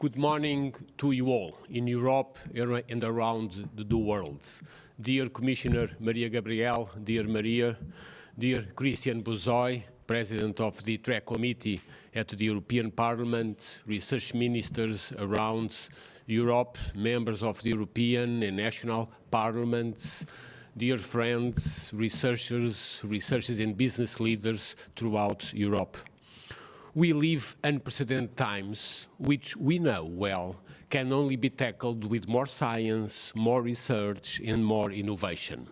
Good morning to you all in Europe and around the world. Dear Commissioner Mariya Gabriel, dear Maria, dear Christian Buzoi, President of the TREC Committee at the European Parliament, research ministers around Europe, members of the European and national parliaments, dear friends, researchers and business leaders throughout Europe. We live unprecedented times, which we know well can only be tackled with more science, more research, and more innovation.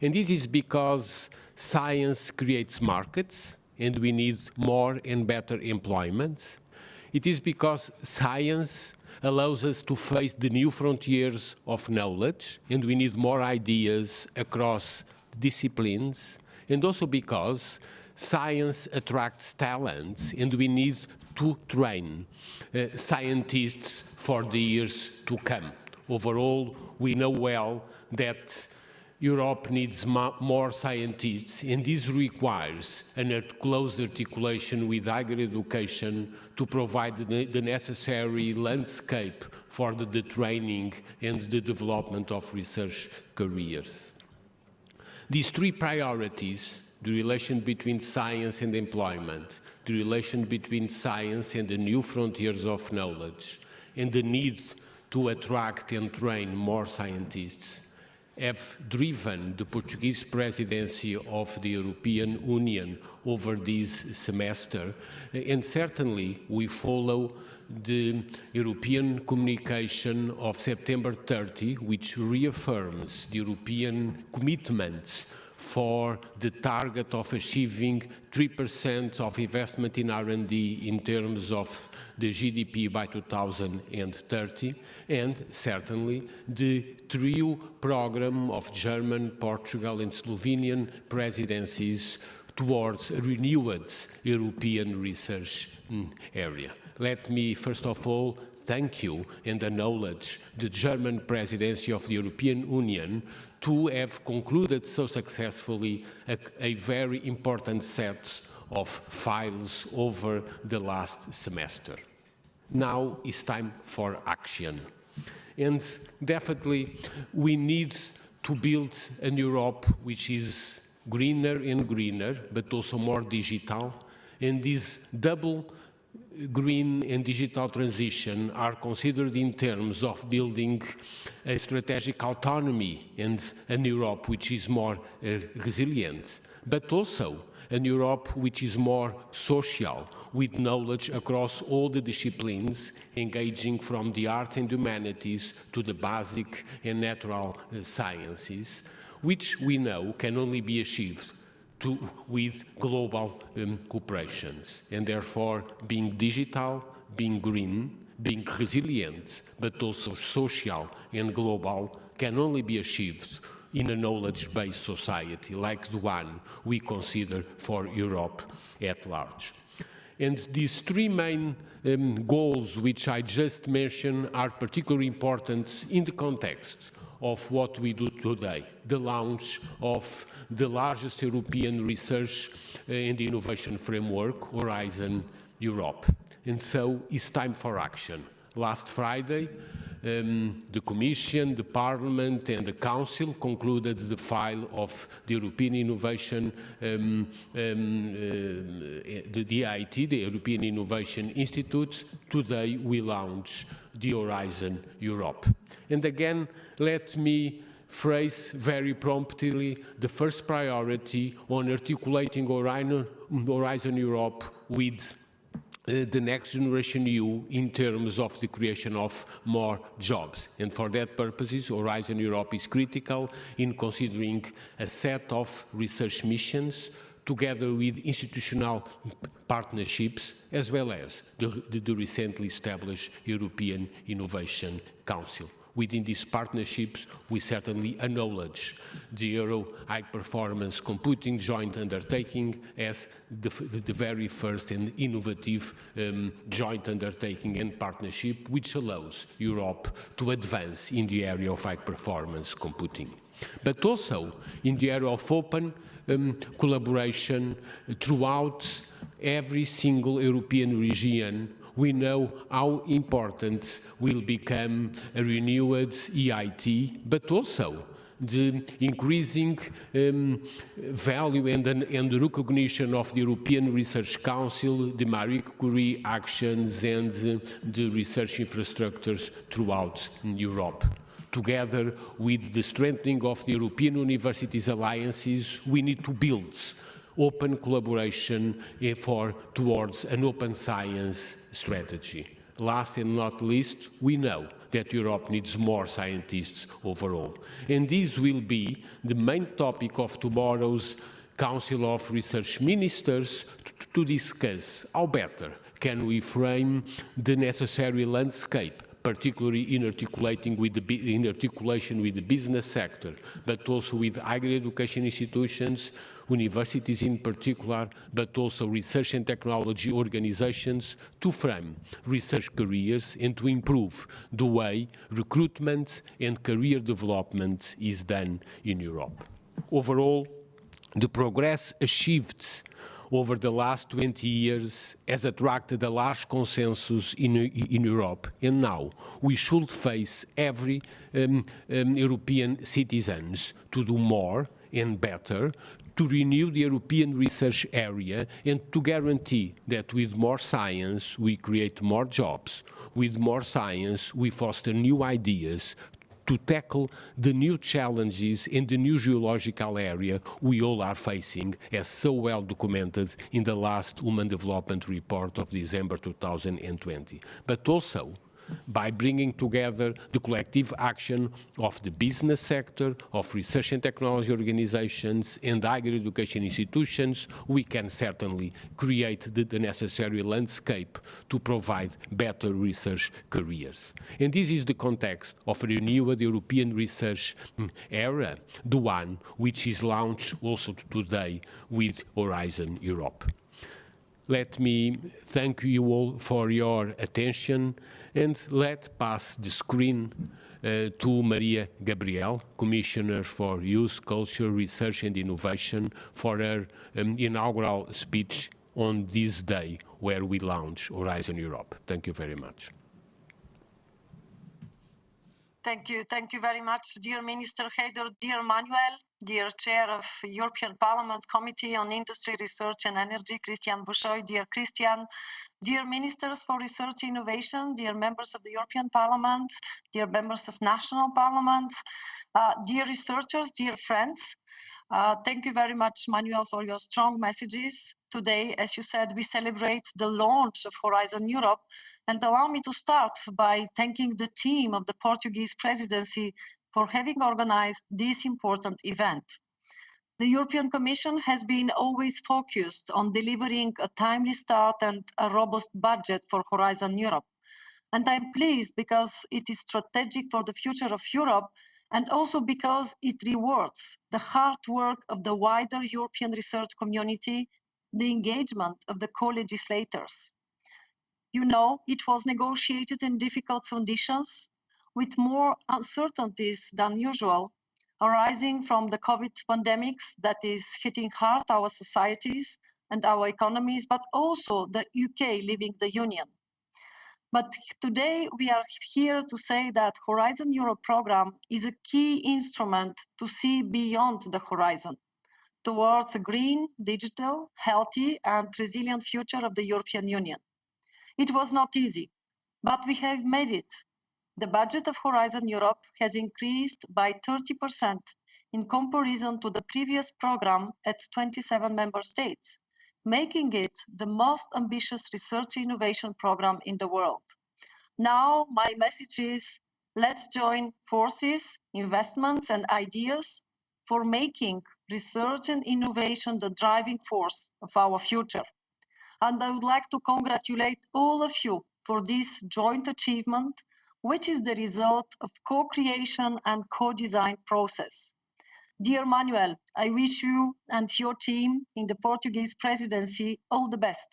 And this is because science creates markets, and we need more and better employment. It is because science allows us to face the new frontiers of knowledge, and we need more ideas across disciplines, and also because science attracts talents, and we need to train scientists for the years to come. Overall, we know well that Europe needs more scientists, and this requires a close articulation with higher education to provide the necessary landscape for the training and the development of research careers. These three priorities, the relation between science and employment, the relation between science and the new frontiers of knowledge, and the need to attract and train more scientists, have driven the Portuguese Presidency of the European Union over this semester, and certainly we follow the European communication of September 30, which reaffirms the European commitments for the target of achieving 3% of investment in R&D in terms of the GDP by 2030, and certainly the trio program of German, Portugal and Slovenian presidencies towards a renewed European research area. Let me first of all thank you and acknowledge the German presidency of the European Union to have concluded so successfully a very important set of files over the last semester. Now it's time for action. And definitely we need to build a Europe which is greener and greener, but also more digital. And this double green and digital transition are considered in terms of building a strategic autonomy and an Europe which is more resilient, but also an Europe which is more social, with knowledge across all the disciplines, engaging from the arts and humanities to the basic and natural sciences, which we know can only be achieved with global cooperations, and therefore being digital, being green, being resilient, but also social and global can only be achieved in a knowledge-based society like the one we consider for Europe at large. And these three main goals which I just mentioned are particularly important in the context of what we do today, the launch of the largest European research and innovation framework, Horizon Europe. And so it's time for action. Last Friday, the Commission, the Parliament and the Council concluded the file of the European Innovation, the EIT, the European Innovation Institute. Today we launch the Horizon Europe. And again, let me phrase very promptly the first priority on articulating Horizon Europe with the next generation EU in terms of the creation of more jobs. And for that purposes, Horizon Europe is critical in considering a set of research missions together with institutional partnerships, as well as the recently established European Innovation Council. Within these partnerships, we certainly acknowledge the Euro High Performance Computing Joint Undertaking as the very first and innovative joint undertaking and partnership which allows Europe to advance in the area of high performance computing. But also in the area of open collaboration throughout every single European region we know how important will become a renewed EIT, but also the increasing value and recognition of the European Research Council, the Marie Curie actions and the research infrastructures throughout Europe. Together with the strengthening of the European Universities Alliances, we need to build open collaboration towards an open science strategy. Last and not least, we know that Europe needs more scientists overall. And this will be the main topic of tomorrow's Council of Research Ministers to discuss how better can we frame the necessary landscape, particularly in articulation with the business sector, but also with higher education institutions, universities in particular, but also research and technology organizations to frame research careers and to improve the way recruitment and career development is done in Europe. Overall, the progress achieved over the last 20 years has attracted a large consensus in Europe, and now we should face every European citizens to do more and better, to renew the European research area and to guarantee that with more science we create more jobs, with more science we foster new ideas to tackle the new challenges in the new geological area we all are facing, as so well documented in the last Human Development Report of December 2020, but also by bringing together the collective action of the business sector, of research and technology organizations and higher education institutions, we can certainly create the necessary landscape to provide better research careers. And this is the context of a renewed European research era, the one which is launched also today with Horizon Europe. Let me thank you all for your attention and let pass the screen to Mariya Gabriel, Commissioner for Youth, Culture, Research and Innovation, for her inaugural speech on this day where we launch Horizon Europe. Thank you very much. Thank you very much, dear Minister Heider, dear Manuel, dear Chair of European Parliament Committee on Industry, Research and Energy, Christian Busoy, dear Christian, dear Ministers for Research Innovation, dear members of the European Parliament, dear members of national parliaments, dear researchers, dear friends. Thank you very much, Manuel, for your strong messages. Today, as you said, we celebrate the launch of Horizon Europe. And allow me to start by thanking the team of the Portuguese Presidency for having organized this important event. The European Commission has been always focused on delivering a timely start and a robust budget for Horizon Europe. And I'm pleased because it is strategic for the future of Europe and also because it rewards the hard work of the wider European research community, the engagement of the co-legislators. You know, it was negotiated in difficult conditions with more uncertainties than usual, arising from the COVID pandemics that is hitting hard our societies and our economies, but also the UK leaving the Union. But today we are here to say that Horizon Europe program is a key instrument to see beyond the horizon, towards a green, digital, healthy and resilient future of the European Union. It was not easy, but we have made it. The budget of Horizon Europe has increased by 30% in comparison to the previous program at 27 member states, making it the most ambitious research innovation program in the world. Now, my message is, let's join forces, investments and ideas for making research and innovation the driving force of our future. And I would like to congratulate all of you for this joint achievement, which is the result of co-creation and co-design process. Dear Manuel, I wish you and your team in the Portuguese Presidency all the best.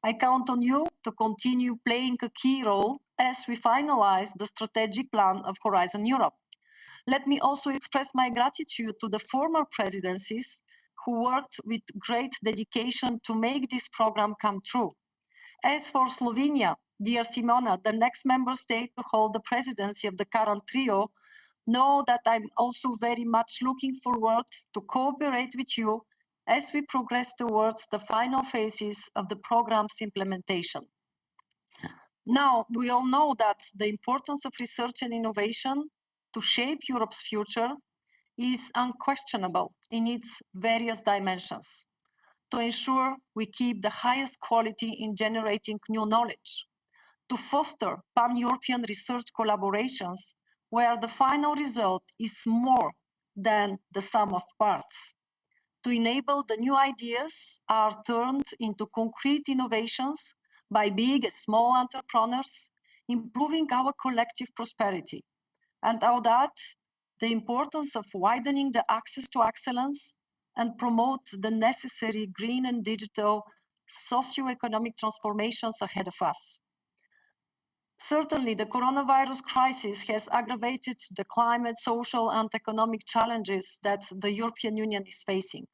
I count on you to continue playing a key role as we finalize the strategic plan of Horizon Europe. Let me also express my gratitude to the former presidencies who worked with great dedication to make this program come true. As for Slovenia, dear Simona, the next member state to hold the presidency of the current trio, know that I'm also very much looking forward to cooperate with you as we progress towards the final phases of the program's implementation. Now, we all know that the importance of research and innovation to shape Europe's future is unquestionable in its various dimensions. To ensure we keep the highest quality in generating new knowledge, to foster pan-European research collaborations where the final result is more than the sum of parts, to enable the new ideas are turned into concrete innovations by big and small entrepreneurs, improving our collective prosperity. And out that, the importance of widening the access to excellence and promote the necessary green and digital socio-economic transformations ahead of us. Certainly, the coronavirus crisis has aggravated the climate, social, and economic challenges that the European Union is facing.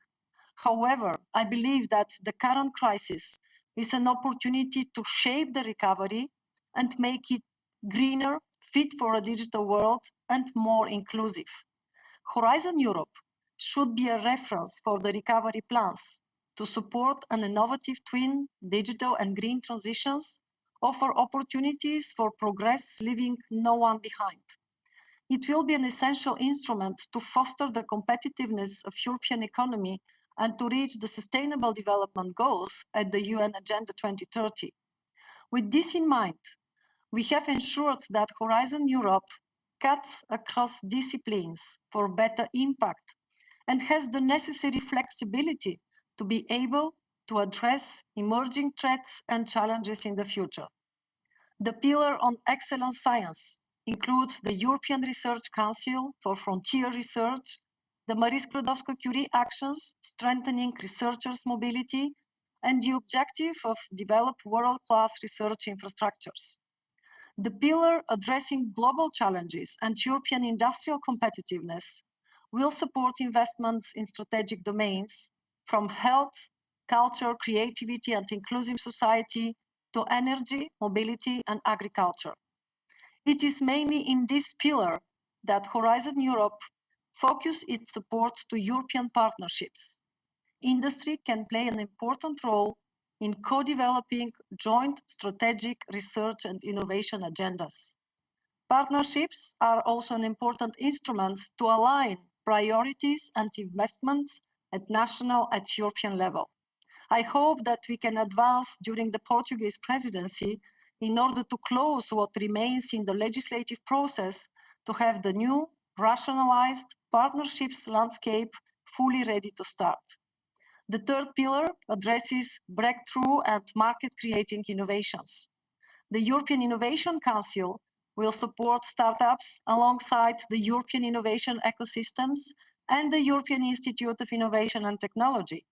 However, I believe that the current crisis is an opportunity to shape the recovery and make it greener, fit for a digital world, and more inclusive. Horizon Europe should be a reference for the recovery plans to support an innovative twin digital and green transitions, offer opportunities for progress, leaving no one behind. It will be an essential instrument to foster the competitiveness of European economy and to reach the Sustainable Development Goals at the UN Agenda 2030. With this in mind, we have ensured that Horizon Europe cuts across disciplines for better impact and has the necessary flexibility to be able to address emerging threats and challenges in the future. The pillar on excellent science includes the European Research Council for Frontier Research, the Marie Skłodowska-Curie actions, strengthening researchers' mobility, and the objective of develop world-class research infrastructures. The pillar addressing global challenges and European industrial competitiveness will support investments in strategic domains from health, culture, creativity, and inclusive society to energy, mobility, and agriculture. It is mainly in this pillar that Horizon Europe focuses its support to European partnerships. Industry can play an important role in co-developing joint strategic research and innovation agendas. Partnerships are also an important instrument to align priorities and investments at national and European level. I hope that we can advance during the Portuguese presidency in order to close what remains in the legislative process to have the new, rationalized partnerships landscape fully ready to start. The third pillar addresses breakthrough and market-creating innovations. The European Innovation Council will support startups alongside the European innovation ecosystems and the European Institute of Innovation and Technology.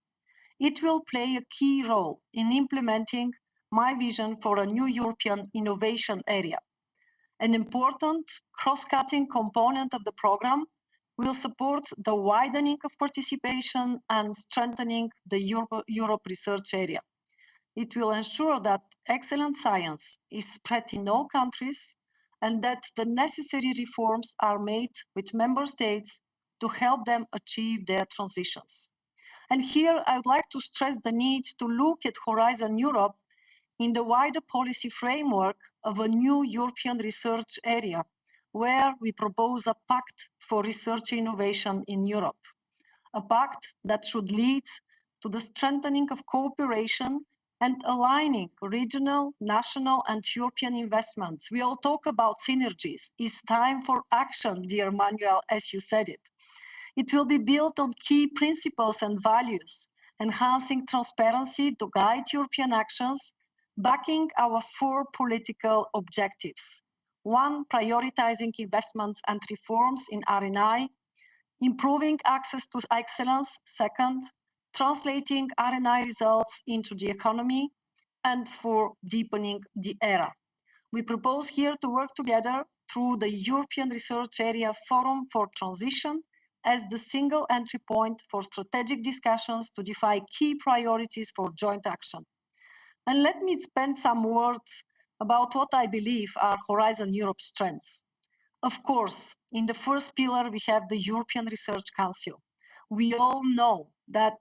It will play a key role in implementing my vision for a new European innovation area. An important cross-cutting component of the program will support the widening of participation and strengthening the Europe research area. It will ensure that excellent science is spread in all countries and that the necessary reforms are made with member states to help them achieve their transitions. And here I would like to stress the need to look at Horizon Europe in the wider policy framework of a new European research area, where we propose a pact for research innovation in Europe. A pact that should lead to the strengthening of cooperation and aligning regional, national, and European investments. We all talk about synergies. It's time for action, dear Manuel, as you said it. It will be built on key principles and values, enhancing transparency to guide European actions, backing our 4 political objectives. 1, prioritizing investments and reforms in R&I, improving access to excellence. 2nd, translating R&I results into the economy, and 4, deepening the era. We propose here to work together through the European Research Area Forum for Transition as the single entry point for strategic discussions to define key priorities for joint action. And let me spend some words about what I believe are Horizon Europe's strengths. Of course, in the first pillar, we have the European Research Council. We all know that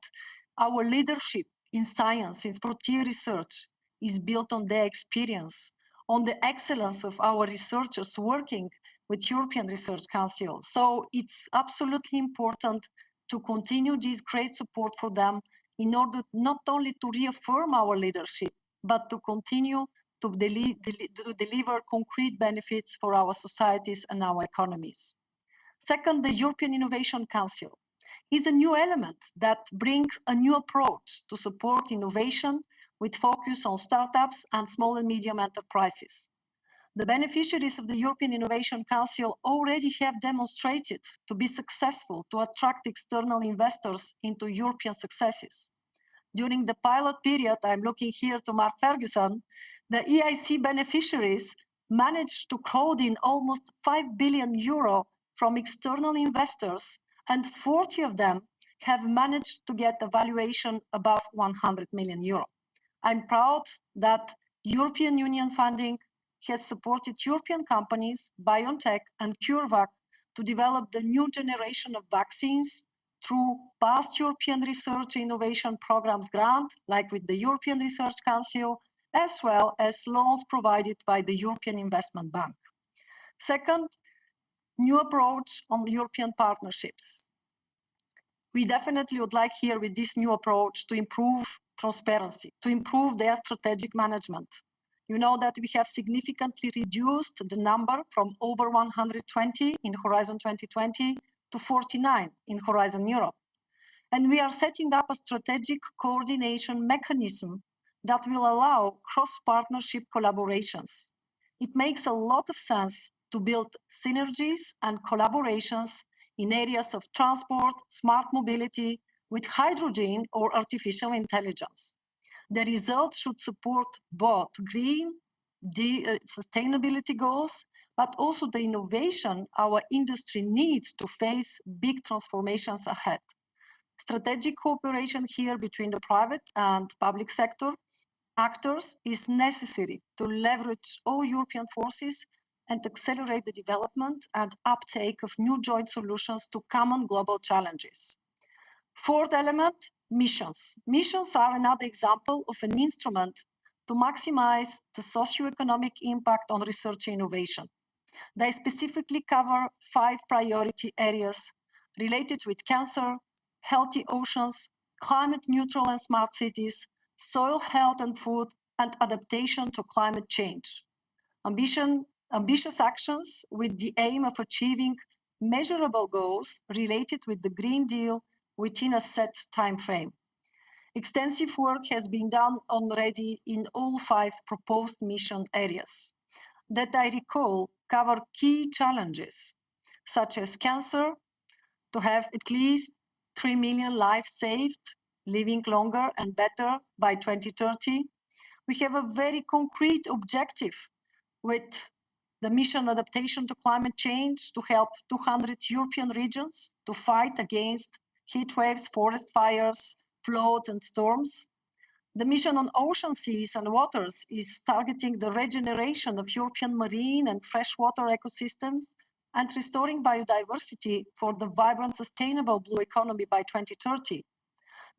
our leadership in science, in frontier research, is built on their experience, on the excellence of our researchers working with European Research Council. So it's absolutely important to continue this great support for them in order not only to reaffirm our leadership, but to continue to deliver concrete benefits for our societies and our economies. Second, the European Innovation Council is a new element that brings a new approach to support innovation with focus on startups and small and medium enterprises. The beneficiaries of the European Innovation Council already have demonstrated to be successful to attract external investors into European successes. During the pilot period, I'm looking here to Mark Ferguson, the EIC beneficiaries managed to crowd in almost 5 billion euro from external investors, and 40 of them have managed to get a valuation above 100 million euro. I'm proud that European Union funding has supported European companies, BioNTech and CureVac, to develop the new generation of vaccines through past European Research Innovation Programs grant, like with the European Research Council, as well as loans provided by the European Investment Bank. Second, new approach on European partnerships. We definitely would like here with this new approach to improve transparency, to improve their strategic management. You know that we have significantly reduced the number from over 120 in Horizon 2020 to 49 in Horizon Europe. And we are setting up a strategic coordination mechanism that will allow cross-partnership collaborations. It makes a lot of sense to build synergies and collaborations in areas of transport, smart mobility, with hydrogen or artificial intelligence. The result should support both green sustainability goals, but also the innovation our industry needs to face big transformations ahead. Strategic cooperation here between the private and public sector actors is necessary to leverage all European forces and accelerate the development and uptake of new joint solutions to common global challenges. Fourth element, missions. Missions are another example of an instrument to maximize the socioeconomic impact on research and innovation. They specifically cover 5 priority areas related with cancer, healthy oceans, climate neutral and smart cities, soil health and food, and adaptation to climate change. Ambitious actions with the aim of achieving measurable goals related with the Green Deal within a set time frame. Extensive work has been done already in all 5 proposed mission areas that I recall cover key challenges, such as cancer, to have at least 3 million lives saved, living longer and better by 2030. We have a very concrete objective with the mission adaptation to climate change to help 200 European regions to fight against heat waves, forest fires, floods, and storms. The mission on ocean, seas, and waters is targeting the regeneration of European marine and freshwater ecosystems and restoring biodiversity for the vibrant, sustainable blue economy by 2030.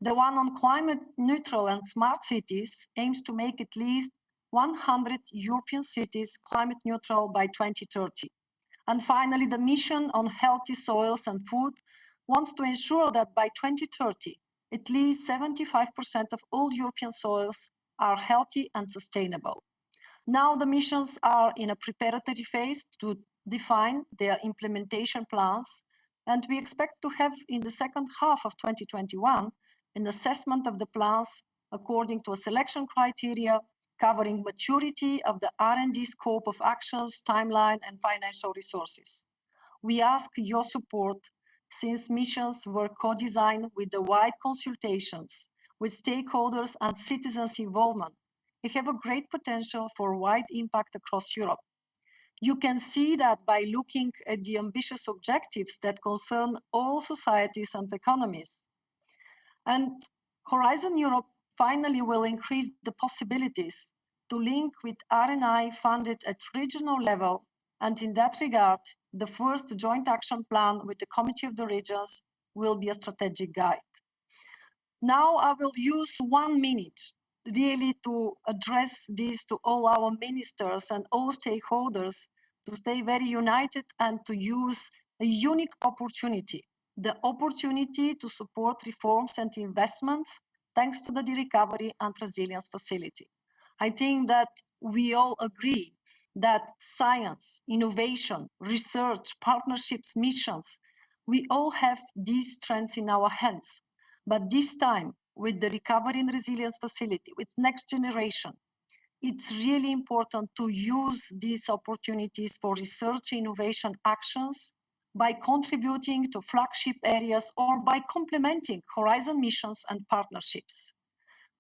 The one on climate neutral and smart cities aims to make at least 100 European cities climate neutral by 2030. And finally, the mission on healthy soils and food wants to ensure that by 2030, at least 75% of all European soils are healthy and sustainable. Now the missions are in a preparatory phase to define their implementation plans, and we expect to have in the second half of 2021 an assessment of the plans according to a selection criteria covering maturity of the R&D scope of actions, timeline, and financial resources. We ask your support since missions were co-designed with the wide consultations with stakeholders and citizens' involvement. They have a great potential for wide impact across Europe. You can see that by looking at the ambitious objectives that concern all societies and economies. And Horizon Europe finally will increase the possibilities to link with R&I funded at regional level, and in that regard, the first joint action plan with the Committee of the Regions will be a strategic guide. Now I will use 1 minute really to address this to all our ministers and all stakeholders to stay very united and to use a unique opportunity, the opportunity to support reforms and investments thanks to the Recovery and Resilience Facility. I think that we all agree that science, innovation, research, partnerships, missions, we all have these strengths in our hands. But this time, with the Recovery and Resilience Facility, with Next Generation, it's really important to use these opportunities for research innovation actions by contributing to flagship areas or by complementing Horizon missions and partnerships.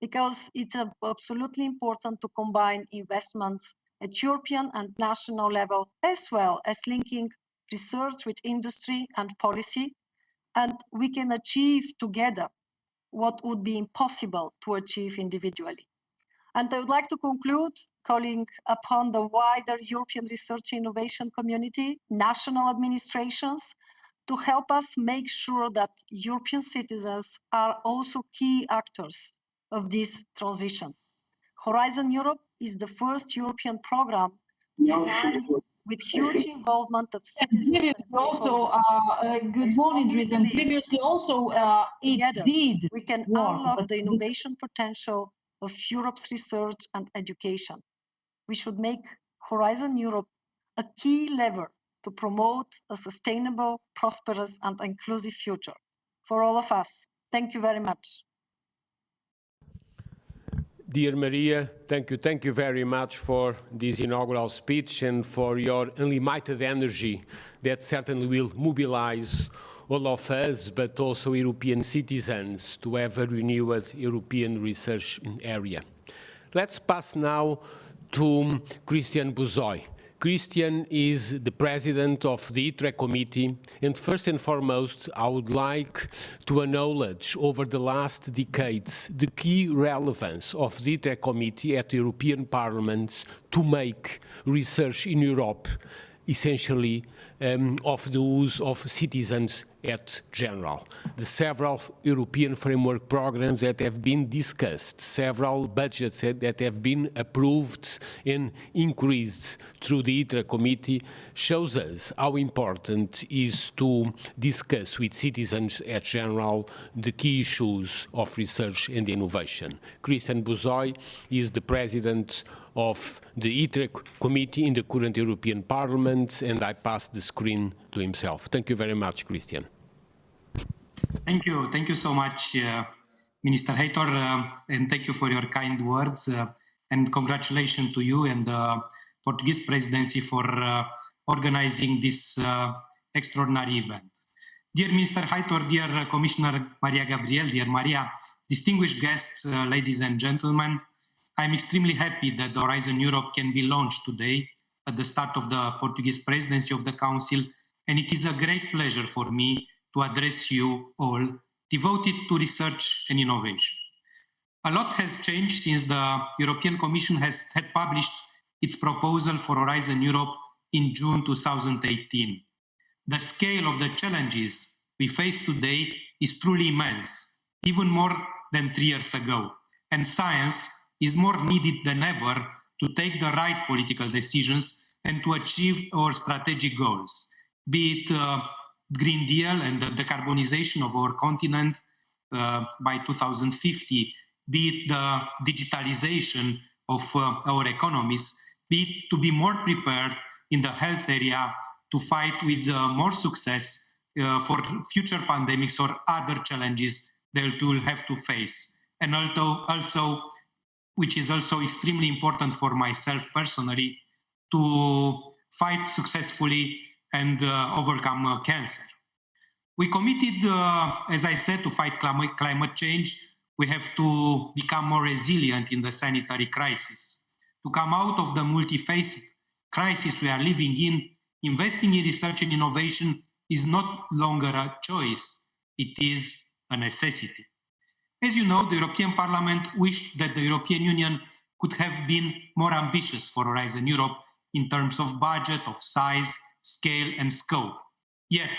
Because it's absolutely important to combine investments at European and national level, as well as linking research with industry and policy, and we can achieve together what would be impossible to achieve individually. And I would like to conclude calling upon the wider European research innovation community, national administrations, to help us make sure that European citizens are also key actors of this transition. Horizon Europe is the first European program designed with huge involvement of citizens. Previously also, good morning, Driven. Previously also, it did we can unlock the innovation potential of Europe's research and education. We should make Horizon Europe a key lever to promote a sustainable, prosperous, and inclusive future for all of us. Thank you very much. Dear Mariya, thank you very much for this inaugural speech and for your unlimited energy that certainly will mobilize all of us, but also European citizens, to have a renewed European research area. Let's pass now to Christian Buzoy. Christian is the president of the ITRE committee, and first and foremost, I would like to acknowledge over the last decades the key relevance of the ITRE committee at the European Parliament to make research in Europe essentially of the use of citizens at general. The several European framework programs that have been discussed, several budgets that have been approved and increased through the ITRE committee shows us how important it is to discuss with citizens at general the key issues of research and innovation. Christian Buzoy is the president of the ITRE committee in the current European Parliament, and I pass the screen to himself. Thank you very much, Christian. Thank you so much, Minister Heitor, and thank you for your kind words, and congratulations to you and the Portuguese Presidency for organizing this extraordinary event. Dear Minister Heitor, dear Commissioner Mariya Gabriel, dear Mariya, distinguished guests, ladies and gentlemen, I'm extremely happy that Horizon Europe can be launched today at the start of the Portuguese Presidency of the Council, and it is a great pleasure for me to address you all devoted to research and innovation. A lot has changed since the European Commission had published its proposal for Horizon Europe in June 2018. The scale of the challenges we face today is truly immense, even more than 3 years ago, and science is more needed than ever to take the right political decisions and to achieve our strategic goals, be it Green Deal and the decarbonization of our continent by 2050, be it the digitalization of our economies, be it to be more prepared in the health area to fight with more success for future pandemics or other challenges that we will have to face. And also, which is also extremely important for myself personally, to fight successfully and overcome cancer. We committed, as I said, to fight climate change. We have to become more resilient in the sanitary crisis. To come out of the multifaceted crisis we are living in, investing in research and innovation is not longer a choice, it is a necessity. As you know, the European Parliament wished that the European Union could have been more ambitious for Horizon Europe in terms of budget, of size, scale, and scope. Yet,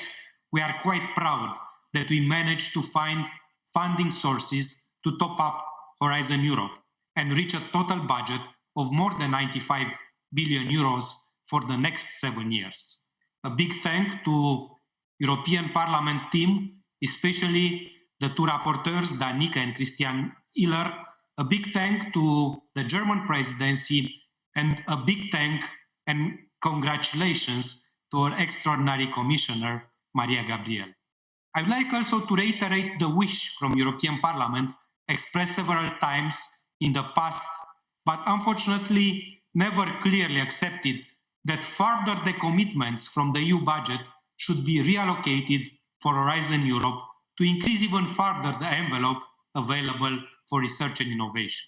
we are quite proud that we managed to find funding sources to top up Horizon Europe and reach a total budget of more than 95 billion euros for the next 7 years. A big thank to European Parliament team, especially the two rapporteurs, Danica and Christian Ehler. A big thank to the German presidency, and a big thank and congratulations to our extraordinary Commissioner, Mariya Gabriel. I would like also to reiterate the wish from European Parliament expressed several times in the past, but unfortunately never clearly accepted, that further decommitments from the EU budget should be reallocated for Horizon Europe to increase even further the envelope available for research and innovation.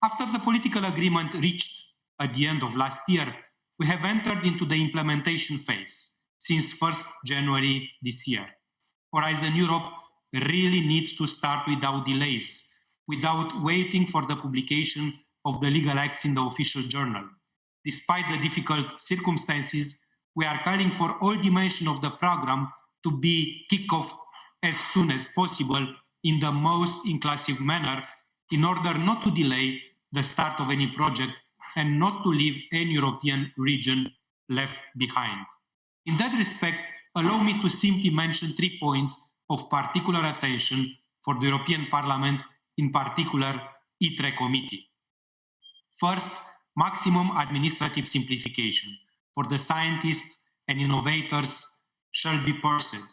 After the political agreement reached at the end of last year, we have entered into the implementation phase since 1st January this year. Horizon Europe really needs to start without delays, without waiting for the publication of the legal acts in the official journal. Despite the difficult circumstances, we are calling for all dimensions of the program to be kicked off as soon as possible in the most inclusive manner, in order not to delay the start of any project and not to leave any European region left behind. In that respect, allow me to simply mention 3 points of particular attention for the European Parliament, in particular ITRE committee. First, maximum administrative simplification for the scientists and innovators shall be pursued,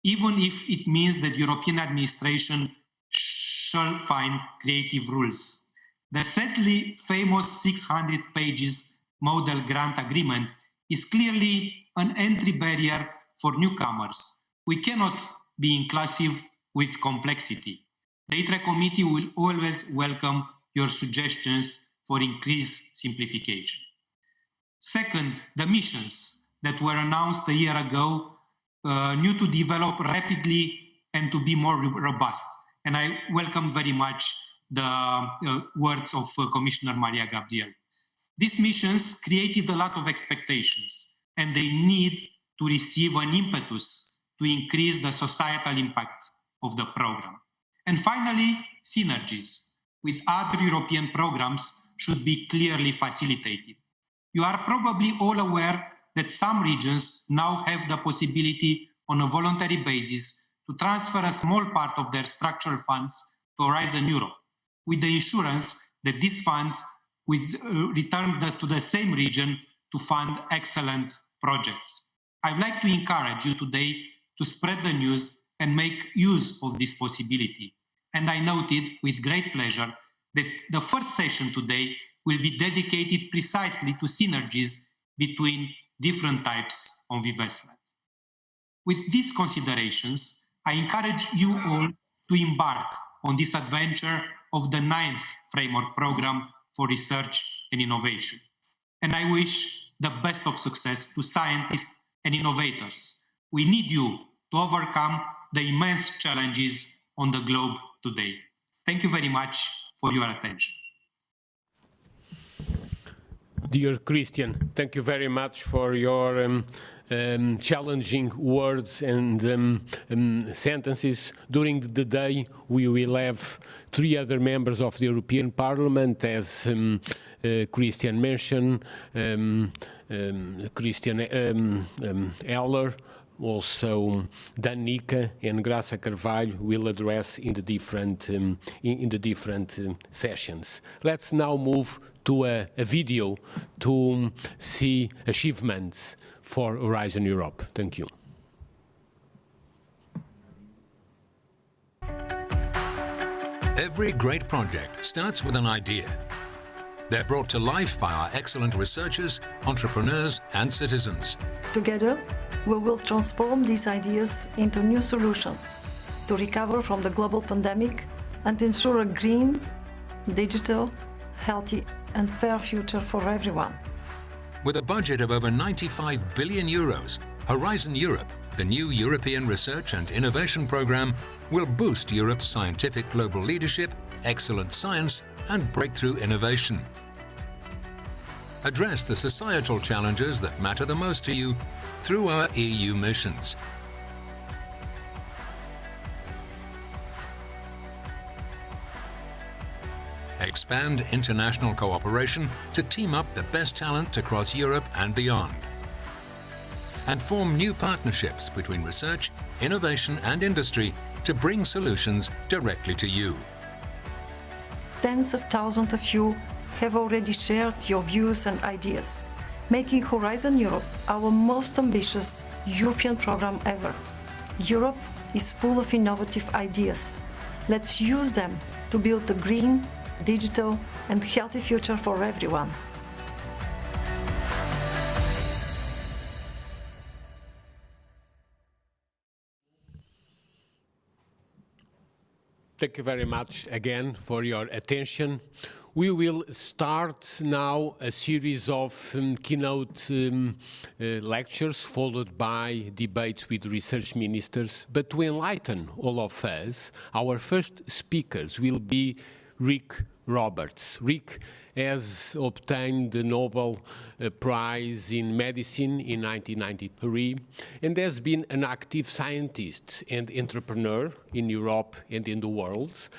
even if it means that European administration shall find creative rules. The sadly famous 600 pages model grant agreement is clearly an entry barrier for newcomers. We cannot be inclusive with complexity. The ITRE committee will always welcome your suggestions for increased simplification. Second, the missions that were announced a year ago need to develop rapidly and to be more robust. And I welcome very much the words of Commissioner Mariya Gabriel. These missions created a lot of expectations, and they need to receive an impetus to increase the societal impact of the program. And finally, synergies with other European programs should be clearly facilitated. You are probably all aware that some regions now have the possibility on a voluntary basis to transfer a small part of their structural funds to Horizon Europe, with the assurance that these funds will return to the same region to fund excellent projects. I'd like to encourage you today to spread the news and make use of this possibility. And I noted with great pleasure that the first session today will be dedicated precisely to synergies between different types of investment. With these considerations, I encourage you all to embark on this adventure of the 9th Framework Programme for Research and Innovation. And I wish the best of success to scientists and innovators. We need you to overcome the immense challenges on the globe today. Thank you very much for your attention. Dear Christian, thank you very much for your challenging words and sentences. During the day, we will have 3 other members of the European Parliament, as Christian mentioned, Christian Ehler, also Danica and Graça Carvalho will address in the different sessions. Let's now move to a video to see achievements for Horizon Europe. Thank you. Every great project starts with an idea. They're brought to life by our excellent researchers, entrepreneurs, and citizens. Together, we will transform these ideas into new solutions to recover from the global pandemic and ensure a green, digital, healthy, and fair future for everyone. With a budget of over 95 billion euros, Horizon Europe, the new European Research and Innovation Programme, will boost Europe's scientific global leadership excellent science and breakthrough innovation. Address the societal challenges that matter the most to you through our EU missions. Expand international cooperation to team up the best talent across Europe and beyond. And form new partnerships between research, innovation and industry to bring solutions directly to you. Tens of thousands of you have already shared your views and ideas, making Horizon Europe our most ambitious European program ever. Europe is full of innovative ideas. Let's use them to build a green, digital and healthy future for everyone. Thank you very much again for your attention. We will start now a series of keynote lectures followed by debates with research ministers. But to enlighten all of us, our first speakers will be Rick Roberts. Rick has obtained the Nobel Prize in Medicine in 1993 and has been an active scientist and entrepreneur in Europe and in the world,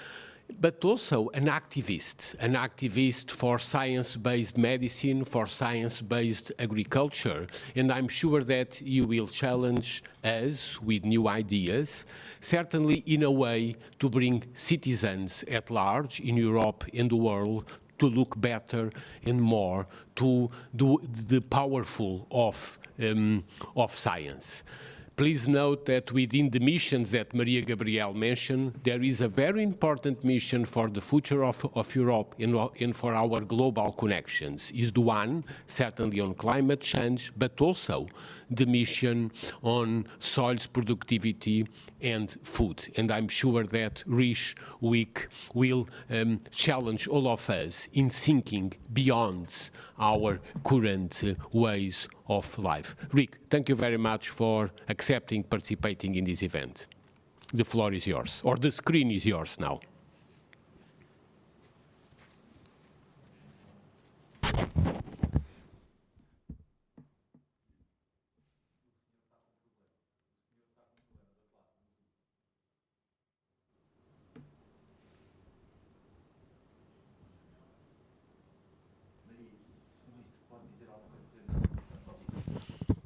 but also an activist for science-based medicine, for science-based agriculture. And I'm sure that you will challenge us with new ideas, certainly in a way to bring citizens at large in Europe and the world to look better and more to the powerful of science. Please note that within the missions that Mariya Gabriel mentioned, there is a very important mission for the future of Europe and for our global connections. Is the one, certainly on climate change, but also the mission on soils productivity and food. And I'm sure that Rish Week will challenge all of us in thinking beyond our current ways of life. Rick, thank you very much for participating in this event. The floor is yours, or the screen is yours now.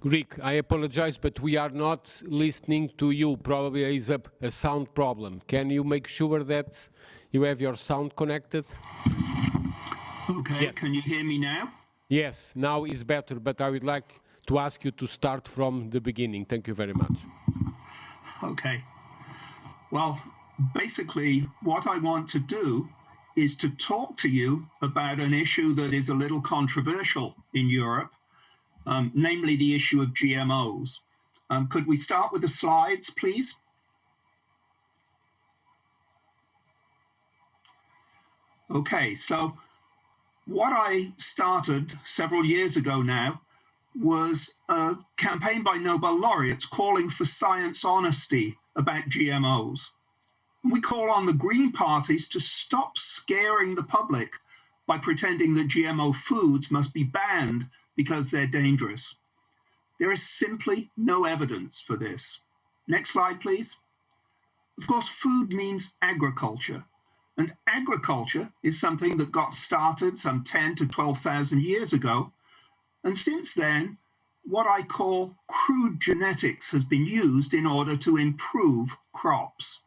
Rick, I apologize, but we are not listening to you. Probably there is a sound problem. Can you make sure that you have your sound connected? Okay, yes. Can you hear me now? Yes, now is better, but I would like to ask you to start from the beginning. Thank you very much. Okay. Well, basically, what I want to do is to talk to you about an issue that is a little controversial in Europe, namely the issue of GMOs. Could we start with the slides, please? Okay, so what I started several years ago now was a campaign by Nobel laureates calling for science honesty about GMOs. And we call on the Green parties to stop scaring the public by pretending that GMO foods must be banned because they're dangerous. There is simply no evidence for this. Next slide, please. Of course, food means agriculture, and agriculture is something that got started some 10 to 12,000 years ago. And since then, what I call crude genetics has been used in order to improve crops.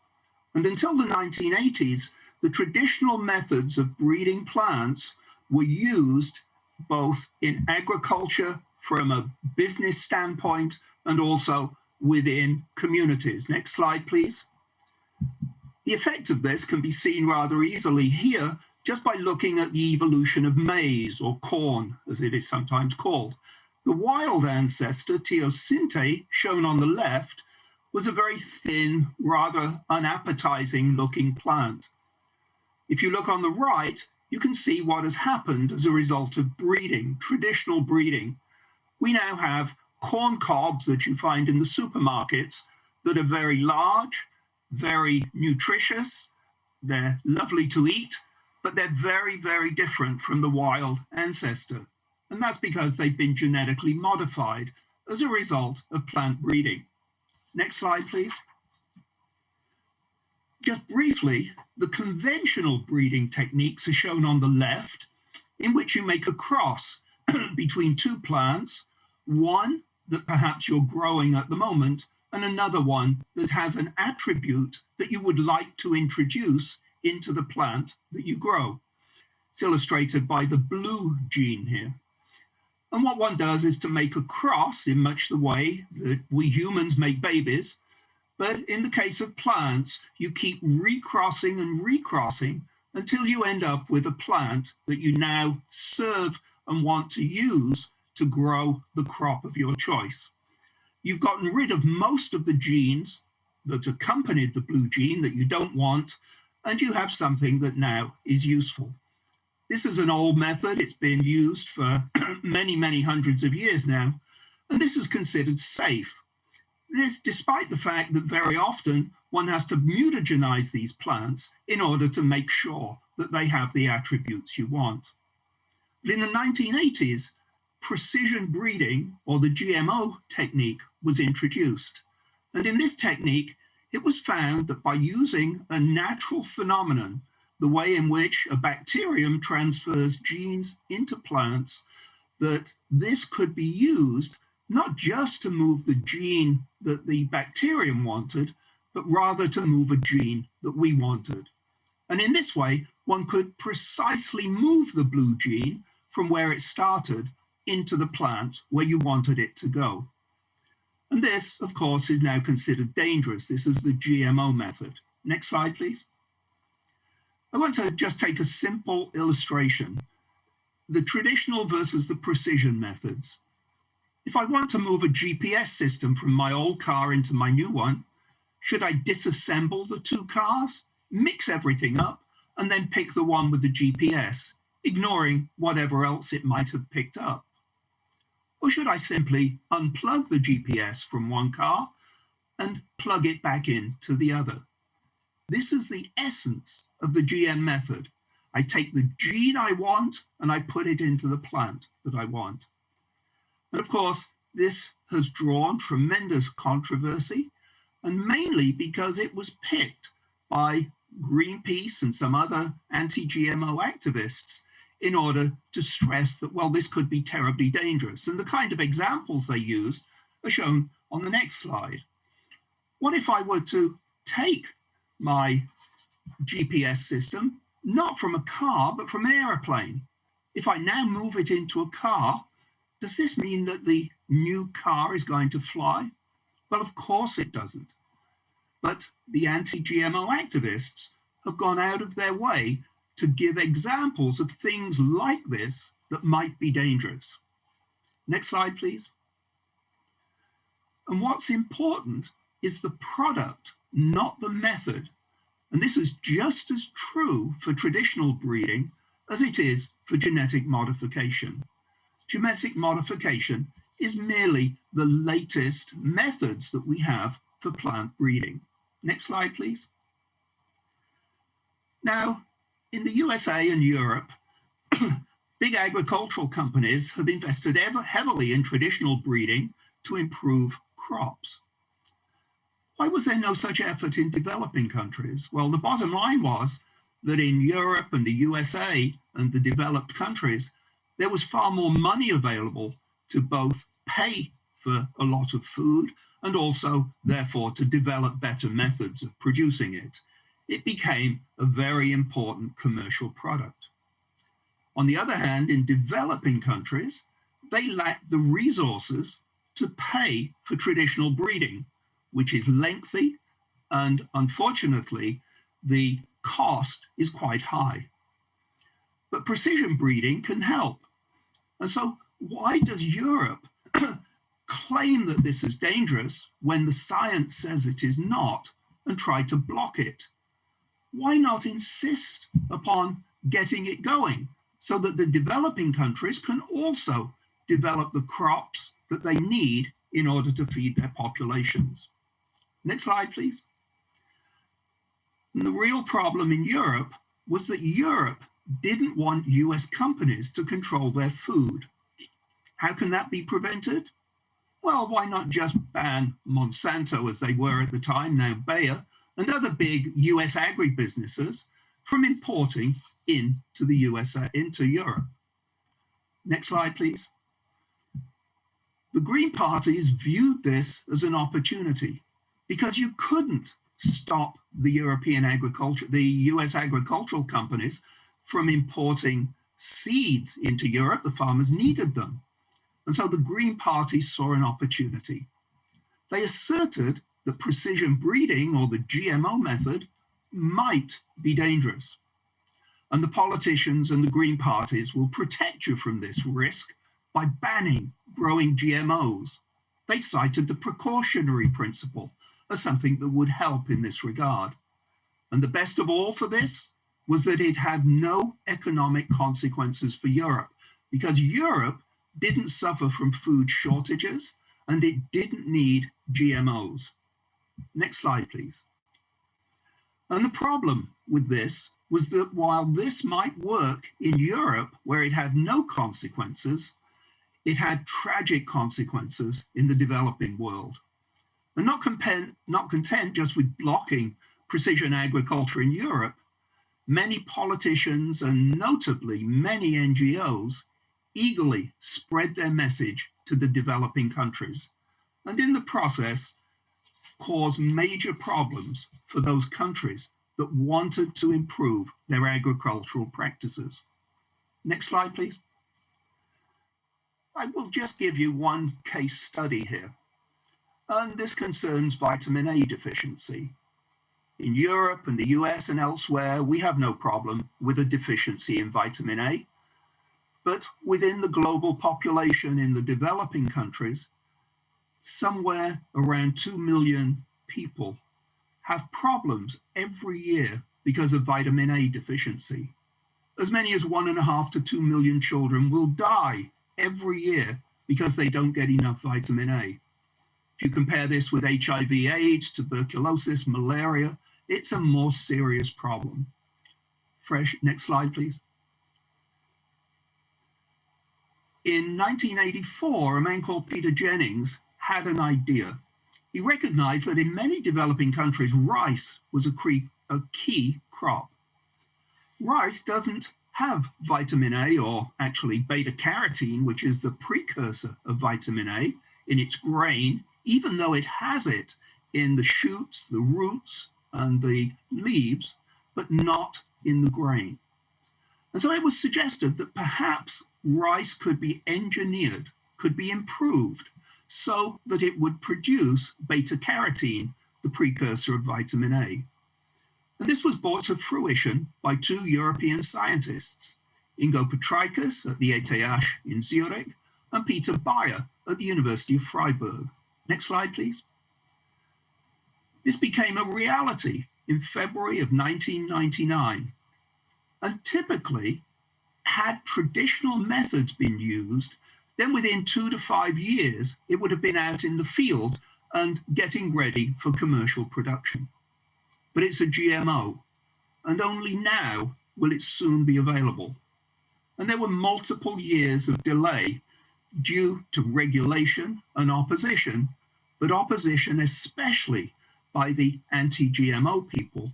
And until the 1980s, the traditional methods of breeding plants were used both in agriculture from a business standpoint and also within communities. Next slide, please. The effect of this can be seen rather easily here just by looking at the evolution of maize, or corn, as it is sometimes called. The wild ancestor, teosinte, shown on the left, was a very thin, rather unappetizing looking plant. If you look on the right, you can see what has happened as a result of breeding, traditional breeding. We now have corn cobs that you find in the supermarkets that are very large, very nutritious, They're lovely to eat, but they're very, very different from the wild ancestor. And that's because they've been genetically modified as a result of plant breeding. Next slide, please. Just briefly, the conventional breeding techniques are shown on the left, in which you make a cross between two plants, one that perhaps you're growing at the moment, and another one that has an attribute that you would like to introduce into the plant that you grow. It's illustrated by the blue gene here. And what one does is to make a cross in much the way that we humans make babies. But in the case of plants, you keep recrossing and recrossing until you end up with a plant that you now serve and want to use to grow the crop of your choice. You've gotten rid of most of the genes that accompanied the blue gene that you don't want, and you have something that now is useful. This is an old method. It's been used for many, many hundreds of years now, and this is considered safe. This, despite the fact that very often one has to mutagenize these plants in order to make sure that they have the attributes you want. But in the 1980s, precision breeding, or the GMO technique, was introduced. And in this technique, it was found that by using a natural phenomenon, the way in which a bacterium transfers genes into plants, that this could be used not just to move the gene that the bacterium wanted, but rather to move a gene that we wanted. And in this way, one could precisely move the blue gene from where it started into the plant where you wanted it to go. And this, of course, is now considered dangerous. This is the GMO method. Next slide, please. I want to just take a simple illustration, the traditional versus the precision methods. If I want to move a GPS system from my old car into my new one, should I disassemble the two cars, mix everything up, and then pick the one with the GPS, ignoring whatever else it might have picked up? Or should I simply unplug the GPS from one car and plug it back into the other? This is the essence of the GM method. I take the gene I want and I put it into the plant that I want. And of course, this has drawn tremendous controversy, and mainly because it was picked by Greenpeace and some other anti-GMO activists in order to stress that, well, this could be terribly dangerous. And the kind of examples they used are shown on the next slide. What if I were to take my GPS system, not from a car, but from an airplane? If I now move it into a car, does this mean that the new car is going to fly? Well, of course it doesn't. But the anti-GMO activists have gone out of their way to give examples of things like this that might be dangerous. Next slide, please. And what's important is the product, not the method. And this is just as true for traditional breeding as it is for genetic modification. Genetic modification is merely the latest methods that we have for plant breeding. Next slide, please. Now, in the USA and Europe, big agricultural companies have invested heavily in traditional breeding to improve crops. Why was there no such effort in developing countries? Well, the bottom line was that in Europe and the USA and the developed countries, there was far more money available to both pay for a lot of food and also, therefore, to develop better methods of producing it. It became a very important commercial product. On the other hand, in developing countries, they lacked the resources to pay for traditional breeding, which is lengthy, and unfortunately, the cost is quite high. But precision breeding can help. And so why does Europe claim that this is dangerous when the science says it is not and try to block it? Why not insist upon getting it going so that the developing countries can also develop the crops that they need in order to feed their populations? Next slide, please. And the real problem in Europe was that Europe didn't want US companies to control their food. How can that be prevented? Well, why not just ban Monsanto, as they were at the time, now Bayer, and other big US agribusinesses from importing into the USA, into Europe? Next slide, please. The Green parties viewed this as an opportunity because you couldn't stop the US agricultural companies from importing seeds into Europe. The farmers needed them. And so the Green Party saw an opportunity. They asserted that precision breeding, or the GMO method, might be dangerous. And the politicians and the Green parties will protect you from this risk by banning growing GMOs. They cited the precautionary principle as something that would help in this regard. And the best of all for this was that it had no economic consequences for Europe, because Europe didn't suffer from food shortages and it didn't need GMOs. Next slide, please. And the problem with this was that while this might work in Europe, where it had no consequences, it had tragic consequences in the developing world. And not content just with blocking precision agriculture in Europe, many politicians and notably many NGOs eagerly spread their message to the developing countries, and in the process caused major problems for those countries that wanted to improve their agricultural practices. Next slide, please. I will just give you one case study here, and this concerns vitamin A deficiency. In Europe and the US and elsewhere, we have no problem with a deficiency in vitamin A. But within the global population in the developing countries, somewhere around 2 million people have problems every year because of vitamin A deficiency. As many as 1.5 to 2 million children will die every year because they don't get enough vitamin A. If you compare this with HIV/AIDS, tuberculosis, malaria, it's a more serious problem. Next slide, please. In 1984, a man called Peter Jennings had an idea. He recognized that in many developing countries, rice was a key crop. Rice doesn't have vitamin A, or actually beta-carotene, which is the precursor of vitamin A, in its grain, even though it has it in the shoots, the roots, and the leaves, but not in the grain. And so it was suggested that perhaps rice could be engineered, could be improved, so that it would produce beta-carotene, the precursor of vitamin A. And this was brought to fruition by 2 European scientists, Ingo Petraikas at the ETH in Zurich and Peter Bayer at the University of Freiburg. Next slide, please. This became a reality in February of 1999. And typically, had traditional methods been used, then within 2 to 5 years, it would have been out in the field and getting ready for commercial production. But it's a GMO, and only now will it soon be available. And there were multiple years of delay due to regulation and opposition, but opposition especially by the anti-GMO people,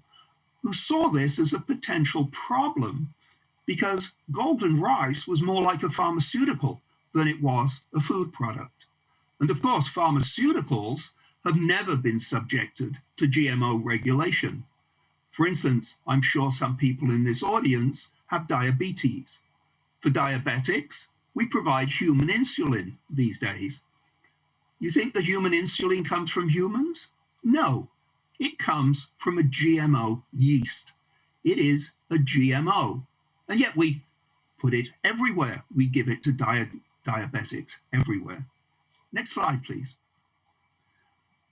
who saw this as a potential problem because golden rice was more like a pharmaceutical than it was a food product. And of course, pharmaceuticals have never been subjected to GMO regulation. For instance, I'm sure some people in this audience have diabetes. For diabetics, we provide human insulin these days. You think the human insulin comes from humans? No, it comes from a GMO yeast. It is a GMO, and yet we put it everywhere. We give it to diabetics everywhere. Next slide, please.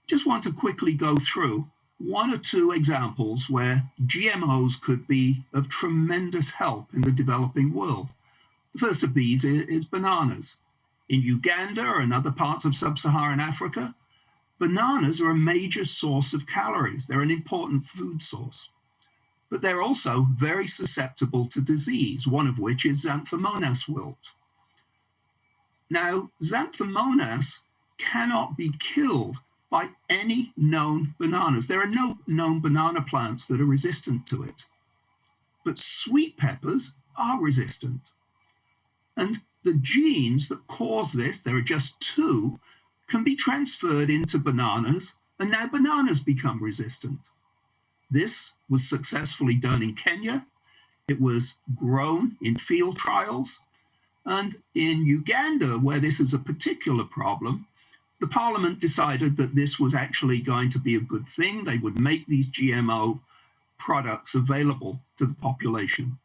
Just want to quickly go through 1 or 2 examples where GMOs could be of tremendous help in the developing world. The first of these is bananas. In Uganda and other parts of sub-Saharan Africa, bananas are a major source of calories. They're an important food source. but they're also very susceptible to disease, one of which is Xanthomonas wilt. Now, Xanthomonas cannot be killed by any known bananas. There are no known banana plants that are resistant to it, but sweet peppers are resistant. And the genes that cause this, there are just two, can be transferred into bananas, and now bananas become resistant. This was successfully done in Kenya. It was grown in field trials. And in Uganda, where this is a particular problem, the parliament decided that this was actually going to be a good thing. They would make these GMO products available to the population.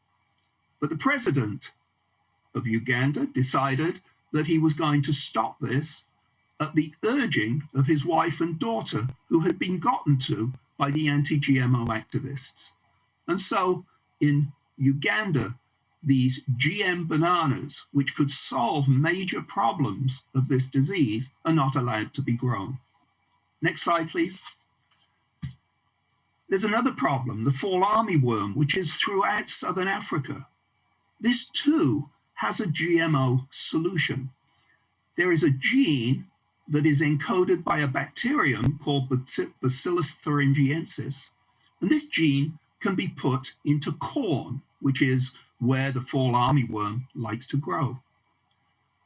But the president of Uganda decided that he was going to stop this at the urging of his wife and daughter, who had been gotten to by the anti-GMO activists. And so in Uganda, these GM bananas, which could solve major problems of this disease, are not allowed to be grown. Next slide, please. There's another problem, the fall armyworm, which is throughout Southern Africa. This too has a GMO solution. There is a gene that is encoded by a bacterium called Bacillus thuringiensis. And this gene can be put into corn, which is where the fall armyworm likes to grow.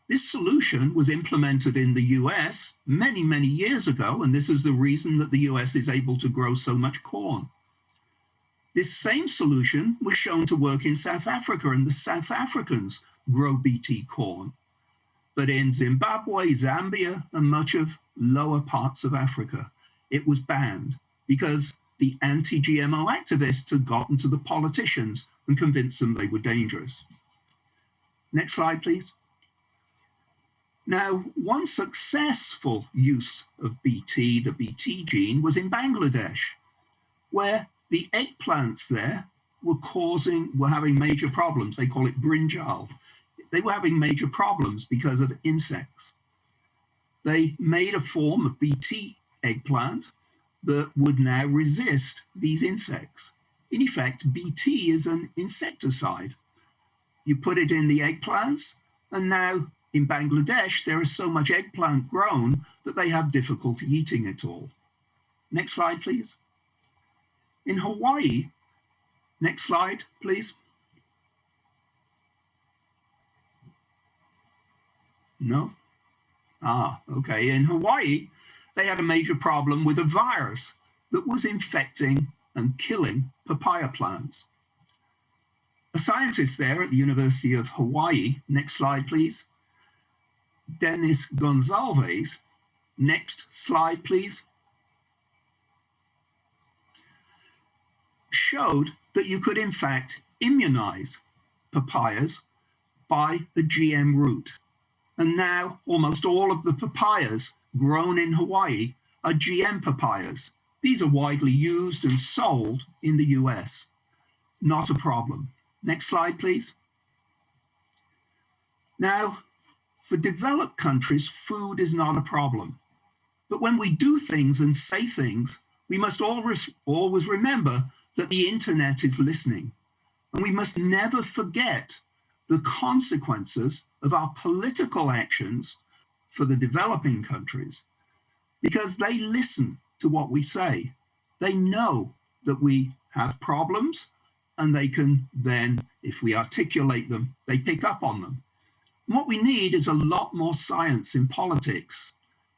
This solution was implemented in the US many, many years ago, and this is the reason that the US is able to grow so much corn. This same solution was shown to work in South Africa, and the South Africans grow BT corn. But in Zimbabwe, Zambia, and much of lower parts of Africa, it was banned because the anti-GMO activists had gotten to the politicians and convinced them they were dangerous. Next slide, please. Now, one successful use of BT, the BT gene, was in Bangladesh, where the eggplants there were having major problems. They call it brinjal. They were having major problems because of insects. They made a form of BT eggplant that would now resist these insects. In effect, BT is an insecticide. You put it in the eggplants, and now in Bangladesh, there is so much eggplant grown that they have difficulty eating it all. Next slide, please. In Hawaii, next slide, please. No? Okay. In Hawaii, they had a major problem with a virus that was infecting and killing papaya plants. A scientist there at the University of Hawaii, next slide, please, Dennis Gonçalves, next slide, please, showed that you could in fact immunize papayas by a GM root. And now almost all of the papayas grown in Hawaii are GM papayas. These are widely used and sold in the US. Not a problem. Next slide, please. Now, for developed countries, food is not a problem. But when we do things and say things, we must always remember that the internet is listening. And we must never forget the consequences of our political actions for the developing countries, because they listen to what we say. They know that we have problems, and they can then, if we articulate them, they pick up on them. And what we need is a lot more science in politics.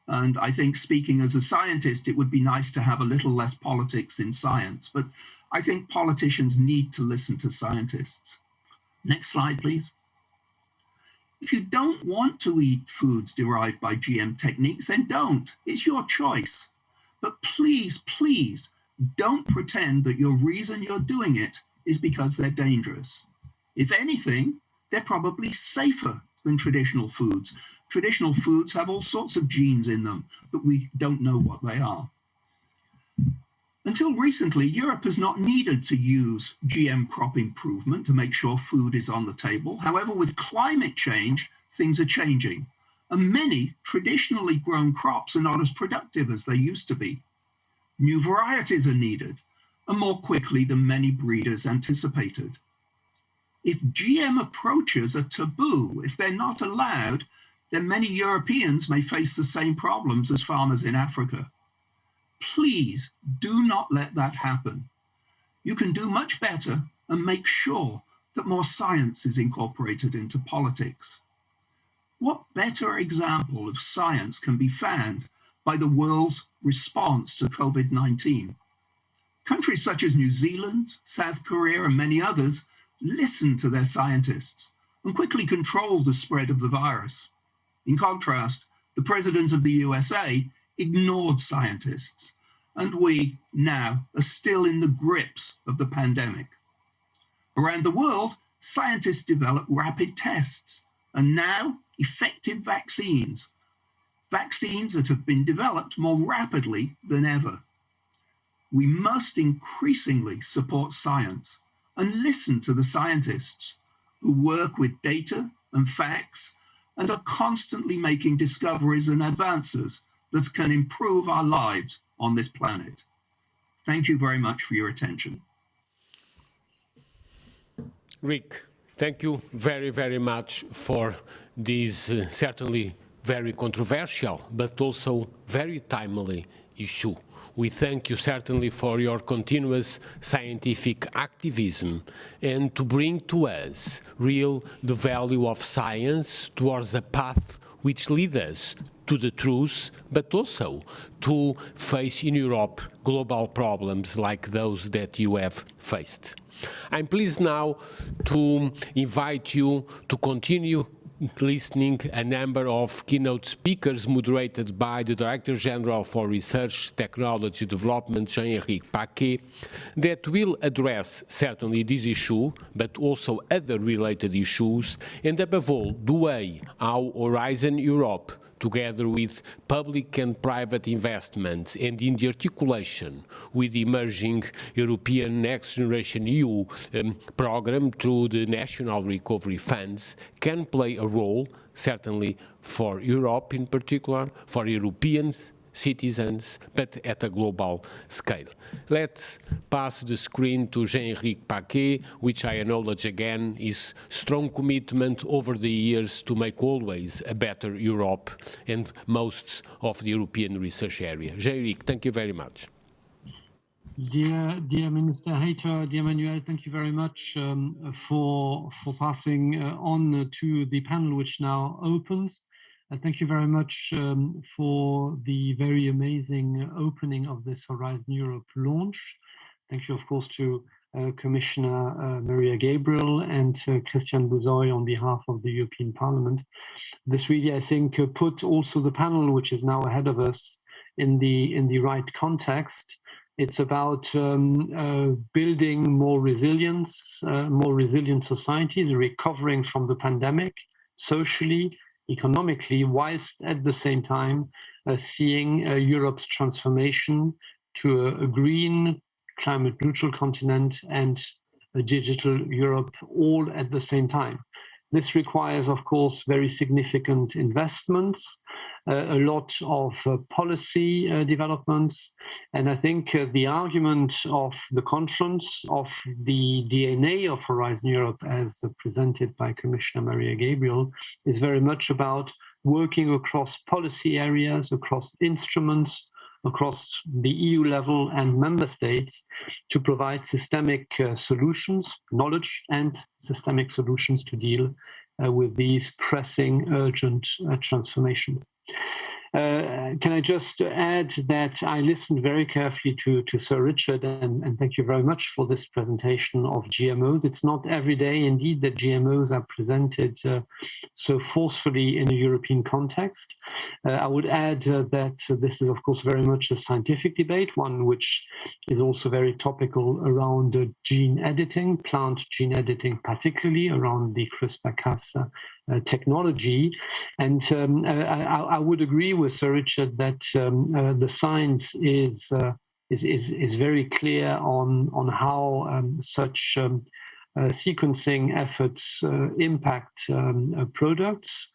And I think, speaking as a scientist, it would be nice to have a little less politics in science, but I think politicians need to listen to scientists. Next slide, please. If you don't want to eat foods derived by GM techniques, then don't. It's your choice. But please, please, don't pretend that your reason you're doing it is because they're dangerous. If anything, they're probably safer than traditional foods. Traditional foods have all sorts of genes in them that we don't know what they are. Until recently, Europe has not needed to use GM crop improvement to make sure food is on the table. However, with climate change, things are changing, and many traditionally grown crops are not as productive as they used to be. New varieties are needed, and more quickly than many breeders anticipated. If GM approaches are taboo, if they're not allowed, then many Europeans may face the same problems as farmers in Africa. Please do not let that happen. You can do much better and make sure that more science is incorporated into politics. What better example of science can be found by the world's response to COVID-19? Countries such as New Zealand, South Korea, and many others listened to their scientists and quickly controlled the spread of the virus. In contrast, the President of the USA ignored scientists, and we now are still in the grips of the pandemic. Around the world, scientists develop rapid tests and now effective vaccines that have been developed more rapidly than ever. We must increasingly support science and listen to the scientists who work with data and facts and are constantly making discoveries and advances that can improve our lives on this planet. Thank you very much for your attention. Rick, thank you very, very much for this certainly very controversial, but also very timely issue. We thank you certainly for your continuous scientific activism and to bring to us the value of science towards a path which leads us to the truth, but also to face in Europe global problems like those that you have faced. I'm pleased now to invite you to continue listening a number of keynote speakers moderated by the Director General for Research, Technology Development, Jean-Henri Paquet, that will address certainly this issue, but also other related issues, and above all, the way how Horizon Europe, together with public and private investments and in the articulation with the emerging European Next Generation EU program through the national recovery funds, can play a role, certainly for Europe in particular, for European citizens, but at a global scale. Let's pass the screen to Jean-Henri Paquet, which I acknowledge again is strong commitment over the years to make always a better Europe and most of the European research area. Jean-Henri, thank you very much. Dear Minister Hayter, dear Manuel, thank you very much for passing on to the panel which now opens. Thank you very much for the very amazing opening of this Horizon Europe launch. Thank you, of course, to Commissioner Mariya Gabriel and Christian Bouzoy on behalf of the European Parliament. This really, I think, put also the panel, which is now ahead of us, in the right context. It's about building more resilient societies, recovering from the pandemic, socially, economically, whilst at the same time seeing Europe's transformation to a green, climate neutral continent and a digital Europe all at the same time. This requires, of course, very significant investments, a lot of policy developments. And I think the argument of the conference, of the DNA of Horizon Europe as presented by Commissioner Mariya Gabriel, is very much about working across policy areas, across instruments, across the EU level and member states to provide systemic solutions, knowledge and systemic solutions to deal with these pressing, urgent transformations. Can I just add that I listened very carefully to Sir Richard, and thank you very much for this presentation of GMOs. It's not every day, indeed, that GMOs are presented so forcefully in a European context. I would add that this is, of course, very much a scientific debate, one which is also very topical around gene editing, plant gene editing, particularly around the CRISPR-Cas technology. And I would agree with Sir Richard that the science is very clear on how such sequencing efforts impact products.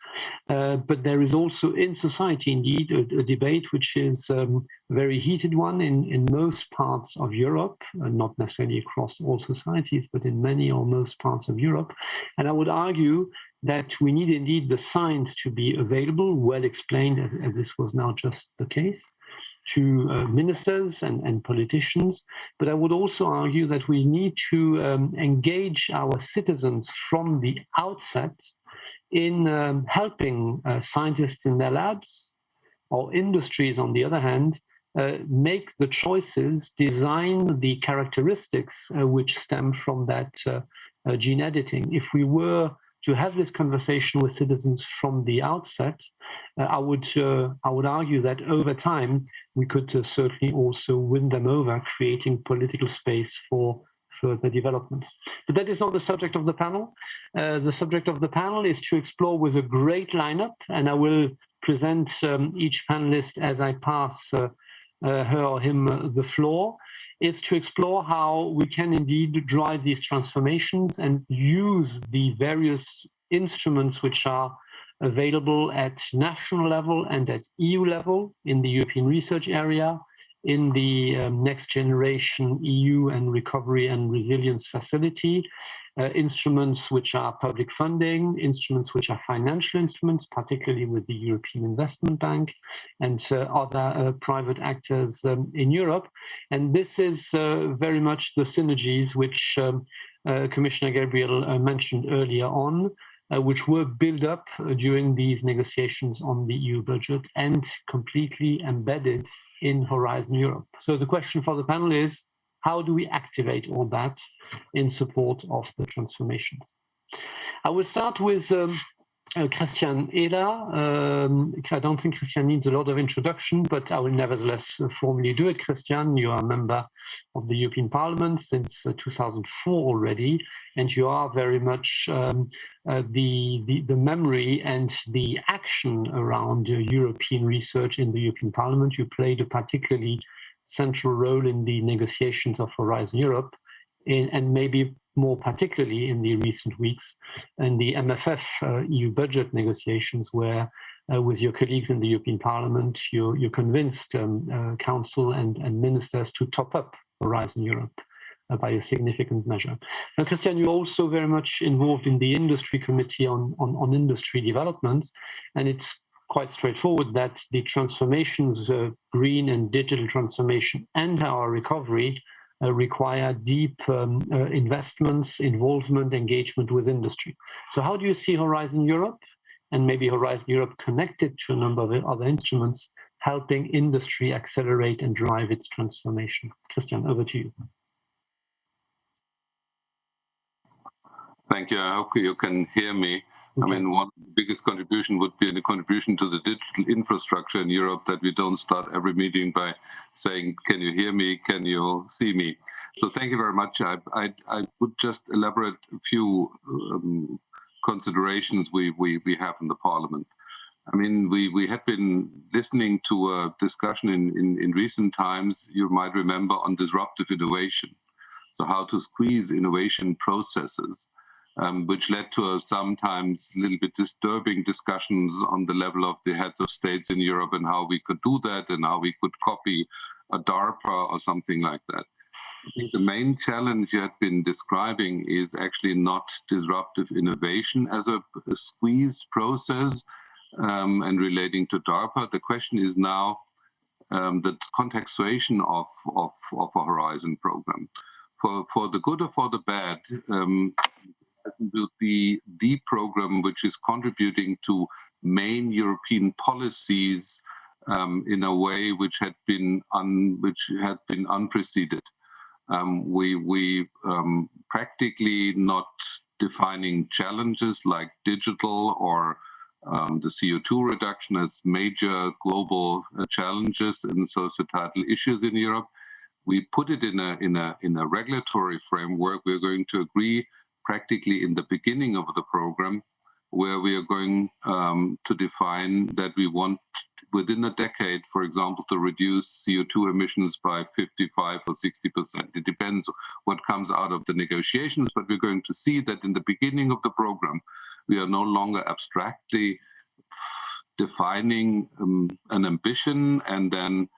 But there is also in society, indeed, a debate which is a very heated one in most parts of Europe, not necessarily across all societies, but in many or most parts of Europe. And I would argue that we need indeed the science to be available, well explained, as this was now just the case, to ministers and politicians. But I would also argue that we need to engage our citizens from the outset in helping scientists in their labs, or industries, on the other hand, make the choices, design the characteristics which stem from that gene editing. If we were to have this conversation with citizens from the outset, I would argue that over time we could certainly also win them over, creating political space for further developments. But that is not the subject of the panel. The subject of the panel is to explore with a great lineup, and I will present each panelist as I pass her or him the floor, is to explore how we can indeed drive these transformations and use the various instruments which are available at national level and at EU level in the European research area, in the next generation EU and recovery and resilience facility, instruments which are public funding, instruments which are financial instruments, particularly with the European Investment Bank and other private actors in Europe. And this is very much the synergies which Commissioner Gabriel mentioned earlier on, which were built up during these negotiations on the EU budget and completely embedded in Horizon Europe. So the question for the panel is, how do we activate all that in support of the transformations? I will start with Christian Ehler. I don't think Christian needs a lot of introduction, but I will nevertheless formally do it. Christian, you are a member of the European Parliament since 2004 already, and you are very much the memory and the action around European research in the European Parliament. You played a particularly central role in the negotiations of Horizon Europe, and maybe more particularly in the recent weeks in the MFF EU budget negotiations, where with your colleagues in the European Parliament, you convinced Council and ministers to top up Horizon Europe by a significant measure. Now, Christian, you're also very much involved in the Industry Committee on industry developments, and it's quite straightforward that the transformations, green and digital transformation and our recovery require deep investments, involvement, engagement with industry. So how do you see Horizon Europe, and maybe Horizon Europe connected to a number of other instruments, helping industry accelerate and drive its transformation? Christian, over to you. Thank you. I hope you can hear me. Okay. I mean, one of the biggest contribution would be the contribution to the digital infrastructure in Europe, that we don't start every meeting by saying, can you hear me? Can you see me? So thank you very much. I would just elaborate a few considerations we have in the Parliament. I mean, we had been listening to a discussion in recent times, you might remember, on disruptive innovation. So how to squeeze innovation processes. Which led to sometimes a little bit disturbing discussions on the level of the heads of states in Europe and how we could do that and how we could copy a DARPA or something like that. I think the main challenge you had been describing is actually not disruptive innovation as a squeeze process and relating to DARPA. The question is now the contextuation of a Horizon program. For the good or for the bad, will be the program which is contributing to main European policies in a way which had been unprecedented. We practically not defining challenges like digital or the CO2 reduction as major global challenges and societal issues in Europe. We put it in a regulatory framework. We're going to agree practically in the beginning of the program, where we are going to define that we within a decade, for example, to reduce CO2 emissions by 55 or 60%. It depends what comes out of the negotiations, but we're going to see that in the beginning of the program, we are no longer abstractly defining an ambition and then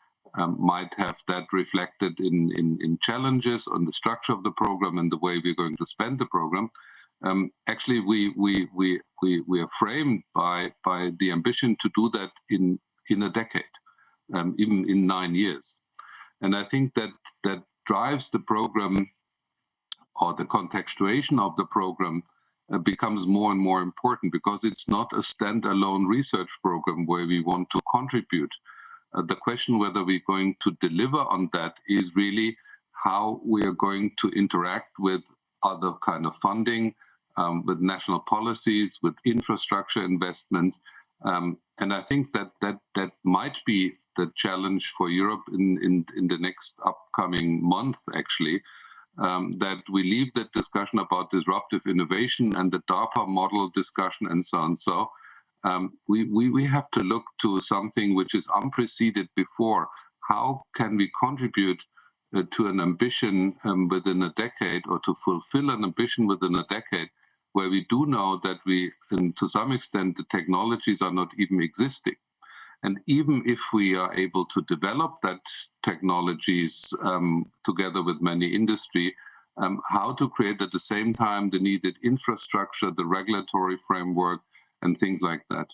might have that reflected in challenges on the structure of the program and the way we're going to spend the program. Actually, we are framed by the ambition to do that in a decade, even in 9 years. And I think that drives the program, or the contextuation of the program becomes more and more important, because it's not a standalone research program where we want to contribute. The question whether we're going to deliver on that is really how we are going to interact with other kind of funding, with national policies, with infrastructure investments. And I think that might be the challenge for Europe in the next upcoming month, actually, that we leave that discussion about disruptive innovation and the DARPA model discussion and so on. So we have to look to something which is unprecedented before. How can we contribute to an ambition within a decade, or to fulfill an ambition within a decade, where we do know that and to some extent, the technologies are not even existing. And even if we are able to develop that technologies together with many industry, how to create at the same time the needed infrastructure, the regulatory framework, and things like that.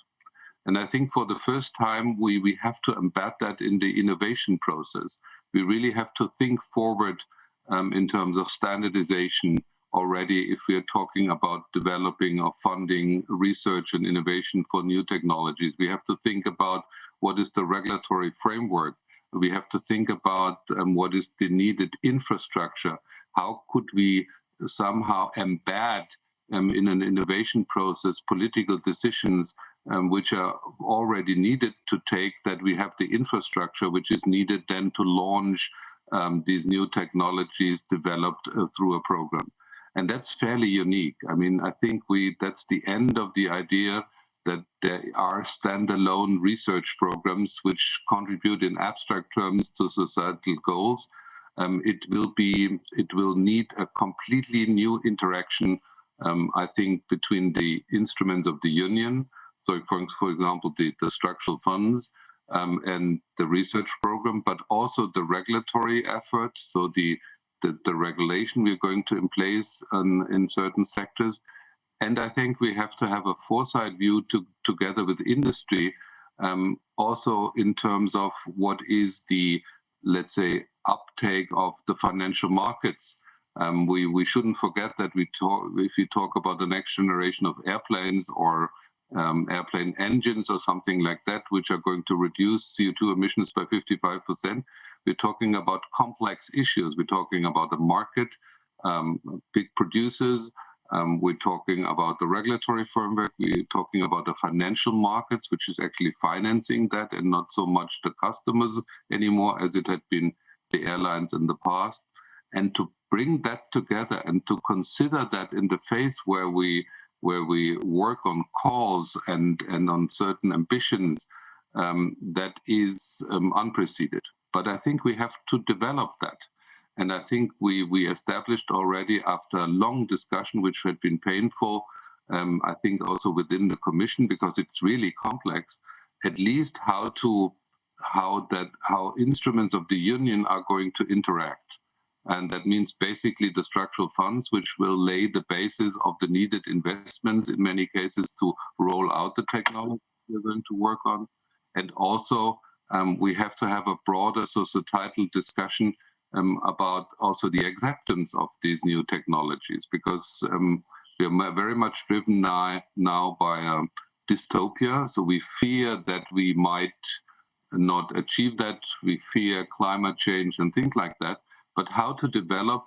And I think for the first time, we have to embed that in the innovation process. We really have to think forward in terms of standardization already, if we are talking about developing or funding research and innovation for new technologies. We have to think about what is the regulatory framework. We have to think about what is the needed infrastructure. How could we somehow embed in an innovation process political decisions which are already needed to take, that we have the infrastructure which is needed then to launch these new technologies developed through a program. And that's fairly unique. I mean, I think that's the end of the idea that there are standalone research programs which contribute in abstract terms to societal goals. It will need a completely new interaction, I think, between the instruments of the Union. So, for example, the structural funds and the research program, but also the regulatory effort. So the regulation we're going to in place in certain sectors. And I think we have to have a foresight view together with industry, also in terms of what is the, let's say, uptake of the financial markets. We shouldn't forget that if we talk about the next generation of airplanes or airplane engines or something like that, which are going to reduce CO2 emissions by 55%, we're talking about complex issues. We're talking about the market, big producers. We're talking about the regulatory framework. We're talking about the financial markets, which is actually financing that, and not so much the customers anymore as it had been the airlines in the past. And to bring that together and to consider that in the phase where we work on calls and on certain ambitions, that is unprecedented. But I think we have to develop that. And I think we established already, after a long discussion, which had been painful, I think also within the Commission, because it's really complex, at least how instruments of the Union are going to interact. And that means basically the structural funds, which will lay the basis of the needed investments in many cases to roll out the technology we're going to work on. And also we have to have a broader societal discussion about also the acceptance of these new technologies, because we are very much driven now by dystopia. So we fear that we might not achieve that. We fear climate change and things like that. But how to develop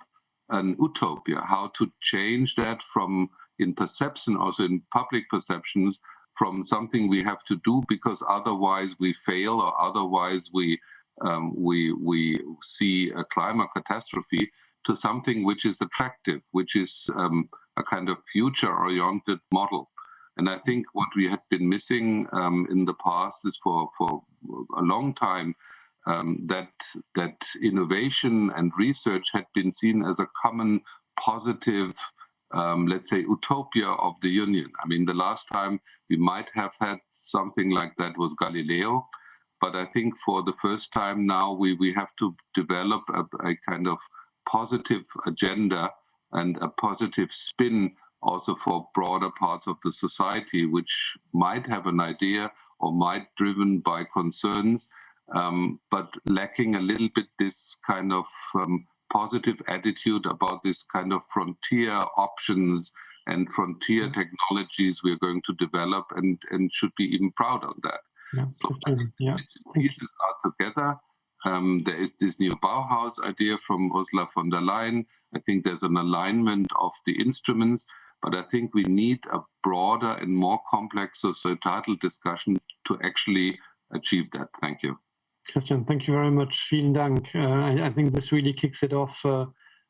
an utopia, how to change that from, in perception, also in public perceptions, from something we have to do because otherwise we fail, or otherwise we see a climate catastrophe, to something which is attractive, which is a kind of future-oriented model. And I think what we had been missing in the past is for a long time that innovation and research had been seen as a common positive, let's say, utopia of the Union. I mean, the last time we might have had something like that was Galileo, but I think for the first time now we have to develop a kind of positive agenda and a positive spin also for broader parts of the society, which might have an idea or might driven by concerns, but lacking a little bit this kind of positive attitude about this kind of frontier options and frontier technologies we're going to develop, and should be even proud of that. Yeah, so pieces are together. There is this new Bauhaus idea from Ursula von der Leyen. I think there's an alignment of the instruments, but I think we need a broader and more complex societal discussion to actually achieve that. Thank you. Christian, thank you very much. Vielen Dank. I think this really kicks it off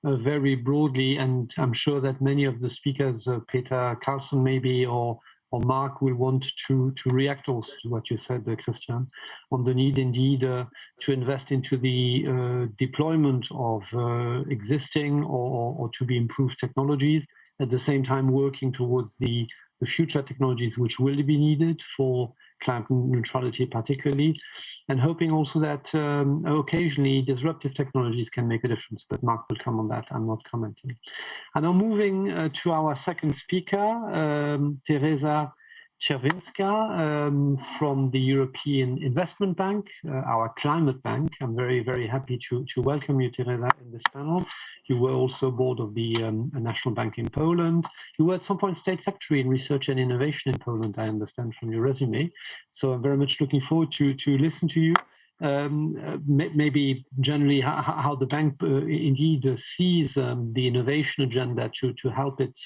very broadly, and I'm sure that many of the speakers, Peter Carlson maybe, or Mark, will want to react also to what you said, Christian, on the need indeed to invest into the deployment of existing or to be improved technologies, at the same time working towards the future technologies which will be needed for climate neutrality particularly, and hoping also that occasionally disruptive technologies can make a difference, but Mark will come on that, I'm not commenting. And now moving to our second speaker, Teresa Czerwinska from the European Investment Bank, our climate bank. I'm very, very happy to welcome you, Teresa, in this panel. You were also board of the National Bank in Poland. You were at some point State Secretary in Research and Innovation in Poland, I understand from your resume. So I'm very much looking forward to listen to you. Maybe generally how the bank indeed sees the innovation agenda to help it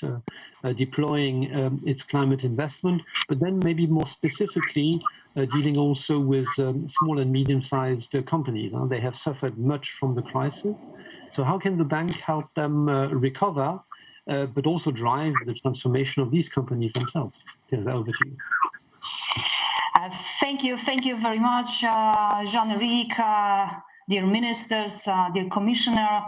deploying its climate investment, but then maybe more specifically dealing also with small and medium-sized companies. They have suffered much from the crisis. So how can the bank help them recover, but also drive the transformation of these companies themselves? Teresa, over to you. Thank you very much, Jean-Eric, dear ministers, dear Commissioner,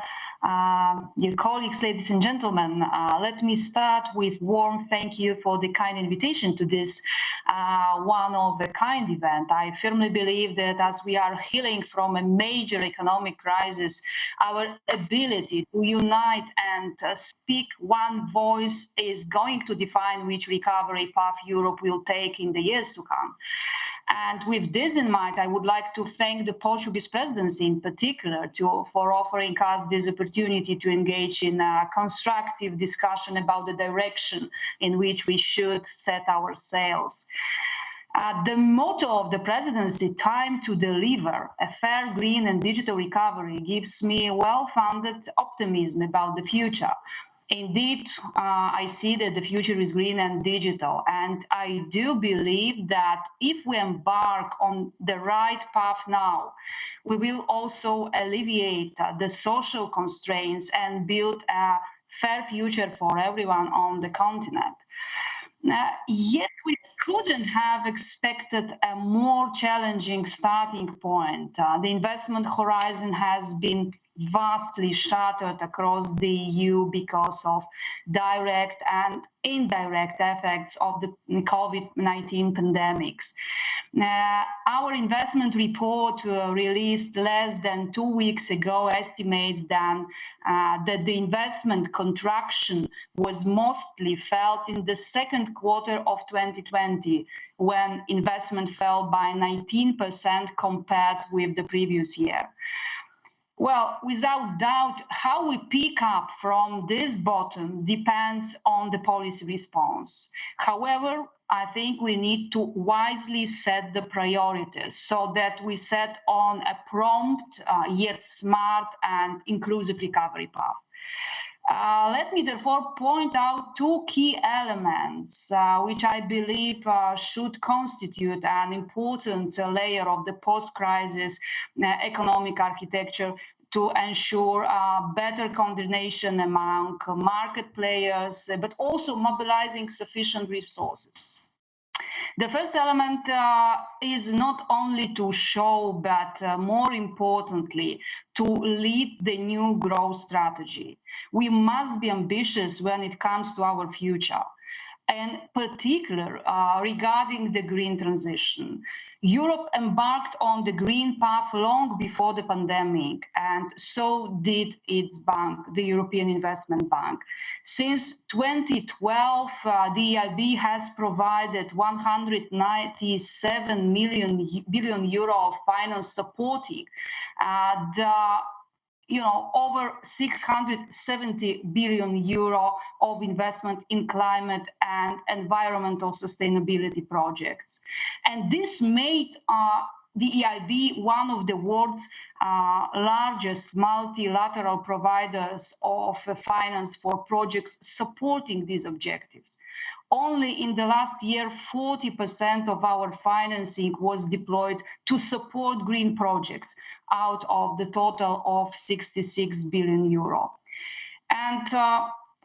dear colleagues, ladies and gentlemen. Let me start with warm thank you for the kind invitation to this one-of-a-kind event. I firmly believe that as we are healing from a major economic crisis, our ability to unite and speak one voice is going to define which recovery path Europe will take in the years to come. And with this in mind, I would like to thank the Portuguese Presidency in particular for offering us this opportunity to engage in a constructive discussion about the direction in which we should set our sails. The motto of the presidency, time to deliver, a fair, green and digital recovery, gives me well-founded optimism about the future. Indeed, I see that the future is green and digital, and I do believe that if we embark on the right path now, we will also alleviate the social constraints and build a fair future for everyone on the continent. Yet we couldn't have expected a more challenging starting point. The investment horizon has been vastly shattered across the EU because of direct and indirect effects of the COVID-19 pandemics. Our investment report released less than 2 weeks ago estimates that the investment contraction was mostly felt in the second quarter of 2020, when investment fell by 19% compared with the previous year. Well, without doubt, how we pick up from this bottom depends on the policy response. However, I think we need to wisely set the priorities so that we set on a prompt, yet smart and inclusive recovery path. Let me therefore point out two key elements which I believe should constitute an important layer of the post-crisis economic architecture to ensure better coordination among market players, but also mobilizing sufficient resources. The first element is not only to show, but more importantly, to lead the new growth strategy. We must be ambitious when it comes to our future. And particular regarding the green transition. Europe embarked on the green path long before the pandemic, and so did its bank, the European Investment Bank. Since 2012, the EIB has provided 197 billion euro of finance supporting over 670 billion euro of investment in climate and environmental sustainability projects. And this made the EIB one of the world's largest multilateral providers of finance for projects supporting these objectives. Only in the last year, 40% of our financing was deployed to support green projects out of the total of 66 billion euro. And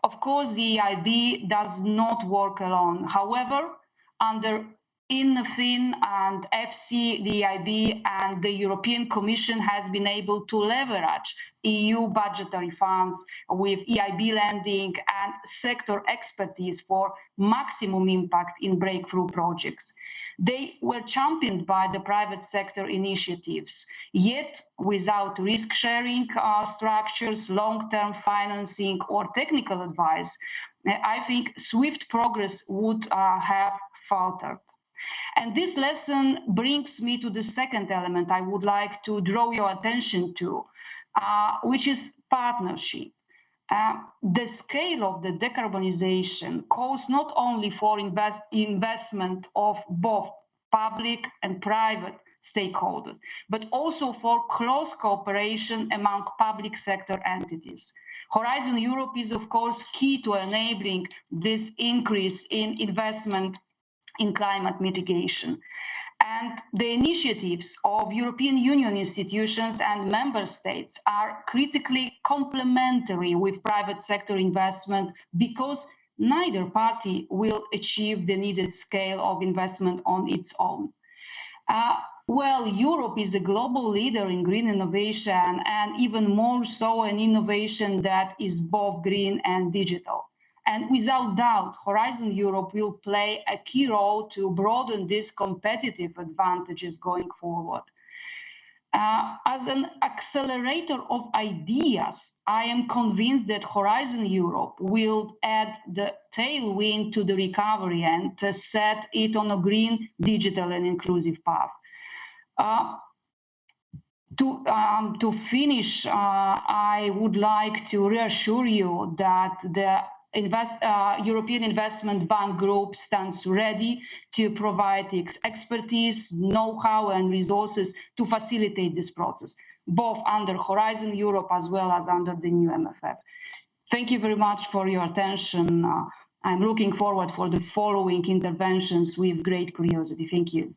of course, the EIB does not work alone. However, under INFIN and FC, the EIB and the European Commission has been able to leverage EU budgetary funds with EIB lending and sector expertise for maximum impact in breakthrough projects. They were championed by the private sector initiatives, yet without risk-sharing structures, long-term financing, or technical advice, I think swift progress would have faltered. And this lesson brings me to the second element I would like to draw your attention to, which is partnership. The scale of the decarbonization calls not only for investment of both public and private stakeholders, but also for close cooperation among public sector entities. Horizon Europe is, of course, key to enabling this increase in investment in climate mitigation. And the initiatives of European Union institutions and member states are critically complementary with private sector investment because neither party will achieve the needed scale of investment on its own. Well, Europe is a global leader in green innovation, and even more so an innovation that is both green and digital. And without doubt, Horizon Europe will play a key role to broaden these competitive advantages going forward. As an accelerator of ideas, I am convinced that Horizon Europe will add the tailwind to the recovery and set it on a green, digital, and inclusive path. To finish, I would like to reassure you that the European Investment Bank Group stands ready to provide its expertise, know-how, and resources to facilitate this process, both under Horizon Europe as well as under the new MFF. Thank you very much for your attention. I'm looking forward for the following interventions with great curiosity. Thank you.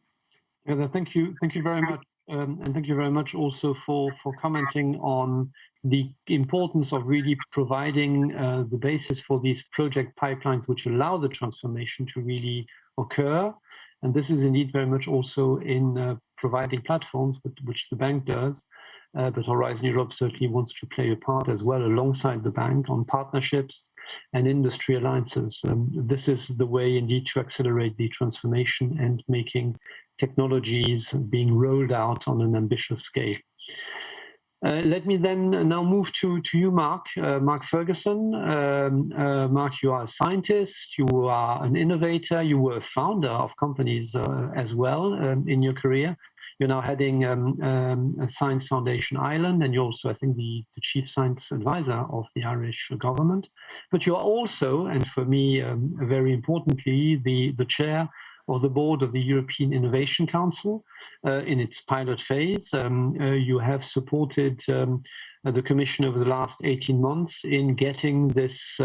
Yeah, thank you very much. And thank you very much also for commenting on the importance of really providing the basis for these project pipelines which allow the transformation to really occur. And this is indeed very much also in providing platforms, which the bank does. But Horizon Europe certainly wants to play a part as well alongside the bank on partnerships and industry alliances. This is the way indeed to accelerate the transformation and making technologies being rolled out on an ambitious scale. Let me then now move to you, Mark Ferguson. Mark, you are a scientist, you are an innovator, you were a founder of companies as well in your career. You're now heading a Science Foundation Ireland, and you're also, I think, the chief science advisor of the Irish government. But you're also, and for me, very importantly, the chair of the board of the European Innovation Council in its pilot phase. You have supported the Commission over the last 18 months in getting this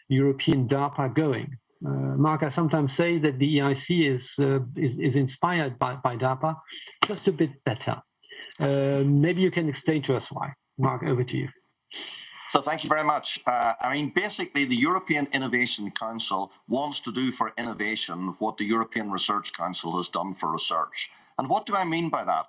European DARPA going. Mark, I sometimes say that the EIC is inspired by DARPA, just a bit better. Maybe you can explain to us why. Mark, over to you. So thank you very much. I mean, basically, the European Innovation Council wants to do for innovation what the European Research Council has done for research. And what do I mean by that?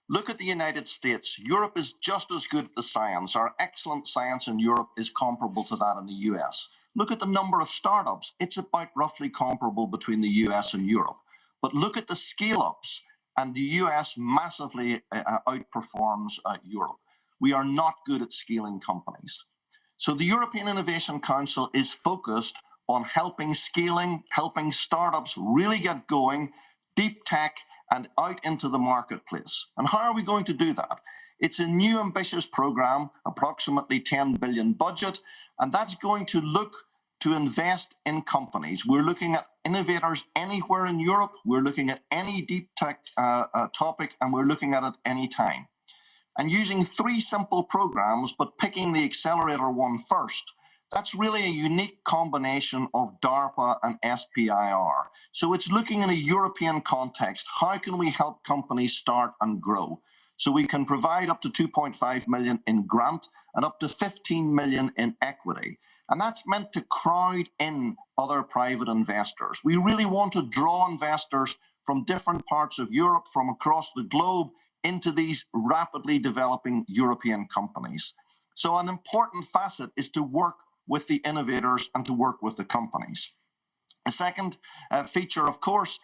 Look at the United States. Europe is just as good at the science. Our excellent science in Europe is comparable to that in the US. Look at the number of startups. It's about roughly comparable between the US and Europe. But look at the scale-ups, and the US massively outperforms Europe. We are not good at scaling companies. So the European Innovation Council is focused on helping scaling, helping startups really get going, deep tech, and out into the marketplace. And how are we going to do that? It's a new ambitious program, approximately 10 billion budget, and that's going to look to invest in companies. We're looking at innovators anywhere in Europe. We're looking at any deep tech topic, and we're looking at it anytime. And using 3 simple programs, but picking the accelerator one first, that's really a unique combination of DARPA and SPIR. So it's looking in a European context. How can we help companies start and grow? So we can provide up to 2.5 million in grant and up to 15 million in equity. And that's meant to crowd in other private investors. We really want to draw investors from different parts of Europe, from across the globe, into these rapidly developing European companies. So an important facet is to work with the innovators and to work with the companies. A second feature, of course,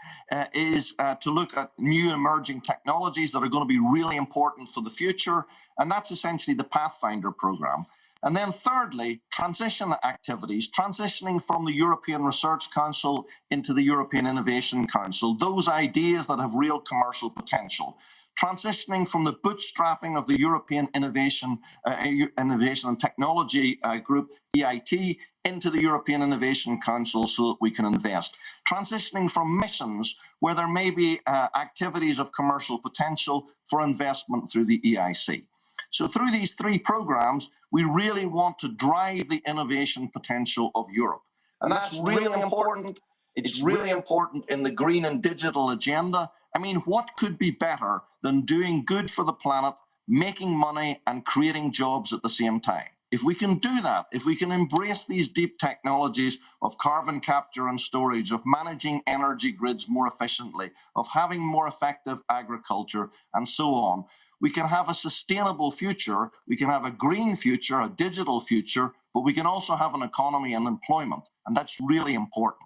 is to look at new emerging technologies that are going to be really important for the future, and that's essentially the Pathfinder program. And then thirdly, transition activities, transitioning from the European Research Council into the European Innovation Council, those ideas that have real commercial potential. Transitioning from the bootstrapping of the European Innovation and Technology Group, EIT, into the European Innovation Council so that we can invest. Transitioning from missions where there may be activities of commercial potential for investment through the EIC. So through these 3 programs, we really want to drive the innovation potential of Europe. And that's really important. It's really important in the green and digital agenda. I mean, what could be better than doing good for the planet, making money, and creating jobs at the same time? If we can do that, if we can embrace these deep technologies of carbon capture and storage, of managing energy grids more efficiently, of having more effective agriculture, and so on, we can have a sustainable future, we can have a green future, a digital future, but we can also have an economy and employment, and that's really important.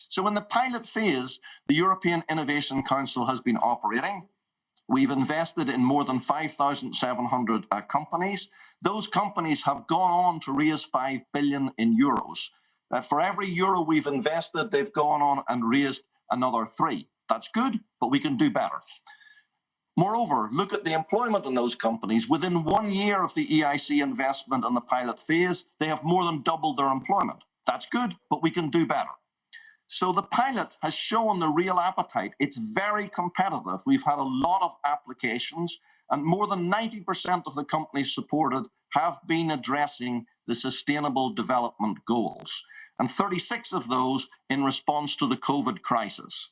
So in the pilot phase, the European Innovation Council has been operating. We've invested in more than 5,700 companies. Those companies have gone on to raise 5 billion in euros. For every euro we've invested, they've gone on and raised another 3. That's good, but we can do better. Moreover, look at the employment in those companies. Within 1 year of the EIC investment in the pilot phase, they have more than doubled their employment. That's good, but we can do better. So the pilot has shown the real appetite. It's very competitive. We've had a lot of applications, and more than 90% of the companies supported have been addressing the Sustainable Development Goals, and 36 of those in response to the COVID crisis.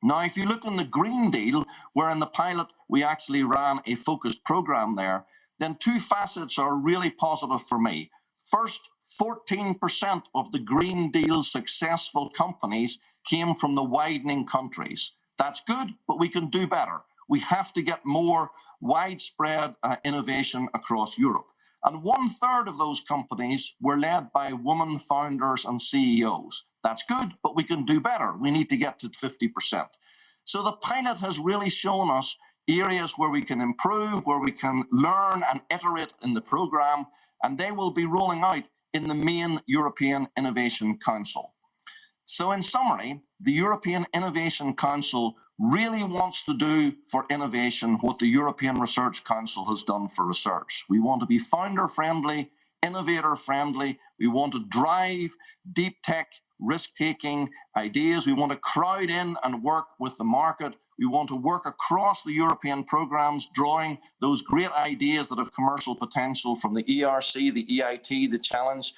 Now, if you look in the Green Deal, where in the pilot we actually ran a focused program there, then 2 facets are really positive for me. First, 14% of the Green Deal successful companies came from the widening countries. That's good, but we can do better. We have to get more widespread innovation across Europe. And 1/3 of those companies were led by women founders and CEOs. That's good, but we can do better. We need to get to 50%. So the pilot has really shown us areas where we can improve, where we can learn and iterate in the program, and they will be rolling out in the main European Innovation Council. So in summary, the European Innovation Council really wants to do for innovation what the European Research Council has done for research. We want to be founder-friendly, innovator-friendly. We want to drive deep tech, risk-taking ideas. We want to crowd in and work with the market. We want to work across the European programs, drawing those great ideas that have commercial potential from the ERC, the EIT, the challenge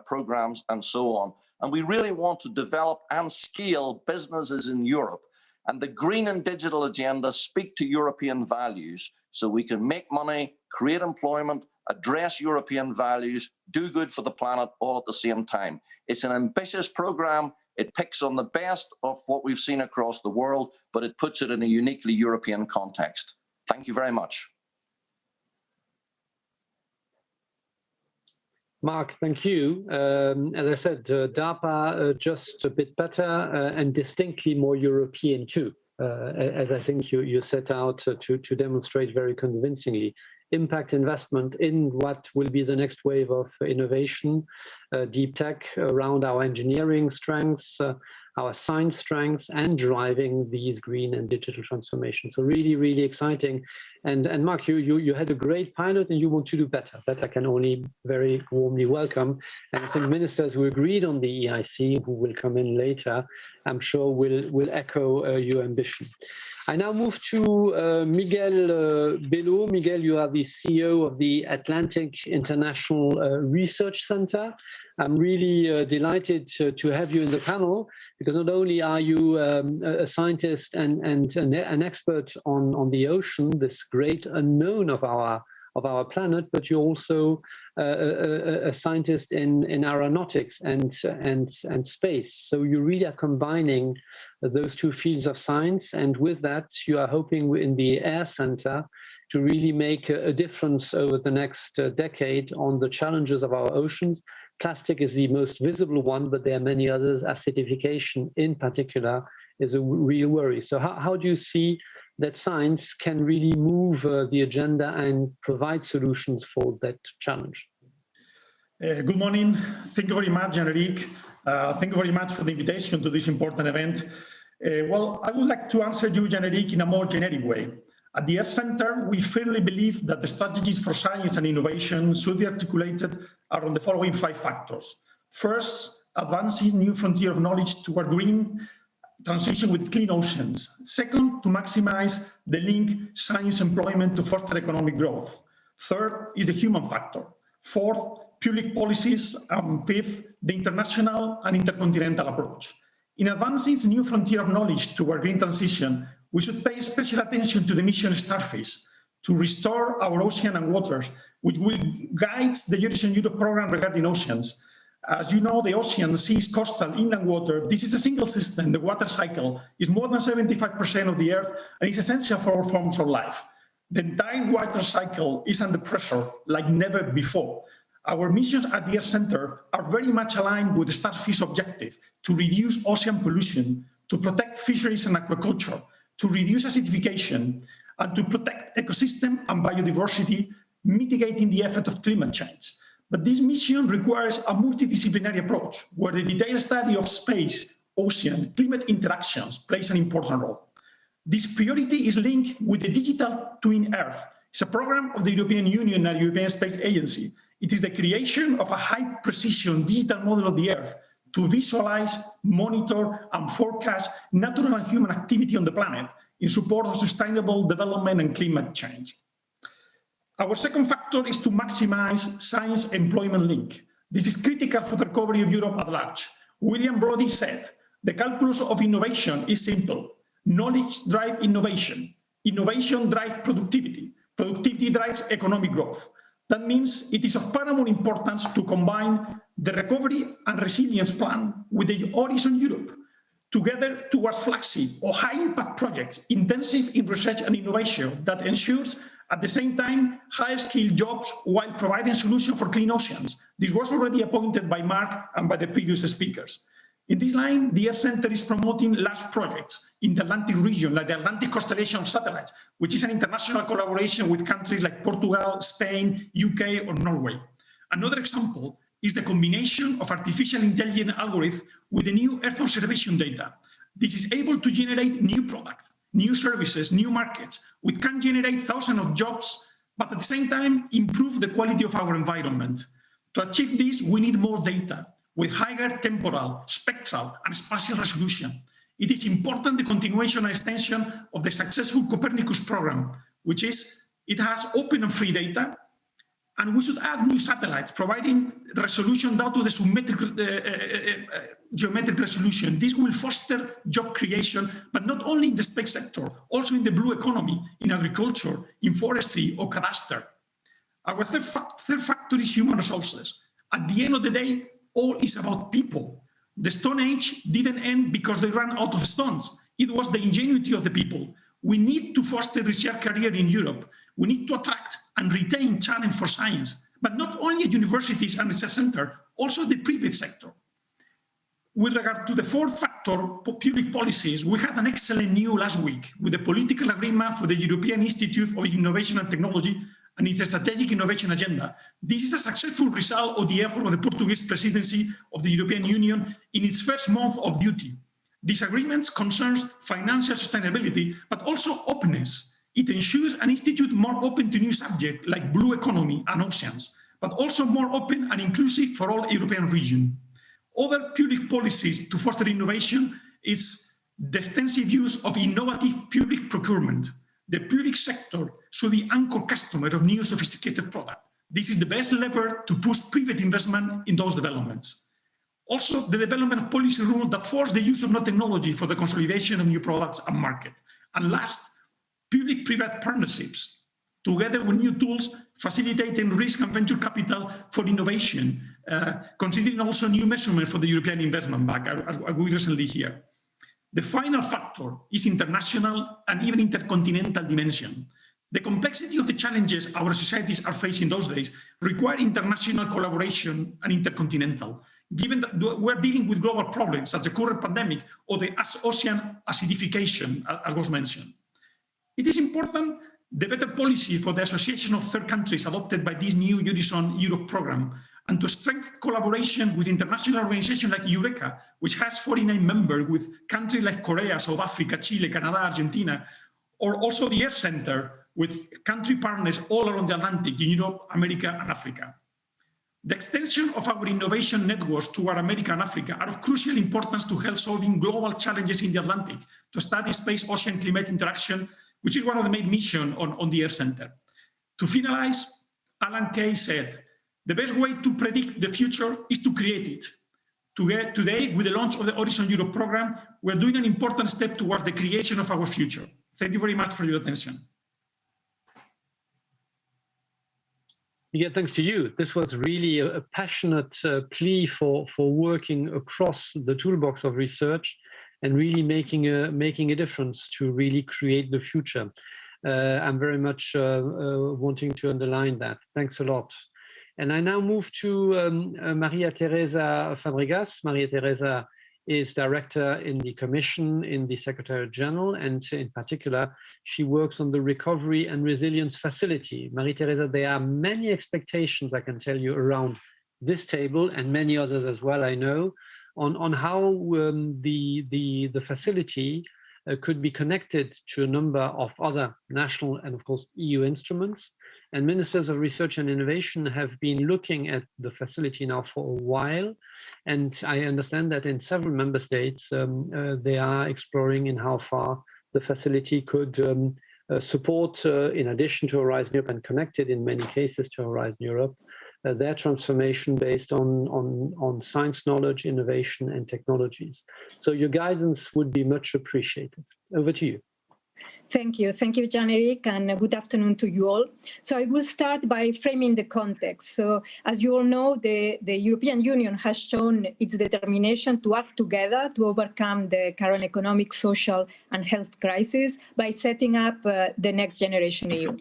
programs, and so on. And we really want to develop and scale businesses in Europe. And the green and digital agenda speak to European values so we can make money, create employment, address European values, do good for the planet all at the same time. It's an ambitious program. It picks on the best of what we've seen across the world, but it puts it in a uniquely European context. Thank you very much. Mark, thank you. As I said, DARPA just a bit better and distinctly more European too, as I think you set out to demonstrate very convincingly. Impact investment in what will be the next wave of innovation, deep tech around our engineering strengths, our science strengths, and driving these green and digital transformations. So really, really exciting. And Mark, you had a great pilot and you want to do better. That I can only very warmly welcome. And I think ministers who agreed on the EIC, who will come in later, I'm sure will echo your ambition. I now move to Miguel Bello. Miguel, you are the CEO of the Atlantic International Research Center. I'm really delighted to have you in the panel, because not only are you a scientist and an expert on the ocean, this great unknown of our planet, but you're also a scientist in aeronautics and space. So you really are combining those two fields of science, and with that you are hoping in the Air Center to really make a difference over the next decade on the challenges of our oceans. Plastic is the most visible one, but there are many others. Acidification in particular is a real worry. So how do you see that science can really move the agenda and provide solutions for that challenge? Good morning. Thank you very much, Jean-Eric. Thank you very much for the invitation to this important event. Well, I would like to answer you, Jean-Eric, in a more generic way. At the S Center, we firmly believe that the strategies for science and innovation should be articulated around the following 5 factors. First, advancing new frontier of knowledge toward green transition with clean oceans. Second, to maximize the link science employment to foster economic growth. Third is the human factor. Fourth, public policies. Fifth, the international and intercontinental approach. In advancing the new frontier of knowledge toward green transition, we should pay special attention to the mission Starfish, to restore our ocean and waters, which will guide the Horizon Europe program regarding oceans. As you know, the ocean, seas, coastal, inland water, this is a single system. The water cycle is more than 75% of the Earth and is essential for all forms of life. The entire water cycle is under pressure like never before. Our missions at the Earth Center are very much aligned with the Starfish objective to reduce ocean pollution, to protect fisheries and aquaculture, to reduce acidification, and to protect ecosystem and biodiversity, mitigating the effect of climate change. But this mission requires a multidisciplinary approach, where the detailed study of space, ocean, climate interactions plays an important role. This priority is linked with the Digital Twin Earth. It's a program of the European Union and European Space Agency. It is the creation of a high-precision digital model of the Earth to visualize, monitor, and forecast natural and human activity on the planet in support of sustainable development and climate change. Our second factor is to maximize science employment link. This is critical for the recovery of Europe at large. William Brody said, the calculus of innovation is simple. Knowledge drives innovation. Innovation drives productivity. Productivity drives economic growth. That means it is of paramount importance to combine the recovery and resilience plan with the Horizon Europe, together towards flagship or high-impact projects, intensive in research and innovation that ensures at the same time high-skilled jobs while providing solutions for clean oceans. This was already appointed by Mark and by the previous speakers. In this line, the S Center is promoting large projects in the Atlantic region, like the Atlantic Constellation of Satellites, which is an international collaboration with countries like Portugal, Spain, UK, or Norway. Another example is the combination of artificial intelligence algorithms with the new Earth observation data. This is able to generate new products, new services, new markets, which can generate thousands of jobs, but at the same time, improve the quality of our environment. To achieve this, we need more data with higher temporal, spectral, and spatial resolution. It is important the continuation and extension of the successful Copernicus program, which is, it has open and free data, and we should add new satellites, providing resolution down to the geometric resolution. This will foster job creation, but not only in the space sector, also in the blue economy, in agriculture, in forestry, or cadastre. Our third factor is human resources. At the end of the day, all is about people. The Stone Age didn't end because they ran out of stones. It was the ingenuity of the people. We need to foster research career in Europe. We need to attract and retain talent for science, but not only at universities and research centers, also the private sector. With regard to the fourth factor, public policies, we had an excellent news last week with the political agreement for the European Institute of Innovation and Technology and its strategic innovation agenda. This is a successful result of the effort of the Portuguese Presidency of the European Union in its first month of duty. This agreement concerns financial sustainability, but also openness. It ensures an institute more open to new subjects like blue economy and oceans, but also more open and inclusive for all European regions. Other public policies to foster innovation is the extensive use of innovative public procurement. The public sector should be anchor customer of new sophisticated products. This is the best lever to push private investment in those developments. Also, the development of policy rules that force the use of new technology for the consolidation of new products and market. And last, public-private partnerships, together with new tools facilitating risk and venture capital for innovation, considering also new measurements for the European Investment Bank, as we recently hear. The final factor is international and even intercontinental dimension. The complexity of the challenges our societies are facing those days require international collaboration and intercontinental, given that we're dealing with global problems such as the current pandemic or the ocean acidification, as was mentioned. It is important the better policy for the association of third countries adopted by this new Horizon Europe program, and to strengthen collaboration with international organizations like Eureka, which has 49 members with countries like Korea, South Africa, Chile, Canada, Argentina, or also the Earth Center with country partners all around the Atlantic, in Europe, America, and Africa. The extension of our innovation networks toward America and Africa are of crucial importance to help solving global challenges in the Atlantic, to study space-ocean climate interaction, which is one of the main missions on the Earth Center. To finalize, Alan Kay said, the best way to predict the future is to create it. Today, with the launch of the Horizon Europe program, we're doing an important step towards the creation of our future. Thank you very much for your attention. Yeah, thanks to you. This was really a passionate plea for working across the toolbox of research and really making a difference to really create the future. I'm very much wanting to underline that. Thanks a lot. And I now move to Maria Teresa Fabregas. Maria Teresa is director in the Commission in the Secretariat General, and in particular, she works on the Recovery and Resilience Facility. Maria Teresa, there are many expectations, I can tell you, around this table and many others as well, I know, on how the facility could be connected to a number of other national and, of course, EU instruments. And ministers of research and innovation have been looking at the facility now for a while. And I understand that in several member states, they are exploring in how far the facility could support, in addition to Horizon Europe and connected in many cases to Horizon Europe, their transformation based on science, knowledge, innovation, and technologies. So your guidance would be much appreciated. Over to you. Thank you, Jan-Erik, and good afternoon to you all. So I will start by framing the context. So as you all know, the European Union has shown its determination to act together to overcome the current economic, social, and health crisis by setting up the Next Generation EU.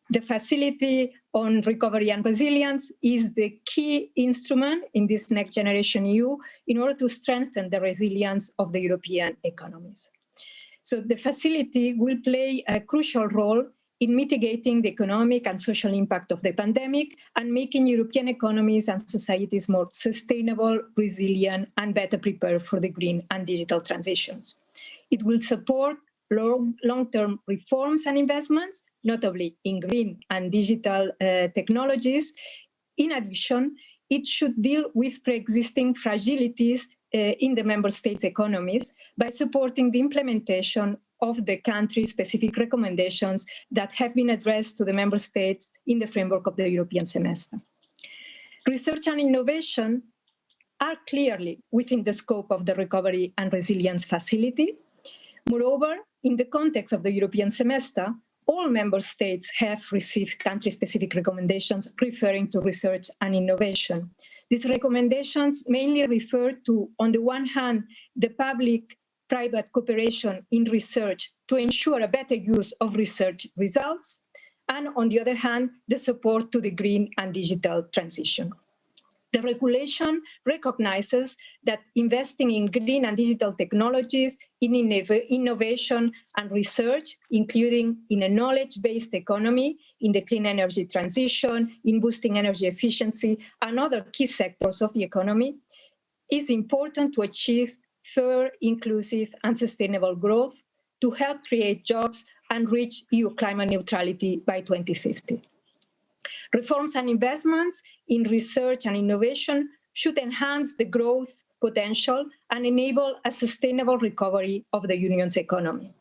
The Facility on Recovery and Resilience is the key instrument in this Next Generation EU in order to strengthen the resilience of the European economies. So the facility will play a crucial role in mitigating the economic and social impact of the pandemic and making European economies and societies more sustainable, resilient, and better prepared for the green and digital transitions. It will support long-term reforms and investments, notably in green and digital technologies. In addition, it should deal with pre-existing fragilities in the member states' economies by supporting the implementation of the country-specific recommendations that have been addressed to the member states in the framework of the European semester. Research and innovation are clearly within the scope of the Recovery and Resilience Facility. Moreover, in the context of the European semester, all member states have received country-specific recommendations referring to research and innovation. These recommendations mainly refer to, on the one hand, the public-private cooperation in research to ensure a better use of research results, and on the other hand, the support to the green and digital transition. The regulation recognizes that investing in green and digital technologies, in innovation and research, including in a knowledge-based economy, in the clean energy transition, in boosting energy efficiency, and other key sectors of the economy, is important to achieve fair, inclusive, and sustainable growth, to help create jobs and reach EU climate neutrality by 2050. Reforms and investments in research and innovation should enhance the growth potential and enable a sustainable recovery of the Union's economy.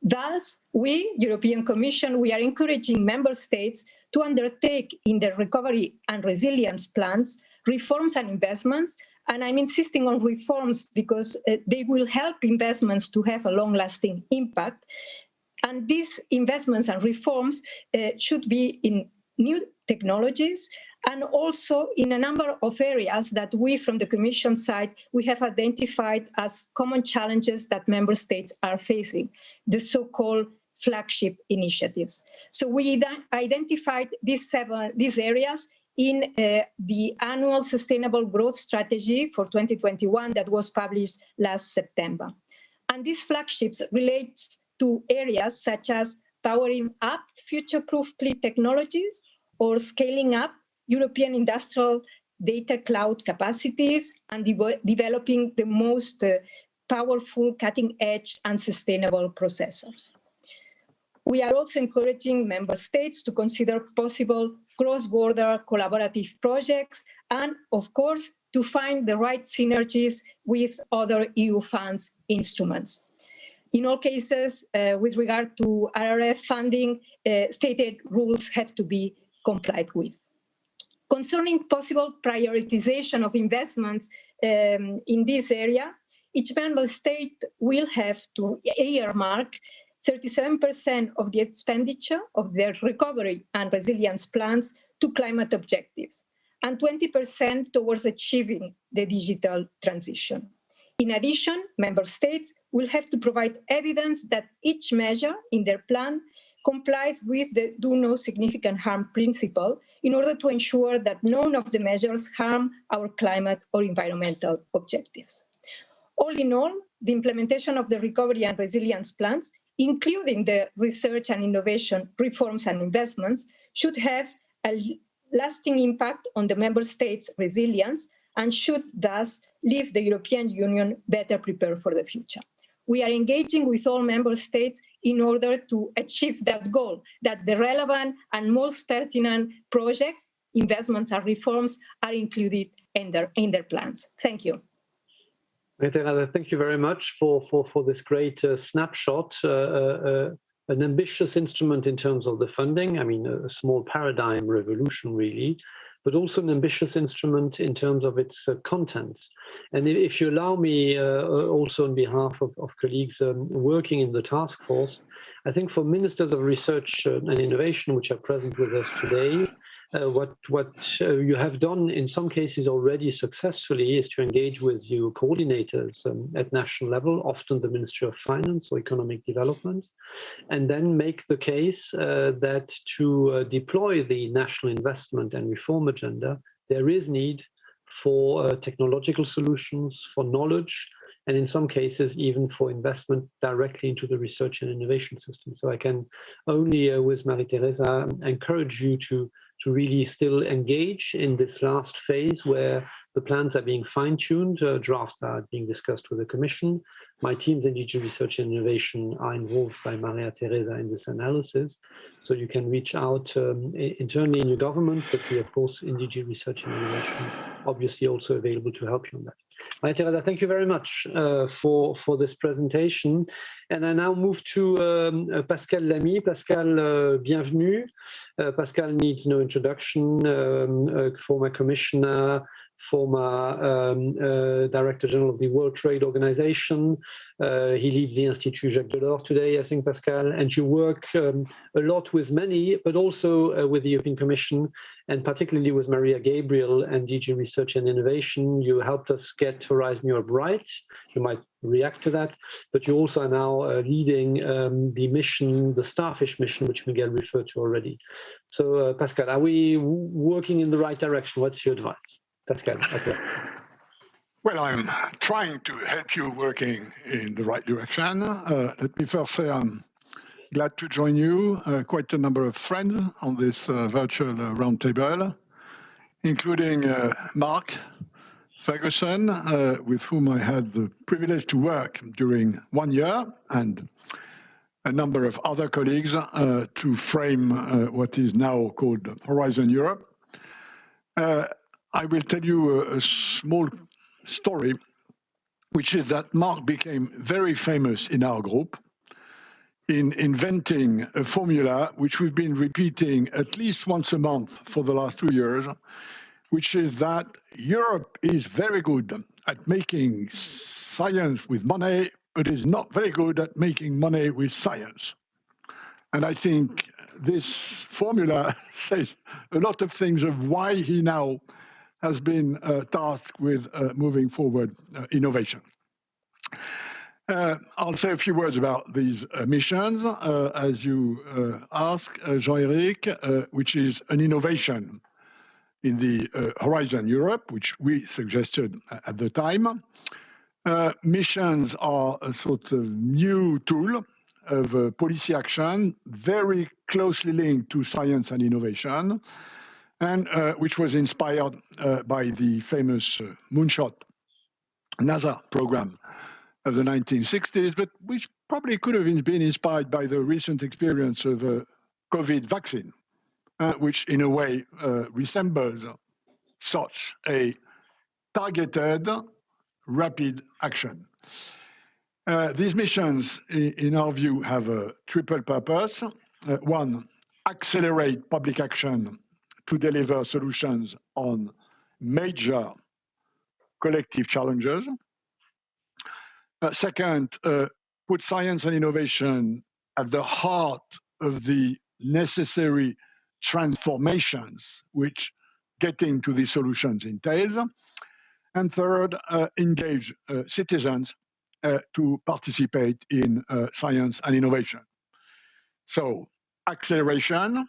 Thus, we, European Commission, we are encouraging member states to undertake in their recovery and resilience plans reforms and investments, and I'm insisting on reforms because they will help investments to have a long-lasting impact. And these investments and reforms should be in new technologies and also in a number of areas that we from the Commission side, we have identified as common challenges that member states are facing, the so-called flagship initiatives. So we identified these areas in the annual Sustainable Growth Strategy for 2021 that was published last September. And these flagships relate to areas such as powering up future-proof clean technologies or scaling up European industrial data cloud capacities and developing the most powerful, cutting-edge and sustainable processors. We are also encouraging member states to consider possible cross-border collaborative projects and, of course, to find the right synergies with other EU funds instruments. In all cases, with regard to RRF funding, stated rules have to be complied with. Concerning possible prioritization of investments in this area, each member state will have to earmark 37% of the expenditure of their recovery and resilience plans to climate objectives, and 20% towards achieving the digital transition. In addition, member states will have to provide evidence that each measure in their plan complies with the do no significant harm principle in order to ensure that none of the measures harm our climate or environmental objectives. All in all, the implementation of the recovery and resilience plans, including the research and innovation reforms and investments, should have a lasting impact on the member states' resilience and should thus leave the European Union better prepared for the future. We are engaging with all member states in order to achieve that goal, that the relevant and most pertinent projects, investments and reforms are included in their plans. Thank you. Thank you very much for this great snapshot, an ambitious instrument in terms of the funding. I mean, a small paradigm revolution, really, but also an ambitious instrument in terms of its contents. And if you allow me, also on behalf of colleagues working in the task force, I think for ministers of research and innovation, which are present with us today, what you have done in some cases already successfully is to engage with your coordinators at national level, often the Ministry of Finance or Economic Development, and then make the case that to deploy the national investment and reform agenda, there is need for technological solutions, for knowledge, and in some cases even for investment directly into the research and innovation system. So I can only, with Marie-Theresa, encourage you to really still engage in this last phase where the plans are being fine-tuned, drafts are being discussed with the Commission. My teams in DG Research and Innovation are involved by Maria-Theresa in this analysis. So you can reach out internally in your government, but we, of course, in DG Research and Innovation, obviously also available to help you on that. Maria-Theresa, thank you very much for this presentation. And I now move to Pascal Lamy. Pascal, bienvenue. Pascal needs no introduction, former commissioner, former Director General of the World Trade Organization. He leads the Institut Jacques Delors today, I think, Pascal, and you work a lot with many, but also with the European Commission, and particularly with Mariya Gabriel and DG Research and Innovation. You helped us get Horizon Europe right. You might react to that, but you also are now leading the mission, the Starfish mission, which Miguel referred to already. So, Pascal, are we working in the right direction? What's your advice? Pascal, okay. Well, I'm trying to help you working in the right direction. Let me first say I'm glad to join you, quite a number of friends on this virtual roundtable, including Mark Ferguson, with whom I had the privilege to work during 1 year, and a number of other colleagues to frame what is now called Horizon Europe. I will tell you a small story, which is that Mark became very famous in our group in inventing a formula which we've been repeating at least once a month for the last 2 years, which is that Europe is very good at making science with money, but is not very good at making money with science. And I think this formula says a lot of things of why he now has been tasked with moving forward innovation. I'll say a few words about these missions, as you ask, Jean-Eric, which is an innovation in the Horizon Europe, which we suggested at the time. Missions are a sort of new tool of policy action, very closely linked to science and innovation, and which was inspired by the famous moonshot NASA program of the 1960s, but which probably could have been inspired by the recent experience of a COVID vaccine, which in a way resembles such a targeted, rapid action. These missions, in our view, have a triple purpose. One, accelerate public action to deliver solutions on major collective challenges. Second, put science and innovation at the heart of the necessary transformations which getting to these solutions entails. And third, engage citizens to participate in science and innovation. So, acceleration,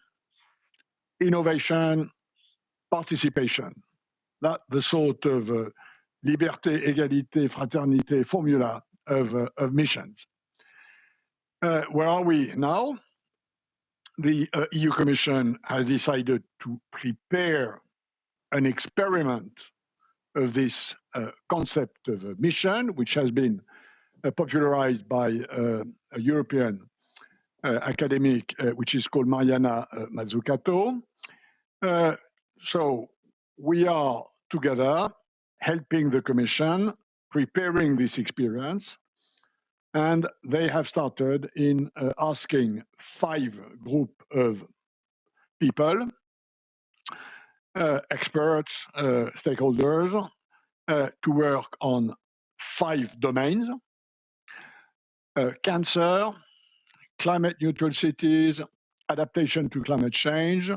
innovation, participation. That's the sort of liberté, égalité, fraternité formula of missions. Where are we now? The EU Commission has decided to prepare an experiment of this concept of a mission, which has been popularized by a European academic, which is called Mariana Mazzucato. So we are together helping the Commission, preparing this experience, and they have started in asking 5 groups of people, experts, stakeholders, to work on 5 domains: cancer, climate neutral cities, adaptation to climate change,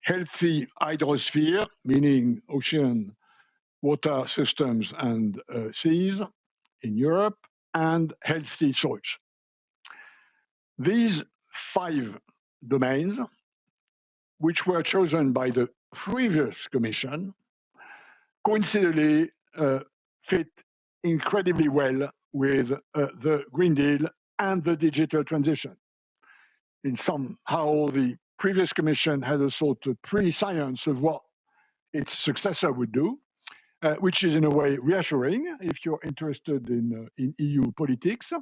healthy hydrosphere, meaning ocean, water systems and seas in Europe, and healthy soils. These 5 domains, which were chosen by the previous Commission, coincidentally fit incredibly well with the Green Deal and the digital transition. In somehow, the previous Commission had a sort of pre-science of what its successor would do, which is in a way reassuring if you're interested in EU politics.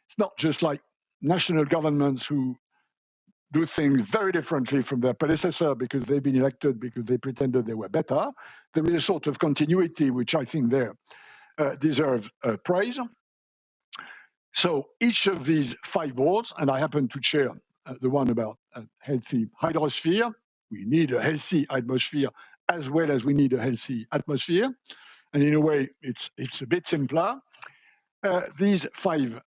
It's not just like national governments who do things very differently from their predecessor because they've been elected because they pretended they were better. There is a sort of continuity which I think there deserves praise. So each of these 5 boards, and I happen to chair the one about healthy hydrosphere. We need a healthy atmosphere as well as we need a healthy atmosphere. And in a way, it's a bit simpler. These 5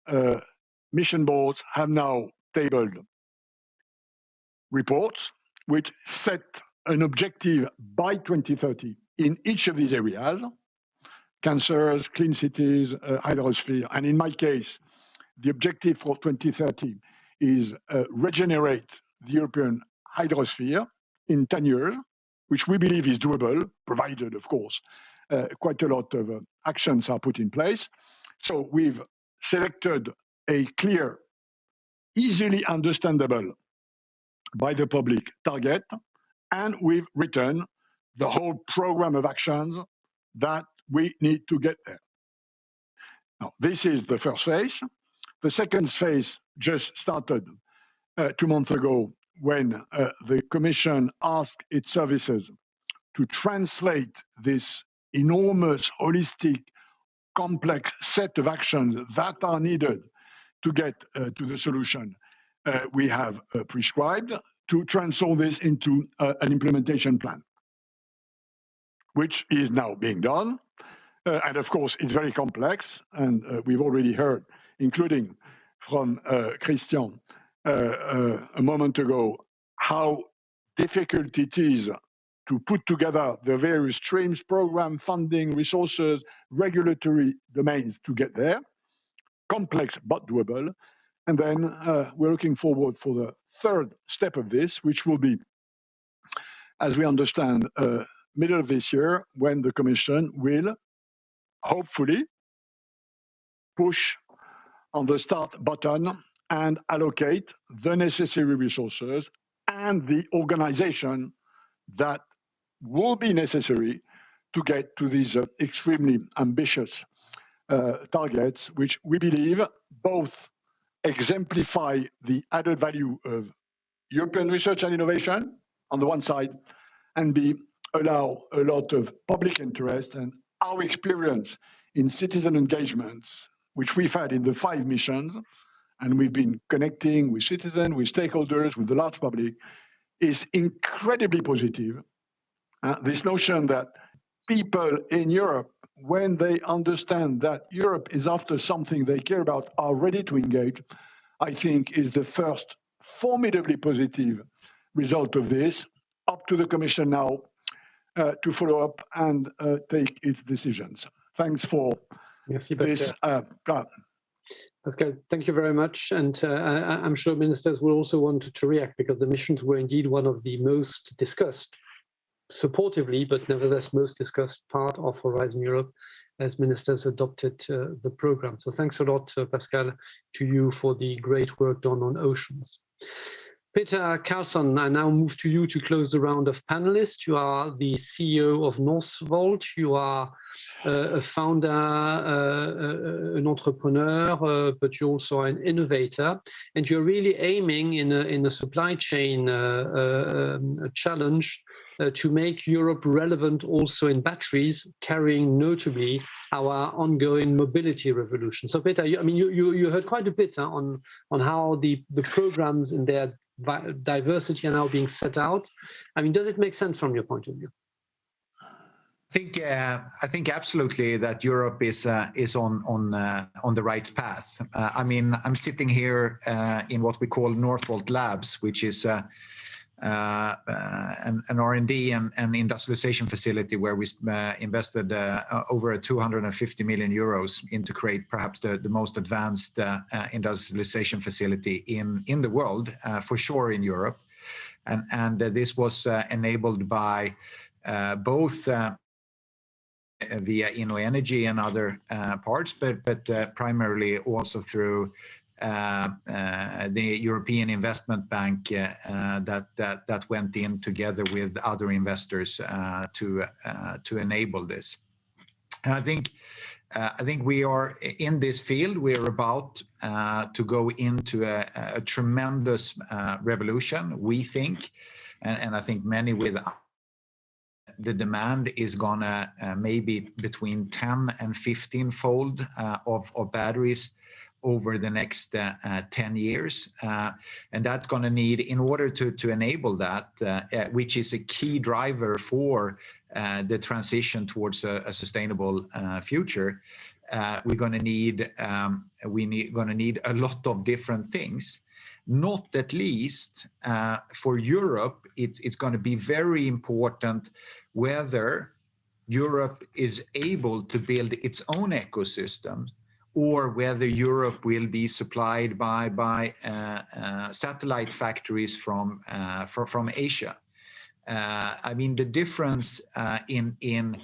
mission boards have now tabled reports which set an objective by 2030 in each of these areas: cancers, clean cities, hydrosphere. And in my case, the objective for 2030 is regenerate the European hydrosphere in 10 years, which we believe is doable, provided, of course, quite a lot of actions are put in place. So we've selected a clear, easily understandable by the public target, and we've written the whole program of actions that we need to get there. Now, this is the first phase. The second phase just started 2 months ago when the Commission asked its services to translate this enormous, holistic, complex set of actions that are needed to get to the solution we have prescribed, to transform this into an implementation plan, which is now being done. And of course, it's very complex, and we've already heard, including from Christian a moment ago, how difficult it is to put together the various streams, program, funding, resources, regulatory domains to get there. Complex but doable. And then we're looking forward for the third step of this, which will be, as we understand, middle of this year, when the Commission will hopefully push on the start button and allocate the necessary resources and the organization that will be necessary to get to these extremely ambitious targets, which we believe both exemplify the added value of European research and innovation on the one side, and allow a lot of public interest. And our experience in citizen engagements, which we've had in the 5 missions, and we've been connecting with citizens, with stakeholders, with the large public, is incredibly positive. This notion that people in Europe, when they understand that Europe is after something they care about, are ready to engage, I think is the first formidably positive result of this. Up to the Commission now to follow up and take its decisions. Thanks for this. Pascal, thank you very much. And I'm sure ministers will also want to react, because the missions were indeed one of the most discussed, supportively, but nevertheless most discussed part of Horizon Europe as ministers adopted the program. So thanks a lot, Pascal, to you for the great work done on oceans. Peter Carlsson, I now move to you to close the round of panelists. You are the CEO of Northvolt. You are a founder, an entrepreneur, but you also are an innovator. And you're really aiming in a supply chain challenge to make Europe relevant also in batteries, carrying notably our ongoing mobility revolution. So Peter, you heard quite a bit on how the programs in their diversity are now being set out. I mean, does it make sense from your point of view? I think absolutely that Europe is on the right path. I mean, I'm sitting here in what we call Northvolt Labs, which is an R&D and industrialization facility where we invested over 250 million euros into create perhaps the most advanced industrialization facility in the world, for sure in Europe. And this was enabled by both via InnoEnergy and other parts, but primarily also through the European Investment Bank that went in together with other investors to enable this. And I think we are in this field. We are about to go into a tremendous revolution. We think, and I think many with the demand is gonna maybe between 10 and 15-fold of batteries over the next 10 years. And that's going to need, in order to enable that, which is a key driver for the transition towards a sustainable future, we're going to need a lot of different things. Not at least for Europe, it's going to be very important whether Europe is able to build its own ecosystem, or whether Europe will be supplied by satellite factories from Asia. I mean, the difference in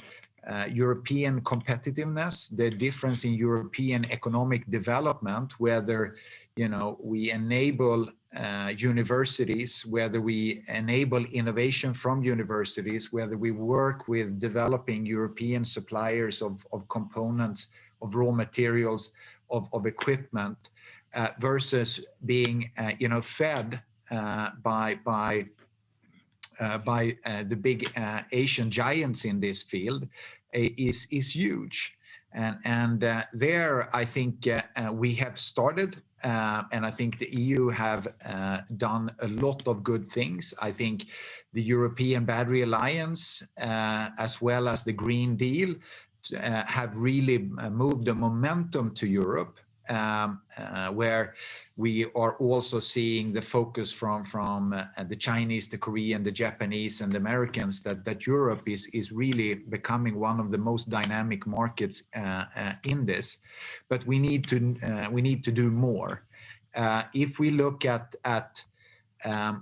European competitiveness, the difference in European economic development, whether we enable universities, whether we enable innovation from universities, whether we work with developing European suppliers of components, of raw materials, of equipment, versus being fed by the big Asian giants in this field is huge. And there, I think we have started, and I think the EU have done a lot of good things. I think the European Battery Alliance, as well as the Green Deal, have really moved the momentum to Europe, where we are also seeing the focus from the Chinese, the Korean, the Japanese, and the Americans that Europe is really becoming one of the most dynamic markets in this. But we need to do more. If we look at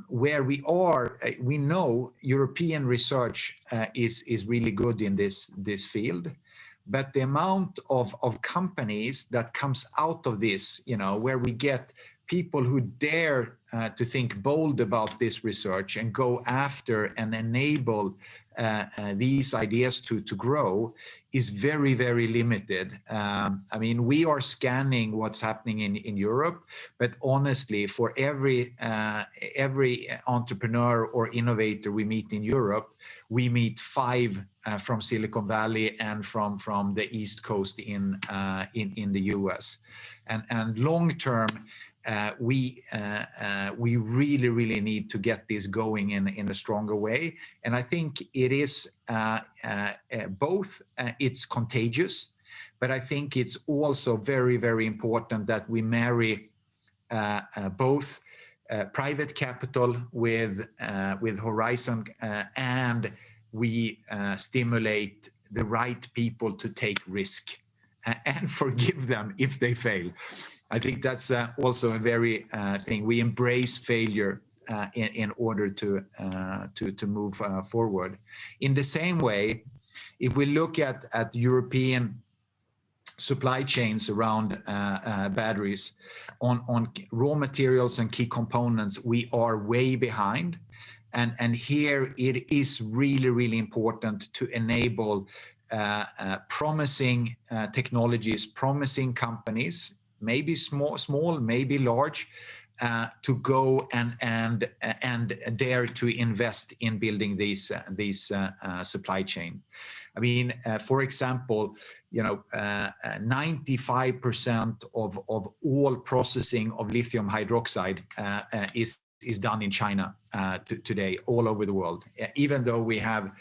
where we are, we know European research is really good in this field. But the amount of companies that comes out of this, where we get people who dare to think bold about this research and go after and enable these ideas to grow, is very, very limited. I mean, we are scanning what's happening in Europe, but honestly, for every entrepreneur or innovator we meet in Europe, we meet 5 from Silicon Valley and from the East Coast in the US. And long term, we really need to get this going in a stronger way. And I think it is both, it's contagious, but I think it's also very, very important that we marry both private capital with Horizon, and we stimulate the right people to take risk and forgive them if they fail. I think that's also a very thing. We embrace failure in order to move forward. In the same way, if we look at European supply chains around batteries, on raw materials and key components, we are way behind. And here it is really, really important to enable promising technologies, promising companies, maybe small, maybe large, to go and dare to invest in building these supply chain. I mean, for example, 95% of all processing of lithium hydroxide is done in China today, all over the world, even though we have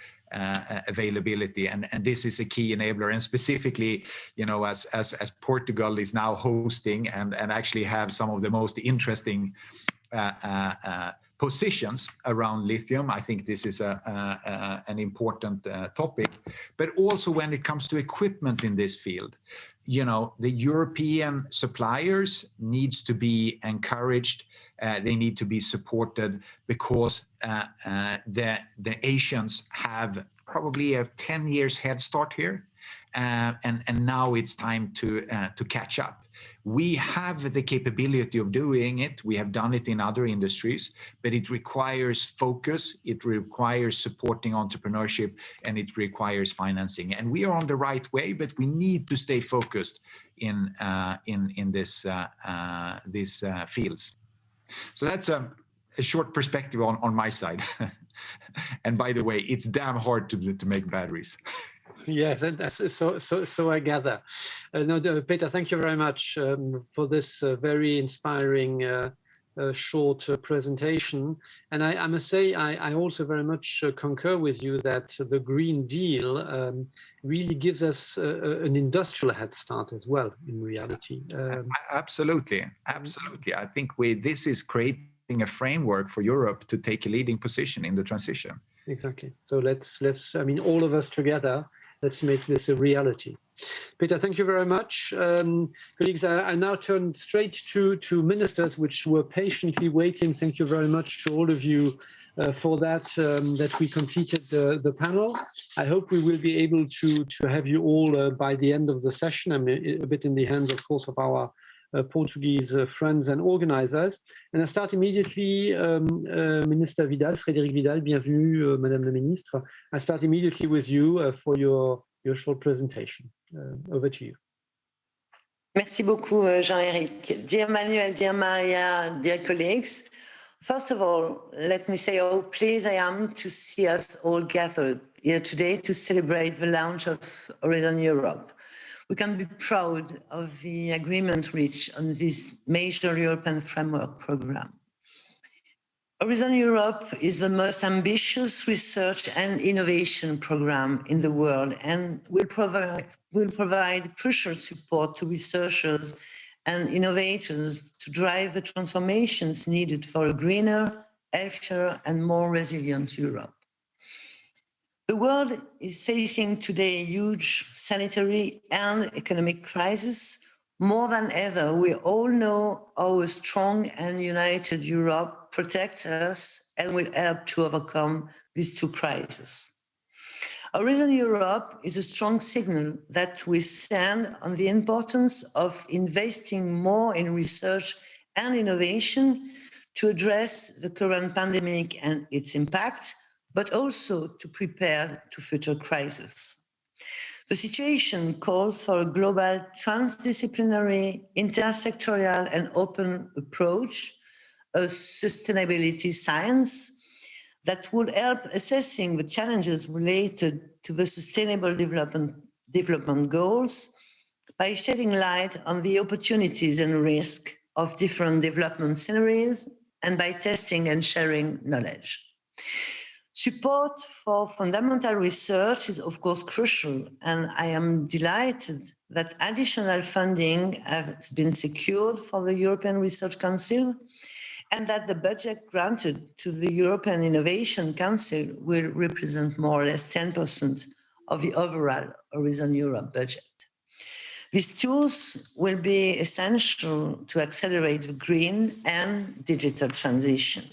availability, and this is a key enabler. And specifically, as Portugal is now hosting and actually have some of the most interesting positions around lithium, I think this is an important topic. But also when it comes to equipment in this field, the European suppliers needs to be encouraged. They need to be supported, because the Asians have probably a 10 years head start here, and now it's time to catch up. We have the capability of doing it. We have done it in other industries, but it requires focus, it requires supporting entrepreneurship, and it requires financing. And we are on the right way, but we need to stay focused in this fields. So that's a short perspective on my side. And by the way, it's damn hard to make batteries. Yes, and so I gather. No, Peter, thank you very much for this very inspiring short presentation. And I must say, I also very much concur with you that the Green Deal really gives us an industrial head start as well, in reality. Absolutely. I think this is creating a framework for Europe to take a leading position in the transition. Exactly. So let's I mean, all of us together, let's make this a reality. Peter, thank you very much. Colleagues, I now turn straight to ministers, which were patiently waiting. Thank you very much to all of you for that we completed the panel. I hope we will be able to have you all by the end of the session. I'm a bit in the hands, of course, of our Portuguese friends and organizers. And I start immediately, Minister Vidal, Frédéric Vidal, bienvenue, Madame la Ministre. I start immediately with you for your short presentation. Over to you. Merci beaucoup, Jean-Éric. Dear Manuel, dear Mariya, dear colleagues, first of all, let me say how pleased I am to see us all gathered here today to celebrate the launch of Horizon Europe. We can be proud of the agreement reached on this major European framework program. Horizon Europe is the most ambitious research and innovation program in the world and will provide crucial support to researchers and innovators to drive the transformations needed for a greener, healthier, and more resilient Europe. The world is facing today a huge sanitary and economic crisis. More than ever, we all know how a strong and united Europe protects us and will help to overcome these two crises. Horizon Europe is a strong signal that we send on the importance of investing more in research and innovation to address the current pandemic and its impact, but also to prepare to future crises. The situation calls for a global, transdisciplinary, intersectorial, and open approach, a sustainability science that would help assessing the challenges related to the sustainable development goals by shedding light on the opportunities and risks of different development scenarios and by testing and sharing knowledge. Support for fundamental research is, of course, crucial, and I am delighted that additional funding has been secured for the European Research Council and that the budget granted to the European Innovation Council will represent more or less 10% of the overall Horizon Europe budget. These tools will be essential to accelerate the green and digital transition.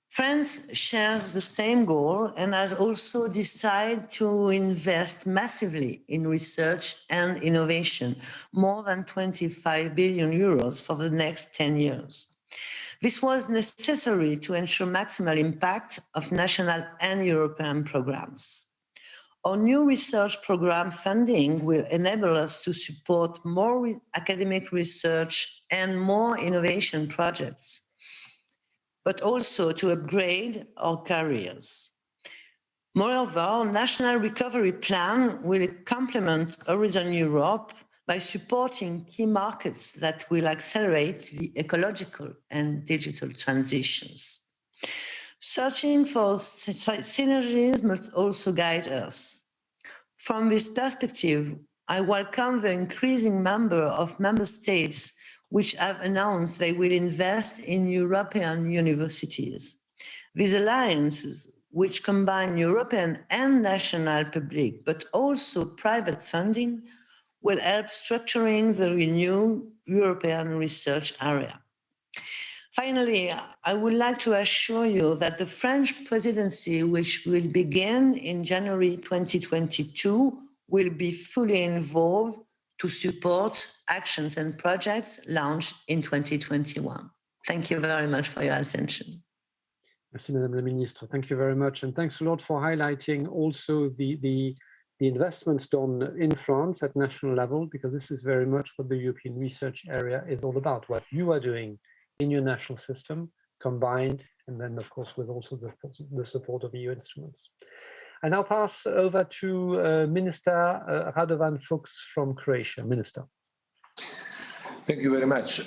France shares the same goal and has also decided to invest massively in research and innovation, more than 25 billion euros for the next 10 years. This was necessary to ensure maximal impact of national and European programs. Our new research program funding will enable us to support more academic research and more innovation projects, but also to upgrade our careers. Moreover, our national recovery plan will complement Horizon Europe by supporting key markets that will accelerate the ecological and digital transitions. Searching for synergies must also guide us. From this perspective, I welcome the increasing number of member states which have announced they will invest in European universities. These alliances, which combine European and national public, but also private funding, will help structuring the renewed European research area. Finally, I would like to assure you that the French presidency, which will begin in January 2022, will be fully involved to support actions and projects launched in 2021. Thank you very much for your attention. Merci, Madame la Ministre. Thank you very much. And thanks a lot for highlighting also the investments done in France at national level, because this is very much what the European research area is all about, what you are doing in your national system, combined, and then, of course, with also the support of EU instruments. I now pass over to Minister Radovan Fuchs from Croatia. Minister. Thank you very much.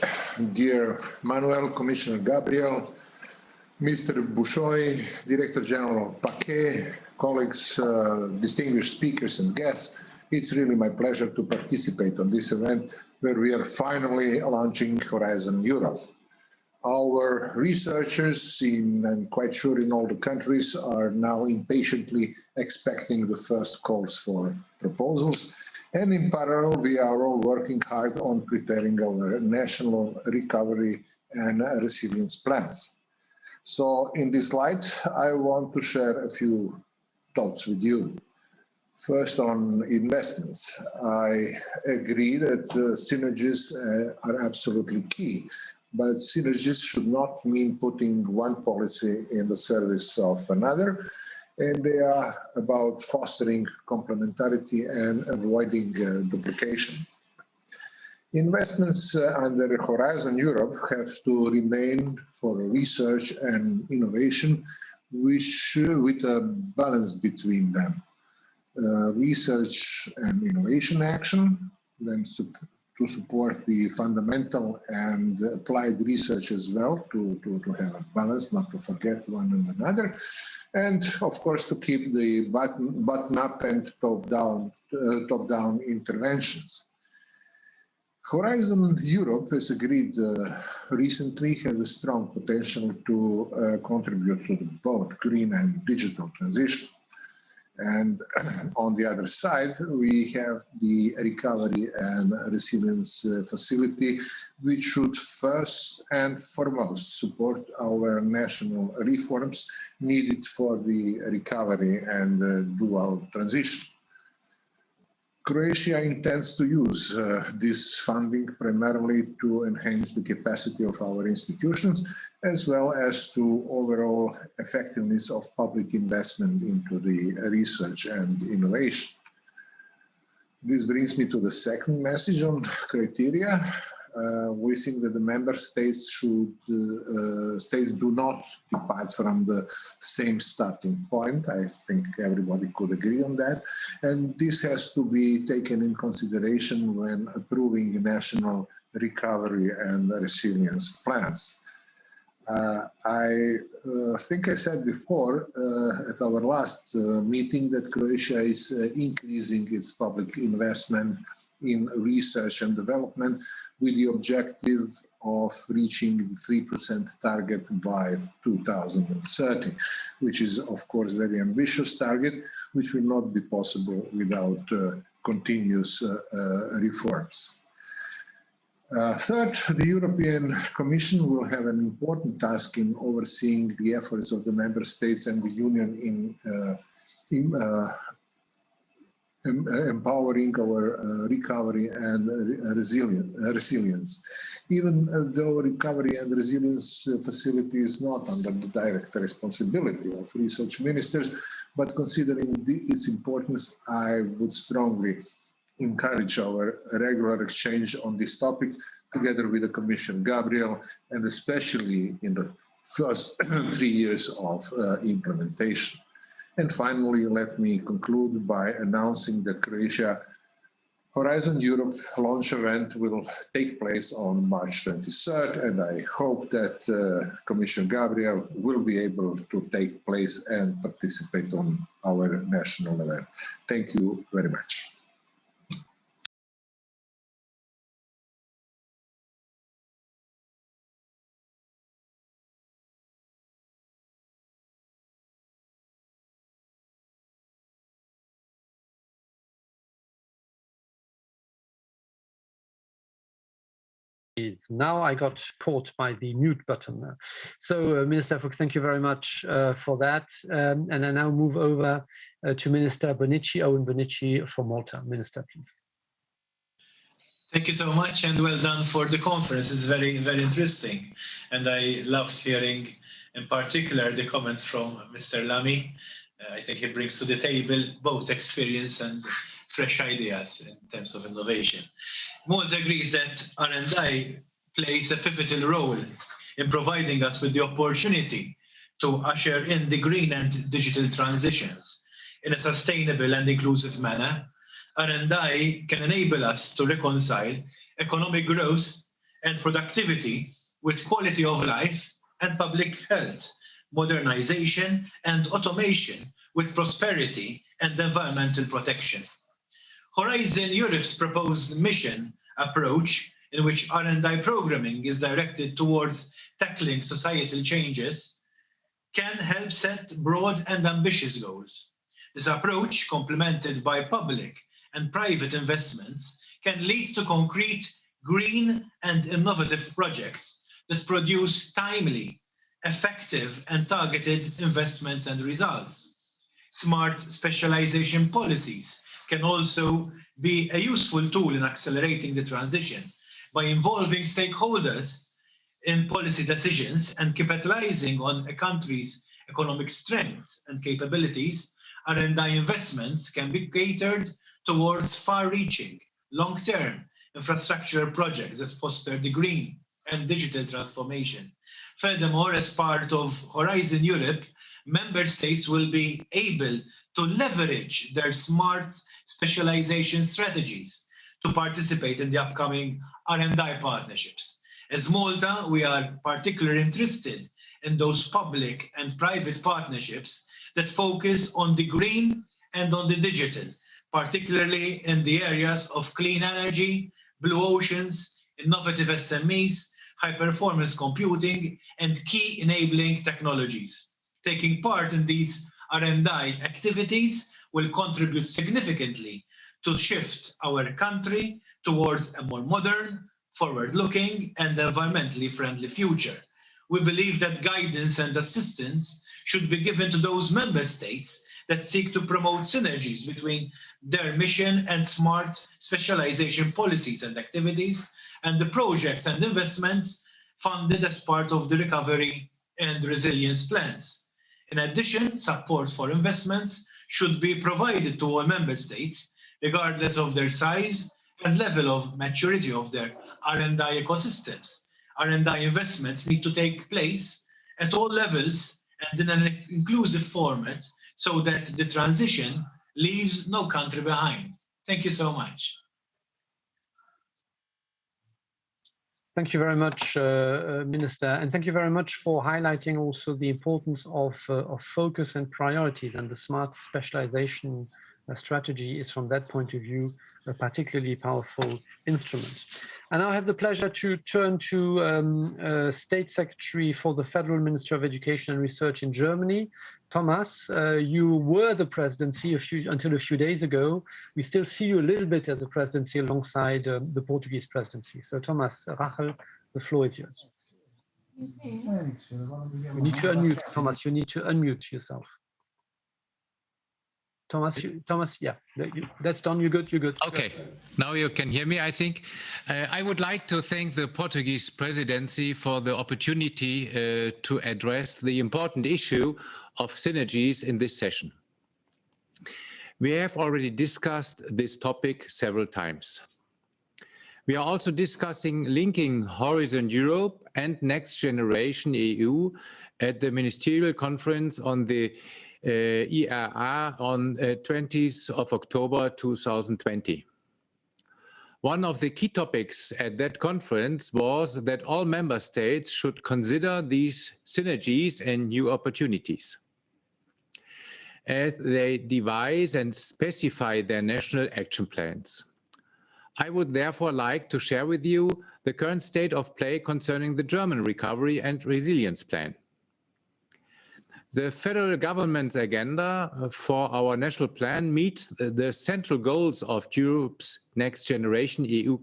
Dear Manuel, Commissioner Gabriel, Mr. Bushoi, Director General Paquet, colleagues, distinguished speakers and guests, it's really my pleasure to participate on this event where we are finally launching Horizon Europe. Our researchers, and quite sure in all the countries, are now impatiently expecting the first calls for proposals. And in parallel, we are all working hard on preparing our national recovery and resilience plans. So in this light, I want to share a few thoughts with you. First, on investments. I agree that synergies are absolutely key, but synergies should not mean putting one policy in the service of another, and they are about fostering complementarity and avoiding duplication. Investments under Horizon Europe have to remain for research and innovation, with a balance between them. Research and innovation action, then to support the fundamental and applied research as well, to have a balance, not to forget one and another, and of course to keep the bottom-up and top-down interventions. Horizon Europe, as agreed recently, has a strong potential to contribute to both green and digital transition. And on the other side, we have the Recovery and Resilience Facility, which should first and foremost support our national reforms needed for the recovery and dual transition. Croatia intends to use this funding primarily to enhance the capacity of our institutions, as well as to overall effectiveness of public investment into the research and innovation. This brings me to the second message on criteria. We think that the member states do not depart from the same starting point. I think everybody could agree on that. And this has to be taken in consideration when approving national recovery and resilience plans. I think I said before at our last meeting that Croatia is increasing its public investment in research and development with the objective of reaching the 3% target by 2030, which is, of course, a very ambitious target, which will not be possible without continuous reforms. Third, the European Commission will have an important task in overseeing the efforts of the member states and the Union in empowering our recovery and resilience. Even though recovery and resilience facility is not under the direct responsibility of research ministers, but considering its importance, I would strongly encourage our regular exchange on this topic together with the Commissioner Gabriel, and especially in the first 3 years of implementation. And finally, let me conclude by announcing that Croatia Horizon Europe launch event will take place on March 23rd, and I hope that Commissioner Gabriel will be able to take place and participate on our national event. Thank you very much. Now I got caught by the mute button. So Minister Fuchs, thank you very much for that. And I now move over to Minister Bonici, Owen Bonici from Malta. Minister, please. Thank you so much, and well done for the conference. It's very, very interesting. And I loved hearing in particular the comments from Mr. Lamy. I think he brings to the table both experience and fresh ideas in terms of innovation. Malta agrees that R&I plays a pivotal role in providing us with the opportunity to usher in the green and digital transitions in a sustainable and inclusive manner, R&I can enable us to reconcile economic growth and productivity with quality of life and public health, modernization and automation with prosperity and environmental protection. Horizon Europe's proposed mission approach, in which R&I programming is directed towards tackling societal changes, can help set broad and ambitious goals. This approach, complemented by public and private investments, can lead to concrete, green and innovative projects that produce timely, effective and targeted investments and results. Smart specialization policies can also be a useful tool in accelerating the transition by involving stakeholders in policy decisions and capitalizing on a country's economic strengths and capabilities. R&I investments can be catered towards far-reaching, long-term infrastructural projects that foster the green and digital transformation. Furthermore, as part of Horizon Europe, member states will be able to leverage their smart specialization strategies to participate in the upcoming R&I partnerships. As Malta, we are particularly interested in those public and private partnerships that focus on the green and on the digital, particularly in the areas of clean energy, blue oceans, innovative SMEs, high-performance computing, and key enabling technologies. Taking part in these R&I activities will contribute significantly to shift our country towards a more modern, forward-looking, and environmentally friendly future. We believe that guidance and assistance should be given to those member states that seek to promote synergies between their mission and smart specialization policies and activities, and the projects and investments funded as part of the recovery and resilience plans. In addition, support for investments should be provided to all member states, regardless of their size and level of maturity of their R&I ecosystems. R&I investments need to take place at all levels and in an inclusive format so that the transition leaves no country behind. Thank you so much. Thank you very much, Minister, and thank you very much for highlighting also the importance of focus and priorities, and the smart specialization strategy is, from that point of view, a particularly powerful instrument. And I have the pleasure to turn to State Secretary for the Federal Ministry of Education and Research in Germany. Thomas, you were the presidency until a few days ago. We still see you a little bit as a presidency alongside the Portuguese presidency. So Thomas, Rachel, the floor is yours. You need to unmute, Thomas. You need to unmute yourself. Thomas, yeah, that's done. You're good. You're good. Okay, now you can hear me, I think. I would like to thank the Portuguese presidency for the opportunity to address the important issue of synergies in this session. We have already discussed this topic several times. We are also discussing linking Horizon Europe and Next Generation EU at the Ministerial Conference on the ERR on 20th of October 2020. One of the key topics at that conference was that all member states should consider these synergies and new opportunities as they devise and specify their national action plans. I would therefore like to share with you the current state of play concerning the German Recovery and Resilience Plan. The federal government's agenda for our national plan meets the central goals of Europe's Next Generation EU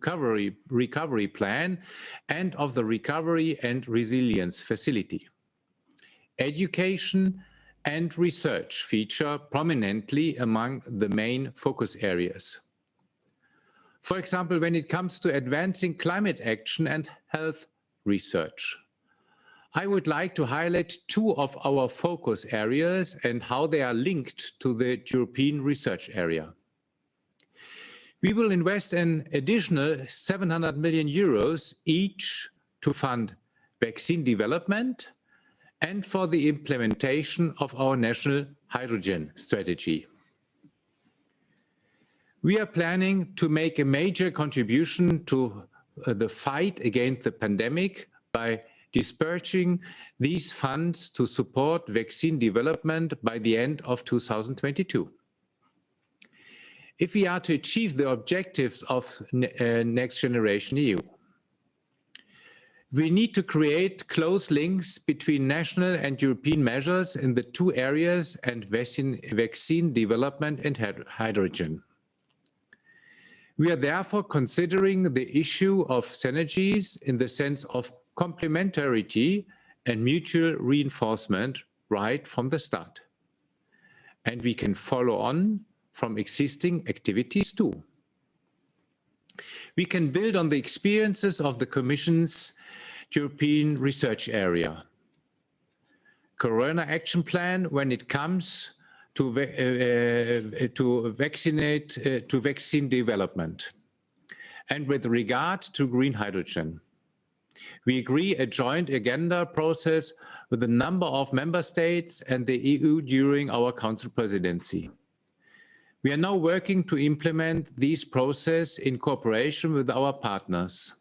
recovery plan and of the Recovery and Resilience Facility. Education and research feature prominently among the main focus areas. For example, when it comes to advancing climate action and health research. I would like to highlight two of our focus areas and how they are linked to the European research area. We will invest an additional 700 million euros each to fund vaccine development and for the implementation of our national hydrogen strategy. We are planning to make a major contribution to the fight against the pandemic by dispersing these funds to support vaccine development by the end of 2022. If we are to achieve the objectives of Next Generation EU, we need to create close links between national and European measures in the two areas and vaccine development and hydrogen. We are therefore considering the issue of synergies in the sense of complementarity and mutual reinforcement right from the start. And we can follow on from existing activities too. We can build on the experiences of the Commission's European research area. Corona Action Plan when it comes to vaccine development. And with regard to green hydrogen, we agree a joint agenda process with a number of member states and the EU during our Council presidency. We are now working to implement these processes in cooperation with our partners.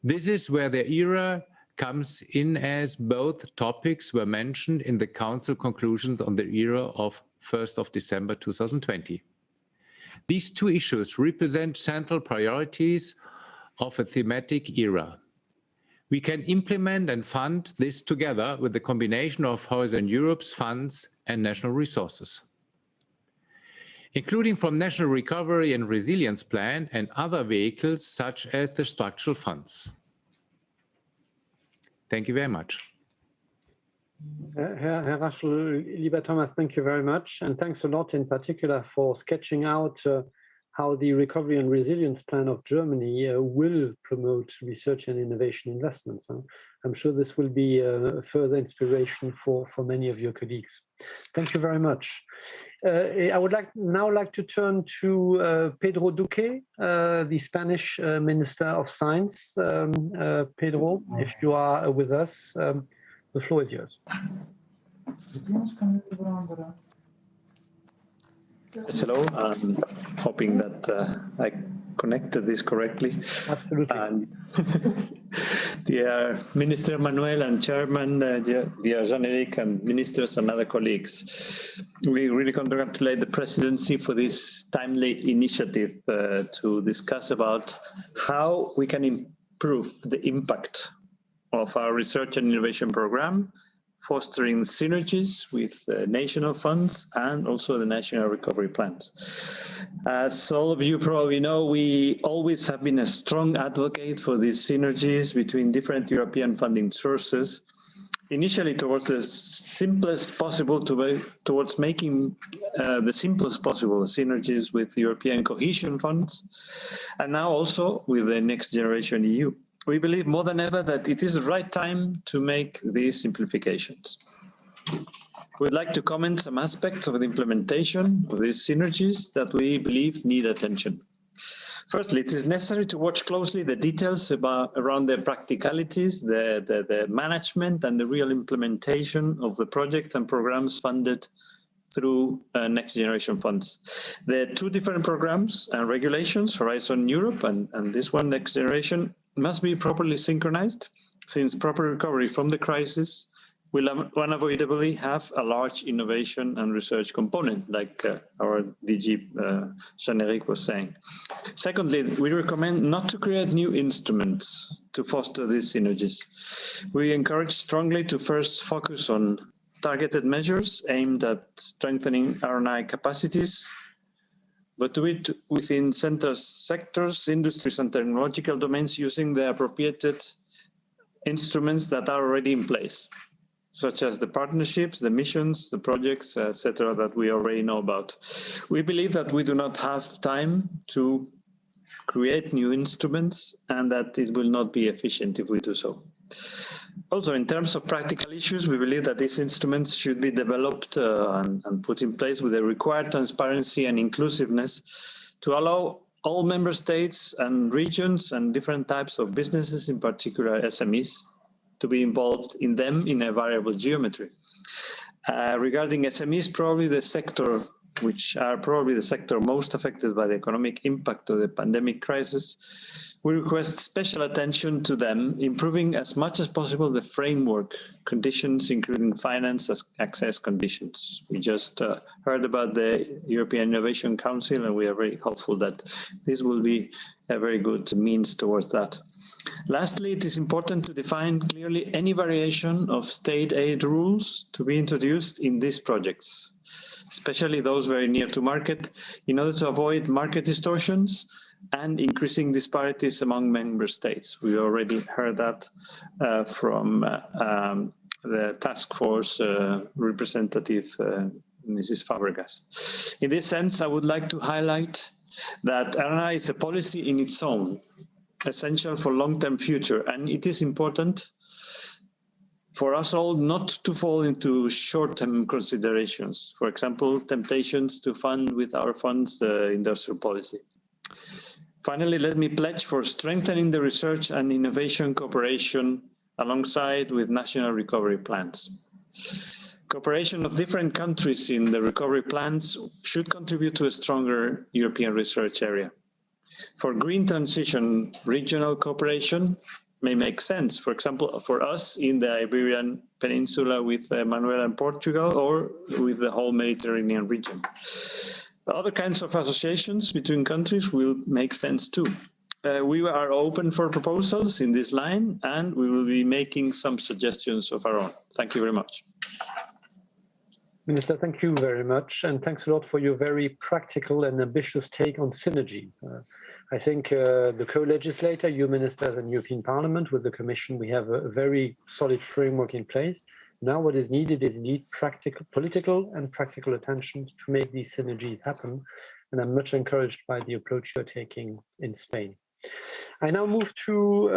This is where the ERA comes in, as both topics were mentioned in the Council conclusions on the ERA of 1st of December 2020. These two issues represent central priorities of a thematic ERA. We can implement and fund this together with the combination of Horizon Europe's funds and national resources, including from National Recovery and Resilience Plan and other vehicles such as the structural funds. Thank you very much. Herr Raschel, lieber Thomas, thank you very much. And thanks a lot in particular for sketching out how the Recovery and Resilience Plan of Germany will promote research and innovation investments. I'm sure this will be a further inspiration for many of your colleagues. Thank you very much. I would now like to turn to Pedro Duque, the Spanish Minister of Science. Pedro, if you are with us, the floor is yours. Yes, hello. I'm hoping that I connected this correctly. Absolutely. And dear Minister Manuel and Chairman, dear Jean-Éric and ministers and other colleagues, we really congratulate the presidency for this timely initiative to discuss about how we can improve the impact of our research and innovation program, fostering synergies with national funds and also the national recovery plans. As all of you probably know, we always have been a strong advocate for these synergies between different European funding sources, initially towards the simplest possible, towards making the simplest possible synergies with European cohesion funds, and now also with the Next Generation EU. We believe more than ever that it is the right time to make these simplifications. We'd like to comment some aspects of the implementation of these synergies that we believe need attention. Firstly, it is necessary to watch closely the details around the practicalities, the management and the real implementation of the projects and programs funded through Next Generation funds. There are two different programs and regulations, Horizon Europe and this one, Next Generation, must be properly synchronized, since proper recovery from the crisis will unavoidably have a large innovation and research component, like our DG Jean-Éric was saying. Secondly, we recommend not to create new instruments to foster these synergies. We encourage strongly to first focus on targeted measures aimed at strengthening R&I capacities, but do it within sectors, industries and technological domains using the appropriate instruments that are already in place, such as the partnerships, the missions, the projects, etc., that we already know about. We believe that we do not have time to create new instruments and that it will not be efficient if we do so. Also, in terms of practical issues, we believe that these instruments should be developed and put in place with the required transparency and inclusiveness to allow all member states and regions and different types of businesses, in particular SMEs, to be involved in them in a variable geometry. Regarding SMEs, probably the sector which are probably the sector most affected by the economic impact of the pandemic crisis, we request special attention to them, improving as much as possible the framework conditions, including finance access conditions. We just heard about the European Innovation Council, and we are very hopeful that this will be a very good means towards that. Lastly, it is important to define clearly any variation of state aid rules to be introduced in these projects, especially those very near to market, in order to avoid market distortions and increasing disparities among member states. We already heard that from the task force representative, Mrs. Fabregas. In this sense, I would like to highlight that R&I is a policy in its own, essential for long-term future, and it is important for us all not to fall into short-term considerations. For example, temptations to fund with our funds industrial policy. Finally, let me pledge for strengthening the research and innovation cooperation alongside with national recovery plans. Cooperation of different countries in the recovery plans should contribute to a stronger European research area. For green transition, regional cooperation may make sense. For example, for us in the Iberian Peninsula with Manuel and Portugal, or with the whole Mediterranean region. Other kinds of associations between countries will make sense too. We are open for proposals in this line, and we will be making some suggestions of our own. Thank you very much. Minister, thank you very much, and thanks a lot for your very practical and ambitious take on synergies. I think the co-legislator, you ministers and European Parliament, with the Commission, we have a very solid framework in place. Now what is needed is indeed political and practical attention to make these synergies happen, and I'm much encouraged by the approach you're taking in Spain. I now move to,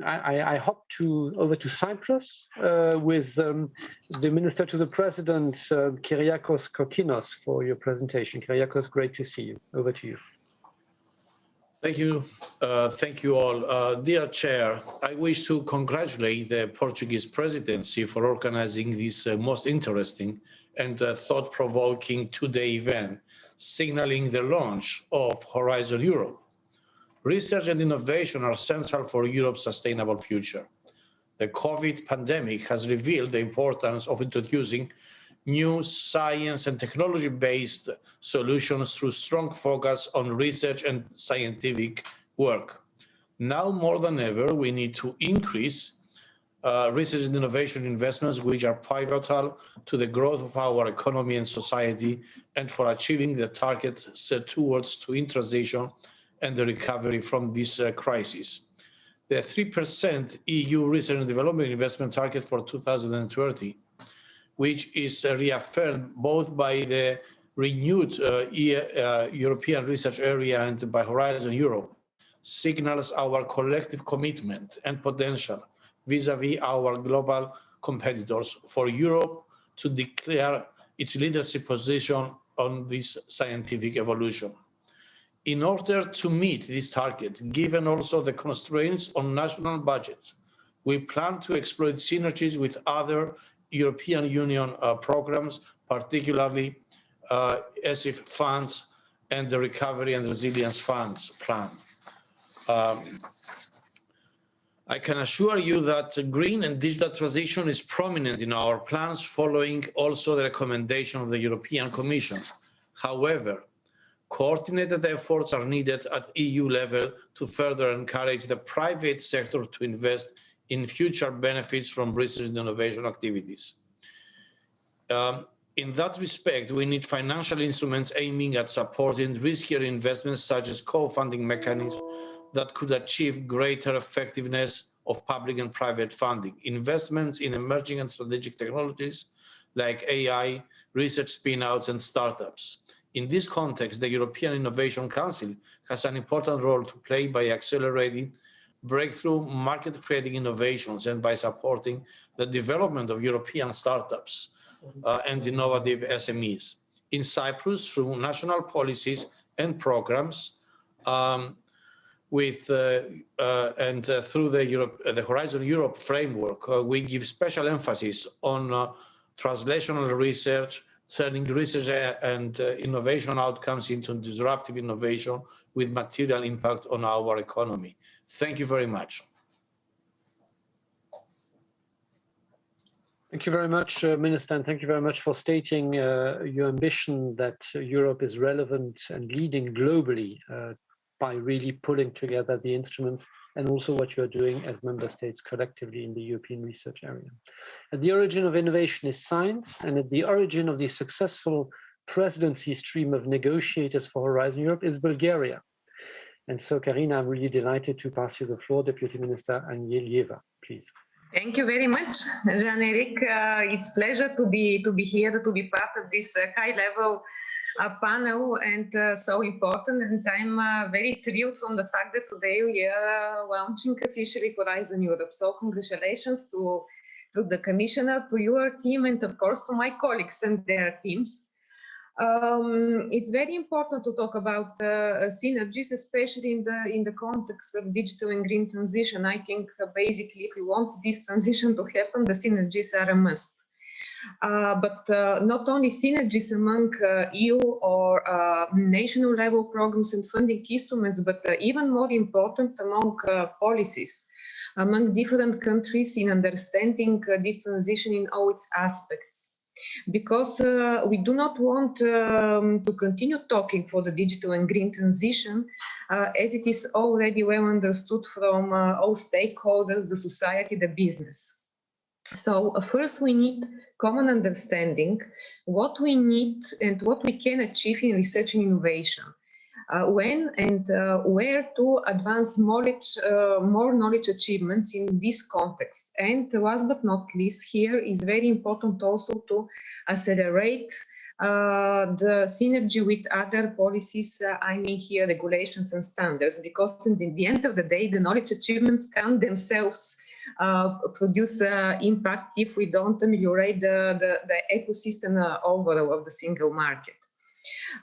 I hop over to Cyprus with the Minister to the President, Kyriakos Kokinos, for your presentation. Kyriakos, great to see you. Over to you. Thank you. Thank you all. Dear Chair, I wish to congratulate the Portuguese Presidency for organizing this most interesting and thought-provoking two-day event, signaling the launch of Horizon Europe. Research and innovation are central for Europe's sustainable future. The COVID pandemic has revealed the importance of introducing new science and technology-based solutions through strong focus on research and scientific work. Now more than ever, we need to increase research and innovation investments, which are pivotal to the growth of our economy and society, and for achieving the targets set towards twin transition and the recovery from this crisis. The 3% EU research and development investment target for 2030, which is reaffirmed both by the renewed European research area and by Horizon Europe, signals our collective commitment and potential vis-à-vis our global competitors for Europe to declare its leadership position on this scientific evolution. In order to meet this target, given also the constraints on national budgets, we plan to exploit synergies with other European Union programs, particularly ESIF funds and the Recovery and Resilience Funds plan. I can assure you that green and digital transition is prominent in our plans, following also the recommendation of the European Commission. However, coordinated efforts are needed at EU level to further encourage the private sector to invest in future benefits from research and innovation activities. In that respect, we need financial instruments aiming at supporting riskier investments, such as co-funding mechanisms that could achieve greater effectiveness of public and private funding. Investments in emerging and strategic technologies like AI, research spin-outs, and startups. In this context, the European Innovation Council has an important role to play by accelerating breakthrough market-creating innovations and by supporting the development of European startups and innovative SMEs. In Cyprus, through national policies and programs, through the Horizon Europe framework, we give special emphasis on translational research, turning research and innovation outcomes into disruptive innovation with material impact on our economy. Thank you very much. Thank you very much, Minister, and thank you very much for stating your ambition that Europe is relevant and leading globally by really pulling together the instruments and also what you're doing as member states collectively in the European research area. At the origin of innovation is science, and at the origin of the successful presidency stream of negotiators for Horizon Europe is Bulgaria. And so, Karina, I'm really delighted to pass you the floor, Deputy Minister Anielieva, please. Thank you very much, Jean-Eric. It's a pleasure to be here, to be part of this high-level panel and so important. And I'm very thrilled from the fact that today we are launching officially Horizon Europe. So congratulations to the Commissioner, to your team, and of course to my colleagues and their teams. It's very important to talk about synergies, especially in the context of digital and green transition. I think basically if we want this transition to happen, the synergies are a must. But not only synergies among EU or national level programs and funding instruments, but even more important among policies, among different countries in understanding this transition in all its aspects. Because we do not want to continue talking for the digital and green transition, as it is already well understood from all stakeholders, the society, the business. So first we need common understanding what we need and what we can achieve in research and innovation. When and where to advance knowledge, more knowledge achievements in this context. And last but not least, here is very important also to accelerate the synergy with other policies, I mean here regulations and standards, because in the end of the day, the knowledge achievements can themselves produce impact if we don't ameliorate the ecosystem overall of the single market.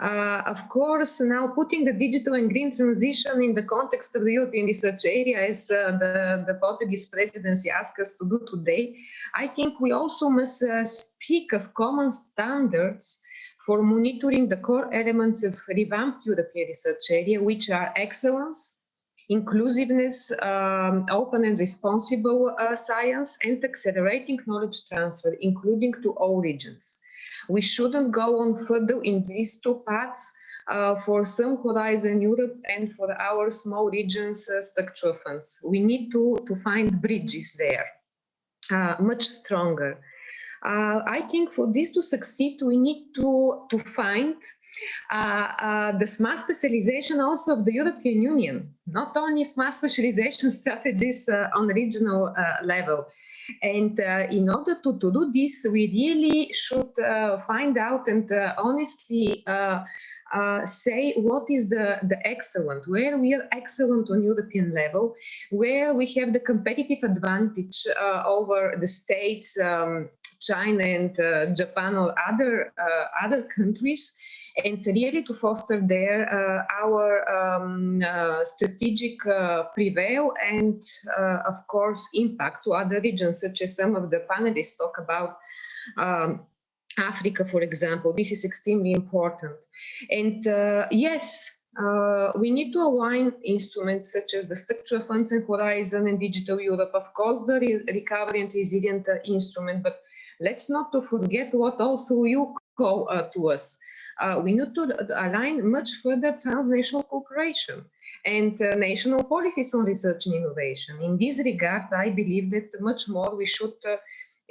Of course, now putting the digital and green transition in the context of the European research area, as the Portuguese presidency asked us to do today, I think we also must speak of common standards for monitoring the core elements of revamped European research area, which are excellence, inclusiveness, open and responsible science, and accelerating knowledge transfer, including to all regions. We shouldn't go on further in these two paths for some Horizon Europe and for our small regions structural funds. We need to find bridges there, much stronger. I think for this to succeed, we need to find the smart specialization also of the European Union, not only smart specialization strategies on regional level. And in order to do this, we really should find out and honestly say what is the excellent, where we are excellent on European level, where we have the competitive advantage over the States, China and Japan or other countries, and really to foster there our strategic prevail and, of course, impact to other regions, such as some of the panelists talk about Africa, for example. This is extremely important. And yes, we need to align instruments such as the structural funds and Horizon and Digital Europe, of course, the recovery and resilient instrument, but let's not to forget what also you call to us. We need to align much further transnational cooperation and national policies on research and innovation. In this regard, I believe that much more we should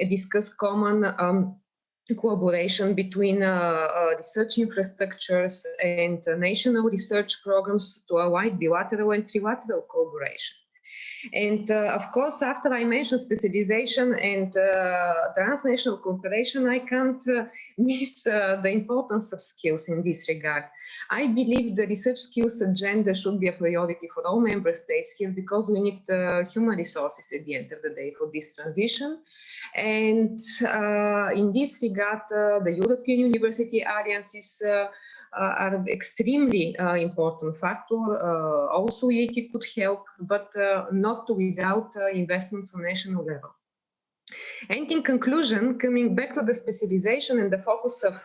discuss common collaboration between research infrastructures and national research programs to avoid bilateral and trilateral cooperation. And of course, after I mentioned specialization and transnational cooperation, I can't miss the importance of skills in this regard. I believe the research skills agenda should be a priority for all member states here, because we need human resources at the end of the day for this transition. And in this regard, the European University Alliances are extremely important factor. Also, EIT could help, but not without investments on national level. And in conclusion, coming back to the specialization and the focus of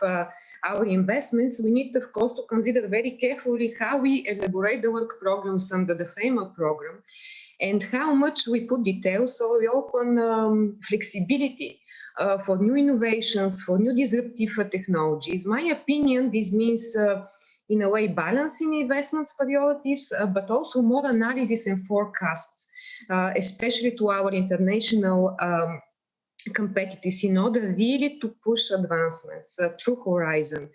our investments, we need, of course, to consider very carefully how we elaborate the work programs under the framework program and how much we put details, so we open flexibility for new innovations, for new disruptive technologies. My opinion, this means in a way balancing investments priorities, but also more analysis and forecasts, especially to our international competitors, in order really to push advancements through Horizon,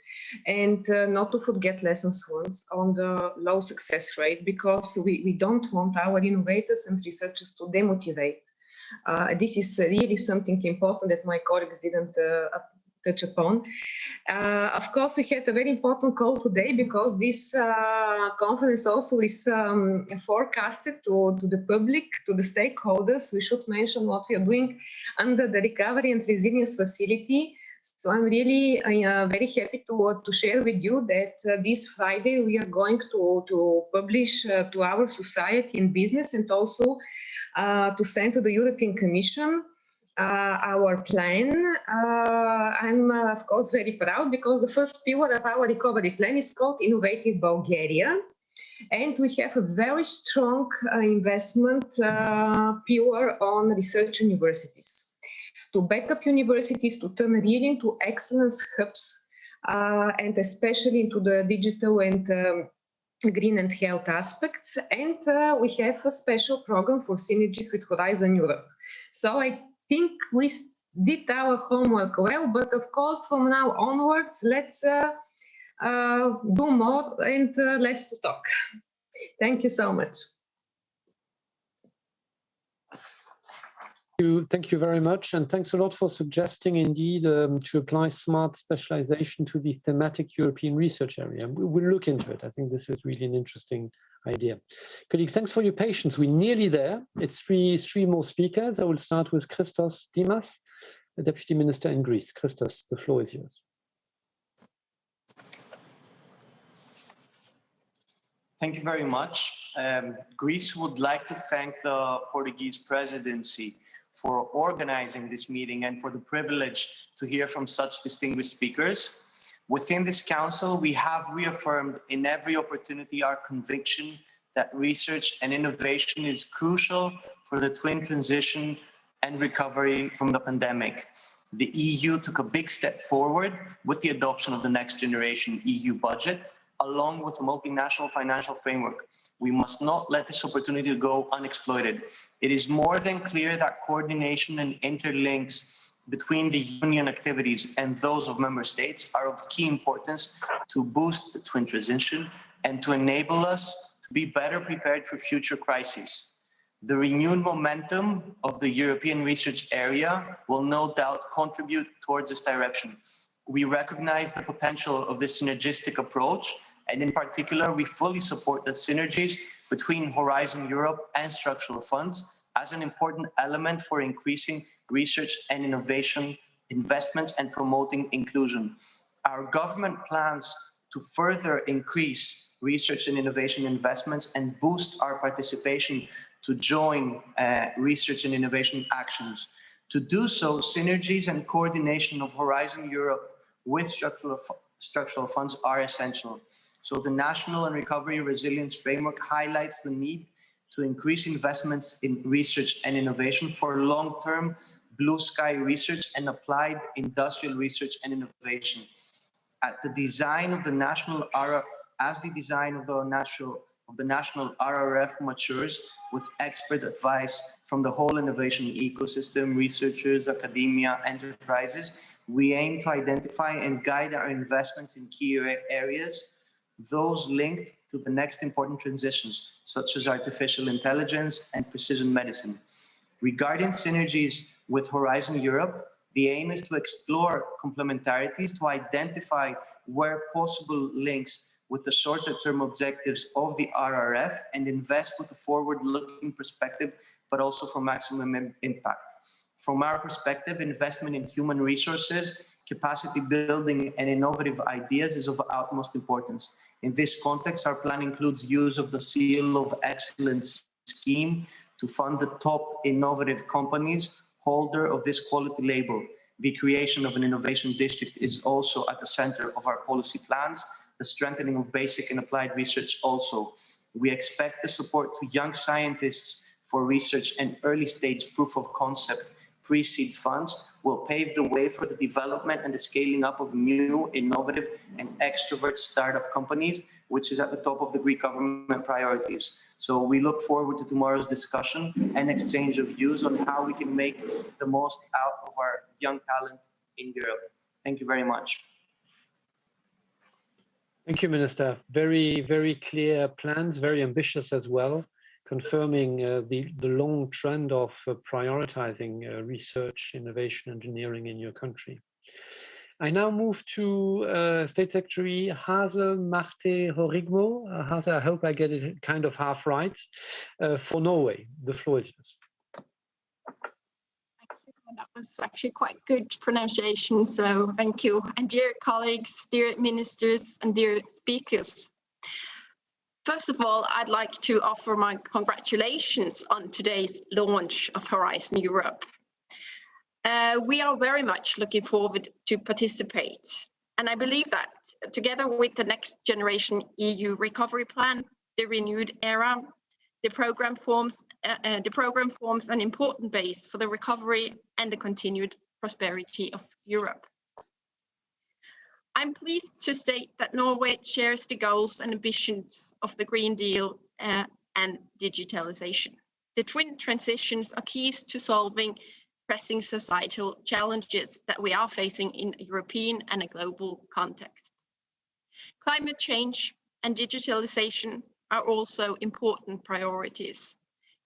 and not to forget lessons learned on the low success rate, because we don't want our innovators and researchers to demotivate. This is really something important that my colleagues didn't touch upon. Of course, we had a very important call today, because this conference also is forecasted to the public, to the stakeholders. We should mention what we are doing under the Recovery and Resilience Facility. So I'm really very happy to share with you that this Friday we are going to publish to our society and business, and also to send to the European Commission our plan. I'm of course very proud, because the first pillar of our recovery plan is called Innovative Bulgaria, and we have a very strong investment pillar on research universities, to back up universities to turn really into excellence hubs, and especially into the digital and green and health aspects. And we have a special program for synergies with Horizon Europe. So I think we did our homework well, but of course from now onwards, let's do more and less to talk. Thank you so much. Thank you very much, and thanks a lot for suggesting indeed to apply smart specialization to the thematic European research area. We'll look into it. I think this is really an interesting idea. Colleagues, thanks for your patience. We're nearly there. It's three more speakers. I will start with Christos Dimas, the Deputy Minister in Greece. Christos, the floor is yours. Thank you very much. Greece would like to thank the Portuguese Presidency for organizing this meeting and for the privilege to hear from such distinguished speakers. Within this council, we have reaffirmed in every opportunity our conviction that research and innovation is crucial for the twin transition and recovery from the pandemic. The EU took a big step forward with the adoption of the next generation EU budget, along with a multinational financial framework. We must not let this opportunity go unexploited. It is more than clear that coordination and interlinks between the Union activities and those of member states are of key importance to boost the twin transition and to enable us to be better prepared for future crises. The renewed momentum of the European research area will no doubt contribute towards this direction. We recognize the potential of this synergistic approach, and in particular, we fully support the synergies between Horizon Europe and structural funds as an important element for increasing research and innovation investments and promoting inclusion. Our government plans to further increase research and innovation investments and boost our participation to join research and innovation actions. To do so, synergies and coordination of Horizon Europe with structural funds are essential. So the National and Recovery Resilience Framework highlights the need to increase investments in research and innovation for long-term blue sky research and applied industrial research and innovation. At the design of the national national RRF matures with expert advice from the whole innovation ecosystem, researchers, academia, enterprises, we aim to identify and guide our investments in key areas, those linked to the next important transitions, such as artificial intelligence and precision medicine. Regarding synergies with Horizon Europe, the aim is to explore complementarities to identify where possible links with the shorter-term objectives of the RRF and invest with a forward-looking perspective, but also for maximum impact. From our perspective, investment in human resources, capacity building, and innovative ideas is of utmost importance. In this context, our plan includes use of the Seal of Excellence scheme to fund the top innovative companies holder of this quality label, the creation of an innovation district is also at the center of our policy plans, the strengthening of basic and applied research also. We expect the support to young scientists for research and early stage proof of concept pre-seed funds will pave the way for the development and the scaling up of new, innovative and extrovert startup companies, which is at the top of the Greek government priorities. So we look forward to tomorrow's discussion and exchange of views on how we can make the most out of our young talent in Europe. Thank you very much. Thank you, Minister. Very, very clear plans, very ambitious as well, confirming the long trend of prioritizing research, innovation, engineering in your country. I now move to State Secretary Hazel Marte Horigmo. Hazel, I hope I get it kind of half right, for Norway. The floor is yours. That was actually quite good pronunciation, so thank you. And dear colleagues, dear ministers, and dear speakers. First of all, I'd like to offer my congratulations on today's launch of Horizon Europe. We are very much looking forward to participate. And I believe that together with the next generation EU recovery plan, the renewed era, the program forms an important base for the recovery and the continued prosperity of Europe. I'm pleased to state that Norway shares the goals and ambitions of the Green Deal and digitalization. The twin transitions are keys to solving pressing societal challenges that we are facing in a European and a global context. Climate change and digitalization are also important priorities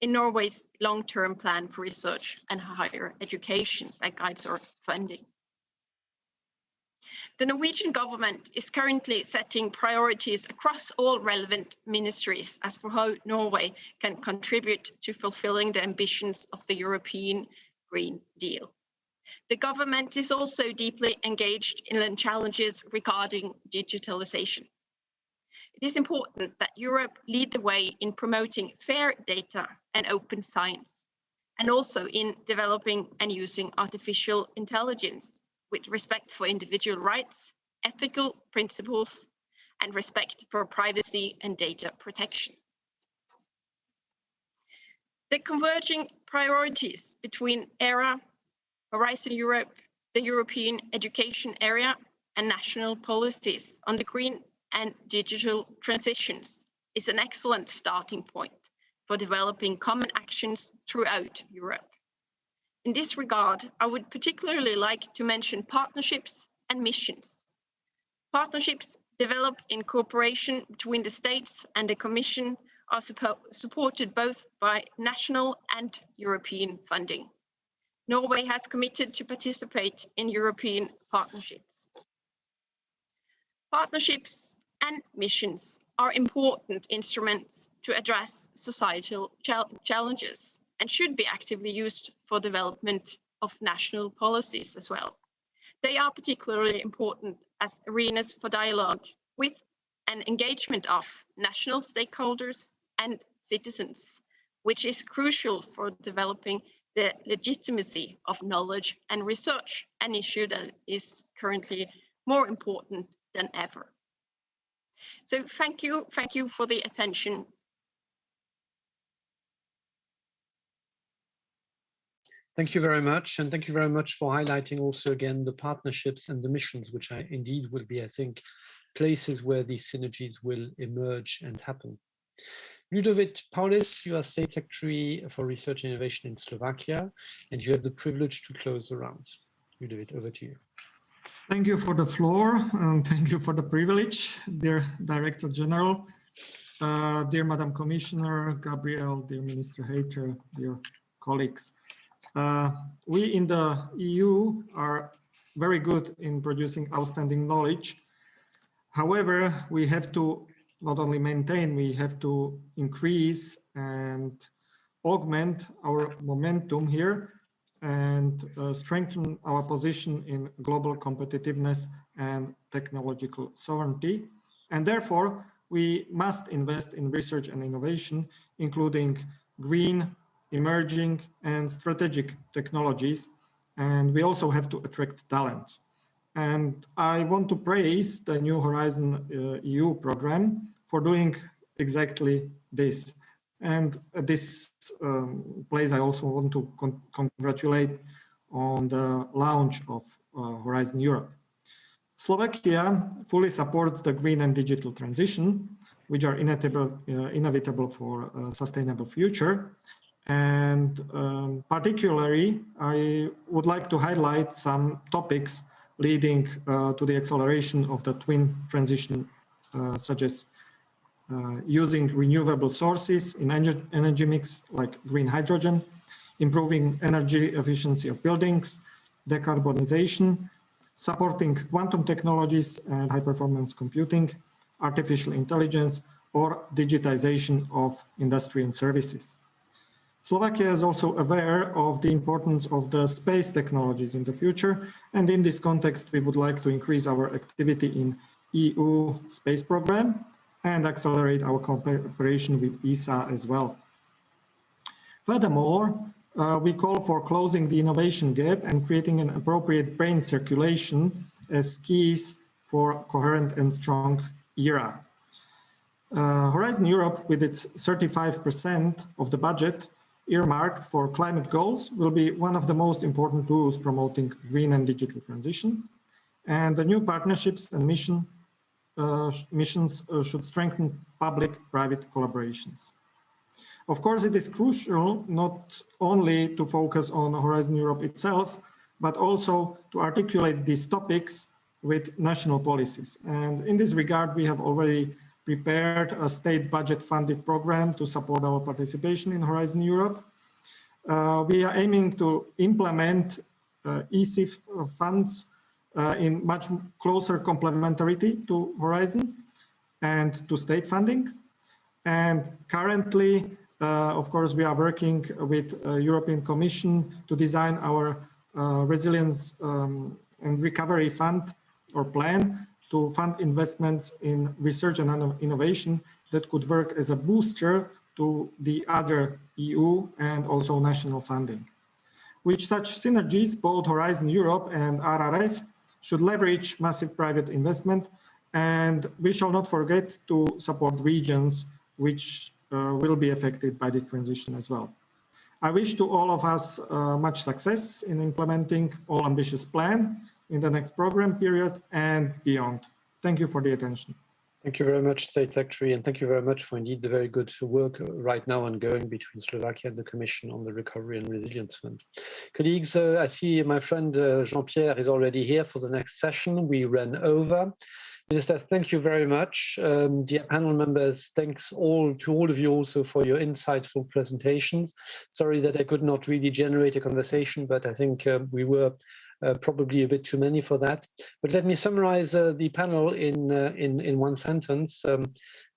in Norway's long-term plan for research and higher education that guides our funding. The Norwegian government is currently setting priorities across all relevant ministries as for how Norway can contribute to fulfilling the ambitions of the European Green Deal. The government is also deeply engaged in the challenges regarding digitalization. It is important that Europe lead the way in promoting fair data and open science, and also in developing and using artificial intelligence with respect for individual rights, ethical principles, and respect for privacy and data protection. The converging priorities between ERA, Horizon Europe, the European education area, and national policies on the green and digital transitions is an excellent starting point for developing common actions throughout Europe. In this regard, I would particularly like to mention partnerships and missions. Partnerships developed in cooperation between the states and the Commission are supported both by national and European funding. Norway has committed to participate in European partnerships. Partnerships and missions are important instruments to address societal challenges and should be actively used for development of national policies as well. They are particularly important as arenas for dialogue with and engagement of national stakeholders and citizens, which is crucial for developing the legitimacy of knowledge and research, an issue that is currently more important than ever. So thank you for the attention. Thank you very much, and thank you very much for highlighting also again the partnerships and the missions, which indeed will be, I think, places where these synergies will emerge and happen. Ludovic Paulis, you are State Secretary for Research and Innovation in Slovakia, and you have the privilege to close the round. Ludovic, over to you. Thank you for the floor, and thank you for the privilege, dear Director General, dear Madam Commissioner Gabriel, dear Minister Hayter, dear colleagues. We in the EU are very good in producing outstanding knowledge. However, we have to not only maintain, we have to increase and augment our momentum here and strengthen our position in global competitiveness and technological sovereignty. And therefore, we must invest in research and innovation, including green, emerging and strategic technologies, and we also have to attract talents. And I want to praise the new Horizon EU program for doing exactly this. And at this place, I also want to congratulate on the launch of Horizon Europe. Slovakia fully supports the green and digital transition, which are inevitable for a sustainable future. And particularly, I would like to highlight some topics leading to the acceleration of the twin transition, such as using renewable sources in energy mix like green hydrogen, improving energy efficiency of buildings, decarbonization, supporting quantum technologies and high-performance computing, artificial intelligence, or digitization of industry and services. Slovakia is also aware of the importance of the space technologies in the future, and in this context, we would like to increase our activity in EU space program and accelerate our cooperation with ESA as well. Furthermore, we call for closing the innovation gap and creating an appropriate brain circulation as keys for coherent and strong era. Horizon Europe, with its 35% of the budget earmarked for climate goals, will be one of the most important tools promoting green and digital transition. And the new partnerships and missions should strengthen public-private collaborations. Of course, it is crucial not only to focus on Horizon Europe itself, but also to articulate these topics with national policies. And in this regard, we have already prepared a state budget funded program to support our participation in Horizon Europe. We are aiming to implement ESIF funds in much closer complementarity to Horizon and to state funding. And currently, of course, we are working with European Commission to design our resilience and recovery fund or plan to fund investments in research and innovation that could work as a booster to the other EU and also national funding. With such synergies, both Horizon Europe and RRF should leverage massive private investment, and we shall not forget to support regions which will be affected by the transition as well. I wish to all of us much success in implementing all ambitious plan in the next program period and beyond. Thank you for the attention. Thank you very much, State Secretary, and thank you very much for indeed the very good work right now ongoing between Slovakia and the Commission on the Recovery and Resilience Fund. Colleagues, I see my friend Jean-Pierre is already here for the next session. We ran over. Minister, thank you very much. Dear panel members, thanks to all of you also for your insightful presentations. Sorry that I could not really generate a conversation, but I think we were probably a bit too many for that. But let me summarize the panel in one sentence.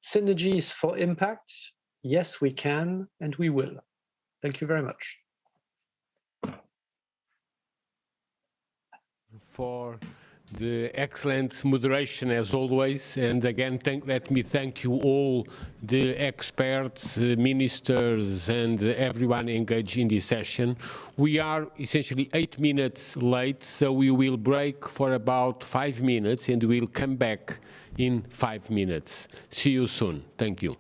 Synergies for impact, yes, we can and we will. Thank you very much. For the excellent moderation as always, and again let me thank you all, the experts, ministers and everyone engaged in this session. We are essentially 8 minutes late, so we will break for about 5 minutes and we'll come back in 5 minutes. See you soon. Thank you.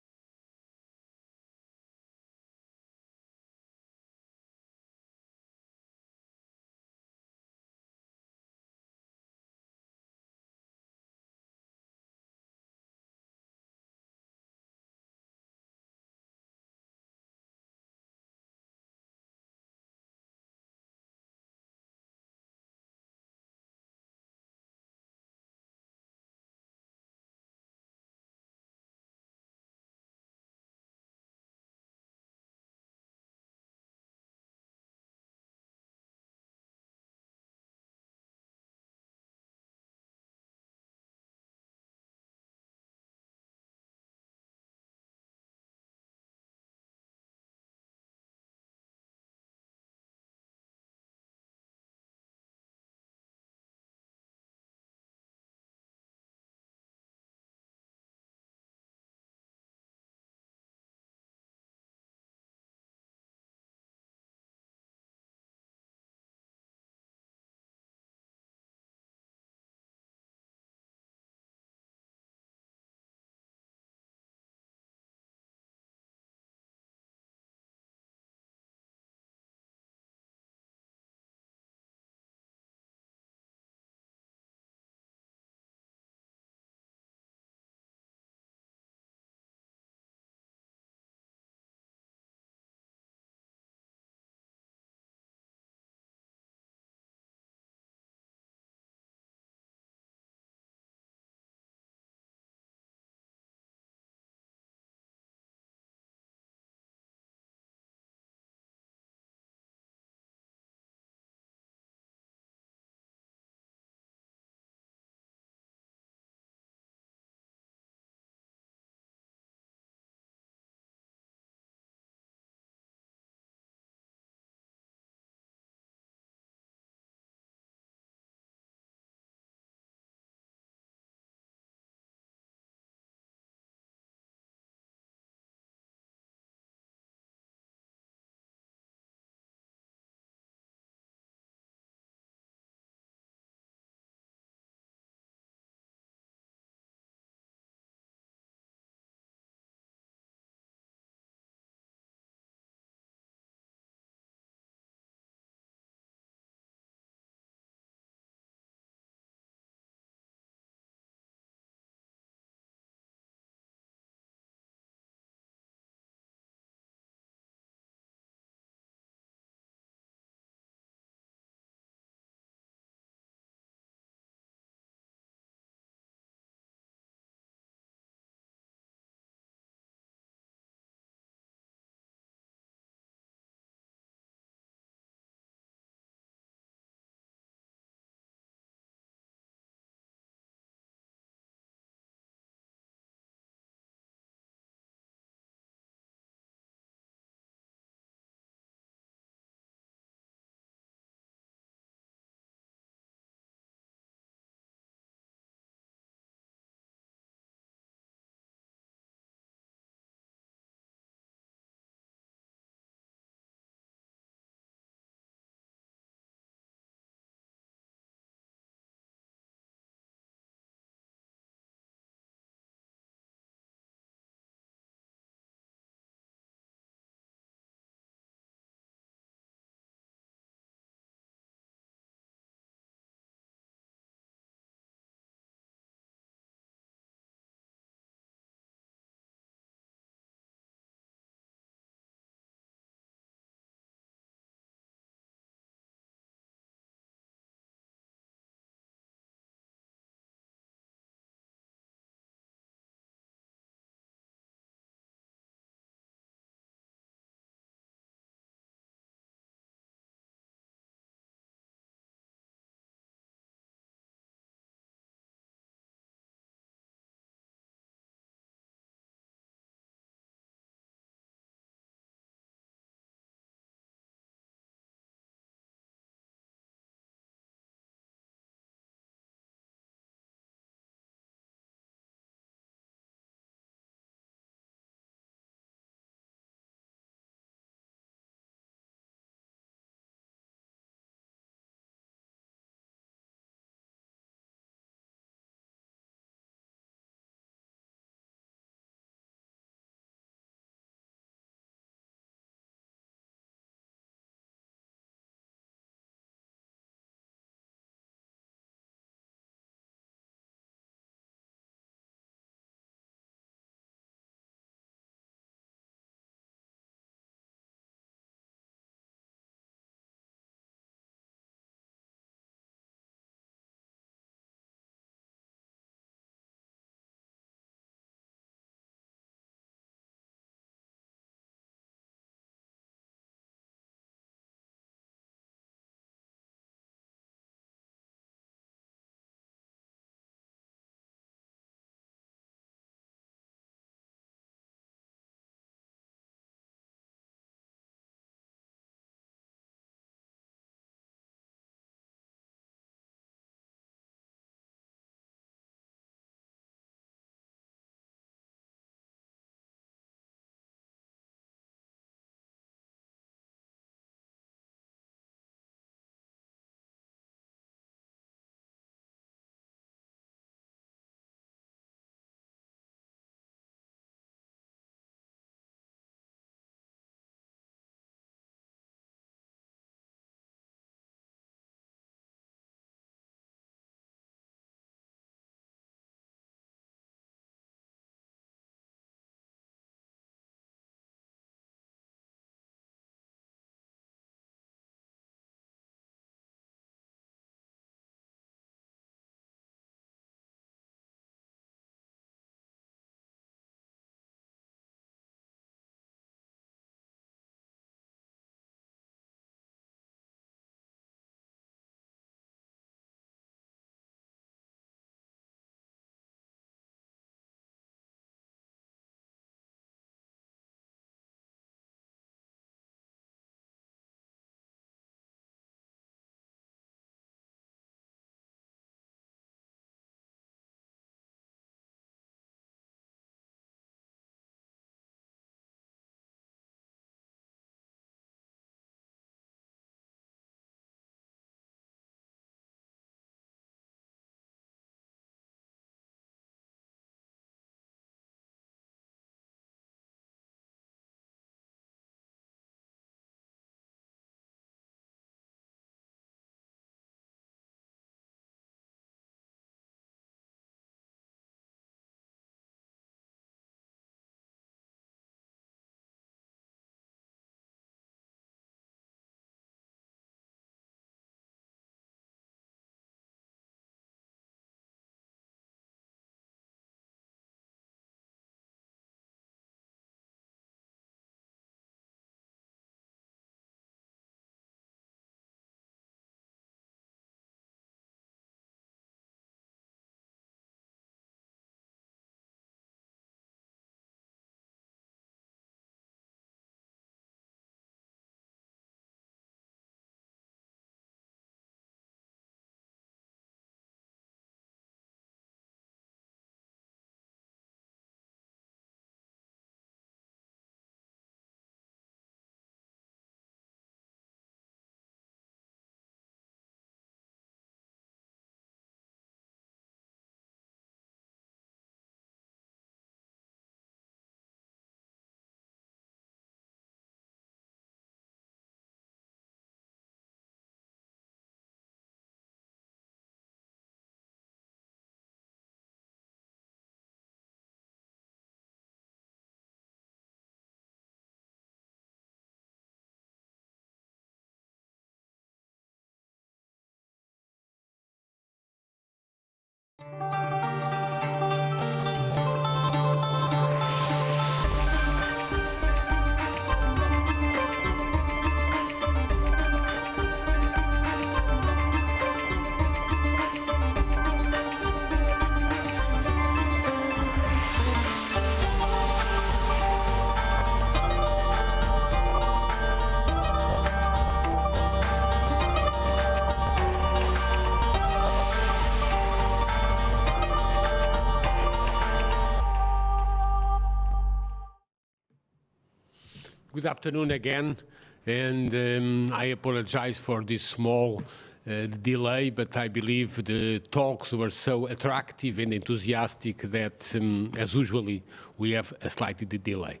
Good afternoon again, and I apologize for this small delay, but I believe the talks were so attractive and enthusiastic that, as usually, we have a slight delay.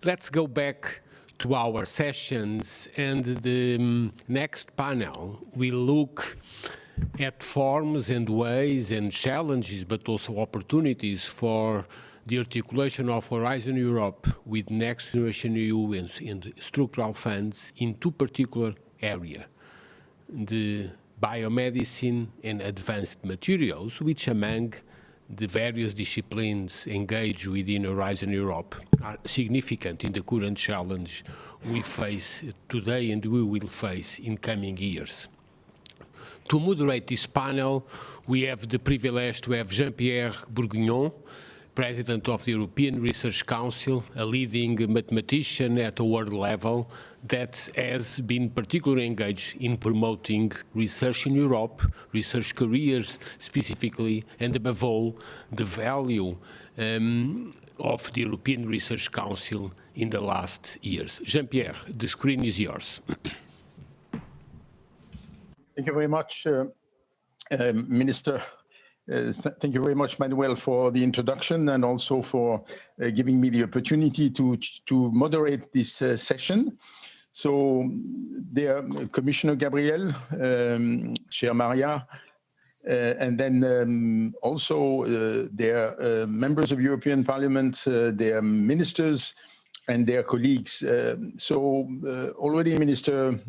Let's go back to our sessions, and the next panel will look at forms and ways and challenges, but also opportunities for the articulation of Horizon Europe with Next Generation EU and structural funds in two particular areas, the biomedicine and advanced materials, which among the various disciplines engaged within Horizon Europe are significant in the current challenge we face today and we will face in coming years. To moderate this panel, we have the privilege to have Jean-Pierre Bourguignon, President of the European Research Council, a leading mathematician at a world level that has been particularly engaged in promoting research in Europe, research careers specifically, and above all, the value of the European Research Council in the last years. Jean-Pierre, the screen is yours. Thank you very much, Minister. Thank you very much, Manuel, for the introduction and also for giving me the opportunity to moderate this session. So, dear Commissioner Gabriel, Chair Mariya, and then also their members of European Parliament, their ministers, and their colleagues. Already, Minister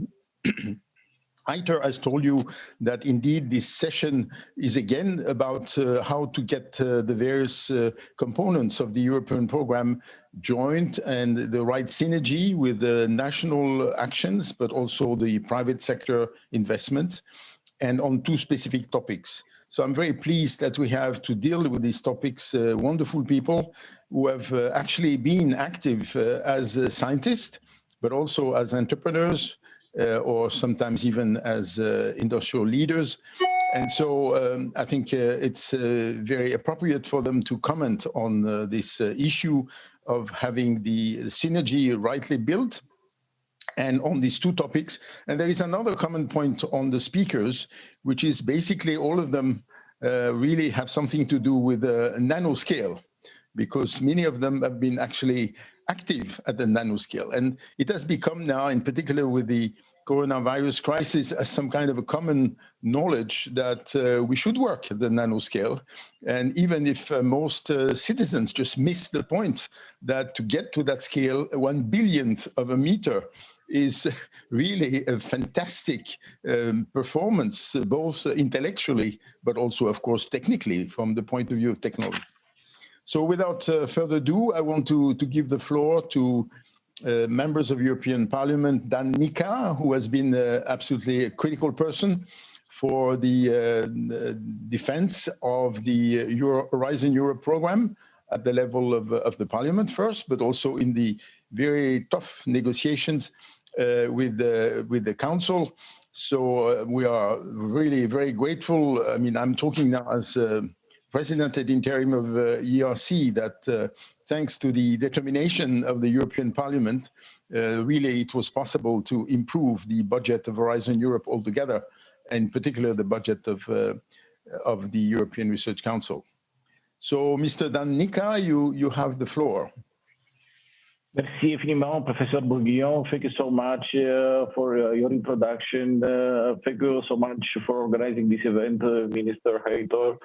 Heiter has told you that indeed this session is again about how to get the various components of the European program joined and the right synergy with the national actions, but also the private sector investments, and on two specific topics. So I'm very pleased that we have to deal with these topics, wonderful people who have actually been active as scientists, but also as entrepreneurs, or sometimes even as industrial leaders. And so I think it's very appropriate for them to comment on this issue of having the synergy rightly built and on these two topics. And there is another common point on the speakers, which is basically all of them really have something to do with nanoscale, because many of them have been actually active at the nanoscale. And it has become now, in particular with the coronavirus crisis, as some kind of a common knowledge that we should work at the nanoscale. And even if most citizens just miss the point that to get to that scale, 1 billionth of a meter is really a fantastic performance, both intellectually, but also, of course, technically, from the point of view of technology. So without further ado, I want to give the floor to members of European Parliament, Dan Nica, who has been absolutely a critical person for the defense of the Horizon Europe program at the level of the Parliament first, but also in the very tough negotiations with the Council. So we are really very grateful. I mean, I'm talking now as President ad interim of ERC, that thanks to the determination of the European Parliament, really it was possible to improve the budget of Horizon Europe altogether, and in particular the budget of the European Research Council. So, Mr. Dan Nica, you have the floor. Merci infiniment, Professor Bourguignon. Thank you so much for your introduction. Thank you so much for organizing this event, Minister Heiter.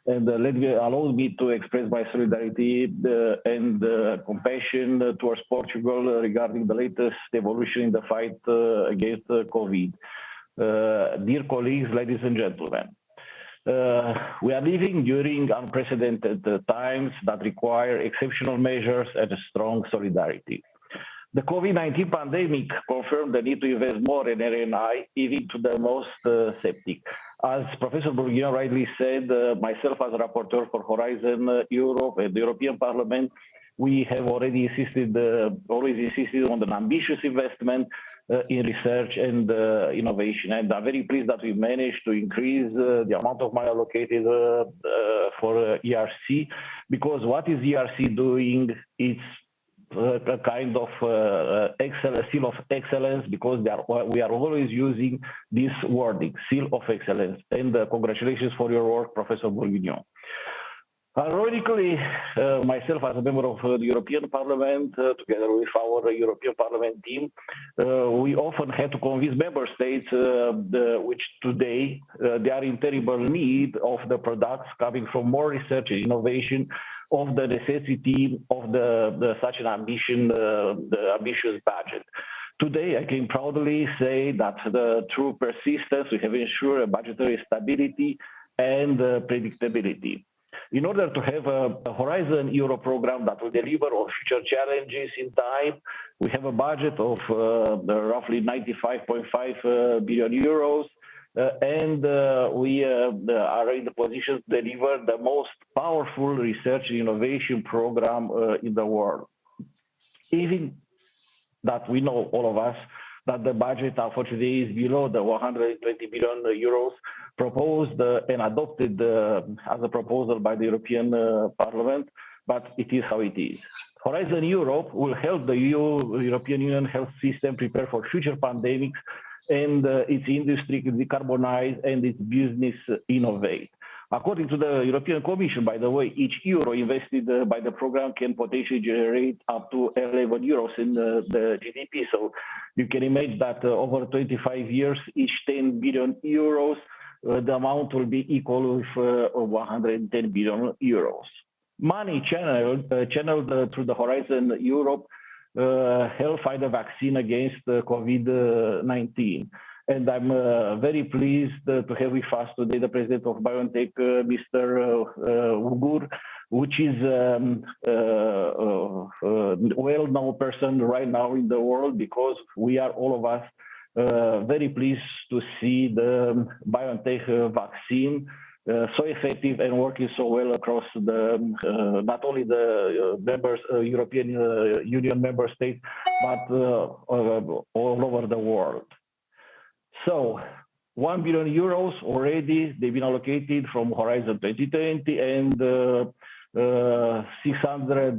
And allow me to express my solidarity and compassion towards Portugal regarding the latest evolution in the fight against COVID. Dear colleagues, ladies and gentlemen, we are living during unprecedented times that require exceptional measures and a strong solidarity. The COVID-19 pandemic confirmed the need to invest more in R&I, even to the most skeptic. As Professor Bourguignon rightly said, myself as a rapporteur for Horizon Europe and the European Parliament, we have already always insisted on an ambitious investment in research and innovation. And I'm very pleased that we managed to increase the amount of money allocated for ERC, because what is ERC doing? It's a kind of seal of excellence, because we are always using this wording, seal of excellence. And congratulations for your work, Professor Bourguignon. Ironically, myself as a member of the European Parliament, together with our European Parliament team, we often had to convince member states, which today they are in terrible need of the products coming from more research and innovation, of the necessity of such an ambitious budget. Today, I can proudly say that through persistence, we have ensured a budgetary stability and predictability. In order to have a Horizon Euro program that will deliver on future challenges in time, we have a budget of roughly 95.5 billion euros, and we are in the position to deliver the most powerful research and innovation program in the world. Even that we know, all of us, that the budget unfortunately is below the 120 billion euros proposed and adopted as a proposal by the European Parliament, but it is how it is. Horizon Europe will help the European Union health system prepare for future pandemics and its industry decarbonize and its business innovate. According to the European Commission, by the way, each euro invested by the program can potentially generate up to 11 euros in the GDP. So you can imagine that over 25 years, each 10 billion euros, the amount will be equal with 110 billion euros. Money channeled through the Horizon Europe help find a vaccine against COVID-19. And I'm very pleased to have with us today the president of BioNTech, Mr. Ugur, which is a well-known person right now in the world, because we are all of us very pleased to see the BioNTech vaccine so effective and working so well across not only the European Union member states, but all over the world. So 1 billion euros already, they've been allocated from Horizon 2020, and 600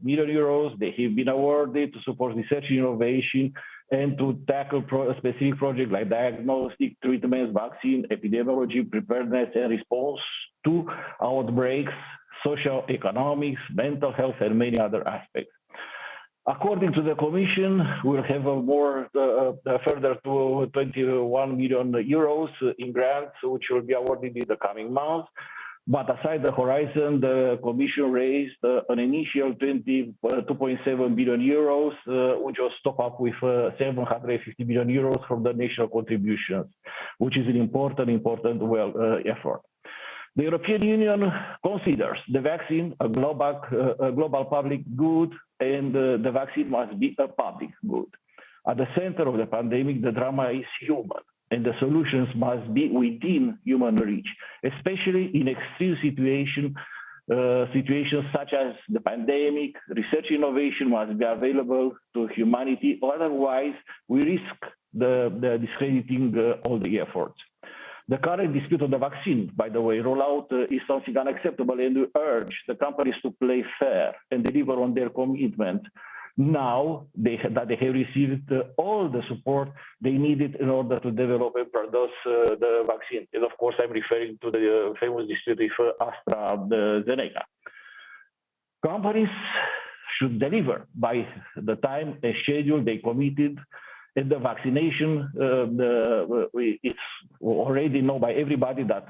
million euros, they have been awarded to support research and innovation and to tackle specific projects like diagnostic, treatments, vaccine, epidemiology, preparedness and response to outbreaks, social economics, mental health, and many other aspects. According to the Commission, we'll have further to 21 million euros in grants, which will be awarded in the coming months. But aside the Horizon, the Commission raised an initial 2.7 billion euros, which was topped up with 750 million euros from the national contributions, which is an important effort. The European Union considers the vaccine a global public good, and the vaccine must be a public good. At the center of the pandemic, the drama is human, and the solutions must be within human reach, especially in extreme situations such as the pandemic. Research innovation must be available to humanity, otherwise we risk the discrediting all the efforts. The current dispute on the vaccine, by the way, rollout is something unacceptable, and we urge the companies to play fair and deliver on their commitment. Now that they have received all the support they needed in order to develop and produce the vaccine. And of course, I'm referring to the famous dispute with AstraZeneca. Companies should deliver by the time and schedule they committed. And the vaccination, it's already known by everybody that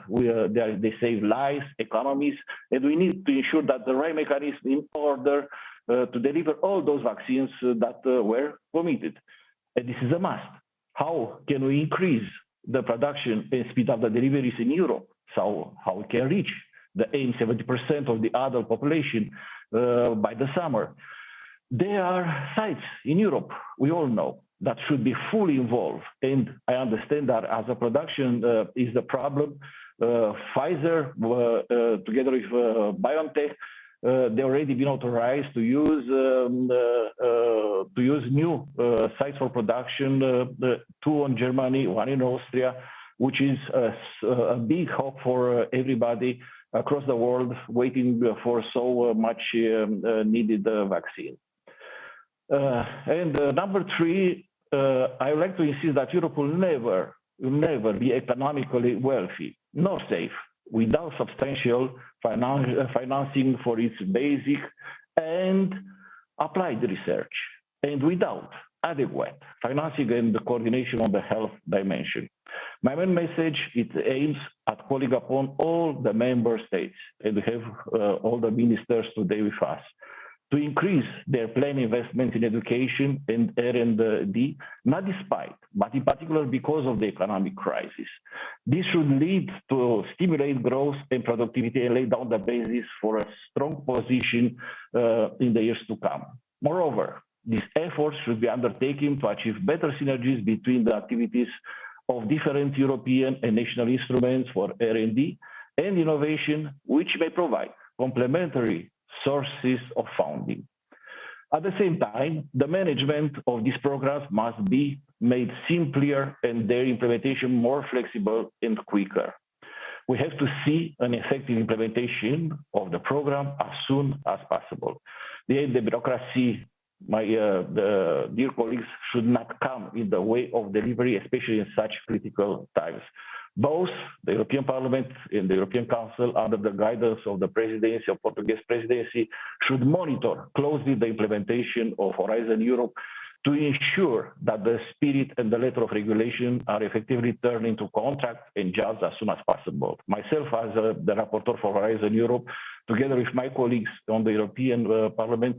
they save lives, economies, and we need to ensure that the right mechanism in order to deliver all those vaccines that were committed. And this is a must. How can we increase the production and speed up the deliveries in Europe? So how we can reach the aim 70% of the adult population by the summer? There are sites in Europe, we all know, that should be fully involved. And I understand that as a production is the problem. Pfizer, together with BioNTech, they already been authorized to use new sites for production, 2 in Germany, 1 in Austria, which is a big hope for everybody across the world waiting for so much needed vaccine. Number three, I would like to insist that Europe will never be economically wealthy nor safe without substantial financing for its basic and applied research, and without adequate financing and the coordination on the health dimension. My main message, it aims at calling upon all the member states, and we have all the ministers today with us, to increase their planned investment in education and R&D, not despite, but in particular because of the economic crisis. This should lead to stimulate growth and productivity and lay down the basis for a strong position in the years to come. Moreover, these efforts should be undertaken to achieve better synergies between the activities of different European and national instruments for R&D and innovation, which may provide complementary sources of funding. At the same time, the management of these programs must be made simpler and their implementation more flexible and quicker. We have to see an effective implementation of the program as soon as possible. The bureaucracy, the dear colleagues, should not come in the way of delivery, especially in such critical times. Both the European Parliament and the European Council, under the guidance of the presidency of Portuguese Presidency, should monitor closely the implementation of Horizon Europe to ensure that the spirit and the letter of regulation are effectively turned into contracts and jobs as soon as possible. Myself, as the rapporteur for Horizon Europe, together with my colleagues on the European Parliament,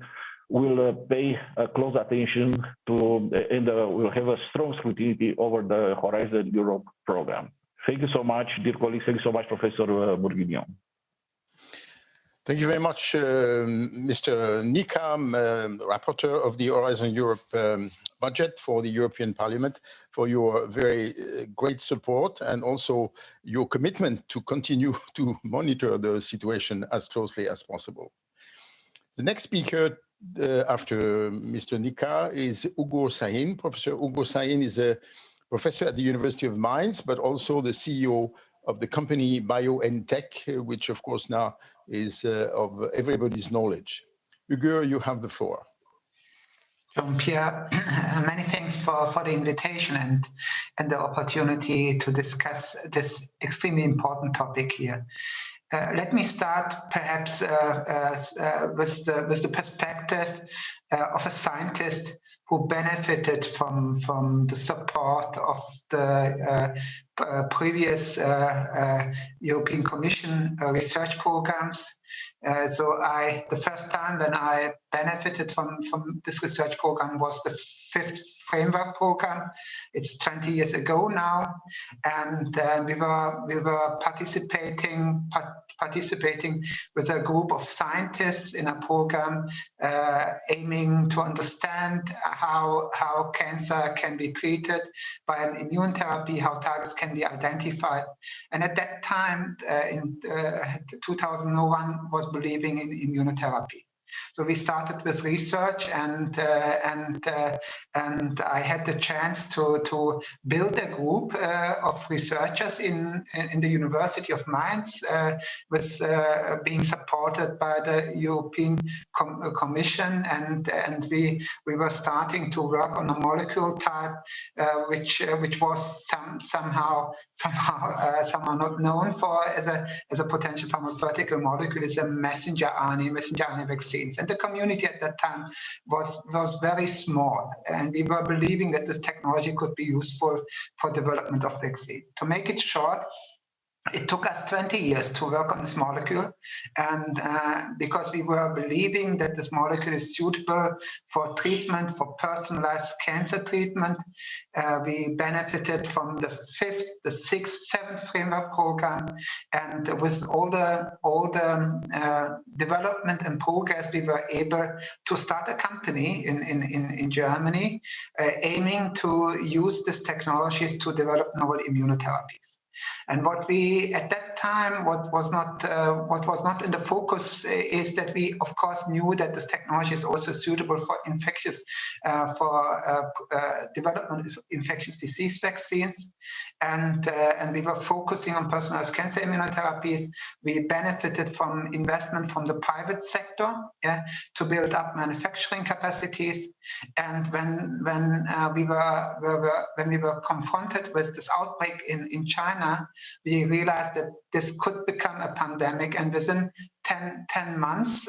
will pay close attention to and will have a strong scrutiny over the Horizon Europe program. Thank you so much, dear colleagues. Thank you so much, Professor Bourguignon. Thank you very much, Mr. Nikam, rapporteur of the Horizon Europe budget for the European Parliament, for your very great support and also your commitment to continue to monitor the situation as closely as possible. The next speaker after Mr. Nika is Ugo Sahin. Professor Ugo Sahin is a professor at the University of Mainz, but also the CEO of the company BioNTech, which of course now is of everybody's knowledge. Ugo, you have the floor. Jean-Pierre, many thanks for the invitation and the opportunity to discuss this extremely important topic here. Let me start perhaps with the perspective of a scientist who benefited from the support of the previous European Commission research programs. The first time when I benefited from this research program was the 5th framework program. It's 20 years ago now, and we were participating with a group of scientists in a program aiming to understand how cancer can be treated by an immune therapy, how targets can be identified. And at that time, in 2001, was believing in immunotherapy. So we started with research, and I had the chance to build a group of researchers in the University of Mainz, with being supported by the European Commission, and we were starting to work on a molecule type which was somehow not known for as a potential pharmaceutical molecule. Is a messenger RNA vaccines. And the community at that time was very small, and we were believing that this technology could be useful for development of vaccine. To make it short, it took us 20 years to work on this molecule, and because we were believing that this molecule is suitable for treatment, for personalized cancer treatment, we benefited from the 5th, the 6th, 7th framework program, and with all the development and progress, we were able to start a company in Germany, aiming to use these technologies to develop novel immunotherapies. And what we at that time, what was not in the focus is that we of course knew that this technology is also suitable for development of infectious disease vaccines, and we were focusing on personalized cancer immunotherapies. We benefited from investment from the private sector, to build up manufacturing capacities, And when we were confronted with this outbreak in China, we realized that this could become a pandemic, and within 10 months,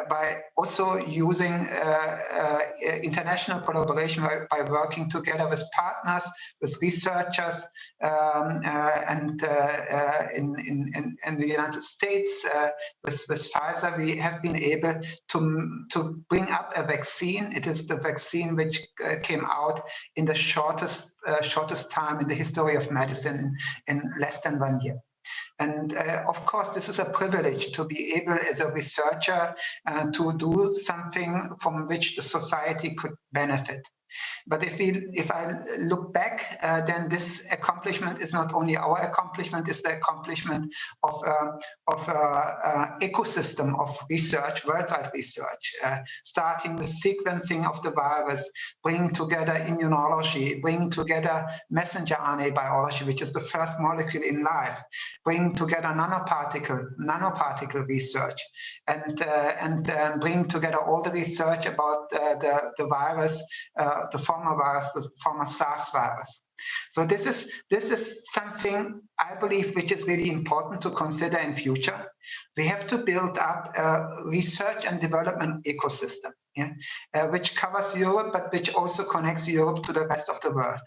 by also using international collaboration, by working together with partners, with researchers, and in the United States, with Pfizer, we have been able to bring up a vaccine. It is the vaccine which came out in the shortest time in the history of medicine, in less than 1 year. And of course, this is a privilege to be able, as a researcher, to do something from which the society could benefit. But if I look back, then this accomplishment is not only our accomplishment, it's the accomplishment of ecosystem of research, worldwide research, starting with sequencing of the virus, bringing together immunology, bringing together messenger RNA biology, which is the first molecule in life, bringing together nanoparticle research, and bringing together all the research about the virus, the former SARS virus. So this is something I believe which is really important to consider in future. We have to build up a research and development ecosystem, which covers Europe, but which also connects Europe to the rest of the world.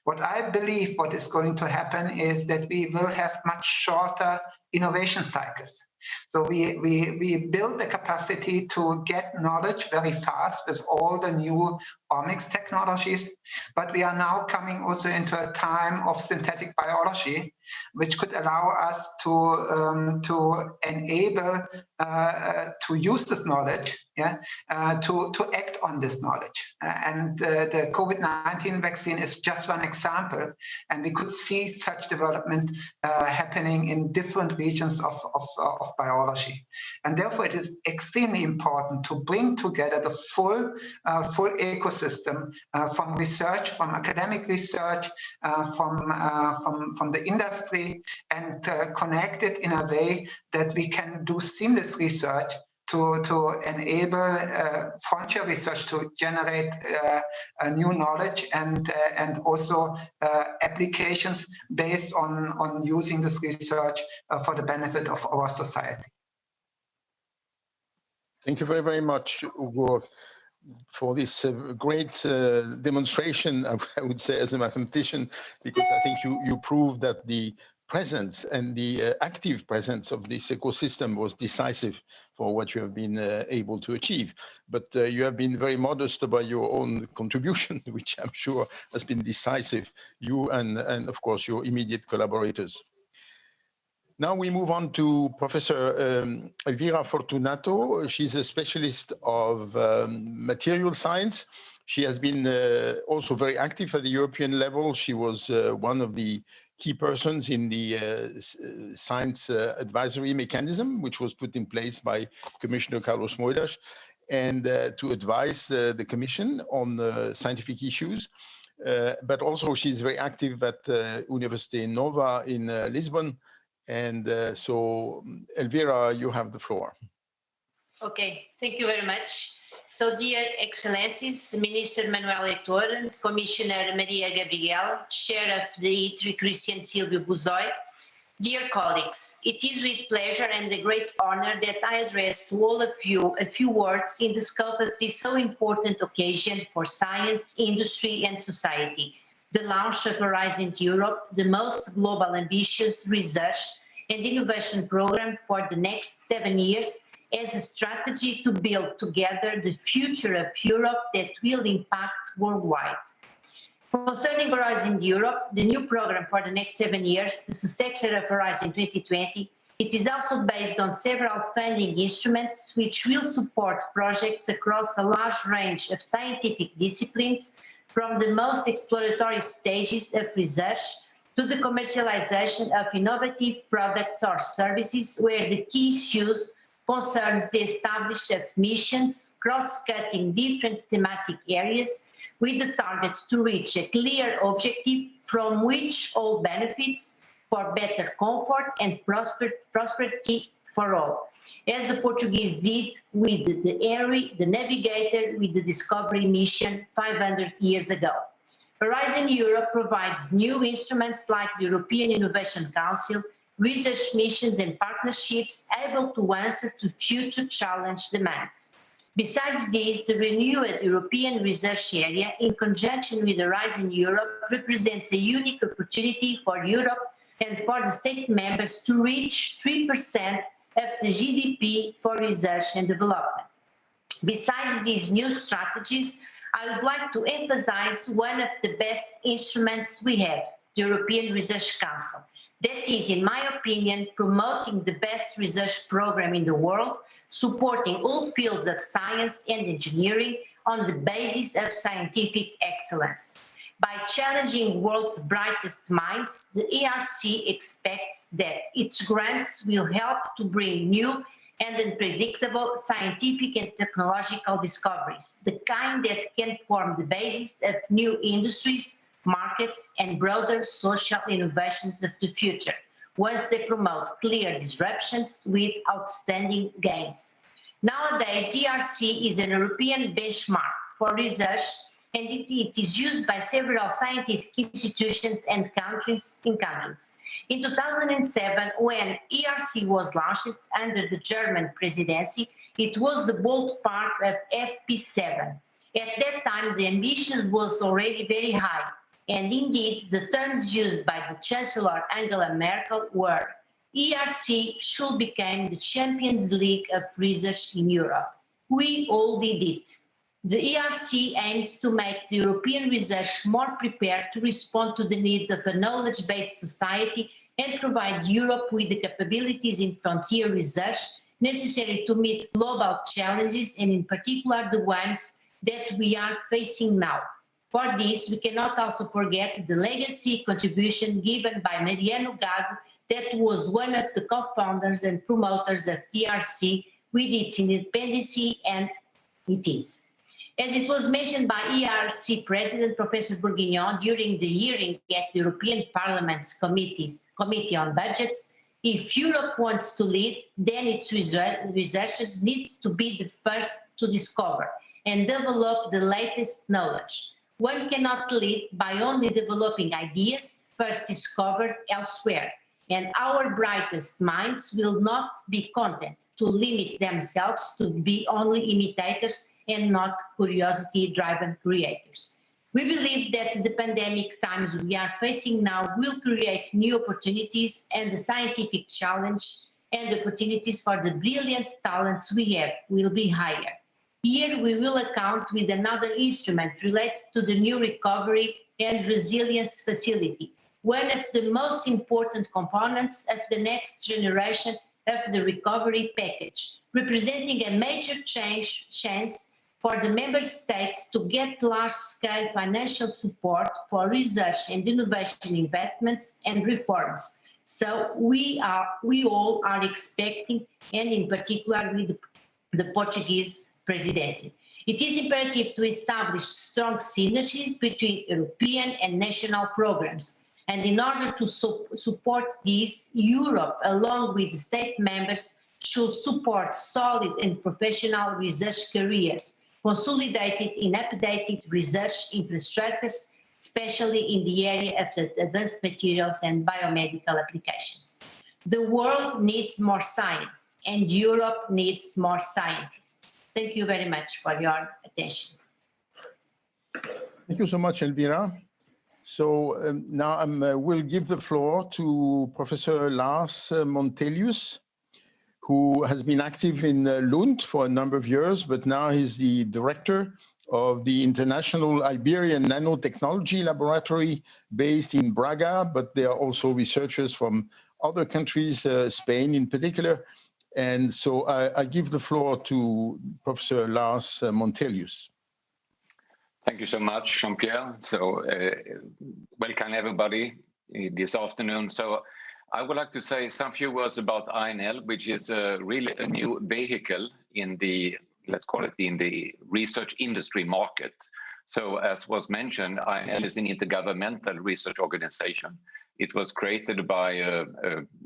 What I believe what is going to happen is that we will have much shorter innovation cycles. So we build the capacity to get knowledge very fast with all the new omics technologies, but we are now coming also into a time of synthetic biology, which could allow us to enable to use this knowledge, to act on this knowledge. And the COVID-19 vaccine is just one example, and we could see such development happening in different regions of biology. And therefore, it is extremely important to bring together the full ecosystem from research, from academic research, from the industry, and connect it in a way that we can do seamless research to enable frontier research to generate new knowledge and also applications based on using this research for the benefit of our society. Thank you very, very much, Ugo, for this great demonstration, I would say, as a mathematician, because I think you proved that the presence and the active presence of this ecosystem was decisive for what you have been able to achieve. But you have been very modest about your own contribution, which I'm sure has been decisive, you and of course, your immediate collaborators. Now we move on to Professor Elvira Fortunato. She's a specialist of material science. She has been also very active at the European level. She was one of the key persons in the science advisory mechanism, which was put in place by Commissioner Carlos Moedas, and to advise the Commission on scientific issues. But also she's very active at Université Nova in Lisbon. And so, Elvira, you have the floor. Okay, thank you very much. So, dear Excellencies, Minister Manuel Heitor, Commissioner Mariya Gabriel, Chair of the ITRE Christian Silvio Buzoy, dear colleagues, it is with pleasure and a great honor that I address to all of you a few words in the scope of this so important occasion for science, industry and society, the launch of Horizon Europe, the most global ambitious research and innovation program for the next 7 years, as a strategy to build together the future of Europe that will impact worldwide. Concerning Horizon Europe, the new program for the next 7 years, the successor of Horizon 2020, it is also based on several funding instruments which will support projects across a large range of scientific disciplines, from the most exploratory stages of research to the commercialization of innovative products or services, where the key issues concerns the establishment of missions cross-cutting different thematic areas with the target to reach a clear objective from which all benefits for better comfort and prosperity for all, as the Portuguese did with the ERI, the Navigator, with the Discovery mission 500 years ago. Horizon Europe provides new instruments like the European Innovation Council, research missions and partnerships able to answer to future challenge demands. Besides this, the renewed European research area in conjunction with Horizon Europe represents a unique opportunity for Europe and for the state members to reach 3% of the GDP for research and development. Besides these new strategies, I would like to emphasize one of the best instruments we have, the European Research Council. That is, in my opinion, promoting the best research program in the world, supporting all fields of science and engineering on the basis of scientific excellence. By challenging world's brightest minds, the ERC expects that its grants will help to bring new and unpredictable scientific and technological discoveries, the kind that can form the basis of new industries, markets, and broader social innovations of the future, once they promote clear disruptions with outstanding gains. Nowadays, ERC is an European benchmark for research, and it is used by several scientific institutions and countries. In 2007, when ERC was launched under the German presidency, it was the bold part of FP7. At that time, the ambition was already very high, and indeed, the terms used by the Chancellor Angela Merkel were, ERC should become the Champions League of research in Europe. We all did it. The ERC aims to make the European research more prepared to respond to the needs of a knowledge-based society and provide Europe with the capabilities in frontier research necessary to meet global challenges, and in particular the ones that we are facing now. For this, we cannot also forget the legacy contribution given by Mariano Gago, that was one of the co-founders and promoters of ERC with its independence, and it is. As it was mentioned by ERC President Professor Bourguignon during the hearing at the European Parliament's Committee on Budgets, if Europe wants to lead, then its researchers need to be the first to discover and develop the latest knowledge. One cannot lead by only developing ideas first discovered elsewhere, and our brightest minds will not be content to limit themselves to be only imitators and not curiosity-driven creators. We believe that the pandemic times we are facing now will create new opportunities, and the scientific challenge and opportunities for the brilliant talents we have will be higher. Here we will account with another instrument related to the new Recovery and Resilience Facility, one of the most important components of the next generation of the recovery package, representing a major chance for the member states to get large-scale financial support for research and innovation investments and reforms. So we all are expecting, and in particular with the Portuguese presidency. It is imperative to establish strong synergies between European and national programs. And in order to support this, Europe, along with the state members, should support solid and professional research careers, consolidated in updated research infrastructures, especially in the area of the advanced materials and biomedical applications. The world needs more science, and Europe needs more scientists. Thank you very much for your attention. Thank you so much, Elvira. So now I will give the floor to Professor Lars Montelius, who has been active in Lund for a number of years, but now he's the director of the International Iberian Nanotechnology Laboratory based in Braga, but there are also researchers from other countries, Spain in particular. And so I give the floor to Professor Lars Montelius. Thank you so much, Jean-Pierre. So welcome everybody this afternoon. So I would like to say some few words about INL, which is really a new vehicle in the, let's call it in the research industry market. So as was mentioned, INL is an intergovernmental research organization, It was created by a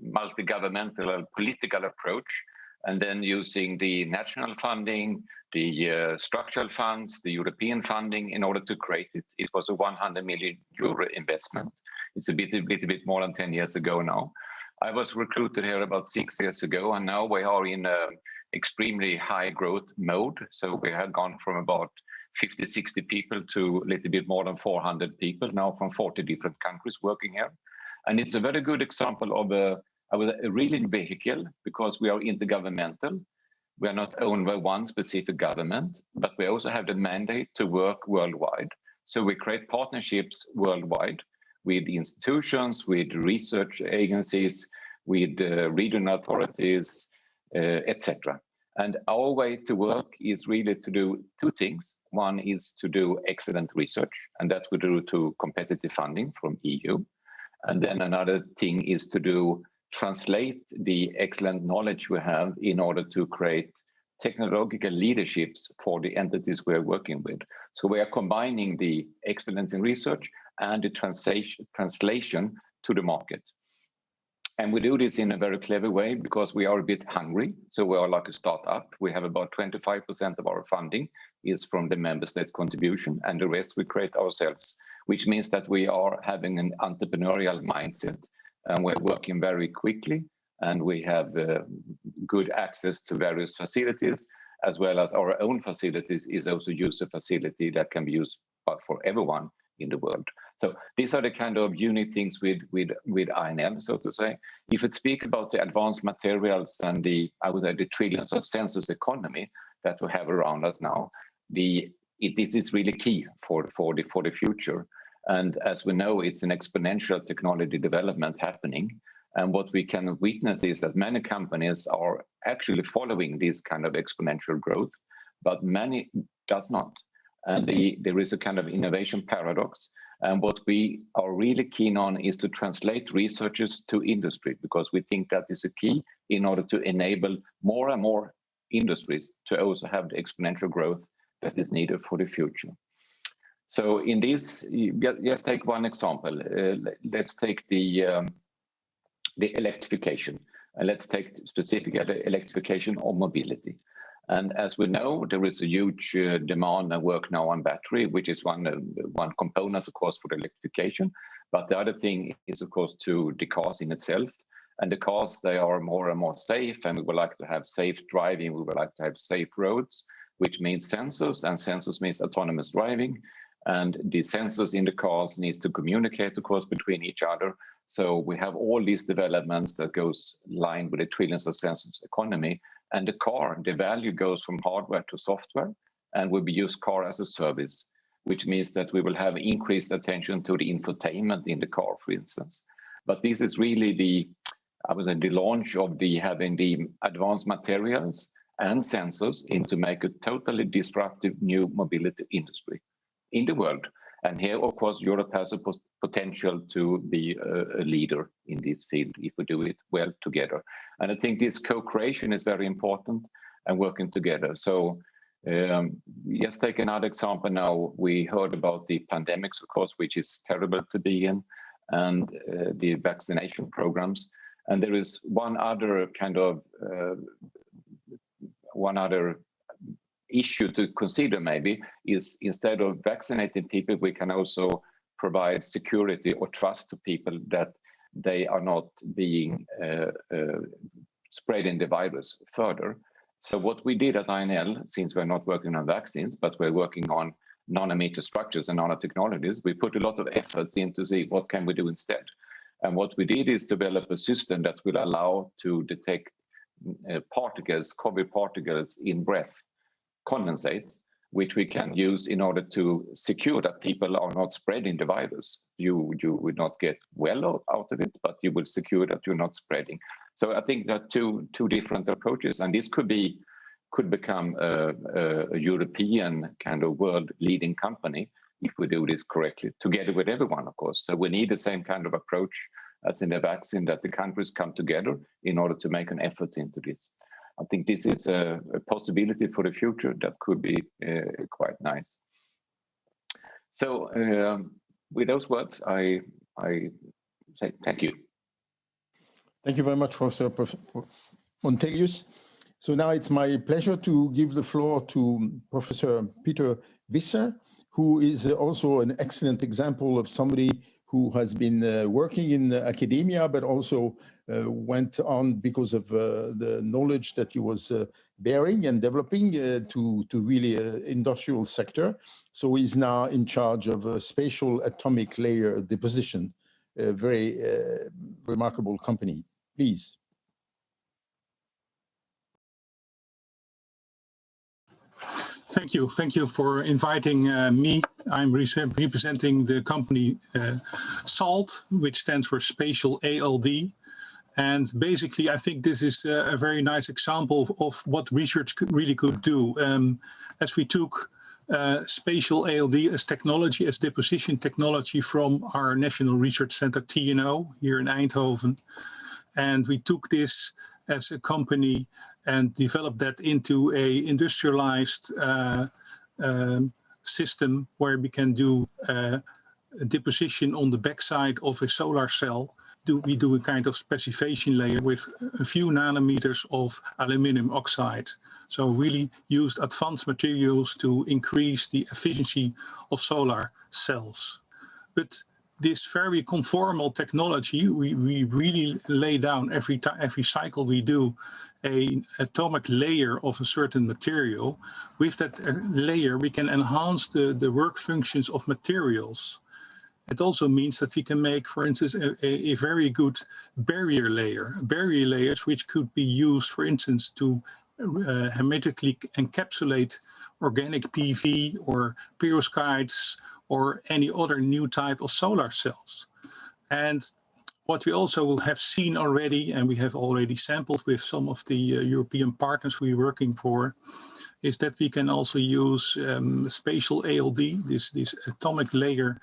multi-governmental political approach, and then using the national funding, the structural funds, the European funding in order to create it. It was a 100 million euro investment. It's a little bit more than 10 years ago now. I was recruited here about 6 years ago, and now we are in an extremely high growth mode. So we have gone from about 50, 60 people to a little bit more than 400 people now from 40 different countries working here. And it's a very good example of a really vehicle, because we are intergovernmental. We are not owned by one specific government, but we also have the mandate to work worldwide. So we create partnerships worldwide with institutions, with research agencies, with regional authorities, etc. And our way to work is really to do two things. One is to do excellent research, and that we do to competitive funding from EU. And then another thing is to translate the excellent knowledge we have in order to create technological leaderships for the entities we are working with. So we are combining the excellence in research and the translation to the market. And we do this in a very clever way because we are a bit hungry. So we are like a startup. We have about 25% of our funding is from the member states' contribution, and the rest we create ourselves, which means that we are having an entrepreneurial mindset, and we're working very quickly, and we have good access to various facilities, as well as our own facilities is also user facility that can be used for everyone in the world. So these are the kind of unique things with INL, so to say. If we speak about the advanced materials and the trillions of sensors economy that we have around us now, this is really key for the future. And as we know, it's an exponential technology development happening. And what we can witness is that many companies are actually following this kind of exponential growth, but many does not. And there is a kind of innovation paradox. And what we are really keen on is to translate researchers to industry, because we think that is a key in order to enable more and more industries to also have the exponential growth that is needed for the future. So in this, just take one example. Let's take the electrification. Let's take specifically the electrification of mobility. And as we know, there is a huge demand and work now on battery, which is one component, of course, for the electrification. But the other thing is, of course, to the cars in itself. And the cars, they are more and more safe, and we would like to have safe driving. We would like to have safe roads, which means sensors, and sensors means autonomous driving. And the sensors in the cars needs to communicate, of course, between each other. So we have all these developments that goes aligned with the trillions of sensors economy. And the car, the value goes from hardware to software, and we use car as a service, which means that we will have increased attention to the infotainment in the car, for instance. But this is really the launch of having the advanced materials and sensors to make a totally disruptive new mobility industry in the world. And here, of course, Europe has a potential to be a leader in this field if we do it well together. And I think this co-creation is very important and working together. So just take another example now. We heard about the pandemics, of course, which is terrible to be in, and the vaccination programs. And there is one other issue to consider maybe is, instead of vaccinating people, we can also provide security or trust to people that they are not being spreading the virus further. So what we did at INL, since we're not working on vaccines, but we're working on nanometer structures and nanotechnologies, we put a lot of efforts in to see what can we do instead. And what we did is develop a system that will allow to detect particles, COVID particles in breath, condensates, which we can use in order to secure that people are not spreading the virus. You would not get well out of it, but you will secure that you're not spreading. So I think that two different approaches, and this could become a European kind of world leading company if we do this correctly, together with everyone, of course. So we need the same kind of approach as in the vaccine, that the countries come together in order to make an effort into this. I think this is a possibility for the future that could be quite nice. So with those words, I Thank you. Thank you very much, Professor Montelius. So now it's my pleasure to give the floor to Professor Peter Visser, who is also an excellent example of somebody who has been working in academia, but also went on because of the knowledge that he was bearing and developing to really industrial sector. So he's now in charge of spatial atomic layer deposition, a very remarkable company. Please. Thank you. Thank you for inviting me. I'm representing the company SALT, which stands for Spatial ALD. And basically, I think this is a very nice example of what research really could do. As we took spatial ALD as technology, as deposition technology from our National Research Center TNO here in Eindhoven. And we took this as a company and developed that into a industrialized system where we can do deposition on the backside of a solar cell. We do a kind of specification layer with a few nanometers of aluminum oxide. So really used advanced materials to increase the efficiency of solar cells. But this very conformal technology, we really lay down every cycle we do an atomic layer of a certain material. With that layer, we can enhance the work functions of materials. It also means that we can make, for instance, a very good barrier layers which could be used, for instance, to hermetically encapsulate organic PV or perovskites or any other new type of solar cells. And what we also have seen already, and we have already sampled with some of the European partners we're working for, is that we can also use spatial ALD, this atomic layer,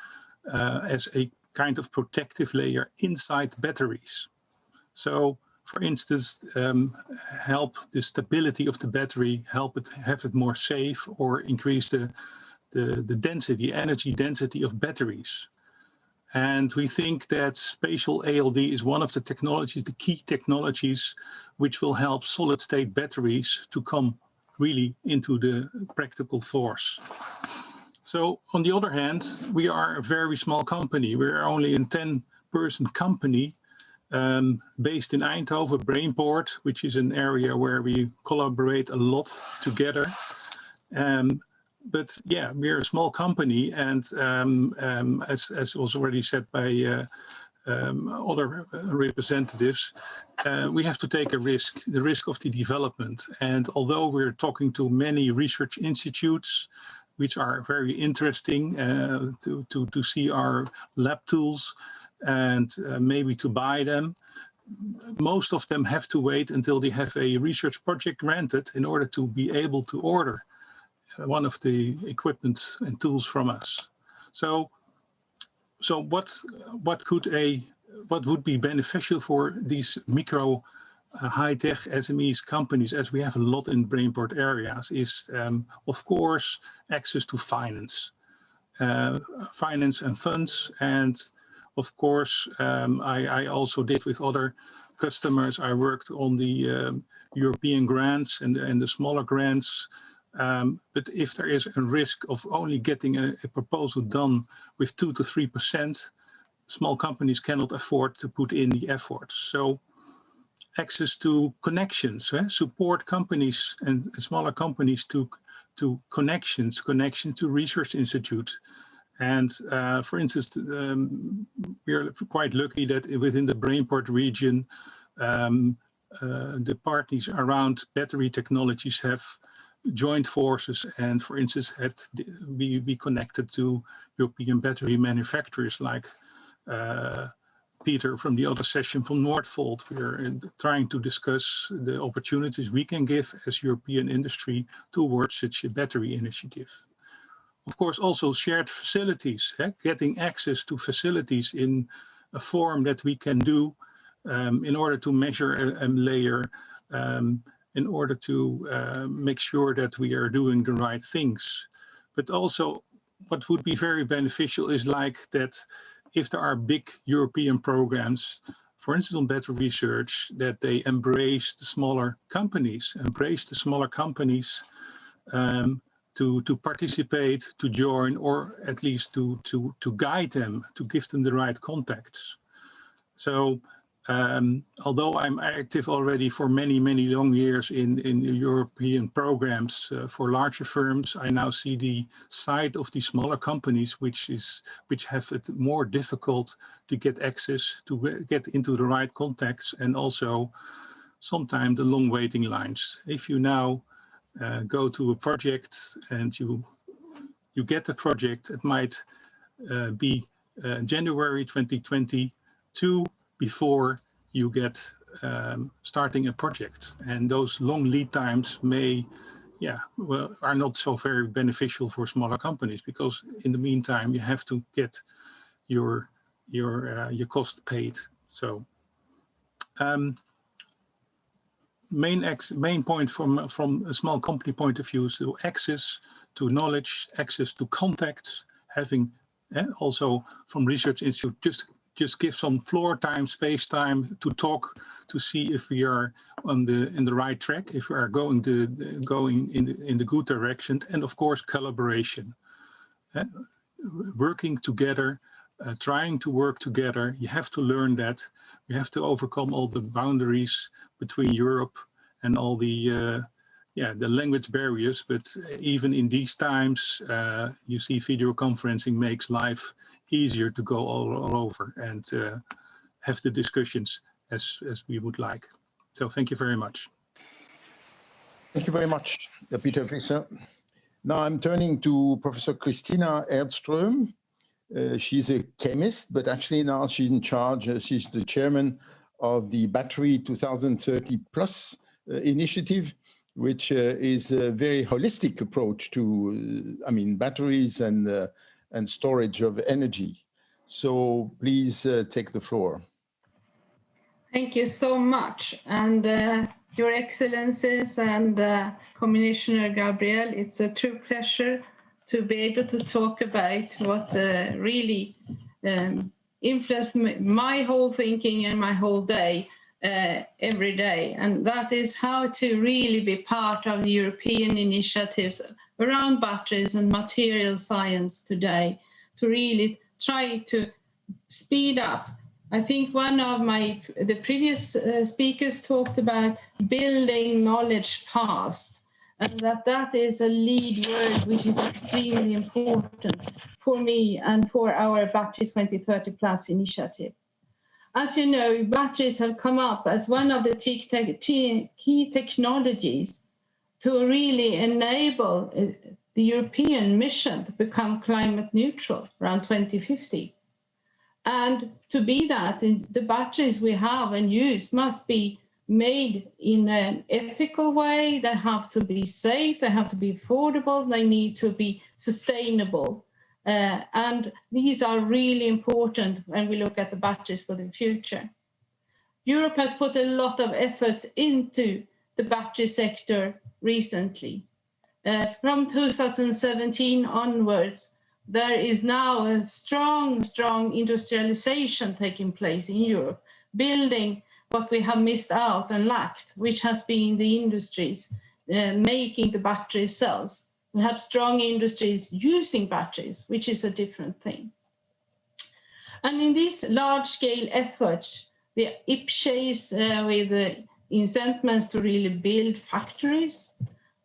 as a kind of protective layer inside batteries. So, for instance, help the stability of the battery, help it have it more safe, or increase the density, energy density of batteries. And we think that spatial ALD is one of the technologies, the key technologies, which will help solid state batteries to come really into the practical force. So on the other hand, we are a very small company. We're only a 10-person company based in Eindhoven, Brainport, which is an area where we collaborate a lot together. But yeah, we're a small company, and as was already said by other representatives, we have to take a risk, the risk of the development. And although we're talking to many research institutes, which are very interesting to see our lab tools and maybe to buy them, most of them have to wait until they have a research project granted in order to be able to order one of the equipment and tools from us. So what would be beneficial for these micro high-tech SMEs companies, as we have a lot in Brainport areas, is of course access to finance and funds. And of course, I also did with other customers. I worked on the European grants and the smaller grants. But if there is a risk of only getting a proposal done with 2 to 3%, small companies cannot afford to put in the effort. So access to connections, support companies and smaller companies to connections to research institutes. And for instance, we are quite lucky that within the Brainport region, the parties around battery technologies have joined forces and, for instance, be connected to European battery manufacturers like Peter from the other session from Nordvolt. We're trying to discuss the opportunities we can give as European industry towards such a battery initiative. Of course, also shared facilities, getting access to facilities in a form that we can do in order to measure a layer, in order to make sure that we are doing the right things. But also what would be very beneficial is like that if there are big European programs, for instance, on battery research, that they embrace the smaller companies, to participate, to join, or at least to guide them, to give them the right contacts. So although I'm active already for many long years in European programs for larger firms, I now see the side of the smaller companies which have it more difficult to get access, to get into the right contacts, and also sometimes the long waiting lines. If you now go to a project and you get the project, it might be January 2022 before you get starting a project, and those long lead times are not so very beneficial for smaller companies, because in the meantime you have to get your cost paid. So main point from a small company point of view is to access to knowledge, access to contacts, having also from research institute just give some floor time, space time to talk, to see if we are in the right track, if we are going in the good direction, and of course collaboration, working together. Trying to work together. You have to learn that. You have to overcome all the boundaries between Europe and all the language barriers. But even in these times, you see video conferencing makes life easier to go all over and have the discussions as we would like. So thank you very much. Thank you very much, Peter Visser. Now I'm turning to Professor Christina Erdström. She's a chemist, but actually now she's in charge. She's the chairman of the Battery 2030 Plus initiative, which is a very holistic approach to, batteries and storage of energy. So please take the floor. Thank you so much. And Your Excellencies and Commissioner Gabriel, it's a true pleasure to be able to talk about what really influenced my whole thinking and my whole day every day. And that is how to really be part of the European initiatives around batteries and material science today, to really try to speed up. I think one of the previous speakers talked about building knowledge past, and that is a lead word which is extremely important for me and for our Battery 2030 Plus initiative. As you know, batteries have come up as one of the key technologies to really enable the European mission to become climate neutral around 2050. And to be that, the batteries we have and use must be made in an ethical way. They have to be safe, they have to be affordable, they need to be sustainable. And these are really important when we look at the batteries for the future. Europe has put a lot of efforts into the battery sector recently. From 2017 onwards, there is now a strong industrialization taking place in Europe, building what we have missed out and lacked, which has been the industries making the battery cells. We have strong industries using batteries, which is a different thing. And in these large-scale efforts, the IPCEIs with the incentives to really build factories,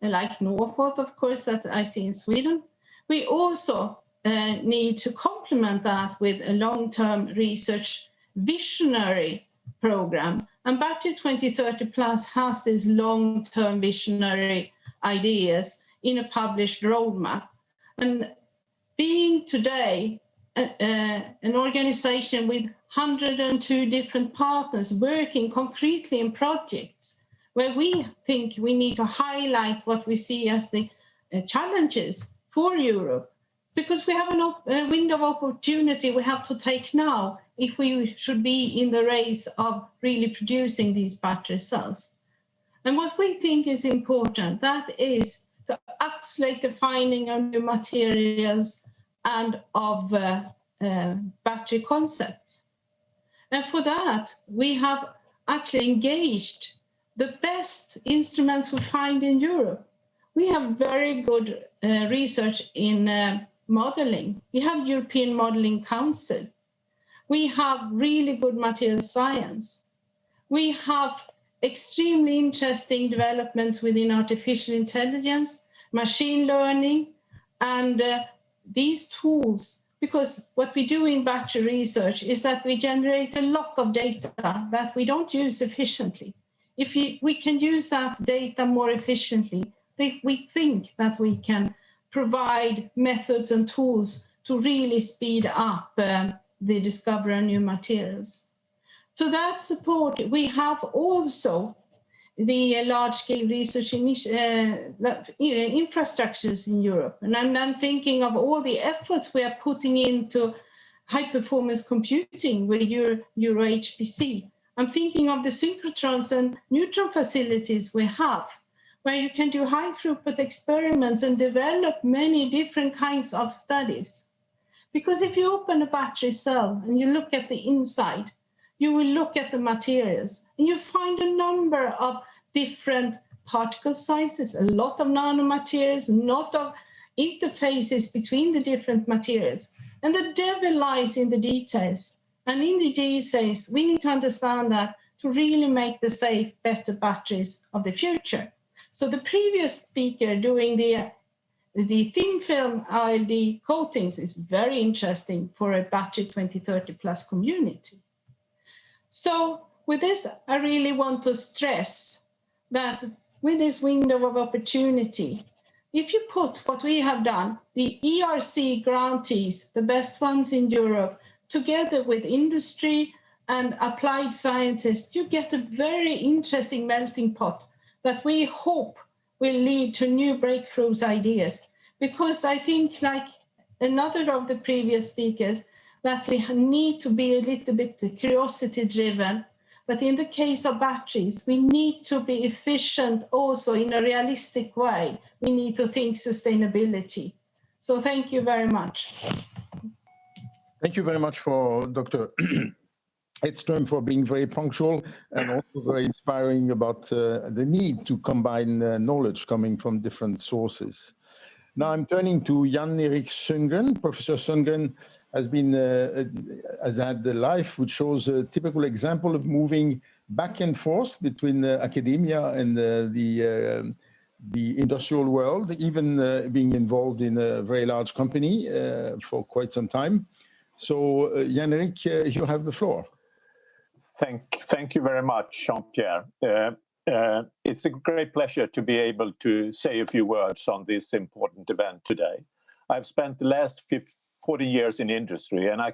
like Northvolt, of course, that I see in Sweden. We also need to complement that with a long-term research visionary program. And Battery 2030 Plus has these long-term visionary ideas in a published roadmap. And being today an organization with 102 different partners working concretely in projects, where we think we need to highlight what we see as the challenges for Europe, because we have a window of opportunity we have to take now if we should be in the race of really producing these battery cells. And what we think is important, that is to accelerate the finding of new materials and of battery concepts. And for that, we have actually engaged the best instruments we find in Europe. We have very good research in modeling. We have European Modeling Council. We have really good material science. We have extremely interesting developments within artificial intelligence, machine learning, and these tools, because what we do in battery research is that we generate a lot of data that we don't use efficiently. If we can use that data more efficiently, we think that we can provide methods and tools to really speed up the discovery of new materials. To that support, we have also the large-scale research infrastructures in Europe. And I'm thinking of all the efforts we are putting into high-performance computing with Euro HPC. I'm thinking of the synchrotrons and neutron facilities we have, where you can do high-throughput experiments and develop many different kinds of studies. Because if you open a battery cell and you look at the inside, you will look at the materials and you find a number of different particle sizes, a lot of nanomaterials, a lot of interfaces between the different materials. And the devil lies in the details. And in the details, we need to understand that to really make the safe, better batteries of the future. So the previous speaker doing the thin film ALD coatings is very interesting for a battery 2030 plus community. So with this, I really want to stress that with this window of opportunity, if you put what we have done, the ERC grantees, the best ones in Europe, together with industry and applied scientists, you get a very interesting melting pot that we hope will lead to new breakthroughs ideas. Because I think, like another of the previous speakers, that we need to be a little bit curiosity driven. But in the case of batteries, we need to be efficient also in a realistic way. We need to think sustainability. So thank you very much. Thank you very much for Dr. Edström for being very punctual and also very inspiring about the need to combine knowledge coming from different sources. Now I'm turning to Jan-Erik Sundgren. Professor Sundgren has had the life which shows a typical example of moving back and forth between academia and the industrial world, even being involved in a very large company for quite some time. So Jan-Erik, you have the floor. Thank you very much, Jean-Pierre. It's a great pleasure to be able to say a few words on this important event today. I've spent the last 40 years in industry, and I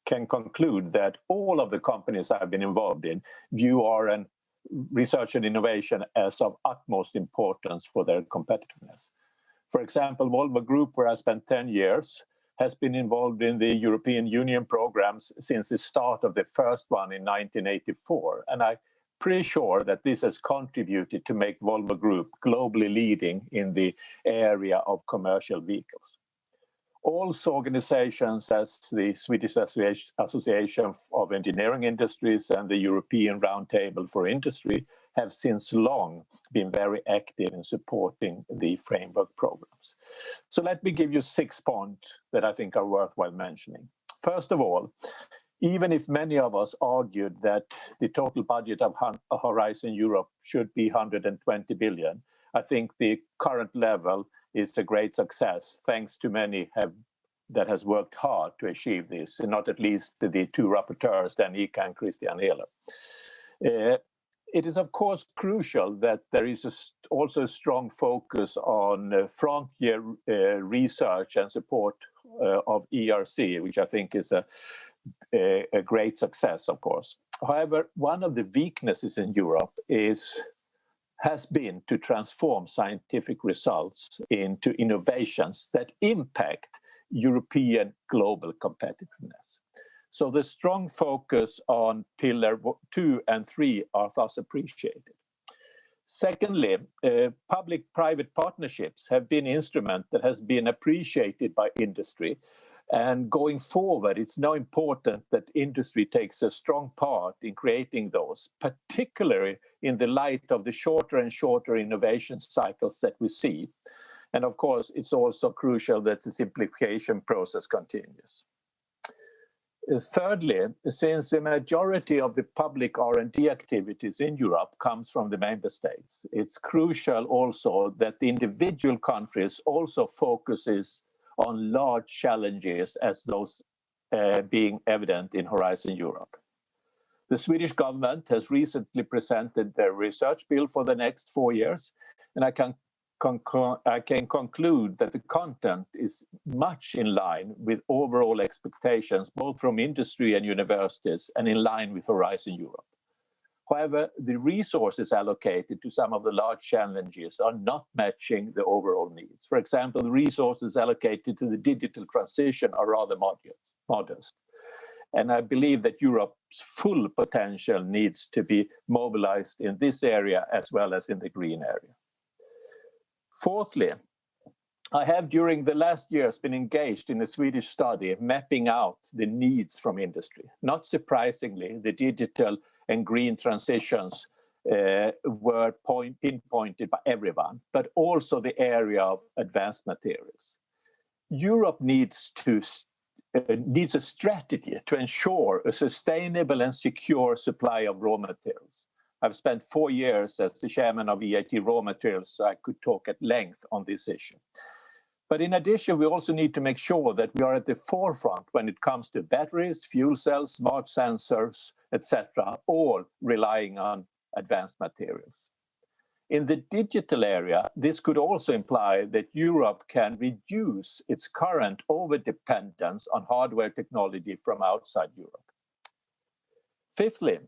can conclude that all of the companies I've been involved in view R&I research and innovation as of utmost importance for their competitiveness. For example, Volvo Group, where I spent 10 years, has been involved in the European Union programs since the start of the first one in 1984. And I'm pretty sure that this has contributed to make Volvo Group globally leading in the area of commercial vehicles. Also, organizations as the Swedish Association of Engineering Industries and the European Roundtable for Industry have since long been very active in supporting the framework programs. So let me give you 6 points that I think are worthwhile mentioning. First of all, even if many of us argued that the total budget of Horizon Europe should be 120 billion, I think the current level is a great success, thanks to many that has worked hard to achieve this, and not at least the two rapporteurs, Danica and Christian Ehler. It is, of course, crucial that there is also a strong focus on frontier research and support of ERC, which I think is a great success, of course. However, one of the weaknesses in Europe has been to transform scientific results into innovations that impact European global competitiveness. So the strong focus on pillar 2 and 3 are thus appreciated. Secondly, public-private partnerships have been an instrument that has been appreciated by industry And going forward, it's now important that industry takes a strong part in creating those, particularly in the light of the shorter and shorter innovation cycles that we see. And of course, it's also crucial that the simplification process continues. Thirdly, since the majority of the public R&D activities in Europe comes from the member states, it's crucial also that the individual countries also focuses on large challenges as those being evident in Horizon Europe. The Swedish government has recently presented their research bill for the next 4 years, and I can conclude that the content is much in line with overall expectations, both from industry and universities, and in line with Horizon Europe. However, the resources allocated to some of the large challenges are not matching the overall needs. For example, the resources allocated to the digital transition are rather modest. And I believe that Europe's full potential needs to be mobilized in this area as well as in the green area. Fourthly, I have during the last years been engaged in a Swedish study mapping out the needs from industry. Not surprisingly, the digital and green transitions were pinpointed by everyone, but also the area of advanced materials. Europe needs a strategy to ensure a sustainable and secure supply of raw materials. I've spent 4 years as the chairman of EIT Raw Materials, so I could talk at length on this issue. But in addition, we also need to make sure that we are at the forefront when it comes to batteries, fuel cells, smart sensors, etc., all relying on advanced materials. In the digital area, this could also imply that Europe can reduce its current overdependence on hardware technology from outside Europe. Fifthly,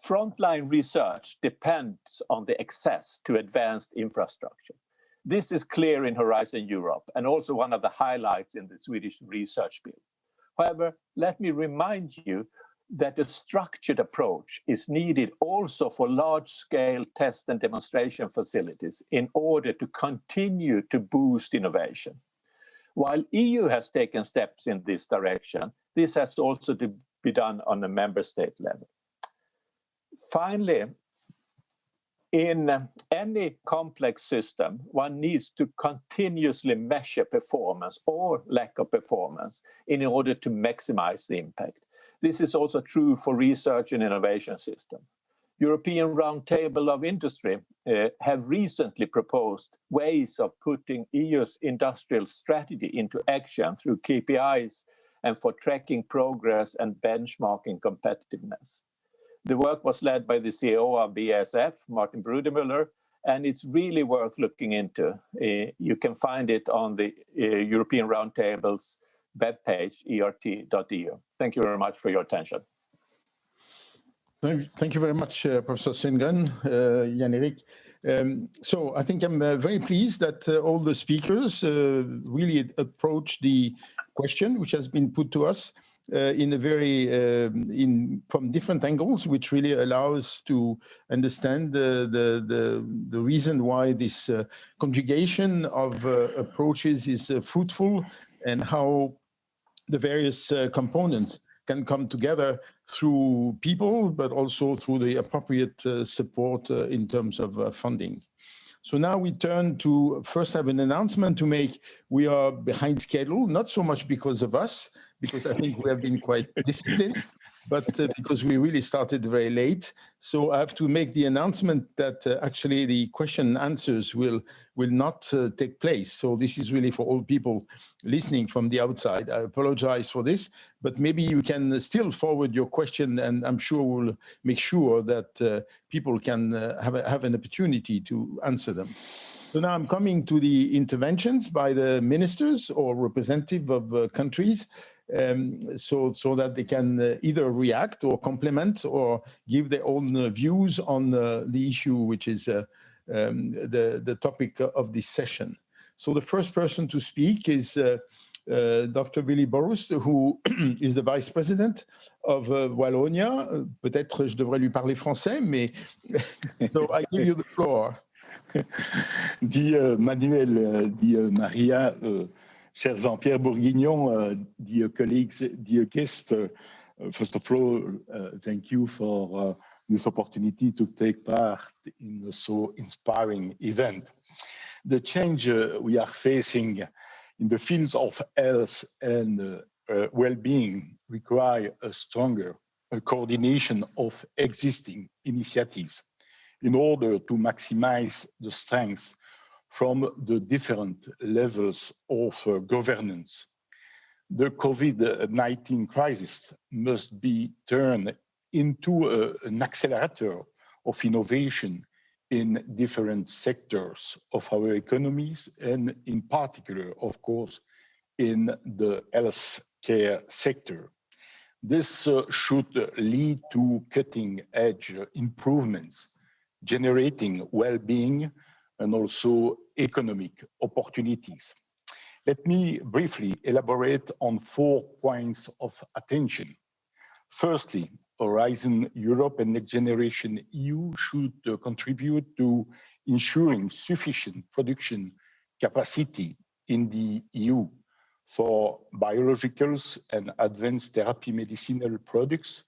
frontline research depends on the access to advanced infrastructure. This is clear in Horizon Europe and also one of the highlights in the Swedish research bill. However, let me remind you that a structured approach is needed also for large-scale test and demonstration facilities in order to continue to boost innovation. While EU has taken steps in this direction, this has also to be done on a member state level. Finally, in any complex system, one needs to continuously measure performance or lack of performance in order to maximize the impact. This is also true for research and innovation system. European Roundtable of Industry have recently proposed ways of putting EU's industrial strategy into action through KPIs and for tracking progress and benchmarking competitiveness. The work was led by the CEO of BASF, Martin Brudermüller, and it's really worth looking into. You can find it on the European Roundtable's webpage, ert.eu. Thank you very much for your attention. Thank you very much, Professor Sundgren, Jan-Erik. So I think I'm very pleased that all the speakers really approached the question which has been put to us in a very from different angles, which really allows to understand the reason why this conjugation of approaches is fruitful and how the various components can come together through people, but also through the appropriate support in terms of funding. So now we turn to first have an announcement to make. We are behind schedule, not so much because of us, because I think we have been quite disciplined, but because we really started very late. So I have to make the announcement that actually the question and answers will not take place. So this is really for all people listening from the outside. I apologize for this, but maybe you can still forward your question, and I'm sure we'll make sure that people can have an opportunity to answer them. So now I'm coming to the interventions by the ministers or representative of countries, so that they can either react or complement or give their own views on the issue, which is the topic of this session. So the first person to speak is Dr. Willy Borust, who is the Vice President of Wallonia. Peut-être je devrais lui parler français, mais so I give you the floor. Dear Manuel, dear Mariya, Cher Jean-Pierre Bourguignon, dear colleagues, dear guests, first of all, thank you for this opportunity to take part in a so inspiring event. The change we are facing in the fields of health and well-being require a stronger coordination of existing initiatives in order to maximize the strengths from the different levels of governance. The COVID-19 crisis must be turned into an accelerator of innovation in different sectors of our economies, and in particular, of course, in the healthcare sector. This should lead to cutting-edge improvements, generating well-being and also economic opportunities. Let me briefly elaborate on 4 points of attention. Firstly, Horizon Europe and Next Generation EU should contribute to ensuring sufficient production capacity in the EU for biologicals and advanced therapy medicinal products.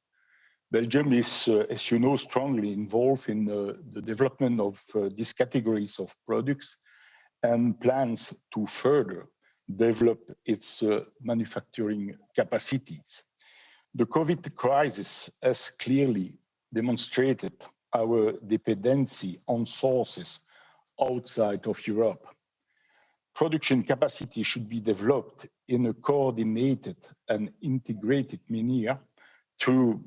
Belgium is, as you know, strongly involved in the development of these categories of products and plans to further develop its manufacturing capacities. The COVID crisis has clearly demonstrated our dependency on sources outside of Europe. Production capacity should be developed in a coordinated and integrated manner through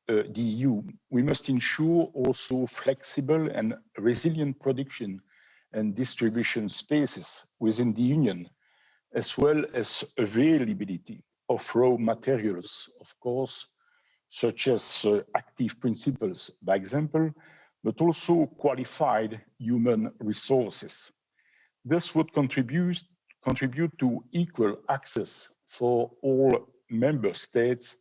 the EU. We must ensure also flexible and resilient production and distribution spaces within the Union, as well as availability of raw materials, of course, such as active principles, by example, but also qualified human resources. This would contribute to equal access for all member states,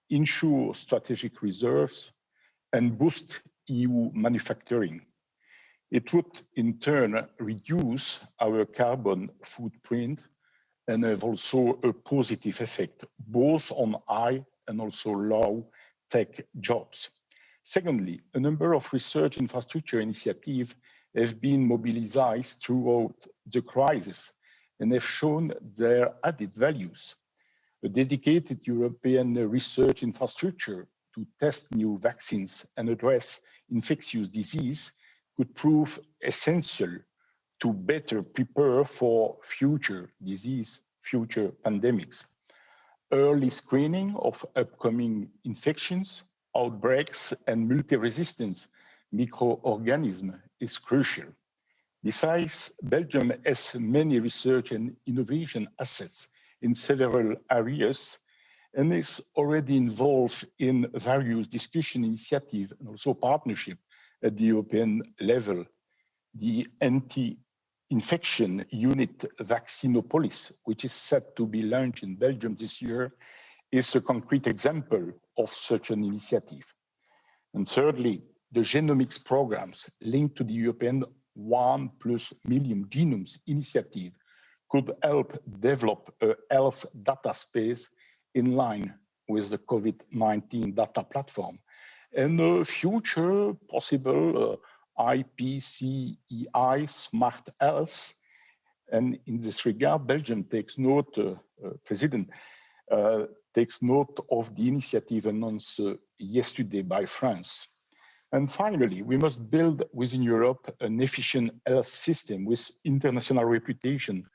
ensure strategic reserves, and boost EU manufacturing. It would in turn reduce our carbon footprint and have also a positive effect, both on high and also low tech jobs. Secondly, a number of research infrastructure initiatives have been mobilized throughout the crisis and have shown their added values. A dedicated European research infrastructure to test new vaccines and address infectious disease could prove essential to better prepare for future disease, future pandemics. Early screening of upcoming infections, outbreaks, and multi-resistance microorganisms is crucial. Besides, Belgium has many research and innovation assets in several areas and is already involved in various discussion initiatives and also partnership at the European level. The anti-infection unit Vaccinopolis, which is set to be launched in Belgium this year, is a concrete example of such an initiative. And thirdly, the genomics programs linked to the European 1+ million genomes initiative could help develop a health data space in line with the COVID-19 data platform and a future possible IPCEI Smart Health. And in this regard, Belgium takes note, President, takes note of the initiative announced yesterday by France. And finally, we must build within Europe an efficient health system with international reputation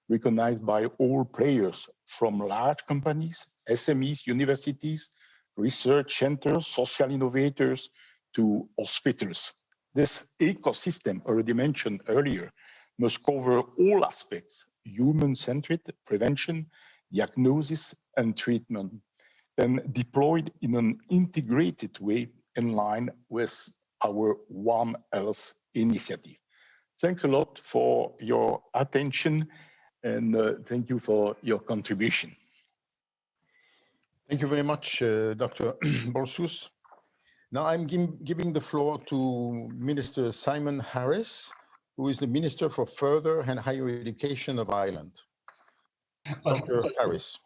recognized by all players, from large companies, SMEs, universities, research centers, social innovators, to hospitals. This ecosystem, already mentioned earlier, must cover all aspects: human-centered prevention, diagnosis, and treatment, and deployed in an integrated way in line with our One Health initiative. Thanks a lot for your attention, and thank you for your contribution. Thank you very much, Dr. Borsus. Now I'm giving the floor to Minister Simon Harris, who is the Minister for Further and Higher Education of Ireland. Dr. Harris.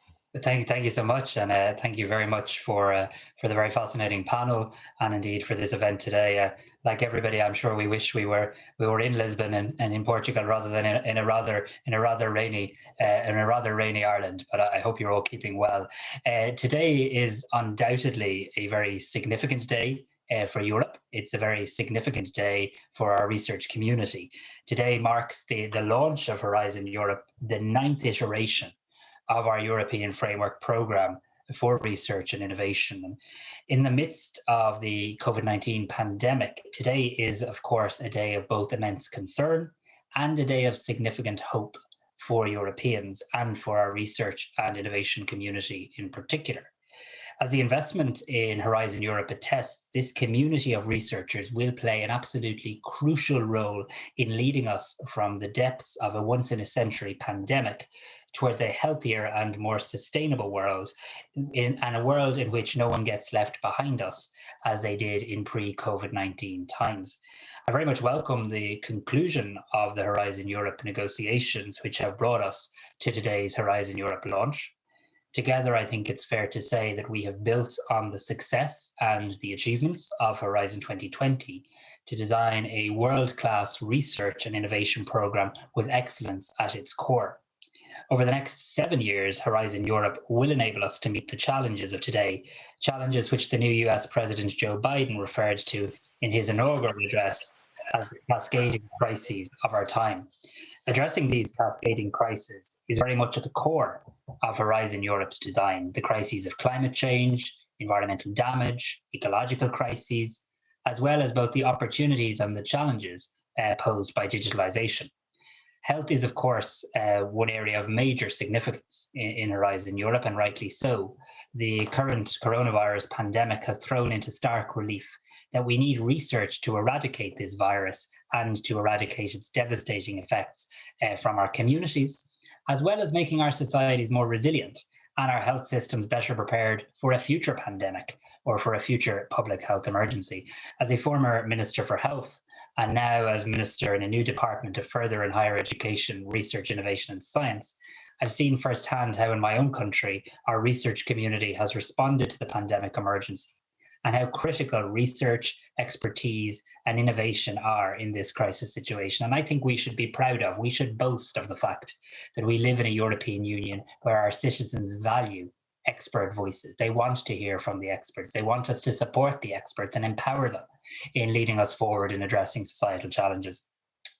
Thank you so much, and thank you very much for the very fascinating panel, and indeed for this event today. Like everybody, I'm sure we wish we were in Lisbon and in Portugal rather than in a rather rainy Ireland. But I hope you're all keeping well. Today is undoubtedly a very significant day for Europe. It's a very significant day for our research community. Today marks the launch of Horizon Europe, the 9th iteration of our European Framework Programme for Research and Innovation. And in the midst of the COVID-19 pandemic, today is, of course, a day of both immense concern and a day of significant hope for Europeans and for our research and innovation community in particular. As the investment in Horizon Europe attests, this community of researchers will play an absolutely crucial role in leading us from the depths of a once-in-a-century pandemic towards a healthier and more sustainable world, and a world in which no one gets left behind us as they did in pre-COVID-19 times. I very much welcome the conclusion of the Horizon Europe negotiations, which have brought us to today's Horizon Europe launch. Together, I think it's fair to say that we have built on the success and the achievements of Horizon 2020 to design a world-class research and innovation programme with excellence at its core. Over the next 7 years, Horizon Europe will enable us to meet the challenges of today, challenges which the new US President Joe Biden referred to in his inaugural address as the cascading crises of our time. Addressing these cascading crises is very much at the core of Horizon Europe's design, the crises of climate change, environmental damage, ecological crises, as well as both the opportunities and the challenges posed by digitalization. Health is, of course, one area of major significance in Horizon Europe, and rightly so. The current coronavirus pandemic has thrown into stark relief that we need research to eradicate this virus and to eradicate its devastating effects from our communities, as well as making our societies more resilient and our health systems better prepared for a future pandemic or for a future public health emergency. As a former Minister for Health, and now as Minister in a new department of further and higher education, research, innovation and science, I've seen firsthand how in my own country, our research community has responded to the pandemic emergency and how critical research, expertise and innovation are in this crisis situation. And I think we should be proud of, we should boast of the fact that we live in a European Union where our citizens value expert voices. They want to hear from the experts. They want us to support the experts and empower them in leading us forward in addressing societal challenges.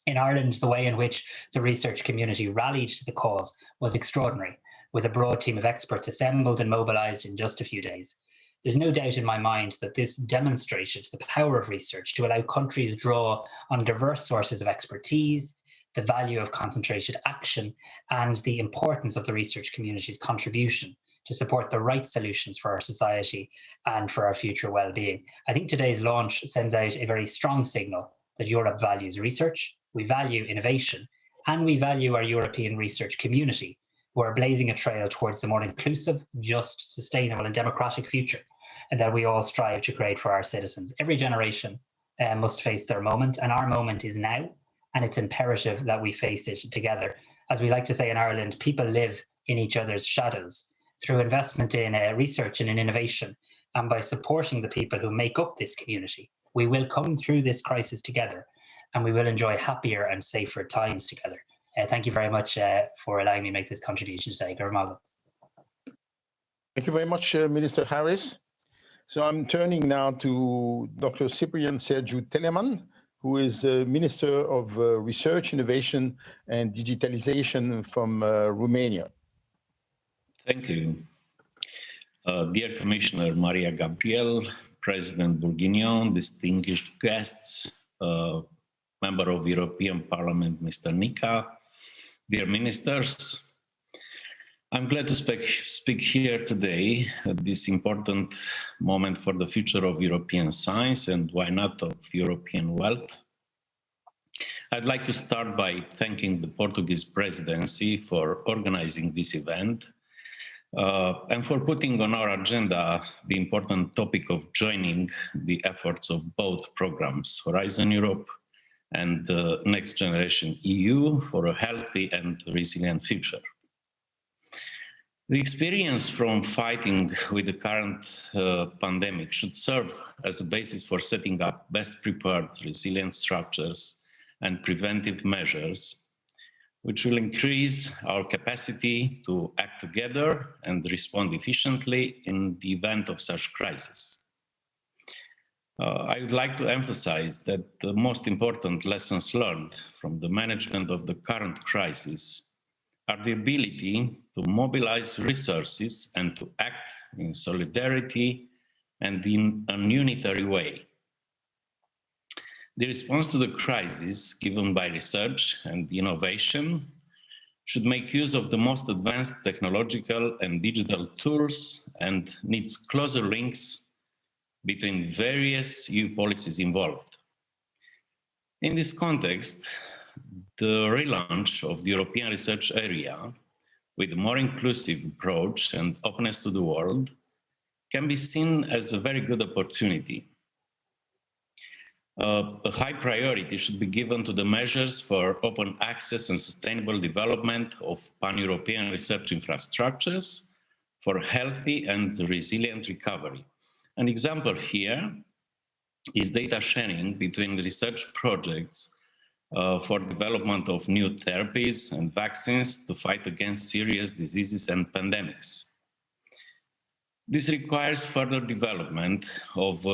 In Ireland, the way in which the research community rallied to the cause was extraordinary, with a broad team of experts assembled and mobilised in just a few days. There's no doubt in my mind that this demonstrated the power of research to allow countries draw on diverse sources of expertise, the value of concentrated action, and the importance of the research community's contribution to support the right solutions for our society and for our future well-being. I think today's launch sends out a very strong signal that Europe values research, we value innovation, and we value our European research community, who are blazing a trail towards a more inclusive, just, sustainable and democratic future, and that we all strive to create for our citizens. Every generation must face their moment, and our moment is now, and it's imperative that we face it together. As we like to say in Ireland, people live in each other's shadows. Through investment in research and in innovation, and by supporting the people who make up this community, we will come through this crisis together, and we will enjoy happier and safer times together. Thank you very much for allowing me to make this contribution today. Thank you very much, Minister Harris. So I'm turning now to Dr. Cyprian Sergiu Telemann, who is Minister of Research, Innovation and Digitalization from Romania. Thank you. Dear Commissioner Mariya Gabriel, President Bourguignon, distinguished guests, Member of European Parliament, Mr. Nica, dear ministers, I'm glad to speak here today at this important moment for the future of European science and why not of European wealth. I'd like to start by thanking the Portuguese Presidency for organizing this event and for putting on our agenda the important topic of joining the efforts of both programs, Horizon Europe and the Next Generation EU, for a healthy and resilient future. The experience from fighting with the current pandemic should serve as a basis for setting up best prepared resilient structures and preventive measures, which will increase our capacity to act together and respond efficiently in the event of such crisis. I would like to emphasize that the most important lessons learned from the management of the current crisis are the ability to mobilize resources and to act in solidarity and in a unitary way. The response to the crisis given by research and innovation should make use of the most advanced technological and digital tools and needs closer links between various EU policies involved. In this context, the relaunch of the European research area with a more inclusive approach and openness to the world can be seen as a very good opportunity. A high priority should be given to the measures for open access and sustainable development of pan-European research infrastructures for healthy and resilient recovery. An example here is data sharing between research projects for development of new therapies and vaccines to fight against serious diseases and pandemics. This requires further development of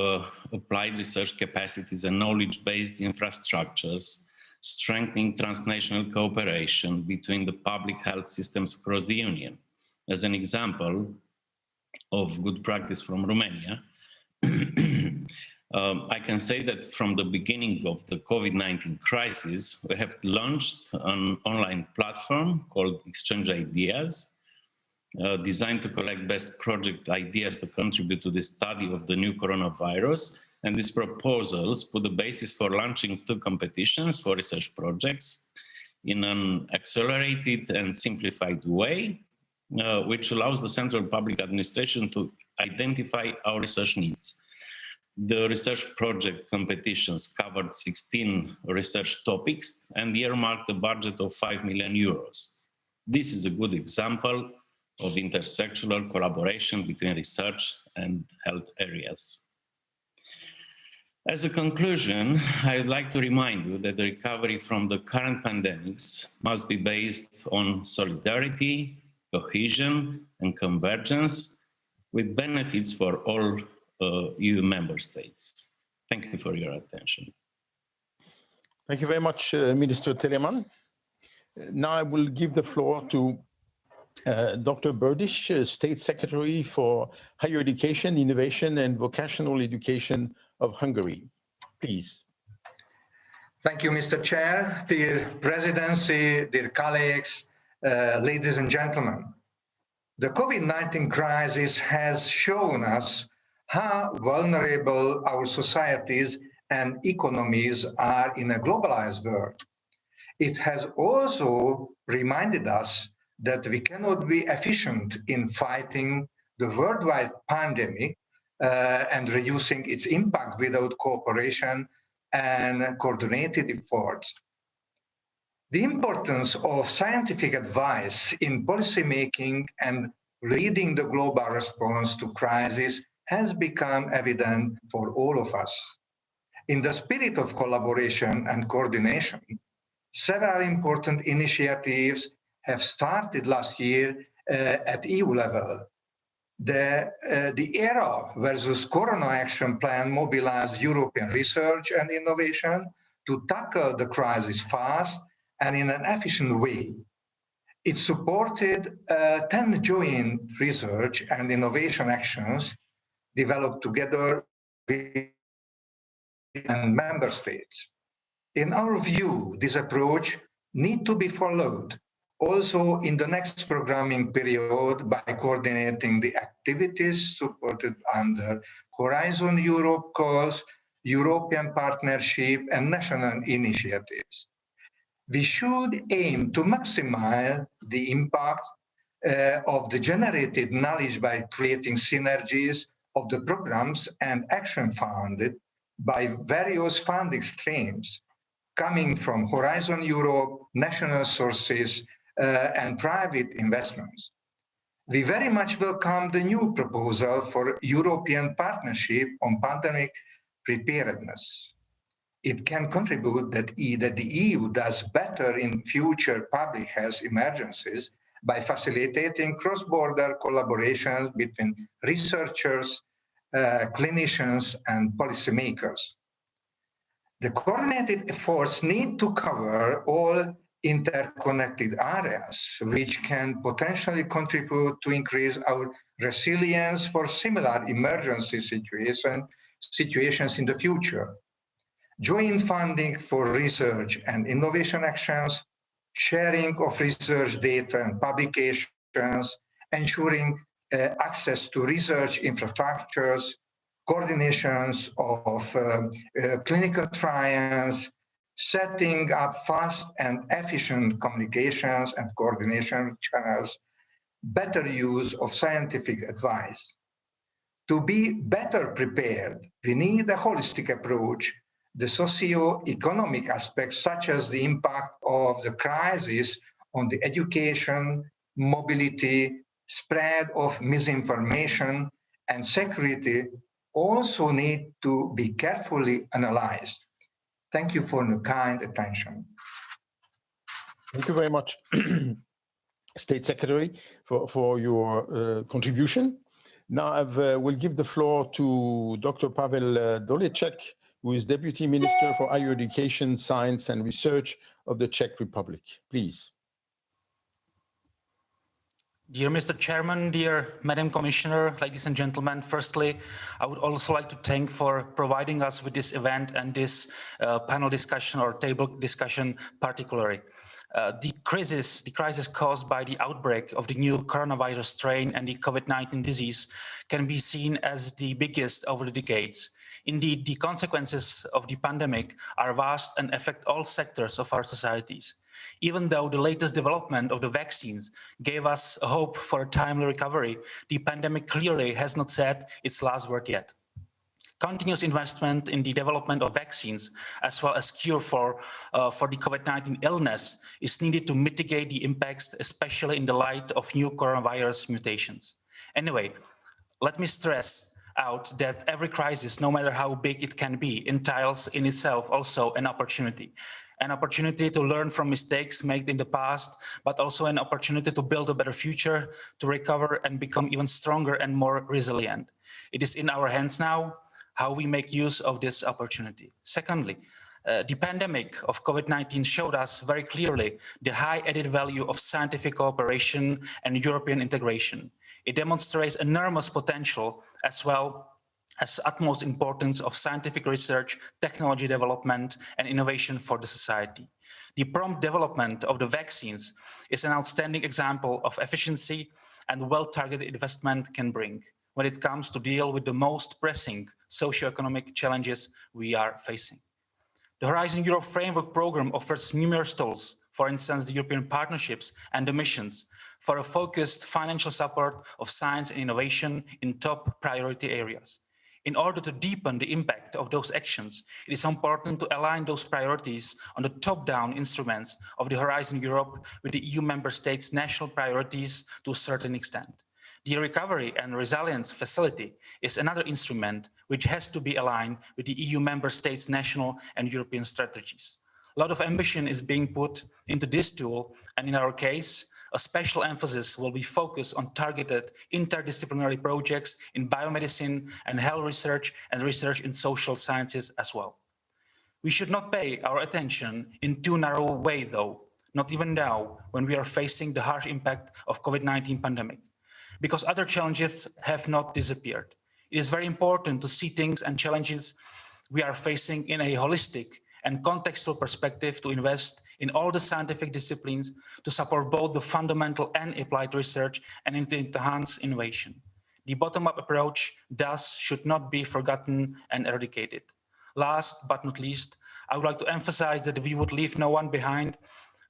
applied research capacities and knowledge-based infrastructures, strengthening transnational cooperation between the public health systems across the Union. As an example of good practice from Romania, I can say that from the beginning of the COVID-19 crisis, we have launched an online platform called Exchange Ideas, designed to collect best project ideas to contribute to the study of the new coronavirus. And these proposals put the basis for launching 2 competitions for research projects in an accelerated and simplified way, which allows the central public administration to identify our research needs. The research project competitions covered 16 research topics and earmarked a budget of 5 million euros. This is a good example of intersectoral collaboration between research and health areas. As a conclusion, I would like to remind you that the recovery from the current pandemics must be based on solidarity, cohesion, and convergence with benefits for all EU member states. Thank you for your attention. Thank you very much, Minister Telemann. Now I will give the floor to Dr. Berdish, State Secretary for Higher Education, Innovation and Vocational Education of Hungary. Please. Thank you, Mr. Chair, dear Presidency, dear colleagues, ladies and gentlemen. The COVID-19 crisis has shown us how vulnerable our societies and economies are in a globalized world. It has also reminded us that we cannot be efficient in fighting the worldwide pandemic and reducing its impact without cooperation and coordinated efforts. The importance of scientific advice in policymaking and leading the global response to crisis has become evident for all of us. In the spirit of collaboration and coordination, several important initiatives have started last year at EU level. The ERA versus Corona Action Plan mobilized European research and innovation to tackle the crisis fast and in an efficient way. It supported 10 joint research and innovation actions developed together with member states. In our view, this approach needs to be followed also in the next programming period by coordinating the activities supported under Horizon Europe calls, European Partnership and national initiatives. We should aim to maximize the impact of the generated knowledge by creating synergies of the programs and action funded by various funding streams coming from Horizon Europe, national sources, and private investments. We very much welcome the new proposal for European partnership on pandemic preparedness. It can contribute that the EU does better in future public health emergencies by facilitating cross-border collaborations between researchers, clinicians, and policymakers. The coordinated efforts need to cover all interconnected areas, which can potentially contribute to increase our resilience for similar emergency situations in the future. Joint funding for research and innovation actions, sharing of research data and publications, ensuring access to research infrastructures, coordinations of clinical trials, setting up fast and efficient communications and coordination channels, better use of scientific advice. To be better prepared, we need a holistic approach. The socio-economic aspects, such as the impact of the crisis on the education, mobility, spread of misinformation, and security, also need to be carefully analyzed. Thank you for your kind attention. Thank you very much, State Secretary, for your contribution. Now I will give the floor to Dr. Pavel Dolecek, who is Deputy Minister for Higher Education, Science and Research of the Czech Republic. Please. Dear Mr. Chairman, dear Madam Commissioner, ladies and gentlemen, firstly, I would also like to thank for providing us with this event and this panel discussion or table discussion particularly. The crisis caused by the outbreak of the new coronavirus strain and the COVID-19 disease can be seen as the biggest over the decades. Indeed, the consequences of the pandemic are vast and affect all sectors of our societies. Even though the latest development of the vaccines gave us a hope for a timely recovery, the pandemic clearly has not said its last word yet. Continuous investment in the development of vaccines, as well as cure for the COVID-19 illness, is needed to mitigate the impacts, especially in the light of new coronavirus mutations. Anyway, let me stress out that every crisis, no matter how big it can be, entails in itself also an opportunity to learn from mistakes made in the past, but also an opportunity to build a better future, to recover and become even stronger and more resilient. It is in our hands now how we make use of this opportunity. Secondly, the pandemic of COVID-19 showed us very clearly the high added value of scientific cooperation and European integration. It demonstrates enormous potential as well as utmost importance of scientific research, technology development, and innovation for the society. The prompt development of the vaccines is an outstanding example of efficiency and well-targeted investment can bring when it comes to deal with the most pressing socio-economic challenges we are facing. The Horizon Europe Framework Programme offers numerous tools, for instance, the European partnerships and the missions, for a focused financial support of science and innovation in top priority areas. In order to deepen the impact of those actions, it is important to align those priorities on the top-down instruments of the Horizon Europe with the EU member states' national priorities to a certain extent. The Recovery and Resilience Facility is another instrument which has to be aligned with the EU member states' national and European strategies. A lot of ambition is being put into this tool, and in our case, a special emphasis will be focused on targeted interdisciplinary projects in biomedicine and health research and research in social sciences as well. We should not pay our attention in too narrow a way though, not even now when we are facing the harsh impact of COVID-19 pandemic, because other challenges have not disappeared. It is very important to see things and challenges we are facing in a holistic and contextual perspective, to invest in all the scientific disciplines to support both the fundamental and applied research and to enhance innovation. The bottom-up approach thus should not be forgotten and eradicated. Last but not least, I would like to emphasize that we would leave no one behind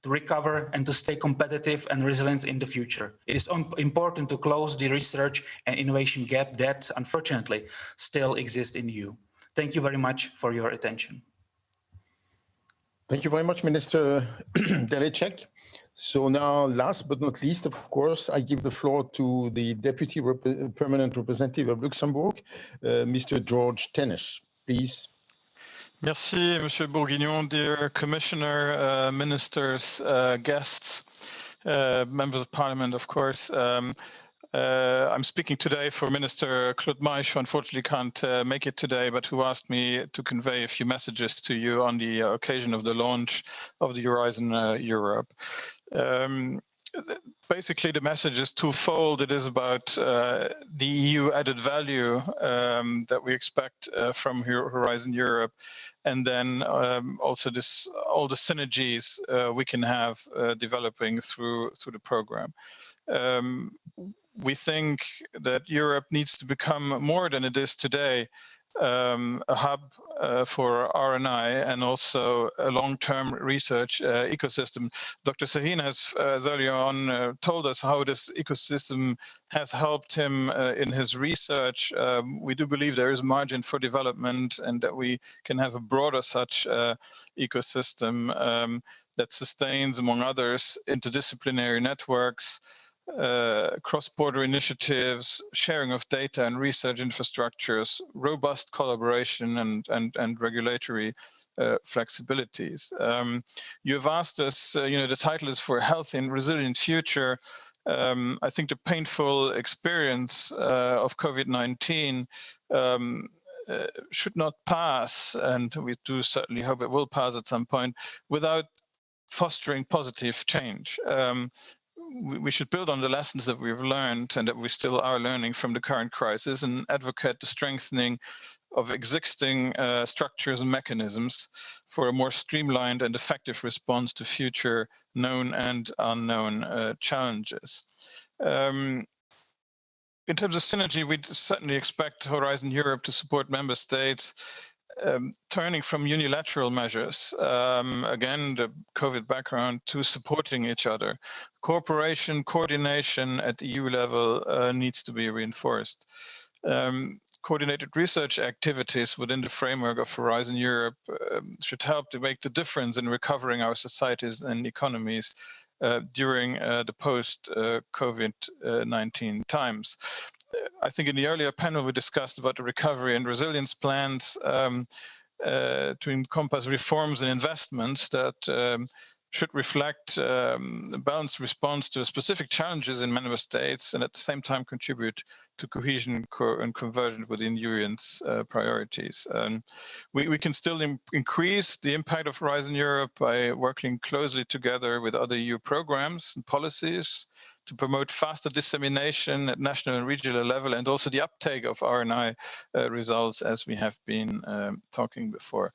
to recover and to stay competitive and resilient in the future. It is important to close the research and innovation gap that, unfortunately, still exists in the EU. Thank you very much for your attention. Thank you very much, Minister Delecek. So now, last but not least, of course, I give the floor to the Deputy Permanent Representative of Luxembourg, Mr. George Tenesch, please. Merci, Monsieur Bourguignon, dear Commissioner, ministers, guests, members of Parliament, of course. I'm speaking today for Minister Claude Maisch, who unfortunately can't make it today, but who asked me to convey a few messages to you on the occasion of the launch of the Horizon Europe. Basically, the message is twofold. It is about the EU added value that we expect from Horizon Europe, and then also all the synergies we can have developing through the program. We think that Europe needs to become more than it is today, a hub for R&I and also a long-term research ecosystem. Dr. Sahin has earlier on told us how this ecosystem has helped him in his research. We do believe there is margin for development and that we can have a broader such ecosystem that sustains, among others, interdisciplinary networks, cross-border initiatives, sharing of data and research infrastructures, robust collaboration and regulatory flexibilities. You have asked us, the title is for a healthy and resilient future. I think the painful experience of COVID-19 should not pass, and we do certainly hope it will pass at some point, without fostering positive change. We should build on the lessons that we've learned and that we still are learning from the current crisis and advocate the strengthening of existing structures and mechanisms for a more streamlined and effective response to future known and unknown challenges. In terms of synergy, we certainly expect Horizon Europe to support member states turning from unilateral measures, again, the COVID background, to supporting each other. Cooperation, coordination at EU level needs to be reinforced. Coordinated research activities within the framework of Horizon Europe should help to make the difference in recovering our societies and economies during the post-COVID-19 times. I think in the earlier panel we discussed about the recovery and resilience plans to encompass reforms and investments that should reflect a balanced response to specific challenges in member states and at the same time contribute to cohesion and convergence within Union's priorities. We can still increase the impact of Horizon Europe by working closely together with other EU programs and policies to promote faster dissemination at national and regional level, and also the uptake of R&I results, as we have been talking before.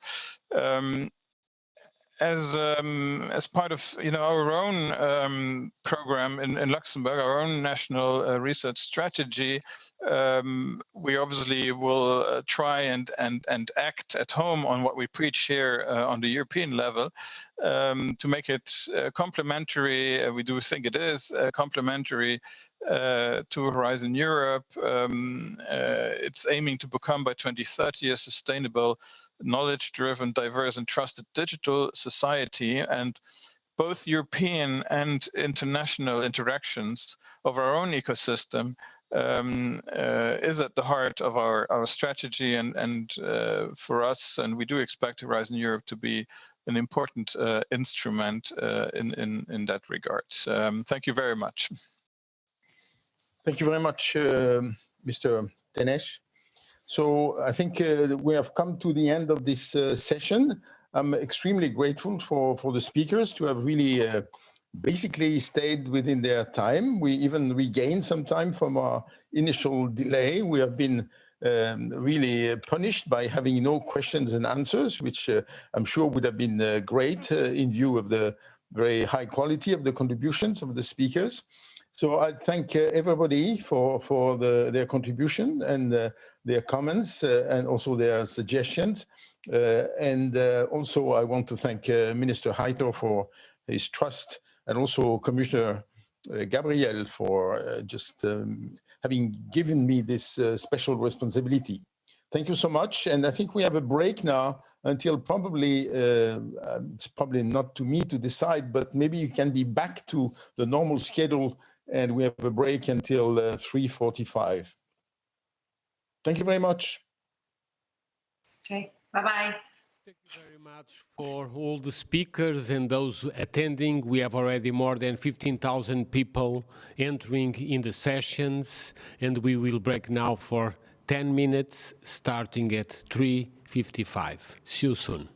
As part of our own program in Luxembourg, our own national research strategy, we obviously will try and act at home on what we preach here on the European level to make it complementary. We do think it is complementary to Horizon Europe. It's aiming to become by 2030 a sustainable, knowledge-driven, diverse and trusted digital society, and both European and international interactions of our own ecosystem is at the heart of our strategy and for us, and we do expect Horizon Europe to be an important instrument in that regard. Thank you very much. Thank you very much, Mr. Tenesch. So I think we have come to the end of this session. I'm extremely grateful for the speakers to have really basically stayed within their time. We even regained some time from our initial delay. We have been really punished by having no questions and answers, which I'm sure would have been great in view of the very high quality of the contributions of the speakers. So I thank everybody for their contribution and their comments and also their suggestions. And also I want to thank Minister Heiter for his trust, and also Commissioner Gabriel for just having given me this special responsibility. Thank you so much. And I think we have a break now until probably, it's probably not to me to decide, but maybe you can be back to the normal schedule and we have a break until 3:45. Thank you very much. Okay, bye-bye. Thank you very much for all the speakers and those attending. We have already more than 15,000 people entering in the sessions, and we will break now for 10 minutes, starting at 3:55. See you soon.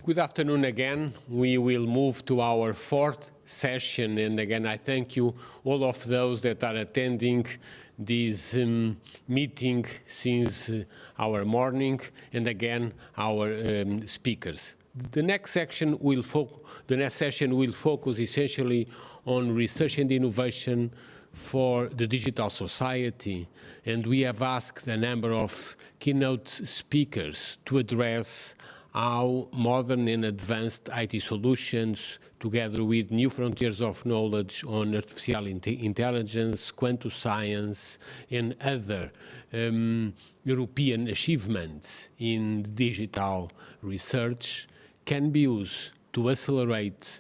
Good afternoon again. We will move to our fourth session. And again, I thank you, all of those that are attending this meeting since our morning, and again, our speakers. The next session will focus essentially on research and innovation for the digital society. And we have asked a number of keynote speakers to address how modern and advanced IT solutions, together with new frontiers of knowledge on artificial intelligence, quantum science, and other European achievements in digital research, can be used to accelerate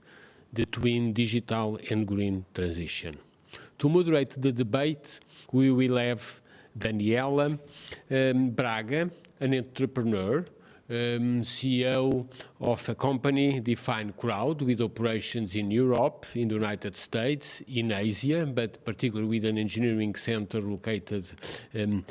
the twin digital and green transition. To moderate the debate, we will have Daniela Braga, an entrepreneur, CEO of a company, Define Crowd, with operations in Europe, in the United States, in Asia, but particularly with an engineering center located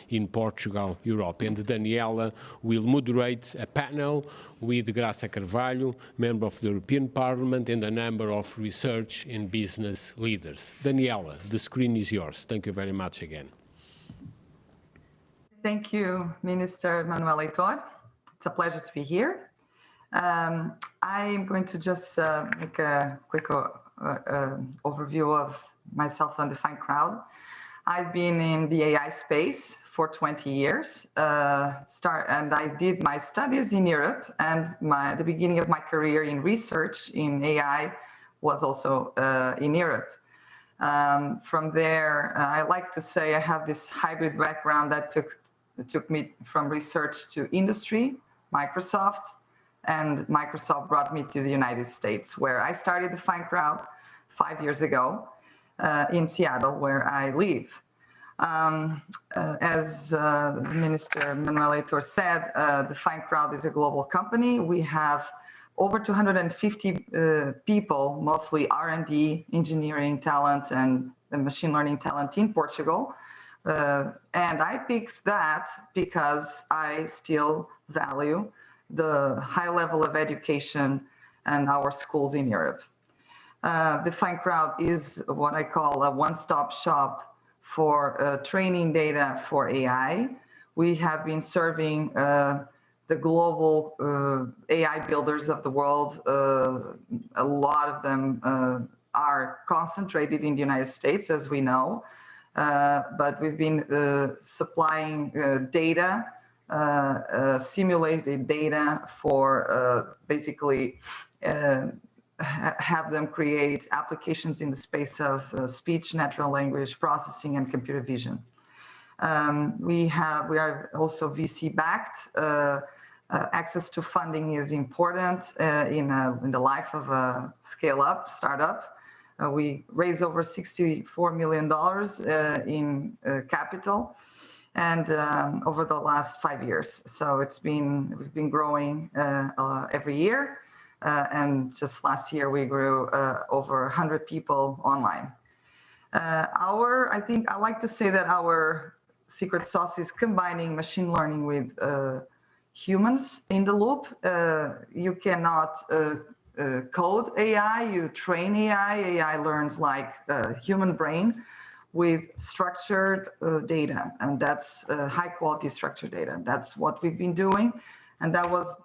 in Portugal, Europe. And Daniela will moderate a panel with Graça Carvalho, member of the European Parliament, and a number of research and business leaders. Daniela, the screen is yours. Thank you very much again. Thank you, Minister Manuel Heitor. It's a pleasure to be here. I'm going to just make a quick overview of myself and Define Crowd. I've been in the AI space for 20 years, and I did my studies in Europe, and the beginning of my career in research in AI was also in Europe. From there, I like to say I have this hybrid background that took me from research to industry, Microsoft, and Microsoft brought me to the United States, where I started Define Crowd 5 years ago in Seattle, where I live. As Minister Manuel Heitor said, Define Crowd is a global company. We have over 250 people, mostly R&D, engineering talent, and machine learning talent in Portugal. And I picked that because I still value the high level of education and our schools in Europe. Define Crowd is what I call a one-stop shop for training data for AI. We have been serving the global AI builders of the world. A lot of them are concentrated in the United States, as we know. But we've been supplying data, simulated data for basically have them create applications in the space of speech, natural language processing, and computer vision. We are also VC backed. Access to funding is important in the life of a scale-up startup. We raised over $64 million in capital, and over the last 5 years. So we've been growing every year, and just last year we grew over 100 people online. I think I like to say that our secret sauce is combining machine learning with humans in the loop. You cannot code AI, you train AI. AI learns like a human brain with structured data, and that's high quality structured data. That's what we've been doing, and that was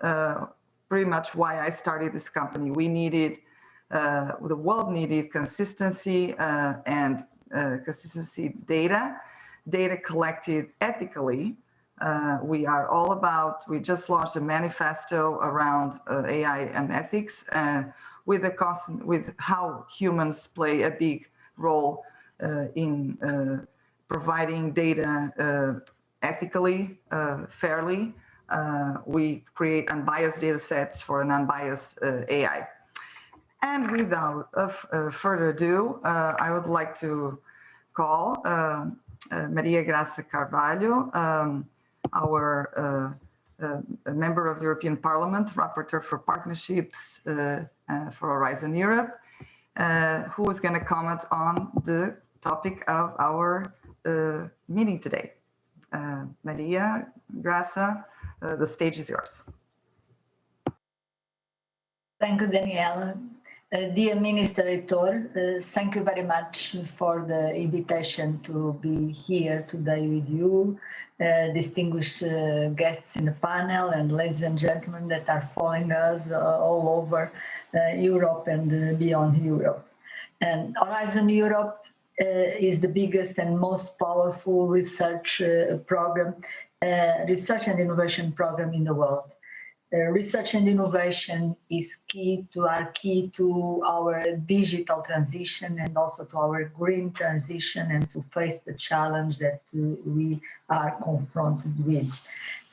pretty much why I started this company. We needed, the world needed consistency and consistency data collected ethically. We just launched a manifesto around AI and ethics with how humans play a big role in providing data ethically, fairly. We create unbiased data sets for an unbiased AI. And without further ado, I would like to call Mariya Gabriel, our member of European Parliament, Rapporteur for Partnerships for Horizon Europe, who is going to comment on the topic of our meeting today. Mariya, Graça, the stage is yours. Thank you, Daniela. Dear Minister Heitor, thank you very much for the invitation to be here today with you, distinguished guests in the panel, and ladies and gentlemen that are following us all over Europe and beyond Europe. And Horizon Europe is the biggest and most powerful research program, research and innovation program in the world. Research and innovation is key to our digital transition and also to our green transition and to face the challenge that we are confronted with.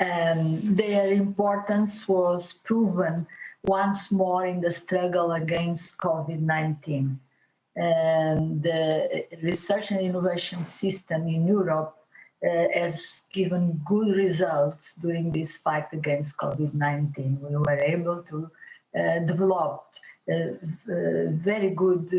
Their importance was proven once more in the struggle against COVID-19. The research and innovation system in Europe has given good results during this fight against COVID-19. We were able to develop very good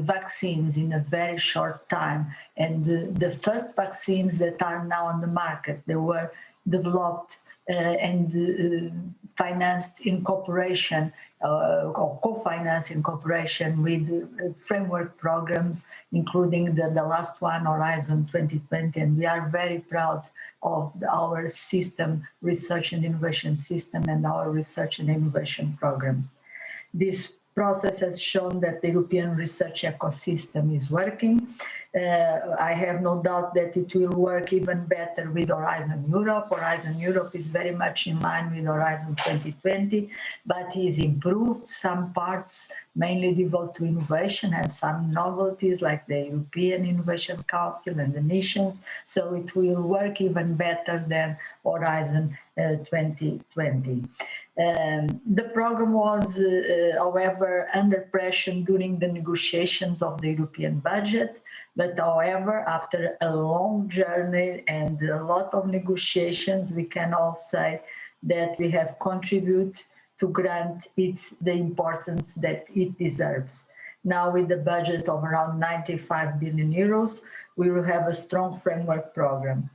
vaccines in a very short time. And the first vaccines that are now on the market, they were developed and financed in cooperation or co-financed in cooperation with framework programs, including the last one, Horizon 2020. And we are very proud of our system, research and innovation system, and our research and innovation programs. This process has shown that the European research ecosystem is working. I have no doubt that it will work even better with Horizon Europe. Horizon Europe is very much in line with Horizon 2020, but is improved. Some parts mainly devoted to innovation and some novelties like the European Innovation Council and the missions. So it will work even better than Horizon 2020. The program was, however, under pressure during the negotiations of the European budget. But however, after a long journey and a lot of negotiations, we can all say that we have contributed to grant it the importance that it deserves. Now with the budget of around 95 billion euros, we will have a strong framework program.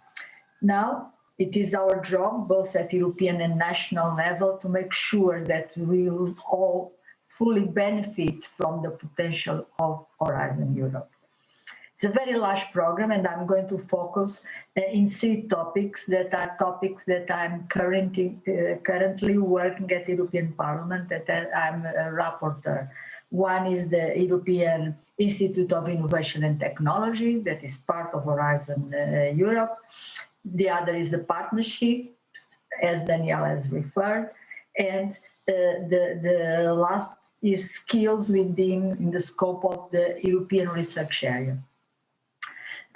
Now, it is our job, both at European and national level, to make sure that we will all fully benefit from the potential of Horizon Europe. It's a very large program, and I'm going to focus in 3 topics that I'm currently working at the European Parliament, that I'm a rapporteur. One is the European Institute of Innovation and Technology, that is part of Horizon Europe. The other is the partnership, as Danielle has referred, and the last is skills in the scope of the European research area.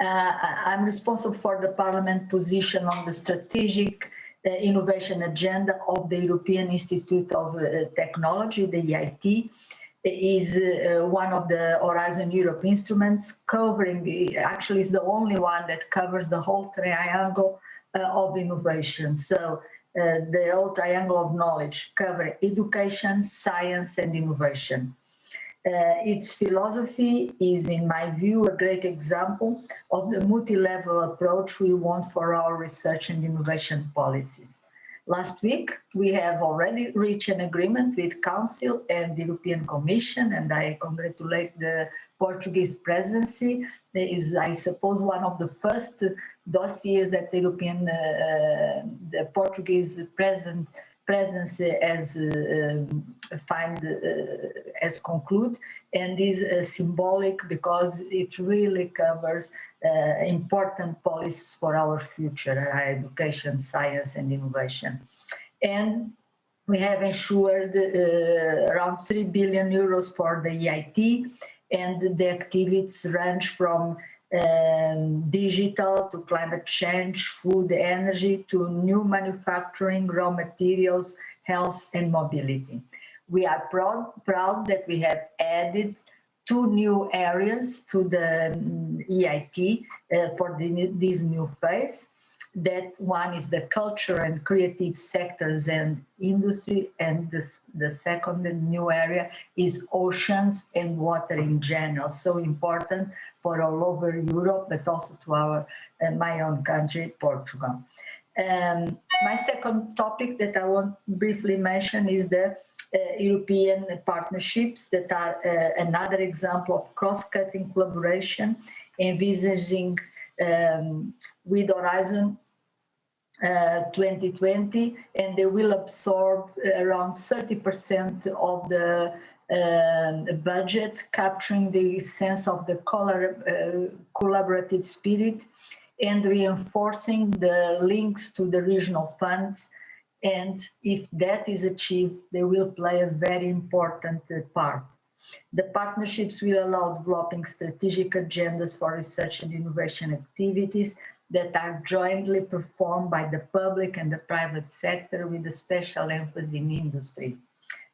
I'm responsible for the Parliament position on the strategic innovation agenda of the European Institute of Technology, the EIT. Is one of the Horizon Europe instruments covering, actually is the only one that covers the whole triangle of innovation. So the whole triangle of knowledge covers education, science, and innovation. Its philosophy is, in my view, a great example of the multi-level approach we want for our research and innovation policies. Last week, we have already reached an agreement with Council and the European Commission, and I congratulate the Portuguese Presidency. It is, I suppose, one of the first dossiers that the Portuguese Presidency has concluded, and is symbolic because it really covers important policies for our future, our education, science, and innovation. And we have ensured around 3 billion euros for the EIT, and the activities range from digital to climate change, food, energy, to new manufacturing, raw materials, health, and mobility. We are proud that we have added 2 new areas to the EIT for this new phase. That one is the culture and creative sectors and industry, and the second new area is oceans and water in general, so important for all over Europe, but also to my own country, Portugal. My second topic that I want to briefly mention is the European partnerships that are another example of cross-cutting collaboration, envisaging with Horizon 2020, and they will absorb around 30% of the budget, capturing the sense of the collaborative spirit and reinforcing the links to the regional funds. And if that is achieved, they will play a very important part. The partnerships will allow developing strategic agendas for research and innovation activities that are jointly performed by the public and the private sector with a special emphasis in industry.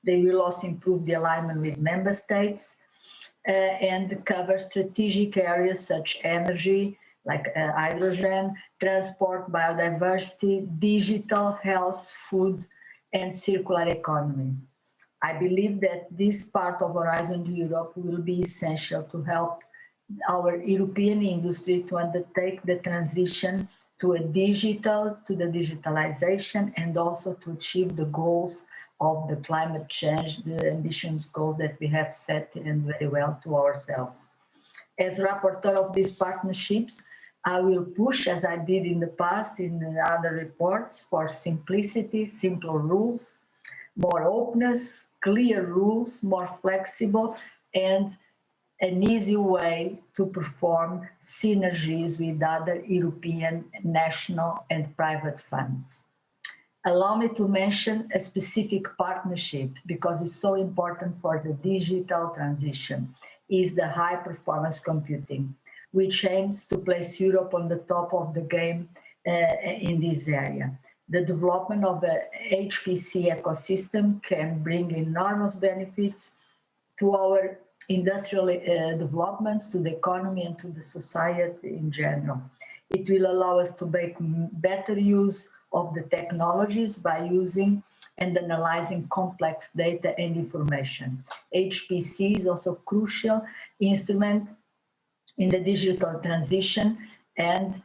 They will also improve the alignment with member states and cover strategic areas such as energy, like hydrogen, transport, biodiversity, digital, health, food, and circular economy. I believe that this part of Horizon Europe will be essential to help our European industry to undertake the transition to the digitalization, and also to achieve the goals of the climate change, the ambitious goals that we have set and very well to ourselves. As rapporteur of these partnerships, I will push, as I did in the past in other reports, for simplicity, simpler rules, more openness, clear rules, more flexible, and an easy way to perform synergies with other European, national, and private funds. Allow me to mention a specific partnership, because it's so important for the digital transition, is the high performance computing, which aims to place Europe on the top of the game in this area. The development of the HPC ecosystem can bring enormous benefits to our industrial developments, to the economy, and to the society in general. It will allow us to make better use of the technologies by using and analyzing complex data and information. HPC is also a crucial instrument in the digital transition, and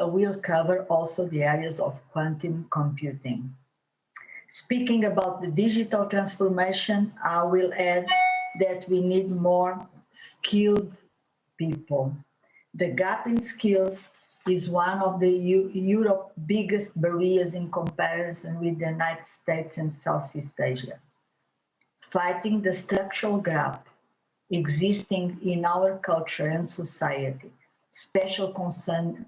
will cover also the areas of quantum computing. Speaking about the digital transformation, I will add that we need more skilled people. The gap in skills is one of the Europe's biggest barriers in comparison with the United States and Southeast Asia. Fighting the structural gap existing in our culture and society, special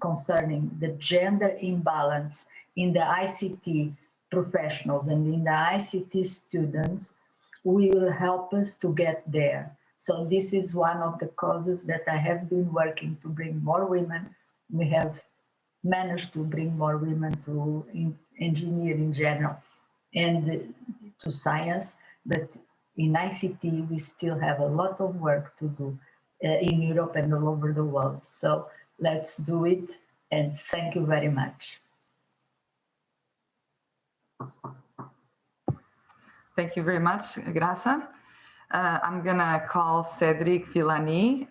concerning the gender imbalance in the ICT professionals and in the ICT students, will help us to get there. So this is one of the causes that I have been working to bring more women. We have managed to bring more women to engineering in general and to science, but in ICT, we still have a lot of work to do in Europe and all over the world. So let's do it, and thank you very much. Thank you very much, Graça. I'm gonna call Cédric Villani,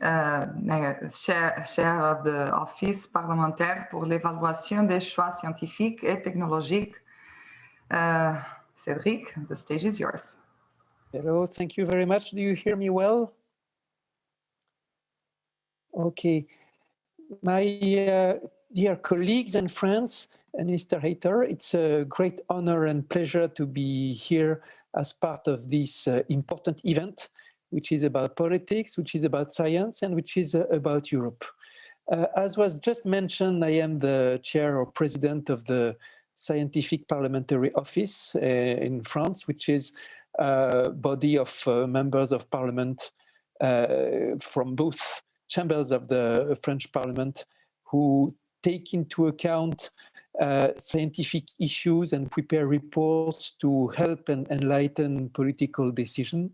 chair of the Office parlementaire pour l'évaluation des choix scientifiques et technologiques. Cédric, the stage is yours. Hello, thank you very much. Do you hear me well? Okay. My dear colleagues and friends, and Mr. Hayter, it's a great honor and pleasure to be here as part of this important event, which is about politics, which is about science, and which is about Europe. As was just mentioned, I am the chair or president of the Scientific Parliamentary Office in France, which is a body of members of parliament from both chambers of the French Parliament who take into account scientific issues and prepare reports to help and enlighten political decision.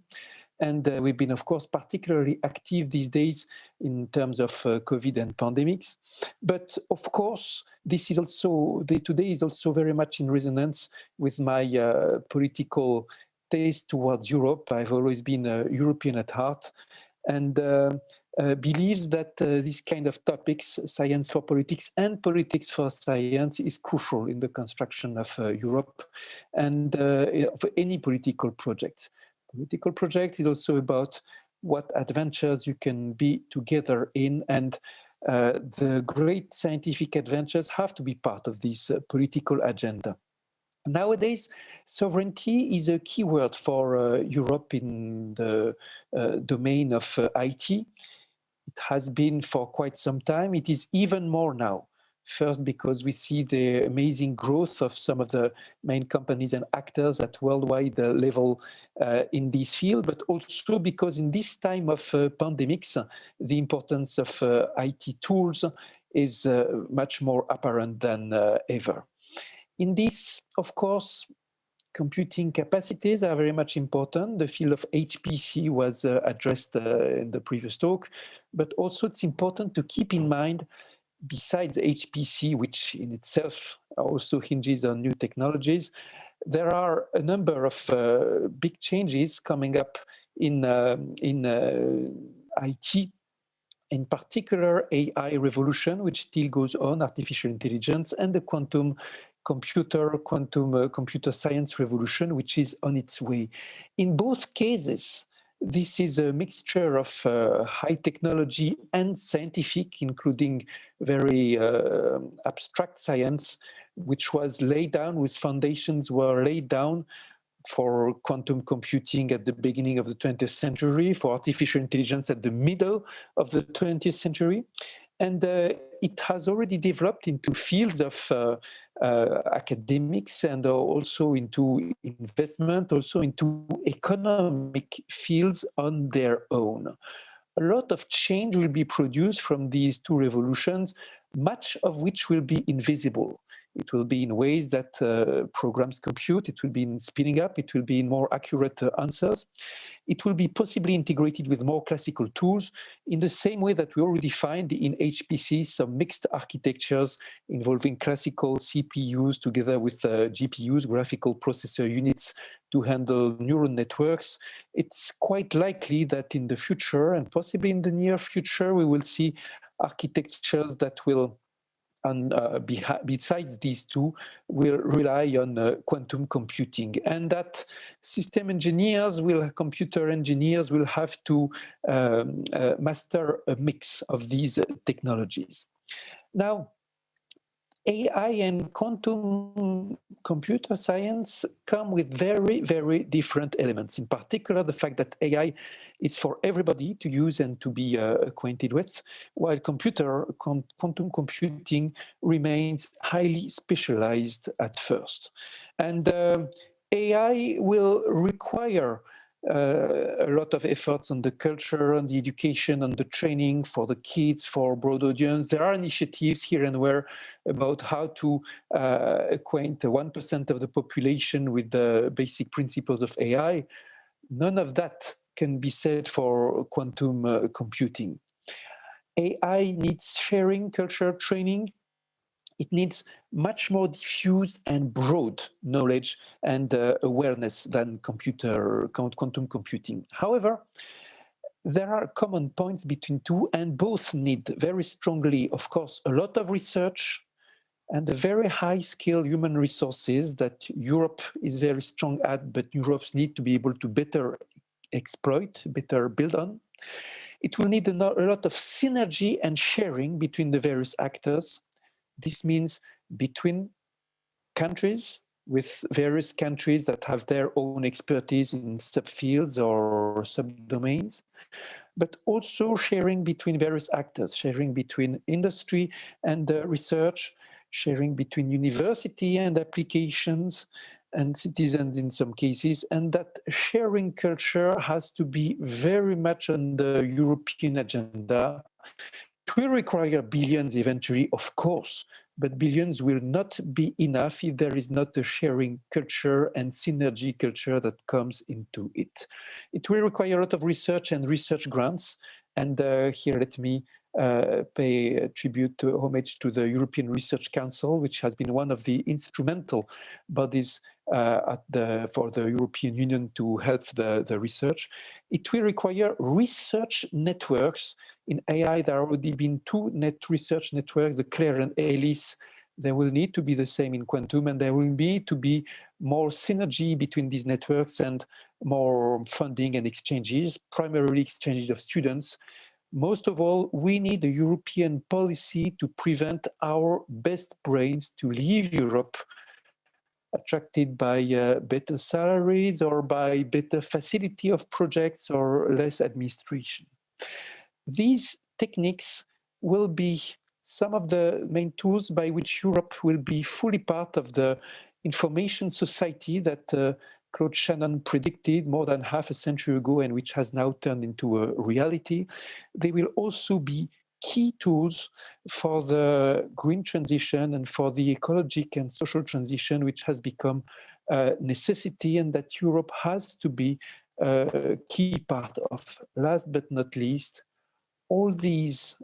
And we've been, of course, particularly active these days in terms of COVID and pandemics. But of course, this is also, today is also very much in resonance with my political taste towards Europe. I've always been a European at heart, and believes that this kind of topics, science for politics and politics for science, is crucial in the construction of Europe and of any political project. political project. It's also about what adventures you can be together in, and the great scientific adventures have to be part of this political agenda. Nowadays, sovereignty is a key word for Europe in the domain of IT. It has been for quite some time. It is even more now. First, because we see the amazing growth of some of the main companies and actors at worldwide level in this field, but also because in this time of pandemics, the importance of IT tools is much more apparent than ever. In this, of course, computing capacities are very much important. The field of HPC was addressed in the previous talk, but also it's important to keep in mind, besides HPC, which in itself also hinges on new technologies, there are a number of big changes coming up in IT, in particular AI revolution, which still goes on, artificial intelligence, and the quantum computer science revolution, which is on its way. In both cases, this is a mixture of high technology and scientific, including very abstract science, which was laid down, with foundations were laid down for quantum computing at the beginning of the 20th century, for artificial intelligence at the middle of the 20th century. And it has already developed into fields of academics and also into investment, also into economic fields on their own. A lot of change will be produced from these two revolutions, much of which will be invisible. It will be in ways that programs compute, it will be in speeding up, it will be in more accurate answers. It will be possibly integrated with more classical tools in the same way that we already find in HPC some mixed architectures involving classical CPUs together with GPUs, graphical processor units, to handle neural networks. It's quite likely that in the future, and possibly in the near future, we will see architectures that will, besides these two, will rely on quantum computing, and that system engineers computer engineers will have to master a mix of these technologies. Now, AI and quantum computer science come with very, very different elements. In particular, the fact that AI is for everybody to use and to be acquainted with, while quantum computing remains highly specialized at first. And AI will require a lot of efforts on the culture, on the education, on the training for the kids, for broad audience. There are initiatives here and where about how to acquaint 1% of the population with the basic principles of AI. None of that can be said for quantum computing. AI needs sharing, culture, training. It needs much more diffuse and broad knowledge and awareness than quantum computing. However, there are common points between two, and both need very strongly, of course, a lot of research and a very high-skilled human resources that Europe is very strong at, but Europe's need to be able to better exploit, better build on. It will need a lot of synergy and sharing between the various actors. This means between countries, with various countries that have their own expertise in subfields or subdomains, but also sharing between various actors, sharing between industry and research, sharing between university and applications and citizens in some cases. And that sharing culture has to be very much on the European agenda. It will require billions eventually, of course, but billions will not be enough if there is not a sharing culture and synergy culture that comes into it. It will require a lot of research and research grants. And here, let me pay tribute, homage to the European Research Council, which has been one of the instrumental bodies for the European Union to help the research. It will require research networks. In AI, there have already been two research networks, the CLAIRE and ALICE. There will need to be the same in quantum, and there will need to be more synergy between these networks and more funding and exchanges, primarily exchanges of students. Most of all, we need a European policy to prevent our best brains to leave Europe, attracted by better salaries or by better facility of projects or less administration. These techniques will be some of the main tools by which Europe will be fully part of the information society that Claude Shannon predicted more than half a century ago and which has now turned into a reality. They will also be key tools for the green transition and for the ecologic and social transition, which has become a necessity and that Europe has to be a key part of. Last but not least, all these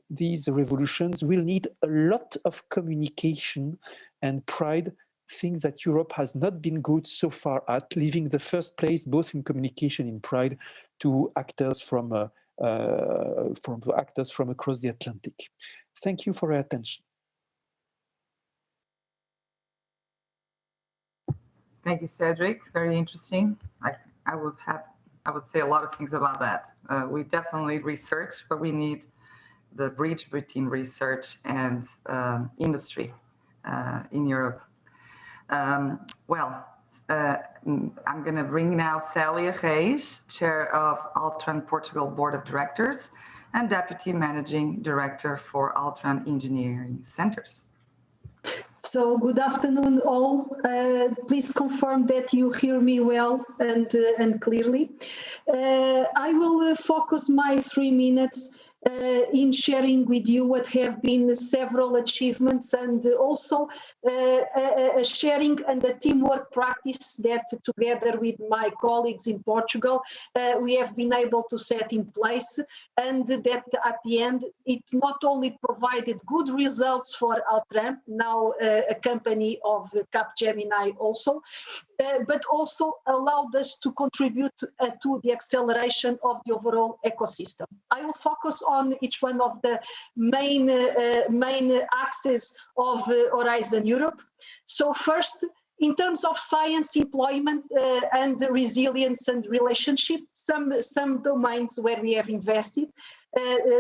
revolutions will need a lot of communication and pride, things that Europe has not been good so far at, leaving the first place both in communication and pride to actors from across the Atlantic. Thank you for your attention. Thank you, Cedric. Very interesting. I would say a lot of things about that. We definitely research, but we need the bridge between research and industry in Europe. I'm going to bring now Célia Reis, Chair of Altran Portugal Board of Directors and Deputy Managing Director for Altran Engineering Centers. So good afternoon all. Please confirm that you hear me well and clearly. I will focus my 3 minutes in sharing with you what have been several achievements and also a sharing and a teamwork practice that together with my colleagues in Portugal, we have been able to set in place, and that at the end, it not only provided good results for Altran, now a company of Capgemini also, but also allowed us to contribute to the acceleration of the overall ecosystem. I will focus on each one of the main axes of Horizon Europe. So first, in terms of science employment and resilience and relationship, some domains where we have invested,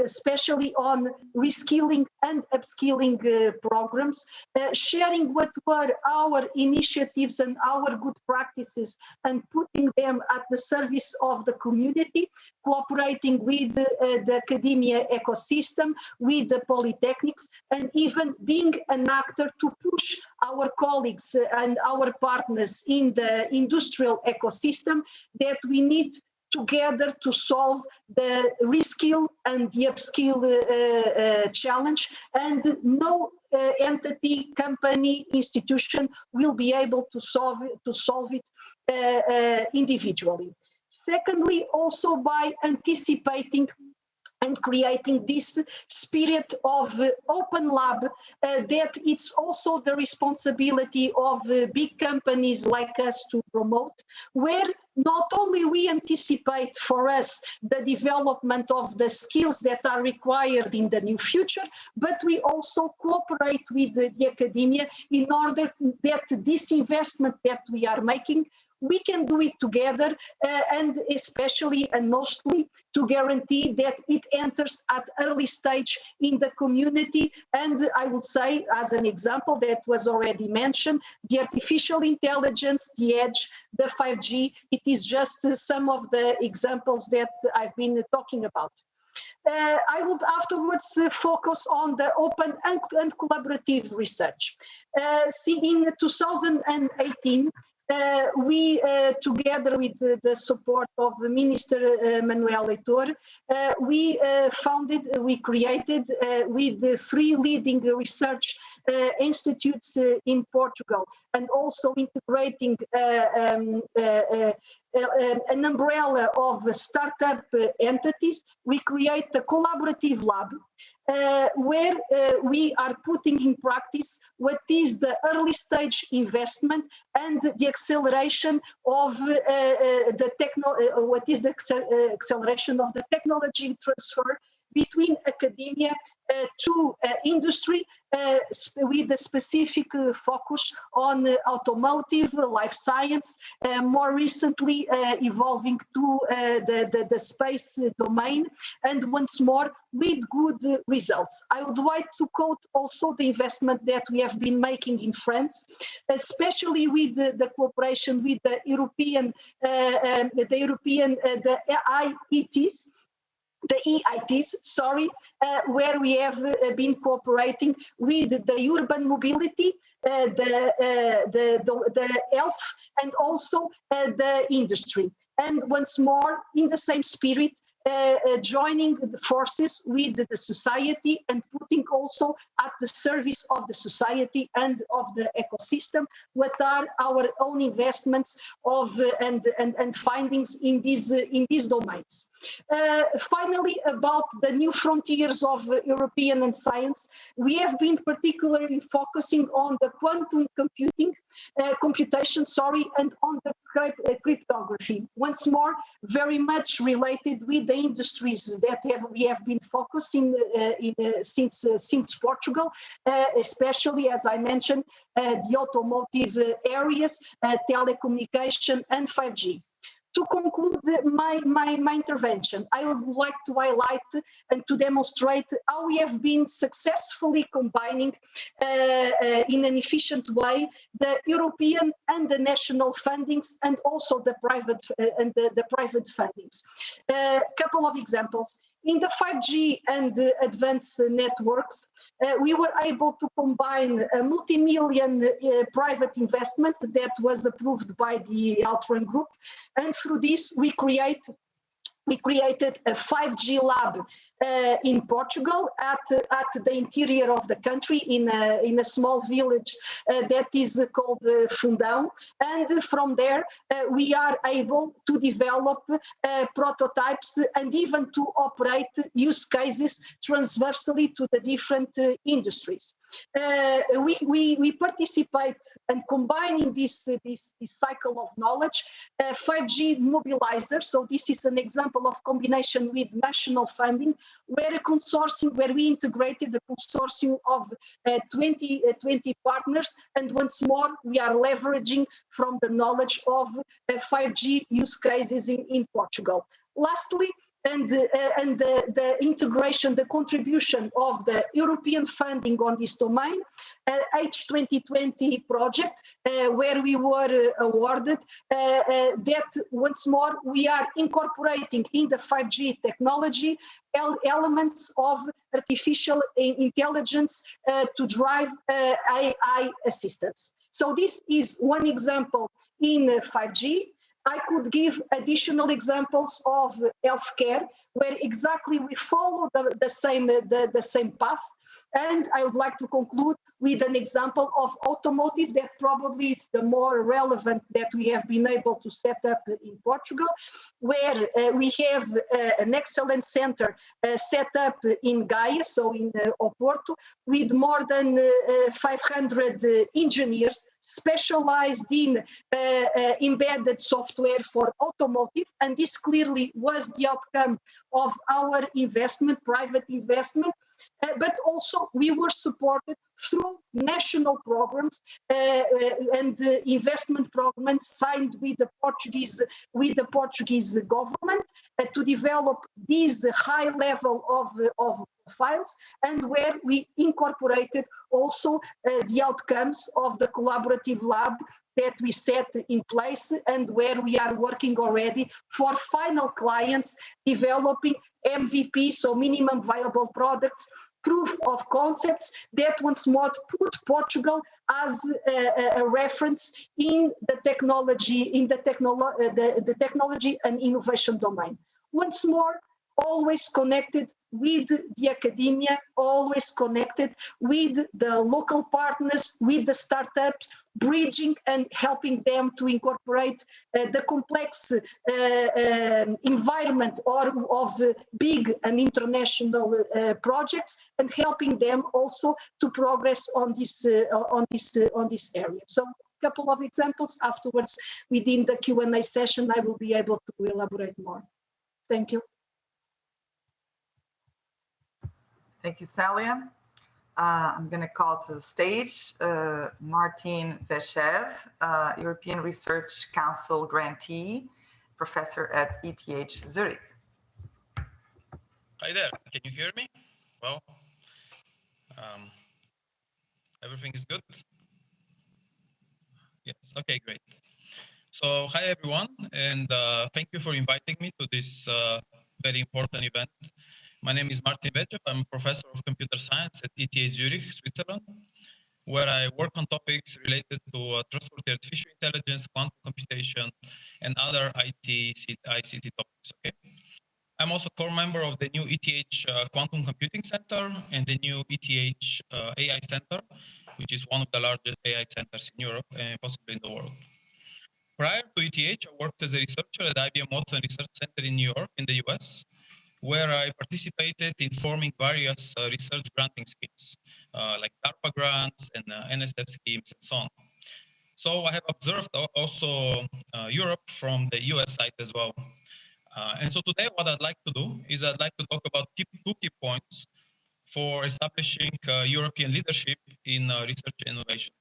especially on reskilling and upskilling programs, sharing what were our initiatives and our good practices and putting them at the service of the community, cooperating with the academia ecosystem, with the polytechnics, and even being an actor to push our colleagues and our partners in the industrial ecosystem that we need together to solve the reskill and the upskill challenge, and no entity, company, institution will be able to solve it individually. Secondly, also by anticipating and creating this spirit of open lab, that it's also the responsibility of big companies like us to promote, where not only we anticipate for us the development of the skills that are required in the new future, but we also cooperate with the academia in order that this investment that we are making, we can do it together, and especially and mostly to guarantee that it enters at early stage in the community. And I would say, as an example that was already mentioned, the artificial intelligence, the edge, the 5G, it is just some of the examples that I've been talking about. I would afterwards focus on the open and collaborative research. In 2018, we, together with the support of Minister Manuel Leitor, we created with the 3 leading research institutes in Portugal, and also integrating an umbrella of startup entities, we create a collaborative lab where we are putting in practice what is the early stage investment and the acceleration of acceleration of the technology transfer between academia to industry, with a specific focus on automotive, life science, more recently evolving to the space domain, and once more with good results. I would like to quote also the investment that we have been making in France, especially with the cooperation with the European, the EITs, sorry, where we have been cooperating with the urban mobility, the health, and also the industry. And once more, in the same spirit, joining the forces with the society and putting also at the service of the society and of the ecosystem what are our own investments of and findings in these domains. Finally, about the new frontiers of European and science, we have been particularly focusing on the quantum computation, and on the cryptography. Once more, very much related with the industries that we have been focusing since Portugal, especially, as I mentioned, the automotive areas, telecommunication, and 5G. To conclude my intervention, I would like to highlight and to demonstrate how we have been successfully combining in an efficient way the European and the national fundings and also the private fundings. A couple of examples. In the 5G and advanced networks, we were able to combine a multi-million private investment that was approved by the Altran Group, and through this we created a 5G lab in Portugal at the interior of the country in a small village that is called Fundão, and from there we are able to develop prototypes and even to operate use cases transversally to the different industries. We participate and combining this cycle of knowledge, 5G mobilizer. So this is an example of combination with national funding, where we integrated the consortium of 20 partners, and once more we are leveraging from the knowledge of 5G use cases in Portugal. Lastly, and the integration, the contribution of the European funding on this domain, H2020 project, where we were awarded, that once more we are incorporating in the 5G technology elements of artificial intelligence to drive AI assistance. So this is one example in 5G. I could give additional examples of healthcare where exactly we follow the same path. And I would like to conclude with an example of automotive that probably is the more relevant that we have been able to set up in Portugal, where we have an excellent center set up in Gaia, so in Oporto, with more than 500 engineers specialized in embedded software for automotive. And this clearly was the outcome of our investment, private investment, but also we were supported through national programs and investment programs signed with the Portuguese government to develop this high level of files, and where we incorporated also the outcomes of the collaborative lab that we set in place, and where we are working already for final clients developing MVP, so minimum viable products, proof of concepts that once more put Portugal as a reference in the technology, the technology and innovation domain. Once more, always connected with the academia, always connected with the local partners, with the startups, bridging and helping them to incorporate the complex environment of big and international projects, and helping them also to progress on this area. So a couple of examples. Afterwards, within the Q&A session, I will be able to elaborate more. Thank you. Thank you, Celia. I'm going to call to the stage Martin Veshev, European Research Council grantee, professor at ETH Zurich. Hi there, can you hear me? Well, everything is good? Yes, okay, great. So, hi everyone, and thank you for inviting me to this very important event. My name is Martin Veshev. I'm a professor of computer science at ETH Zurich, Switzerland, where I work on topics related to trustworthy artificial intelligence, quantum computation, and other ICT topics. Okay. I'm also core member of the new ETH Quantum Computing Center and the new ETH AI Center, which is one of the largest AI centers in Europe and possibly in the world. Prior to ETH, I worked as a researcher at IBM Watson Research Center in New York, in the US, where I participated in forming various research granting schemes, like DARPA grants and NSF schemes and so on. So I have observed also Europe from the US side as well. And so today what I'd like to do is I'd like to talk about two key points for establishing European leadership in research and innovation.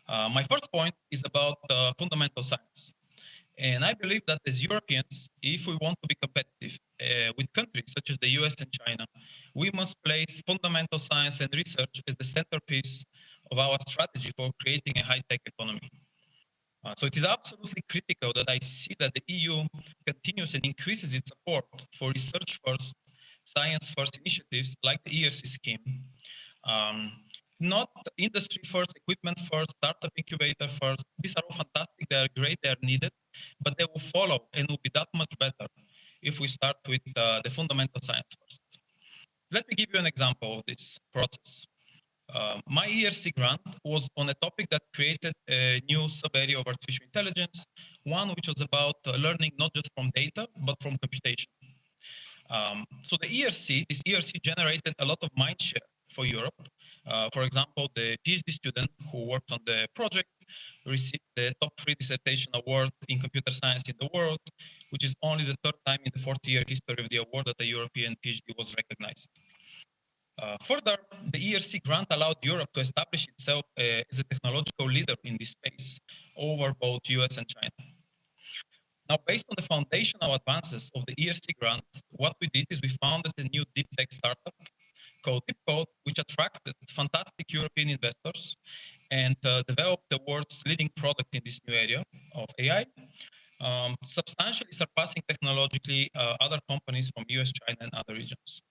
My first point is about fundamental science. And I believe that as Europeans, if we want to be competitive with countries such as the US and China, we must place fundamental science and research as the centerpiece of our strategy for creating a high-tech economy. So it is absolutely critical that I see that the EU continues and increases its support for research-first, science-first initiatives like the ERC scheme. Not industry first, equipment first, startup incubator first. These are all fantastic, they are great, they are needed, but they will follow and will be that much better if we start with the fundamental science first. Let me give you an example of this process. My ERC grant was on a topic that created a new sub-area of artificial intelligence, one which was about learning not just from data, but from computation. So the ERC, this ERC generated a lot of mind share for Europe. For example, the PhD student who worked on the project received the top 3 dissertation award in computer science in the world, which is only the 3rd time in the 40-year history of the award that a European PhD was recognized. Further, the ERC grant allowed Europe to establish itself as a technological leader in this space over both US and China. Now, based on the foundational advances of the ERC grant, what we did is we founded a new deep tech startup called DeepCode, which attracted fantastic European investors and developed the world's leading product in this new area of AI, substantially surpassing technologically other companies from US, China, and other regions.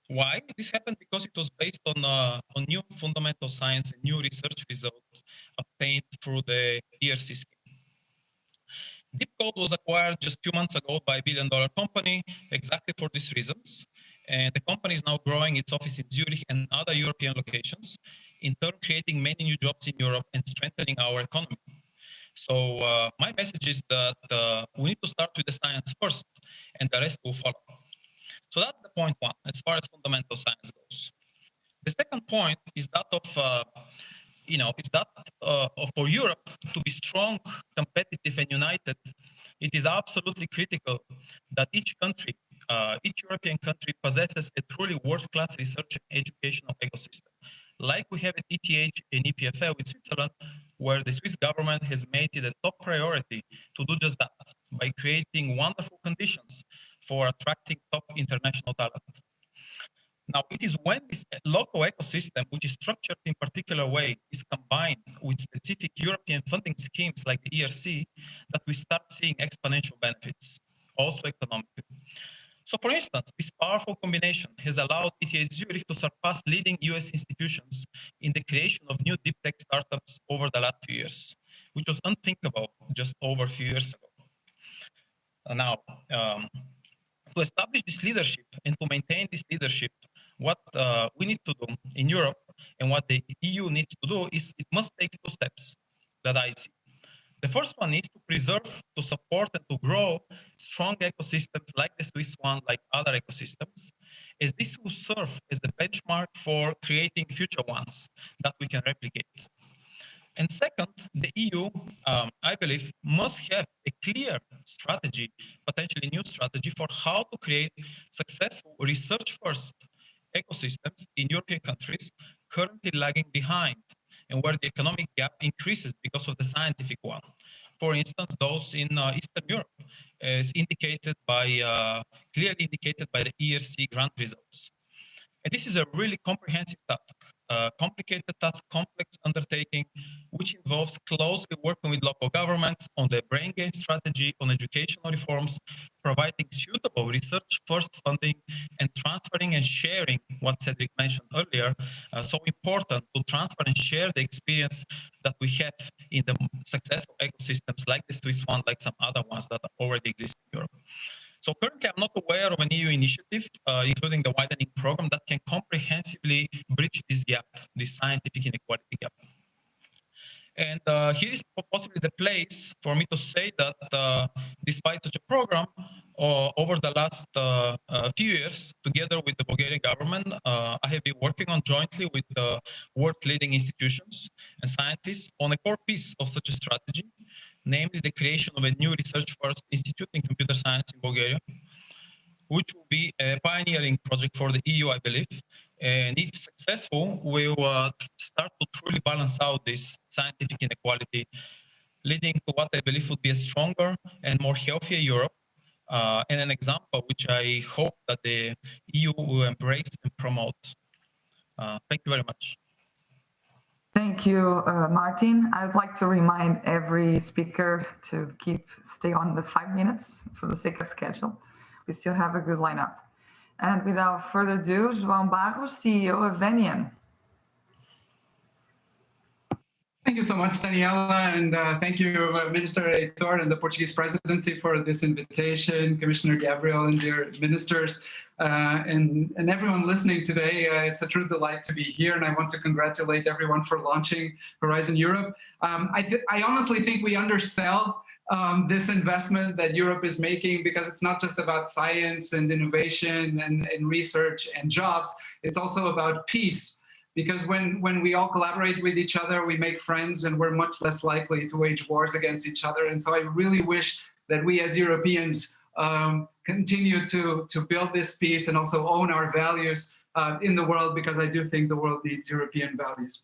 Why? This happened because it was based on new fundamental science and new research results obtained through the ERC scheme. DeepCode was acquired just a few months ago by a billion-dollar company exactly for these reasons. And the company is now growing its office in Zurich and other European locations, in turn creating many new jobs in Europe and strengthening our economy. So my message is that we need to start with the science first, and the rest will follow. So that's the point one, as far as fundamental science goes. The second point is that of, for Europe to be strong, competitive, and united. It is absolutely critical that each country, each European country possesses a truly world-class research and educational ecosystem, like we have at ETH and EPFL with Switzerland, where the Swiss government has made it a top priority to do just that by creating wonderful conditions for attracting top international talent. Now, it is when this local ecosystem, which is structured in particular way, is combined with specific European funding schemes like the ERC, that we start seeing exponential benefits, also economically. So, for instance, this powerful combination has allowed ETH Zurich to surpass leading US institutions in the creation of new deep tech startups over the last few years, which was unthinkable just over a few years ago. Now, to establish this leadership and to maintain this leadership, what we need to do in Europe and what the EU needs to do is it must take 2 steps that I see. The first one is to preserve, to support, and to grow strong ecosystems like the Swiss one, like other ecosystems, as this will serve as the benchmark for creating future ones that we can replicate. And second, the EU, I believe, must have a clear strategy, potentially new strategy, for how to create successful research-first ecosystems in European countries currently lagging behind and where the economic gap increases because of the scientific one. For instance, those in Eastern Europe, as indicated by, clearly indicated by the ERC grant results. And this is a really comprehensive task, complicated task, complex undertaking, which involves closely working with local governments on the brain gain strategy, on educational reforms, providing suitable research-first funding, and transferring and sharing what Cedric mentioned earlier. So important to transfer and share the experience that we have in the successful ecosystems like the Swiss one, like some other ones that already exist in Europe. So currently, I'm not aware of an EU initiative, including the widening program, that can comprehensively bridge this gap, this scientific inequality gap. And here is possibly the place for me to say that despite such a program, over the last few years, together with the Bulgarian government, I have been working on jointly with world-leading institutions and scientists on a core piece of such a strategy, namely the creation of a new research-first institute in computer science in Bulgaria, which will be a pioneering project for the EU, I believe. And if successful, we will start to truly balance out this scientific inequality, leading to what I believe would be a stronger and more healthier Europe, and an example which I hope that the EU will embrace and promote. Thank you very much. Thank you, Martin. I would like to remind every speaker to stay on the 5 minutes for the sake of schedule. We still have a good lineup. And without further ado, João Barros, CEO of Venian. Thank you so much, Daniela, and thank you, Minister Heitor and the Portuguese Presidency for this invitation, Commissioner Gabriel and dear ministers, and everyone listening today. It's a true delight to be here, and I want to congratulate everyone for launching Horizon Europe. I honestly think we undersell this investment that Europe is making, because it's not just about science and innovation and research and jobs, it's also about peace. Because when we all collaborate with each other, we make friends and we're much less likely to wage wars against each other. And so I really wish that we as Europeans continue to build this peace and also own our values in the world, because I do think the world needs European values.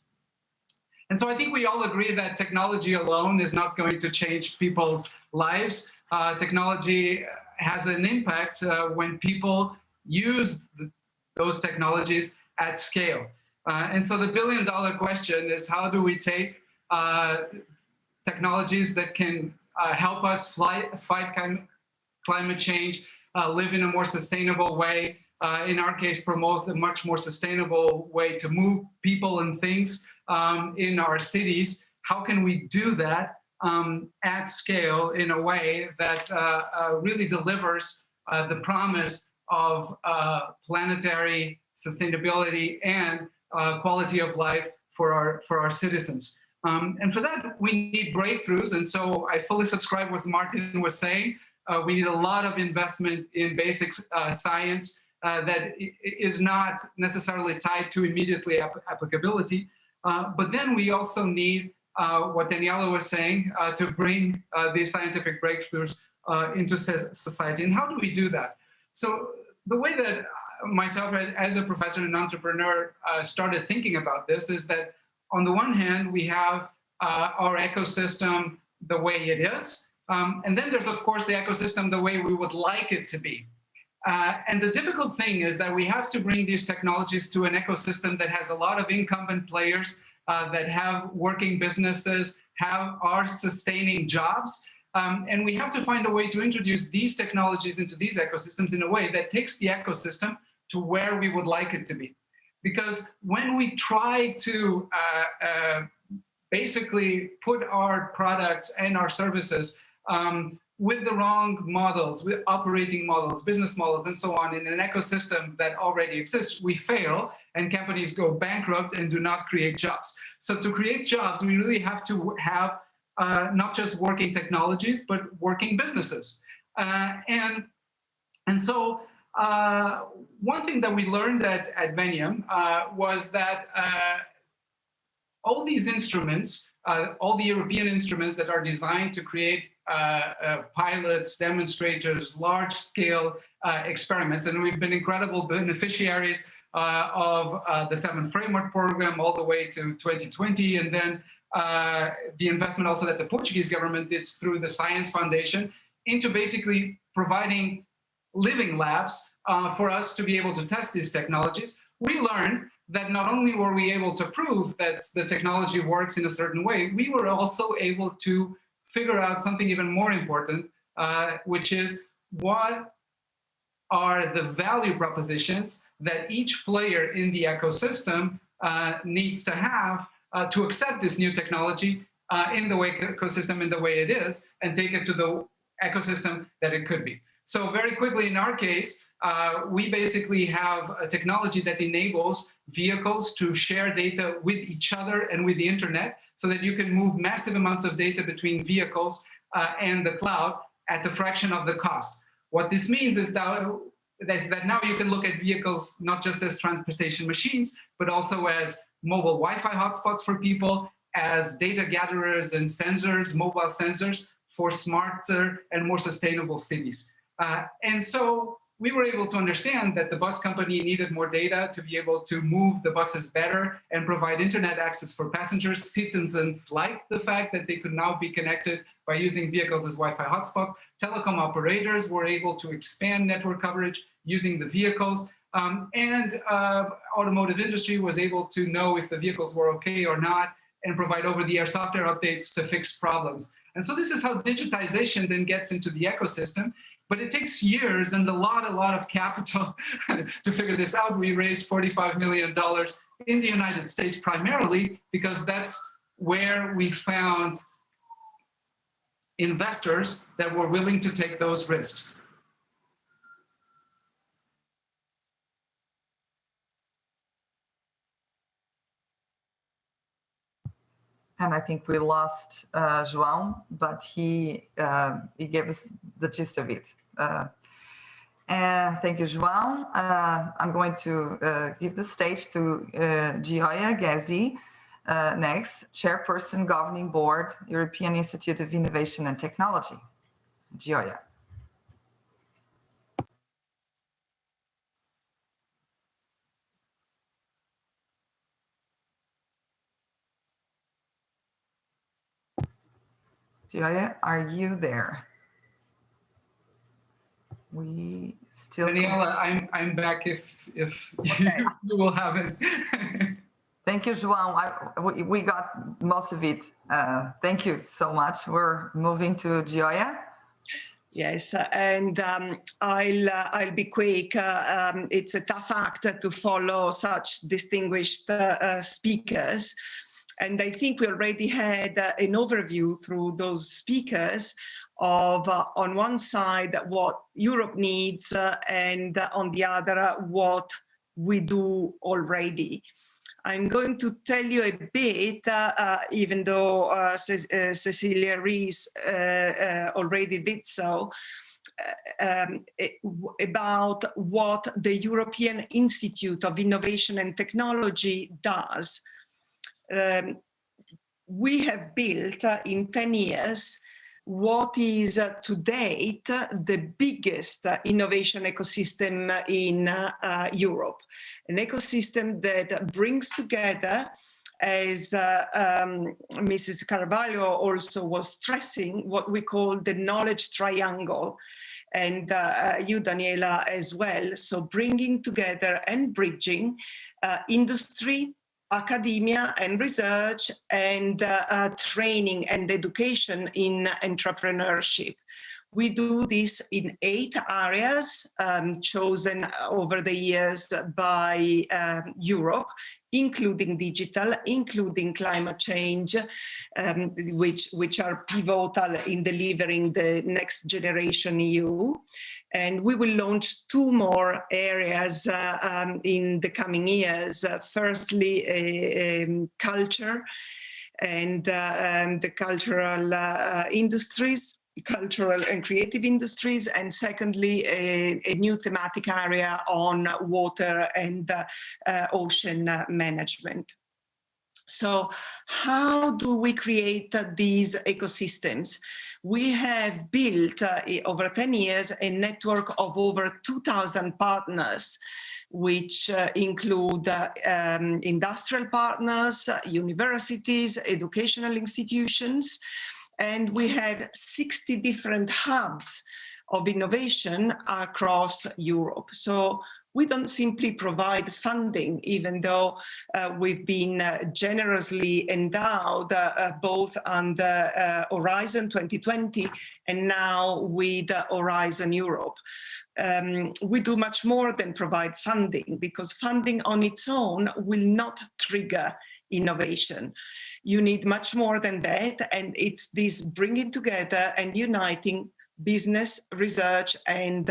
And so I think we all agree that technology alone is not going to change people's lives. Technology has an impact when people use those technologies at scale. And so the billion-dollar question is, how do we take technologies that can help us fight climate change, live in a more sustainable way, in our case, promote a much more sustainable way to move people and things in our cities? How can we do that at scale in a way that really delivers the promise of planetary sustainability and quality of life for our citizens? And for that, we need breakthroughs. And so I fully subscribe what Martin was saying. We need a lot of investment in basic science that is not necessarily tied to immediately applicability. But then we also need what Daniela was saying, to bring these scientific breakthroughs into society. And how do we do that? So the way that myself as a professor and entrepreneur started thinking about this is that on the one hand, we have our ecosystem the way it is. And then there's, of course, the ecosystem the way we would like it to be. And the difficult thing is that we have to bring these technologies to an ecosystem that has a lot of incumbent players that have working businesses, are sustaining jobs. And we have to find a way to introduce these technologies into these ecosystems in a way that takes the ecosystem to where we would like it to be. Because when we try to basically put our products and our services with the wrong models, with operating models, business models, and so on in an ecosystem that already exists, we fail and companies go bankrupt and do not create jobs. So to create jobs, we really have to have not just working technologies, but working businesses. And so one thing that we learned at Veniam was that all these instruments, all the European instruments that are designed to create pilots, demonstrators, large-scale experiments, and we've been incredible beneficiaries of the 7th Framework Program all the way to 2020, and then the investment also that the Portuguese government did through the Science Foundation into basically providing living labs for us to be able to test these technologies. We learned that not only were we able to prove that the technology works in a certain way, we were also able to figure out something even more important, which is what are the value propositions that each player in the ecosystem needs to have to accept this new technology in the ecosystem in the way it is and take it to the ecosystem that it could be. So very quickly, in our case, we basically have a technology that enables vehicles to share data with each other and with the internet so that you can move massive amounts of data between vehicles and the cloud at a fraction of the cost. What this means is that now you can look at vehicles not just as transportation machines, but also as mobile Wi-Fi hotspots for people, as data gatherers and sensors, mobile sensors for smarter and more sustainable cities. And so we were able to understand that the bus company needed more data to be able to move the buses better and provide internet access for passengers. Citizens liked the fact that they could now be connected by using vehicles as Wi-Fi hotspots. Telecom operators were able to expand network coverage using the vehicles. And automotive industry was able to know if the vehicles were okay or not and provide over-the-air software updates to fix problems. And so this is how digitization then gets into the ecosystem. But it takes years and a lot of capital to figure this out. We raised $45 million in the United States primarily because that's where we found investors that were willing to take those risks. And I think we lost João, but he gave us the gist of it. Thank you, João. I'm going to give the stage to Gioia Ghezi next, Chairperson, Governing Board, European Institute of Innovation and Technology. Gioia. Gioia, are you there? We still. Daniela, I'm back if okay. You will have it. Thank you, João. We got most of it. Thank you so much. We're moving to Gioia. Yes, and I'll be quick. It's a tough act to follow such distinguished speakers. And I think we already had an overview through those speakers of, on one side, what Europe needs, and on the other, what we do already. I'm going to tell you a bit, even though Cecilia Rees already did so, about what the European Institute of Innovation and Technology does. We have built in 10 years what is to date the biggest innovation ecosystem in Europe, an ecosystem that brings together, as Mrs. Carvalho also was stressing, what we call the knowledge triangle, and you, Daniela, as well. So bringing together and bridging industry, academia and research, and training and education in entrepreneurship. We do this in 8 areas chosen over the years by Europe, including digital, including climate change, which are pivotal in delivering the next generation EU. And we will launch 2 more areas in the coming years. Firstly, culture and the cultural industries, cultural and creative industries, and secondly, a new thematic area on water and ocean management. So how do we create these ecosystems? We have built over 10 years a network of over 2,000 partners, which include industrial partners, universities, educational institutions, and we have 60 different hubs of innovation across Europe. So we don't simply provide funding, even though we've been generously endowed both under Horizon 2020 and now with Horizon Europe. We do much more than provide funding, because funding on its own will not trigger innovation. You need much more than that, and it's this bringing together and uniting business, research, and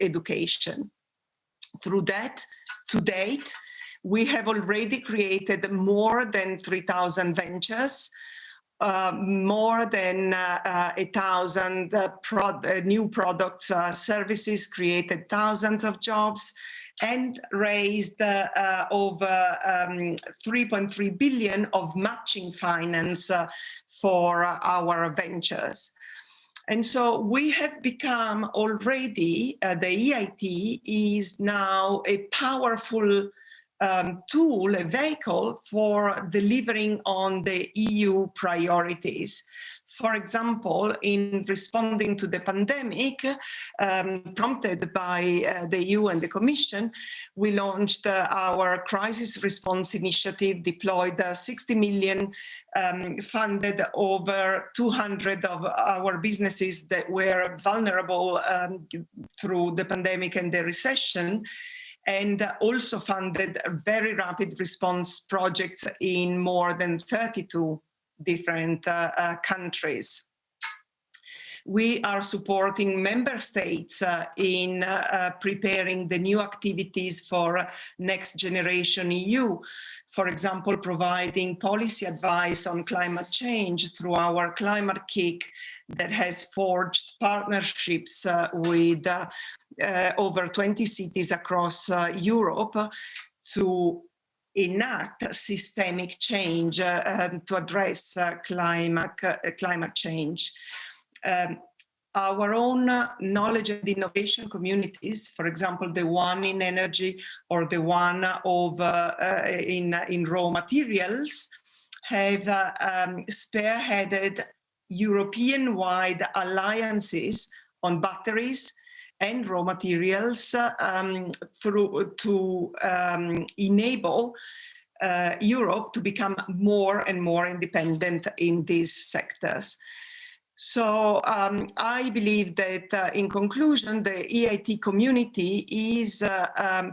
education. Through that, to date, we have already created more than 3,000 ventures, more than 1,000 new products, services, created thousands of jobs, and raised over 3.3 billion of matching finance for our ventures. And so we have become already, the EIT is now a powerful tool, a vehicle for delivering on the EU priorities. For example, in responding to the pandemic, prompted by the EU and the Commission, we launched our crisis response initiative, deployed 60 million, funded over 200 of our businesses that were vulnerable through the pandemic and the recession, and also funded very rapid response projects in more than 32 different countries. We are supporting member states in preparing the new activities for Next Generation EU. For example, providing policy advice on climate change through our Climate Kick that has forged partnerships with over 20 cities across Europe to enact systemic change to address climate change. Our own knowledge and innovation communities, for example, the one in energy or the one in raw materials, have spearheaded European-wide alliances on batteries and raw materials to enable Europe to become more and more independent in these sectors. So I believe that in conclusion, the EIT community is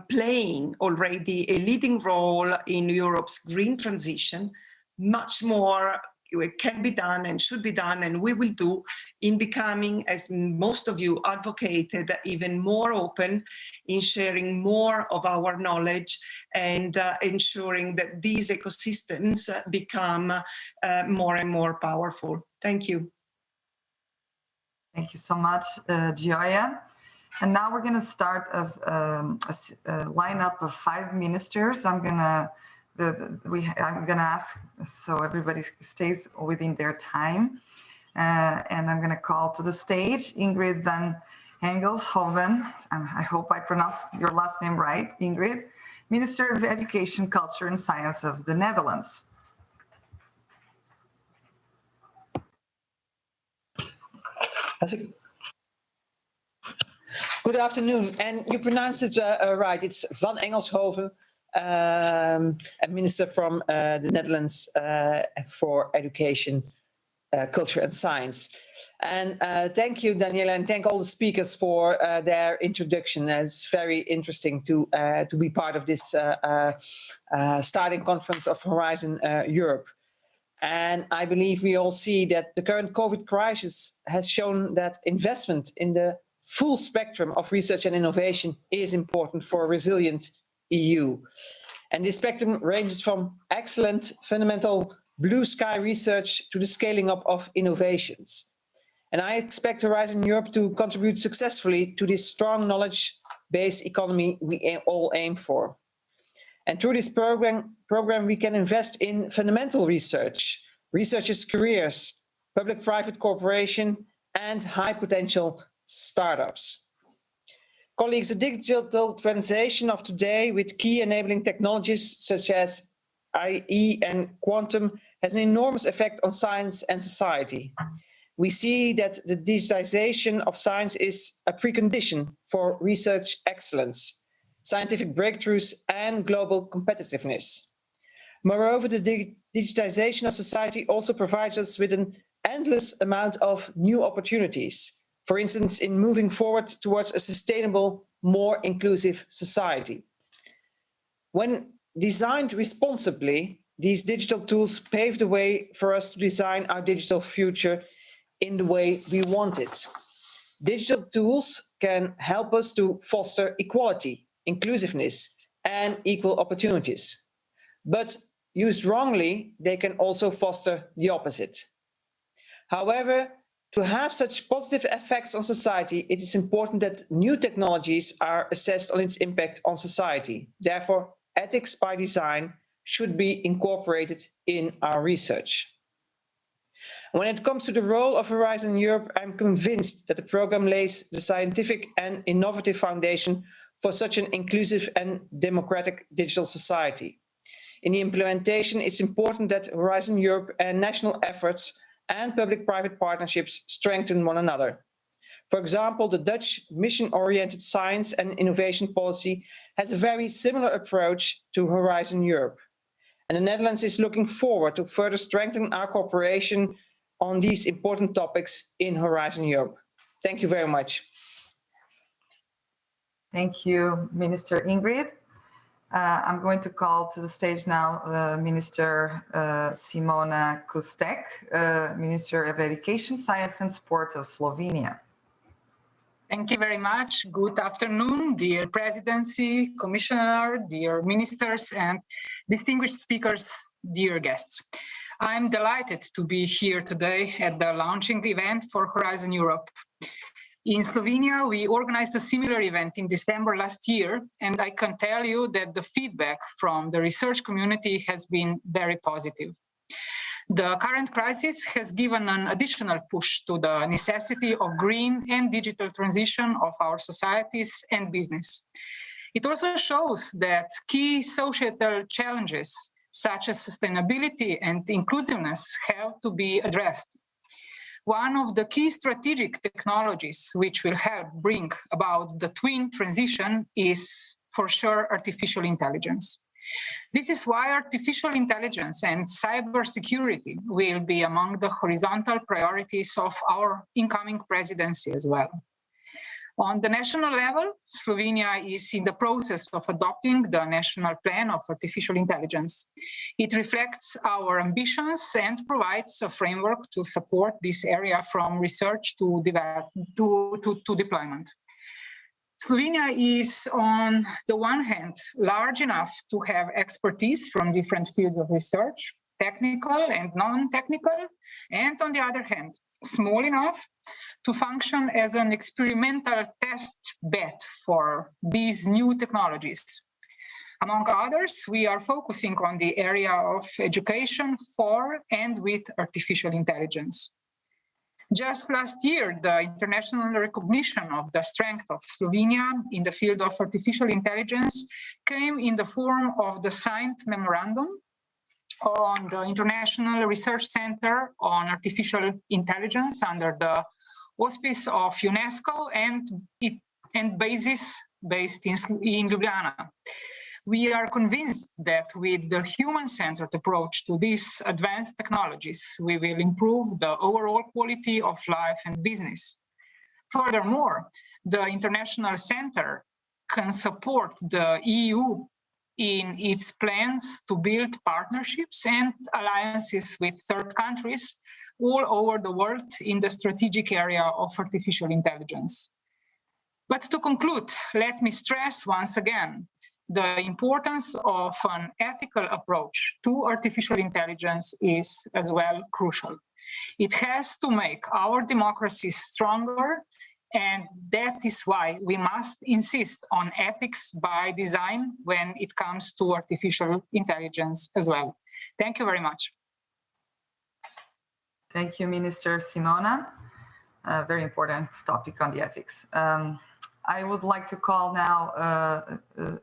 playing already a leading role in Europe's green transition. Much more can be done and should be done, and we will do, in becoming, as most of you advocated, even more open in sharing more of our knowledge and ensuring that these ecosystems become more and more powerful. Thank you. Thank you so much, Gioia. And now we're going to start as a lineup of 5 ministers. I'm going to ask so everybody stays within their time. And I'm going to call to the stage Ingrid van Engelshoven. I hope I pronounced your last name right, Ingrid, Minister of Education, Culture and Science of the Netherlands. Good afternoon, and you pronounced it right. It's Van Engelshoven, a minister from the Netherlands for Education, Culture and Science. And thank you, Daniela, and thank all the speakers for their introduction. It's very interesting to be part of this starting conference of Horizon Europe. And I believe we all see that the current COVID crisis has shown that investment in the full spectrum of research and innovation is important for a resilient EU. And this spectrum ranges from excellent fundamental blue sky research to the scaling up of innovations. And I expect Horizon Europe to contribute successfully to this strong knowledge-based economy we all aim for. And through this program, we can invest in fundamental research, researchers' careers, public-private cooperation, and high-potential startups. Colleagues, the digital transition of today with key enabling technologies such as AI and quantum has an enormous effect on science and society. We see that the digitization of science is a precondition for research excellence, scientific breakthroughs, and global competitiveness. Moreover, the digitization of society also provides us with an endless amount of new opportunities, for instance, in moving forward towards a sustainable, more inclusive society. When designed responsibly, these digital tools pave the way for us to design our digital future in the way we want it. Digital tools can help us to foster equality, inclusiveness, and equal opportunities. But used wrongly, they can also foster the opposite. However, to have such positive effects on society, it is important that new technologies are assessed on its impact on society. Therefore, ethics by design should be incorporated in our research. When it comes to the role of Horizon Europe, I'm convinced that the program lays the scientific and innovative foundation for such an inclusive and democratic digital society. In the implementation, it's important that Horizon Europe and national efforts and public-private partnerships strengthen one another. For example, the Dutch mission-oriented science and innovation policy has a very similar approach to Horizon Europe. And the Netherlands is looking forward to further strengthen our cooperation on these important topics in Horizon Europe. Thank you very much. Thank you, Minister Ingrid. I'm going to call to the stage now Minister Simona Kustek, Minister of Education, Science and Sport of Slovenia. Thank you very much. Good afternoon, dear Presidency, Commissioner, dear Ministers, and distinguished speakers, dear guests. I'm delighted to be here today at the launching event for Horizon Europe. In Slovenia, we organized a similar event in December last year, and I can tell you that the feedback from the research community has been very positive. The current crisis has given an additional push to the necessity of green and digital transition of our societies and business. It also shows that key societal challenges such as sustainability and inclusiveness have to be addressed. One of the key strategic technologies which will help bring about the twin transition is, for sure, artificial intelligence. This is why artificial intelligence and cybersecurity will be among the horizontal priorities of our incoming presidency as well. On the national level, Slovenia is in the process of adopting the National Plan of Artificial Intelligence. It reflects our ambitions and provides a framework to support this area from research to deployment. Slovenia is, on the one hand, large enough to have expertise from different fields of research, technical and non-technical, and on the other hand, small enough to function as an experimental test bed for these new technologies. Among others, we are focusing on the area of education for and with artificial intelligence. Just last year, the international recognition of the strength of Slovenia in the field of artificial intelligence came in the form of the signed memorandum on the International Research Center on Artificial Intelligence under the auspice of UNESCO and basis based in Ljubljana. We are convinced that with the human-centered approach to these advanced technologies, we will improve the overall quality of life and business. Furthermore, the International Center can support the EU in its plans to build partnerships and alliances with third countries all over the world in the strategic area of artificial intelligence. But to conclude, let me stress once again the importance of an ethical approach to artificial intelligence is as well crucial. It has to make our democracies stronger And that is why we must insist on ethics by design when it comes to artificial intelligence as well. Thank you very much. Thank you, Minister Simona. A very important topic on the ethics. I would like to call now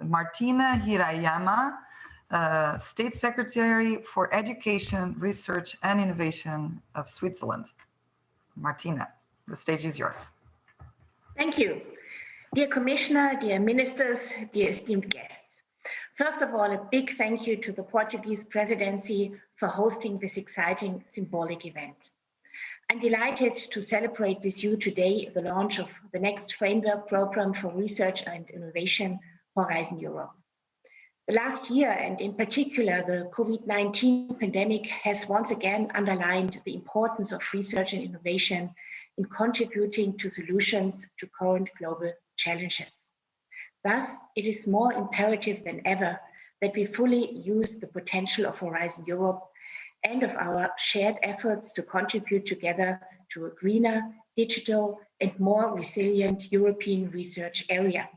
Martina Hirayama, State Secretary for Education, Research and Innovation of Switzerland. Martina, the stage is yours. Thank you. Dear Commissioner, dear Ministers, dear esteemed guests. First of all, a big thank you to the Portuguese Presidency for hosting this exciting symbolic event. I'm delighted to celebrate with you today the launch of the next framework program for research and innovation, Horizon Europe. The last year, and in particular the COVID-19 pandemic, has once again underlined the importance of research and innovation in contributing to solutions to current global challenges. Thus, it is more imperative than ever that we fully use the potential of Horizon Europe and of our shared efforts to contribute together to a greener, digital, and more resilient European research area.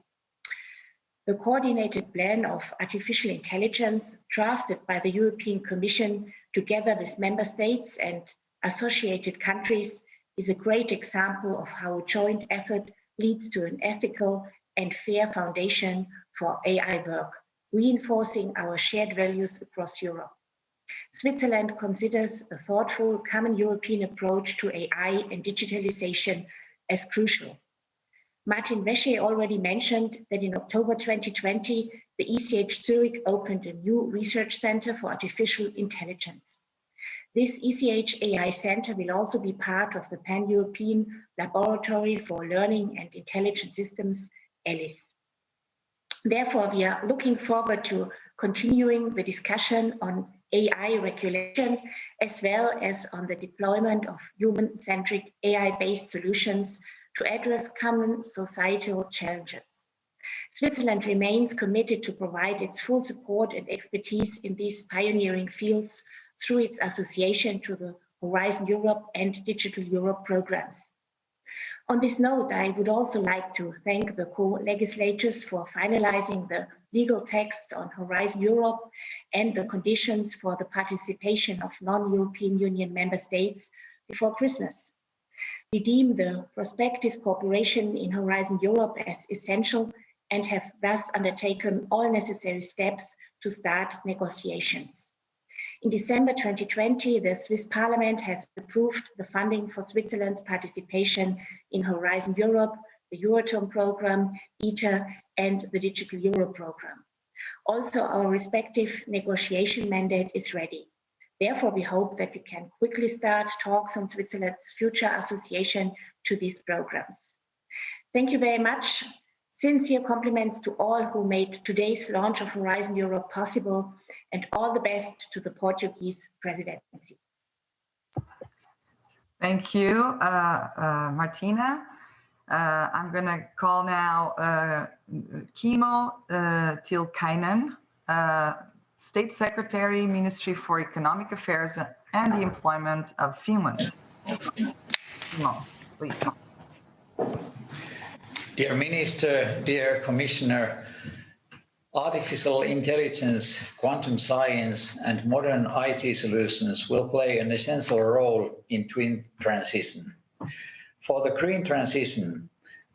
The coordinated plan of artificial intelligence drafted by the European Commission together with member states and associated countries is a great example of how a joint effort leads to an ethical and fair foundation for AI work, reinforcing our shared values across Europe. Switzerland considers a thoughtful common European approach to AI and digitalization as crucial. Martin Wesche already mentioned that in October 2020, the ETH Zurich opened a new research center for artificial intelligence. This ETH AI Center will also be part of the Pan-European Laboratory for Learning and Intelligent Systems, ELIS. Therefore, we are looking forward to continuing the discussion on AI regulation, as well as on the deployment of human-centric AI-based solutions to address common societal challenges. Switzerland remains committed to provide its full support and expertise in these pioneering fields through its association to the Horizon Europe and Digital Europe programs. On this note, I would also like to thank the co-legislators for finalizing the legal texts on Horizon Europe and the conditions for the participation of non-European Union member states before Christmas. We deem the prospective cooperation in Horizon Europe as essential and have thus undertaken all necessary steps to start negotiations. In December 2020, the Swiss Parliament has approved the funding for Switzerland's participation in Horizon Europe, the Euratom program, ITER, and the Digital Europe program. Also, our respective negotiation mandate is ready. Therefore, we hope that we can quickly start talks on Switzerland's future association to these programs. Thank you very much. Sincere compliments to all who made today's launch of Horizon Europe possible, and all the best to the Portuguese Presidency. Thank you, Martina. I'm going to call now Kimmo Tilkainen, State Secretary, Ministry for Economic Affairs and the Employment of Finland. Kimmo, please. Dear Minister, dear Commissioner, artificial intelligence, quantum science, and modern IT solutions will play an essential role in twin transition. For the green transition,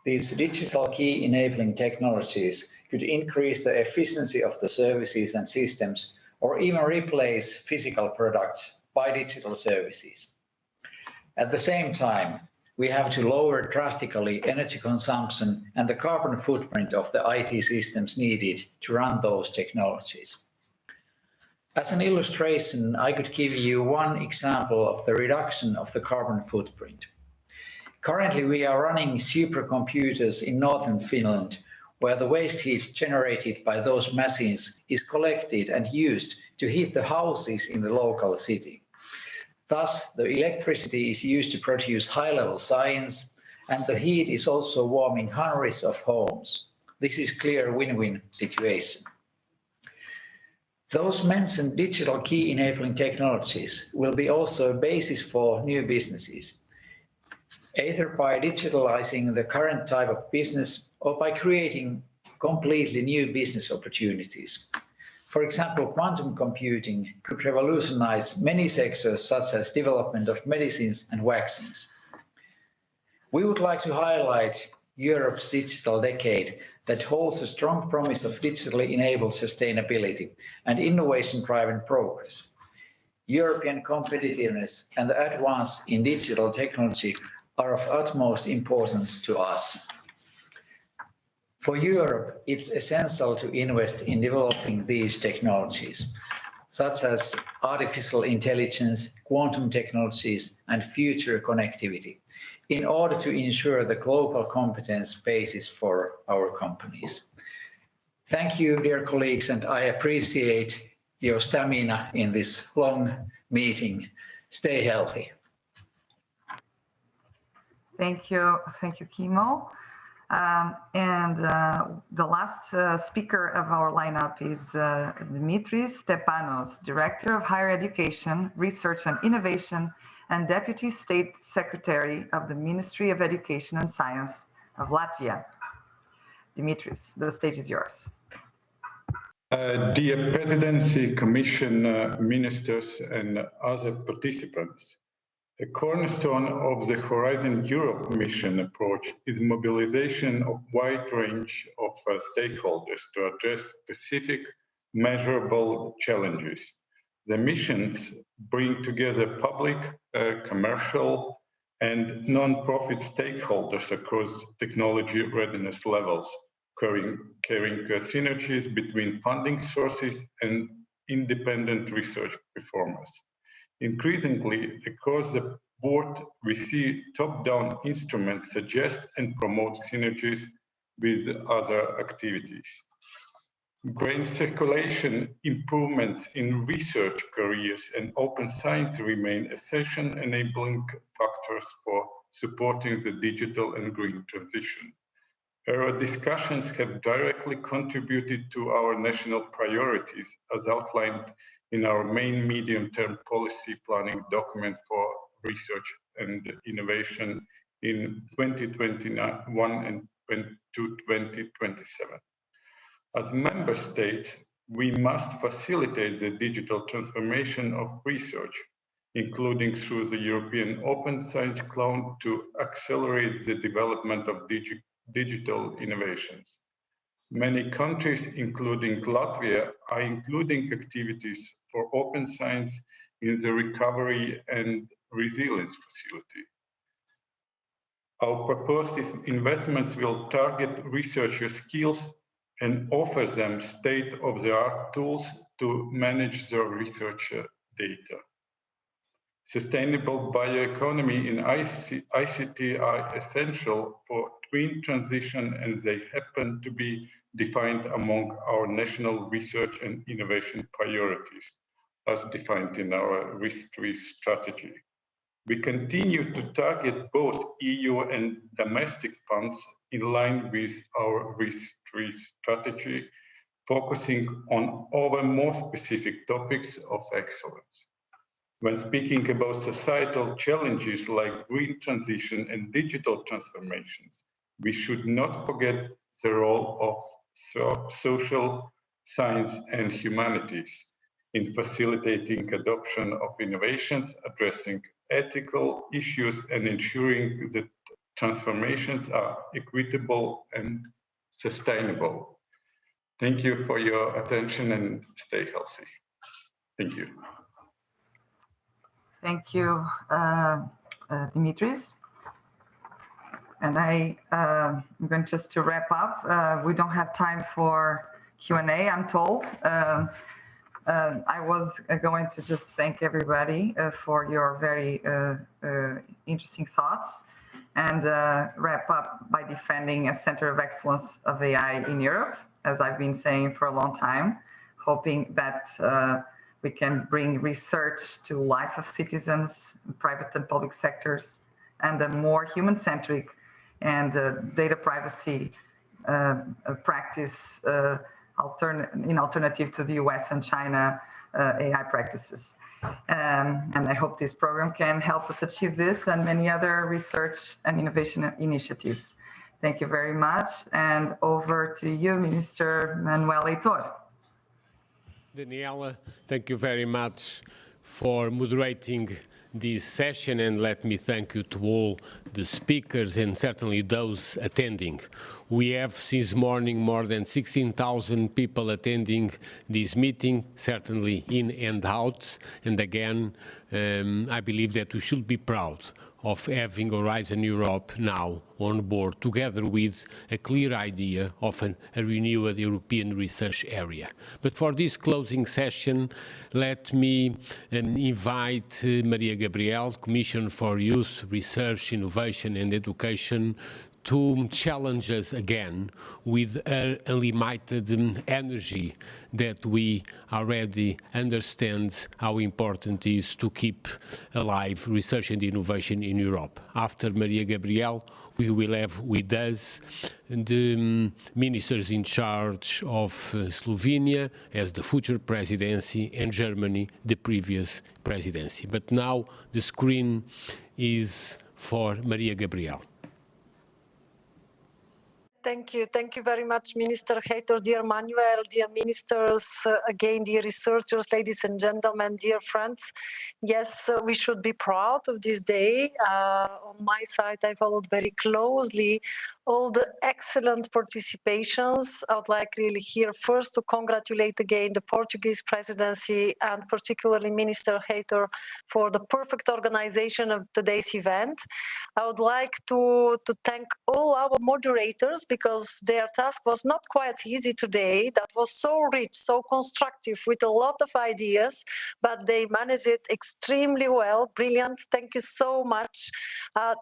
these digital key enabling technologies could increase the efficiency of the services and systems, or even replace physical products by digital services. At the same time, we have to lower drastically energy consumption and the carbon footprint of the IT systems needed to run those technologies. As an illustration, I could give you one example of the reduction of the carbon footprint. Currently, we are running supercomputers in northern Finland, where the waste heat generated by those machines is collected and used to heat the houses in the local city. Thus, the electricity is used to produce high-level science, and the heat is also warming hundreds of homes. This is a clear win-win situation. Those mentioned digital key enabling technologies will be also a basis for new businesses. either by digitalizing the current type of business or by creating completely new business opportunities. For example, quantum computing could revolutionize many sectors such as development of medicines and vaccines. We would like to highlight Europe's digital decade that holds a strong promise of digitally enabled sustainability and innovation-driven progress. European competitiveness and the advance in digital technology are of utmost importance to us. For Europe, it's essential to invest in developing these technologies, such as artificial intelligence, quantum technologies, and future connectivity, in order to ensure the global competence basis for our companies. Thank you, dear colleagues, and I appreciate your stamina in this long meeting. Stay healthy. Thank you, Kimmo. The last speaker of our lineup is Dimitris Stepanos, Director of Higher Education, Research and Innovation, and Deputy State Secretary of the Ministry of Education and Science of Latvia. Dimitris, the stage is yours. Dear Presidency, Commission, Ministers, and other participants, a cornerstone of the Horizon Europe mission approach is mobilization of wide range of stakeholders to address specific, measurable challenges. The missions bring together public, commercial, and non-profit stakeholders across technology readiness levels, carrying synergies between funding sources and independent research performers. Increasingly, across the board, we see top-down instruments suggest and promote synergies with other activities. Brain circulation improvements in research careers and open science remain essential enabling factors for supporting the digital and green transition. Our discussions have directly contributed to our national priorities as outlined in our main medium-term policy planning document for research and innovation in 2021 and to 2027. As member states, we must facilitate the digital transformation of research, including through the European Open Science Cloud to accelerate the development of digital innovations. Many countries, including Latvia, are including activities for open science in the Recovery and Resilience Facility. Our proposed investments will target researcher skills and offer them state-of-the-art tools to manage their research data. Sustainable bioeconomy in ICT are essential for green transition, and they happen to be defined among our national research and innovation priorities, as defined in our RIS3 strategy. We continue to target both EU and domestic funds in line with our RIS3 strategy, focusing on our more specific topics of excellence. When speaking about societal challenges like green transition and digital transformations, we should not forget the role of social science and humanities in facilitating adoption of innovations, addressing ethical issues, and ensuring that transformations are equitable and sustainable. Thank you for your attention and stay healthy. Thank you. Thank you, Dimitris. And I'm going just to wrap up. We don't have time for Q&A, I'm told. I was going to just thank everybody for your very interesting thoughts and wrap up by defending a center of excellence of AI in Europe, as I've been saying for a long time, hoping that we can bring research to life of citizens, private and public sectors, and a more human-centric and data privacy practice in alternative to the US and China AI practices. And I hope this program can help us achieve this and many other research and innovation initiatives. Thank you very much. And over to you, Minister Manuel Heitor. Daniela, thank you very much for moderating this session, and let me thank you to all the speakers and certainly those attending. We have since morning more than 16,000 people attending this meeting, certainly in and out, and again I believe that we should be proud of having Horizon Europe now on board, together with a clear idea of a renewed European research area. But for this closing session, let me invite Mariya Gabriel, Commissioner for Youth, Research, Innovation and Education, to challenge us again with her unlimited energy that we already understand how important it is to keep alive research and innovation in Europe. After Mariya Gabriel, we will have with us the ministers in charge of Slovenia as the future presidency and Germany the previous presidency. But now the screen is for Mariya Gabriel. Thank you. Thank you very much, Minister Heitor, dear Manuel, dear ministers, again, dear researchers, ladies and gentlemen, dear friends. Yes, we should be proud of this day. On my side, I followed very closely all the excellent participations. I would like really here first to congratulate again the Portuguese Presidency and particularly Minister Heitor for the perfect organization of today's event. I would like to thank all our moderators because their task was not quite easy today. That was so rich, so constructive with a lot of ideas, but they managed it extremely well. Brilliant. Thank you so much.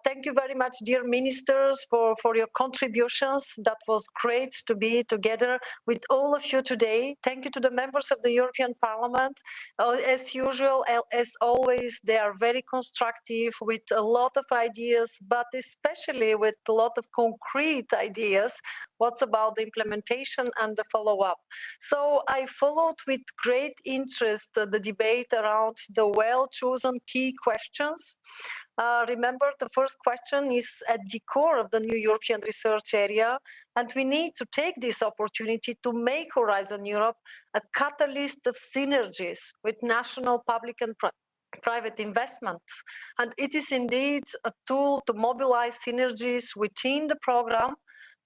Thank you very much, dear ministers, for your contributions. That was great to be together with all of you today. Thank you to the members of the European Parliament. As usual, as always, they are very constructive with a lot of ideas, but especially with a lot of concrete ideas. What's about the implementation and the follow-up? So I followed with great interest the debate around the well-chosen key questions. Remember, the first question is at the core of the new European research area, and we need to take this opportunity to make Horizon Europe a catalyst of synergies with national public and private investments. And it is indeed a tool to mobilize synergies within the program,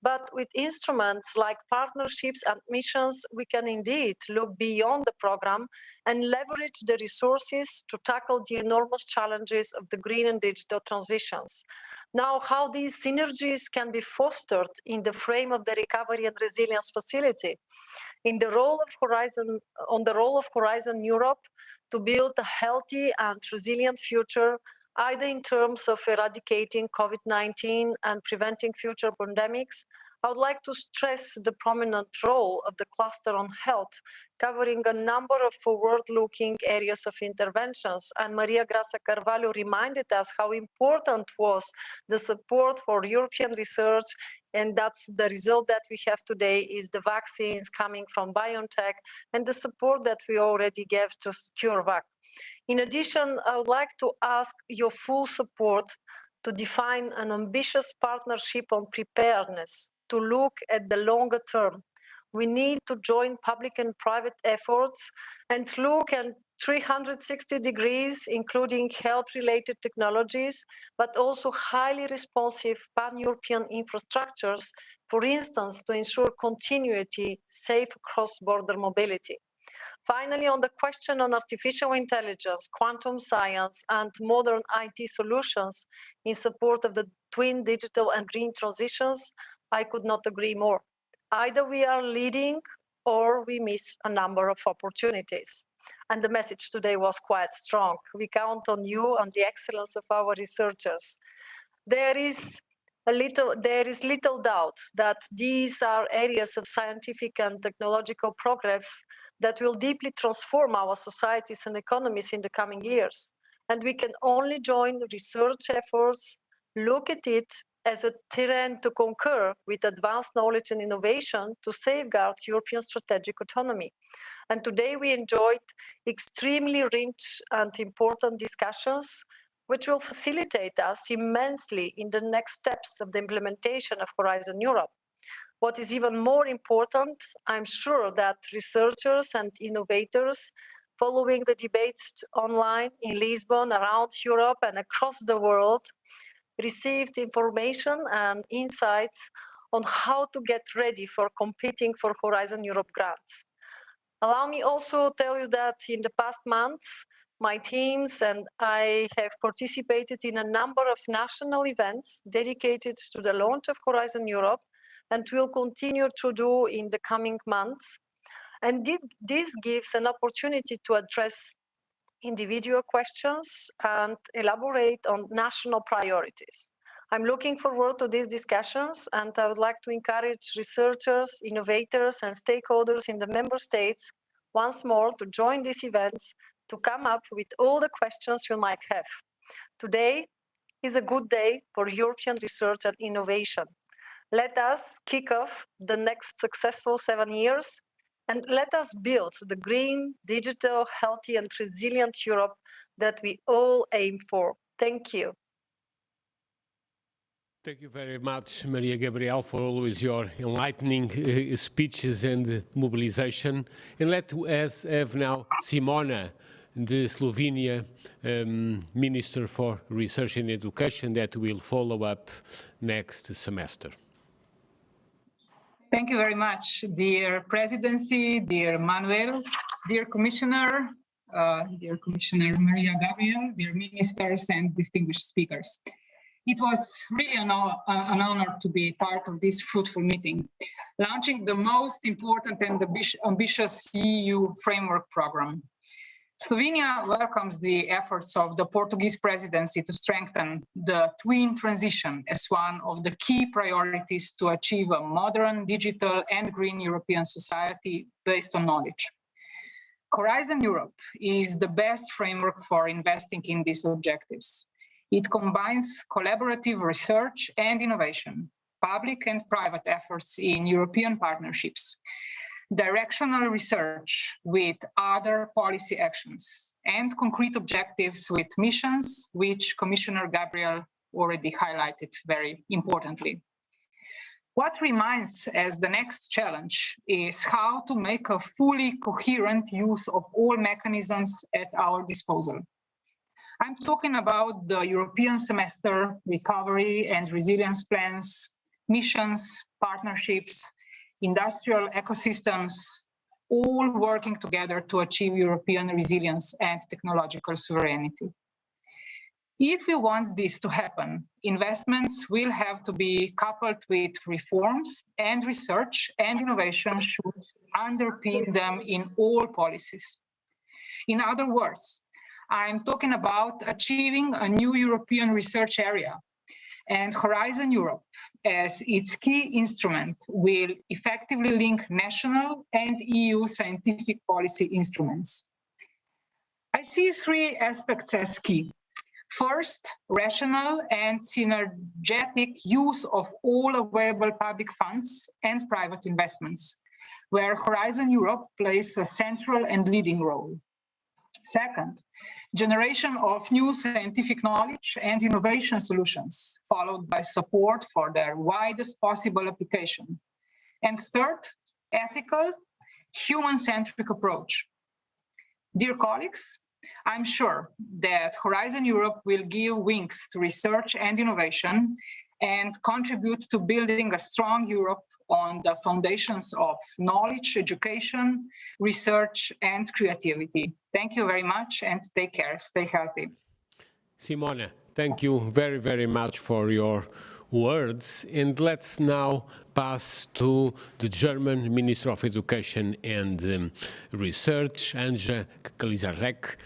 but with instruments like partnerships and missions, we can indeed look beyond the program and leverage the resources to tackle the enormous challenges of the green and digital transitions. Now, how these synergies can be fostered in the frame of the Recovery and Resilience Facility, on the role of Horizon Europe to build a healthy and resilient future, either in terms of eradicating COVID-19 and preventing future pandemics. I would like to stress the prominent role of the cluster on health, covering a number of forward-looking areas of interventions. And Maria Graça Carvalho reminded us how important was the support for European research, and that's the result that we have today is the vaccines coming from BioNTech and the support that we already gave to CureVac. In addition, I would like to ask your full support to define an ambitious partnership on preparedness, to look at the longer term. We need to join public and private efforts and look at 360 degrees, including health-related technologies, but also highly responsive pan-European infrastructures, for instance, to ensure continuity, safe cross-border mobility. Finally, on the question on artificial intelligence, quantum science, and modern IT solutions in support of the twin digital and green transitions, I could not agree more. Either we are leading or we miss a number of opportunities. And the message today was quite strong. We count on you, on the excellence of our researchers. There is little doubt that these are areas of scientific and technological progress that will deeply transform our societies and economies in the coming years. And we can only join research efforts, look at it, as a terrain to conquer with advanced knowledge and innovation to safeguard European strategic autonomy. And today we enjoyed extremely rich and important discussions which will facilitate us immensely in the next steps of the implementation of Horizon Europe. What is even more important, I'm sure that researchers and innovators following the debates online in Lisbon, around Europe and across the world, received information and insights on how to get ready for competing for Horizon Europe grants. Allow me also to tell you that in the past months, my teams and I have participated in a number of national events dedicated to the launch of Horizon Europe, and will continue to do in the coming months. And this gives an opportunity to address individual questions and elaborate on national priorities. I'm looking forward to these discussions, and I would like to encourage researchers, innovators, and stakeholders in the member states once more to join these events, to come up with all the questions you might have. Today is a good day for European research and innovation. Let us kick off the next successful 7 years, and let us build the green, digital, healthy, and resilient Europe that we all aim for. Thank you. Thank you very much, Mariya Gabriel, for always your enlightening speeches and mobilization. And let us have now Simona, the Slovenia Minister for Research and Education, that will follow up next semester. Thank you very much, dear Presidency, dear Manuel, dear Commissioner Mariya Gabriel, dear Ministers and distinguished speakers. It was really an honor to be part of this fruitful meeting, launching the most important and ambitious EU framework program. Slovenia welcomes the efforts of the Portuguese Presidency to strengthen the twin transition as one of the key priorities to achieve a modern, digital and green European society based on knowledge. Horizon Europe is the best framework for investing in these objectives. It combines collaborative research and innovation, public and private efforts in European partnerships, directional research with other policy actions, and concrete objectives with missions, which Commissioner Gabriel already highlighted very importantly. What remains as the next challenge is how to make a fully coherent use of all mechanisms at our disposal. I'm talking about the European semester, recovery and resilience plans, missions, partnerships, industrial ecosystems, all working together to achieve European resilience and technological sovereignty. If we want this to happen, investments will have to be coupled with reforms, and research and innovation should underpin them in all policies. In other words, I'm talking about achieving a new European research area, and Horizon Europe, as its key instrument, will effectively link national and EU scientific policy instruments. I see three aspects as key. First, rational and synergetic use of all available public funds and private investments, where Horizon Europe plays a central and leading role. Second, generation of new scientific knowledge and innovation solutions, followed by support for their widest possible application. And third, ethical, human-centric approach. Dear colleagues, I'm sure that Horizon Europe will give wings to research and innovation and contribute to building a strong Europe on the foundations of knowledge, education, research, and creativity. Thank you very much, and take care. Stay healthy. Simona, thank you very, very much for your words. And let's now pass to the German Minister of Education and Research, Anja Kalizarek.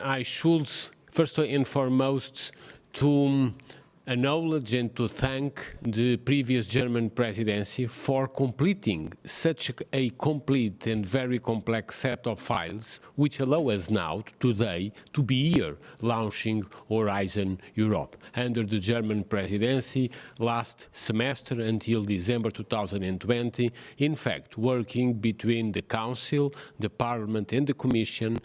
I should, first and foremost, to acknowledge and to thank the previous German presidency for completing such a complete and very complex set of files, which allow us now, today, to be here launching Horizon Europe. Under the German presidency, last semester until December 2020, in fact, working between the Council, the Parliament and the Commission,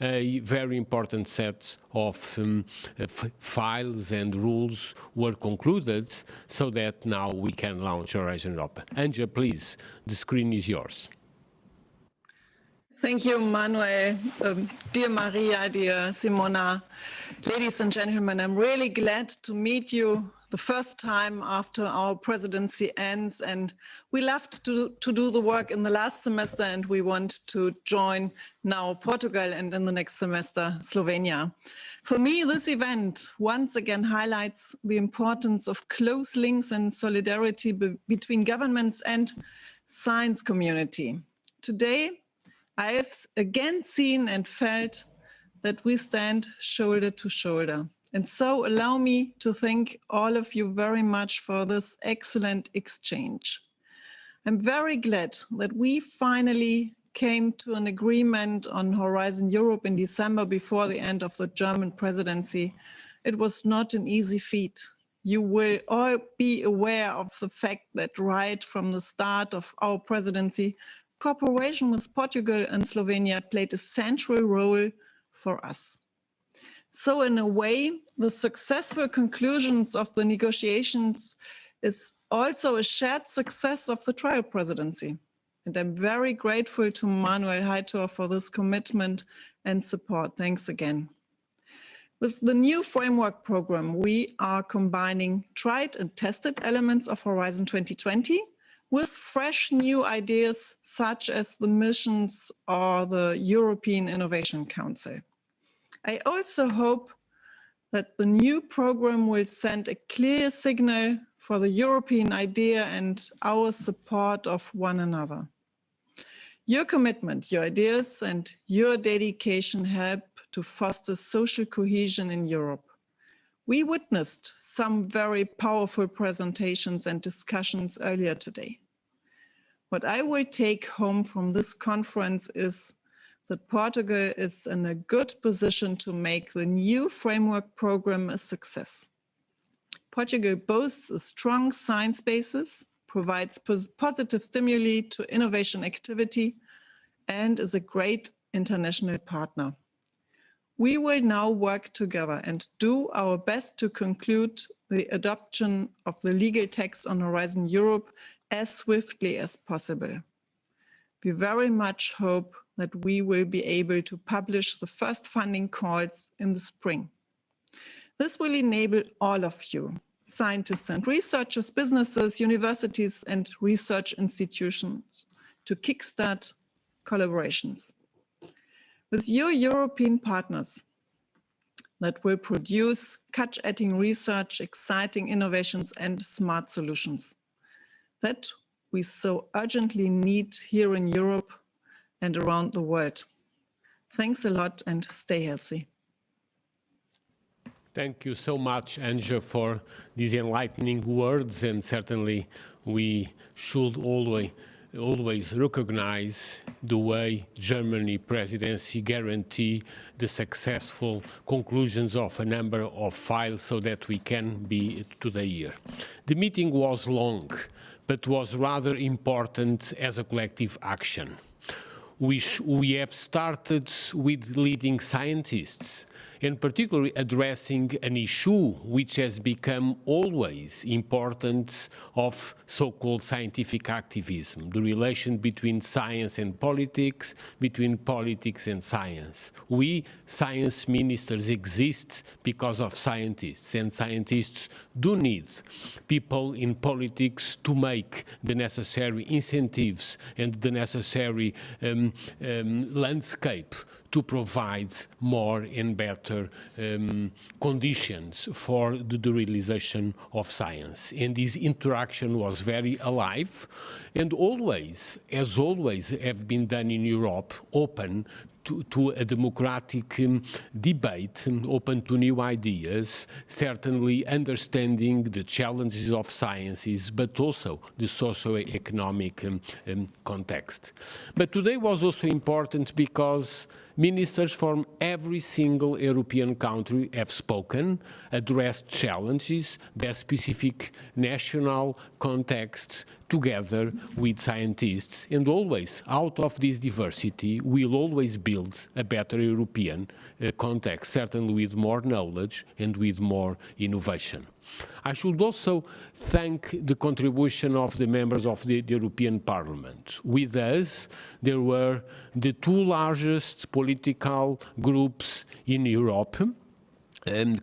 a very important set of files and rules were concluded so that now we can launch Horizon Europe. Anja, please, the screen is yours. Thank you, Manuel. Dear Maria, dear Simona, ladies and gentlemen, I'm really glad to meet you the first time after our presidency ends, and we left to do the work in the last semester, and we want to join now Portugal and in the next semester Slovenia. For me, this event once again highlights the importance of close links and solidarity between governments and science community. Today, I have again seen and felt that we stand shoulder to shoulder. And so allow me to thank all of you very much for this excellent exchange. I'm very glad that we finally came to an agreement on Horizon Europe in December before the end of the German presidency. It was not an easy feat. You will all be aware of the fact that right from the start of our presidency, cooperation with Portugal and Slovenia played a central role for us. So in a way, the successful conclusions of the negotiations is also a shared success of the trial presidency. And I'm very grateful to Manuel Heitor for this commitment and support. Thanks again. With the new framework program, we are combining tried and tested elements of Horizon 2020 with fresh new ideas such as the missions or the European Innovation Council. I also hope that the new program will send a clear signal for the European idea and our support of one another. Your commitment, your ideas, and your dedication help to foster social cohesion in Europe. We witnessed some very powerful presentations and discussions earlier today. What I will take home from this conference is that Portugal is in a good position to make the new framework program a success. Portugal boasts a strong science basis, provides positive stimuli to innovation activity, and is a great international partner. We will now work together and do our best to conclude the adoption of the legal text on Horizon Europe as swiftly as possible. We very much hope that we will be able to publish the first funding calls in the spring. This will enable all of you, scientists and researchers, businesses, universities, and research institutions, to kickstart collaborations with your European partners that will produce cutting-edge research, exciting innovations, and smart solutions that we so urgently need here in Europe and around the world. Thanks a lot and stay healthy. Thank you so much, Anja, for these enlightening words, and certainly we should always recognize the way Germany presidency guarantee the successful conclusions of a number of files so that we can be today here. The meeting was long, but was rather important as a collective action. We have started with leading scientists, and particularly addressing an issue which has become always important of so-called scientific activism, the relation between science and politics, between politics and science. We, science ministers, exist because of scientists, and scientists do need people in politics to make the necessary incentives and the necessary landscape to provide more and better conditions for the realization of science. And this interaction was very alive and always, as always have been done in Europe, open to a democratic debate open to new ideas, certainly understanding the challenges of sciences, but also the socio-economic context. But today was also important because ministers from every single European country have spoken, addressed challenges, their specific national contexts, together with scientists, and always out of this diversity we'll always build a better European context, certainly with more knowledge and with more innovation. I should also thank the contribution of the members of the European Parliament. With us, there were the two largest political groups in Europe,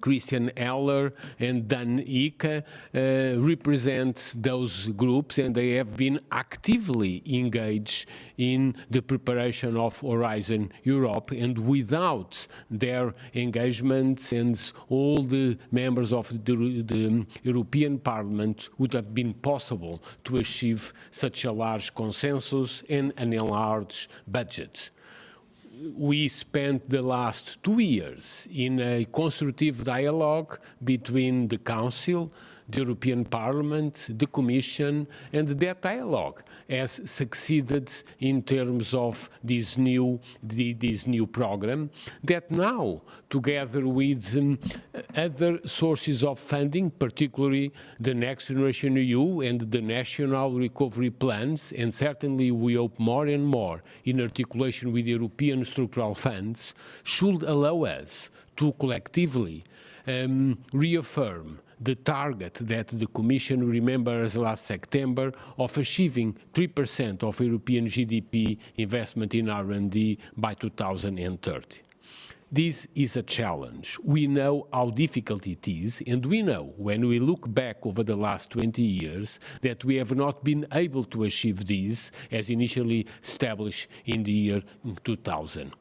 Christian Eller and Dan Icke represent those groups, and they have been actively engaged in the preparation of Horizon Europe, and without their engagements and all the members of the European Parliament would have been possible to achieve such a large consensus and an enlarged budget. We spent the last 2 years in a constructive dialogue between the Council, the European Parliament, the Commission, and that dialogue has succeeded in terms of this new program that now, together with other sources of funding, particularly the Next Generation EU and the national recovery plans, and certainly we hope more and more in articulation with European structural funds, should allow us to collectively reaffirm the target that the Commission remembers last September of achieving 3% of European GDP investment in R&D by 2030. This is a challenge. We know how difficult it is, and we know when we look back over the last 20 years that we have not been able to achieve this as initially established in the year 2000.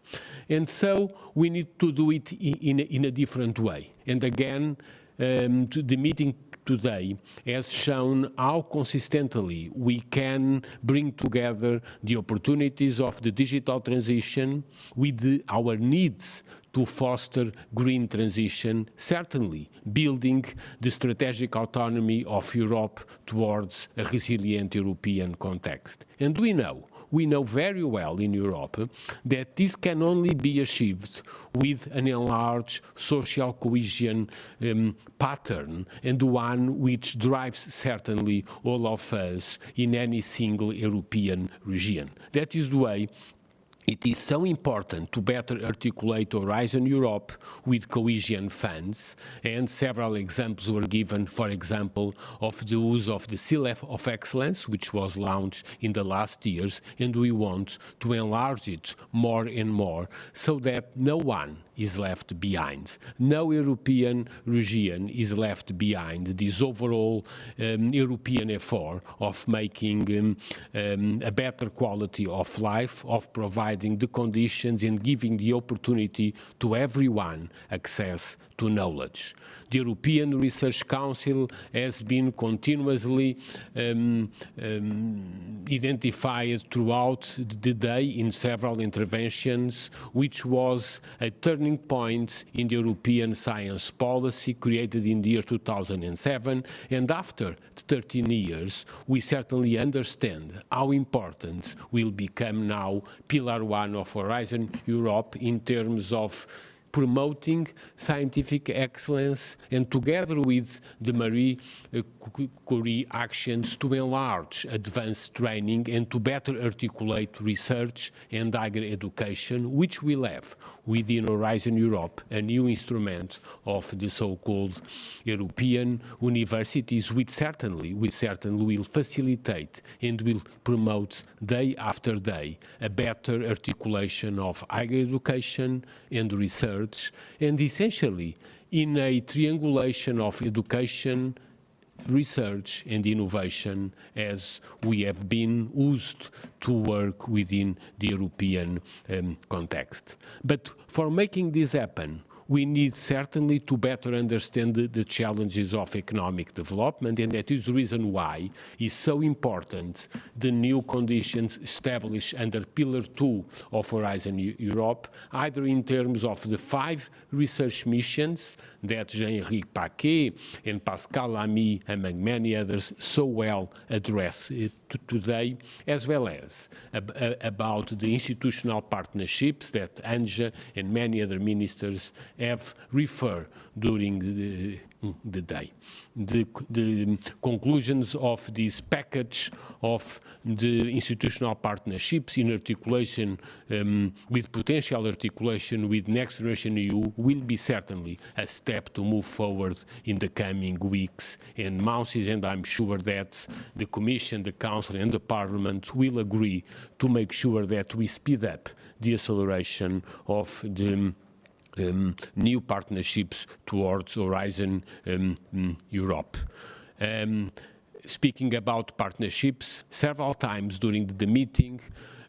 And so we need to do it in a different way. And again, the meeting today has shown how consistently we can bring together the opportunities of the digital transition with our needs to foster green transition, certainly building the strategic autonomy of Europe towards a resilient European context. And we know very well in Europe that this can only be achieved with an enlarged social cohesion pattern, and one which drives certainly all of us in any single European region. That is the way it is so important to better articulate Horizon Europe with cohesion funds, and several examples were given, for example, of the use of the Seal of Excellence, which was launched in the last years, and we want to enlarge it more and more so that no one is left behind. No European region is left behind this overall European effort of making a better quality of life, of providing the conditions and giving the opportunity to everyone access to knowledge. The European Research Council has been continuously identified throughout the day in several interventions, which was a turning point in the European science policy created in the year 2007. And after 13 years, we certainly understand how important will become now Pillar 1 of Horizon Europe in terms of promoting scientific excellence, and together with the Marie Curie actions to enlarge advanced training and to better articulate research and higher education, which will have within Horizon Europe a new instrument of the so-called European universities, which certainly will facilitate and will promote day after day a better articulation of higher education and research, and essentially in a triangulation of education, research and innovation as we have been used to work within the European context. But for making this happen, we need certainly to better understand the challenges of economic development, and that is the reason why it's so important the new conditions established under Pillar 2 of Horizon Europe, either in terms of the 5 research missions that Jean-Henri Paquet and Pascal Lamy, among many others, so well address today, as well as about the institutional partnerships that Anja and many other ministers have referred during the day. The conclusions of this package of the institutional partnerships in articulation with potential articulation with Next Generation EU will be certainly a step to move forward in the coming weeks and months, and I'm sure that the Commission, the Council and the Parliament will agree to make sure that we speed up the acceleration of the new partnerships towards Horizon Europe. Speaking about partnerships, several times during the meeting,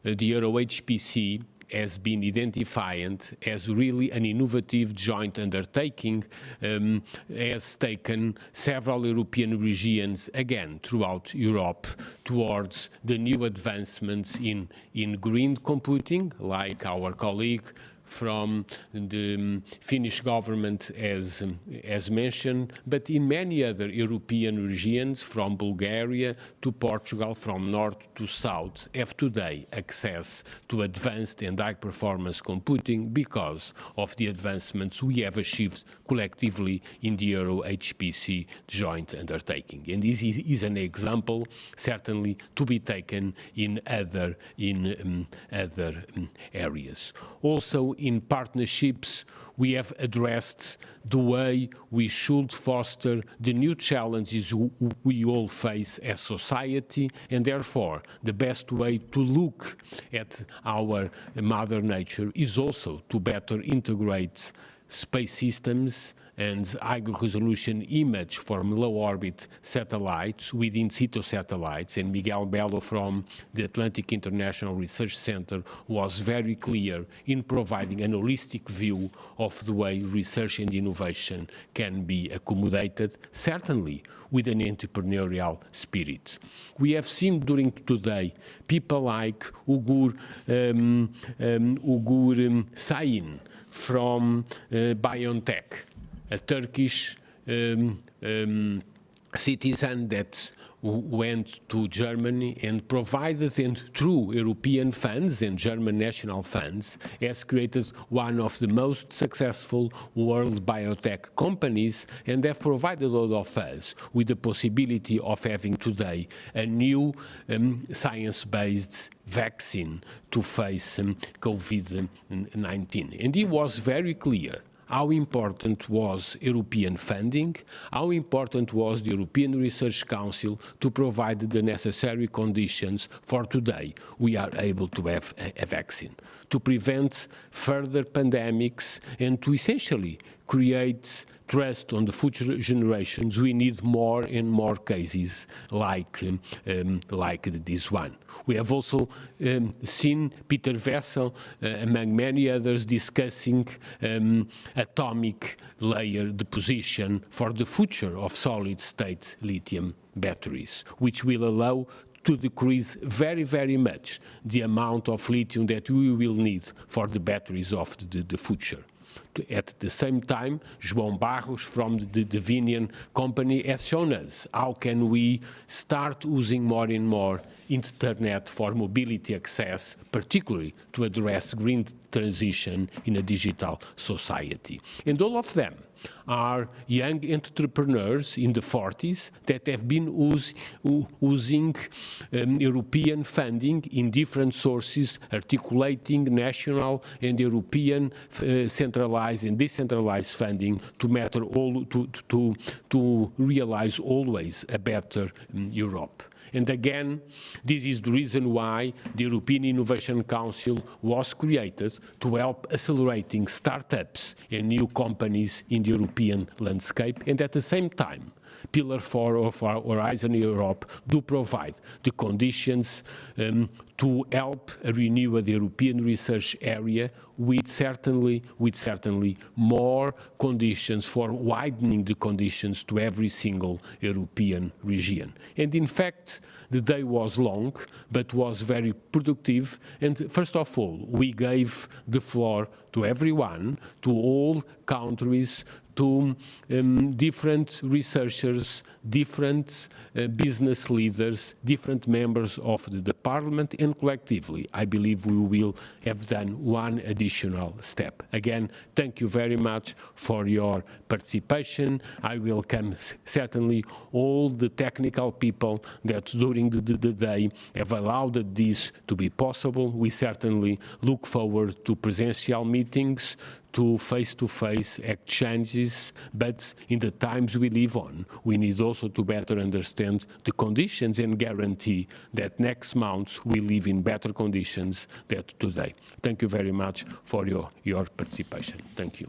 the EuroHPC has been identified as really an innovative joint undertaking, has taken several European regions, again, throughout Europe, towards the new advancements in green computing, like our colleague from the Finnish government as mentioned, but in many other European regions, from Bulgaria to Portugal, from north to south, have today access to advanced and high-performance computing because of the advancements we have achieved collectively in the EuroHPC joint undertaking. And this is an example, certainly, to be taken in other areas. Also, in partnerships, we have addressed the way we should foster the new challenges we all face as society, and therefore the best way to look at our Mother Nature is also to better integrate space systems and high-resolution image from low-orbit satellites with in situ satellites. And Miguel Belo from the Atlantic International Research Center was very clear in providing an holistic view of the way research and innovation can be accommodated, certainly with an entrepreneurial spirit. We have seen during today people like Ugur Sain from BioNTech, a Turkish citizen that went to Germany and provided, and through European funds and German national funds, has created one of the most successful world biotech companies, and have provided all of us with the possibility of having today a new science-based vaccine to face COVID-19. And he was very clear how important was European funding, how important was the European Research Council to provide the necessary conditions for today we are able to have a vaccine, to prevent further pandemics and to essentially create trust on the future generations. We need more and more cases like this one. We have also seen Peter Vessel, among many others, discussing atomic layer deposition for the future of solid-state lithium batteries, which will allow to decrease very, very much the amount of lithium that we will need for the batteries of the future. At the same time, João Barros from the Devinian company has shown us how can we start using more and more internet for mobility access, particularly to address green transition in a digital society. And all of them are young entrepreneurs in the 40s that have been using European funding in different sources, articulating national and European centralized and decentralized funding to matter all to realize always a better Europe. And again, this is the reason why the European Innovation Council was created, to help accelerating startups and new companies in the European landscape, and at the same time Pillar 4 of our Horizon Europe do provide the conditions to help renew the European research area with certainly more conditions for widening the conditions to every single European region. And in fact, the day was long, but was very productive. And first of all, we gave the floor to everyone, to all countries, to different researchers, different business leaders, different members of the Parliament, and collectively, I believe we will have done one additional step. Again, thank you very much for your participation. I welcome certainly all the technical people that during the day have allowed this to be possible. We certainly look forward to presential meetings, to face-to-face exchanges, but in the times we live on, we need also to better understand the conditions and guarantee that next month we live in better conditions than today. Thank you very much for your participation. Thank you.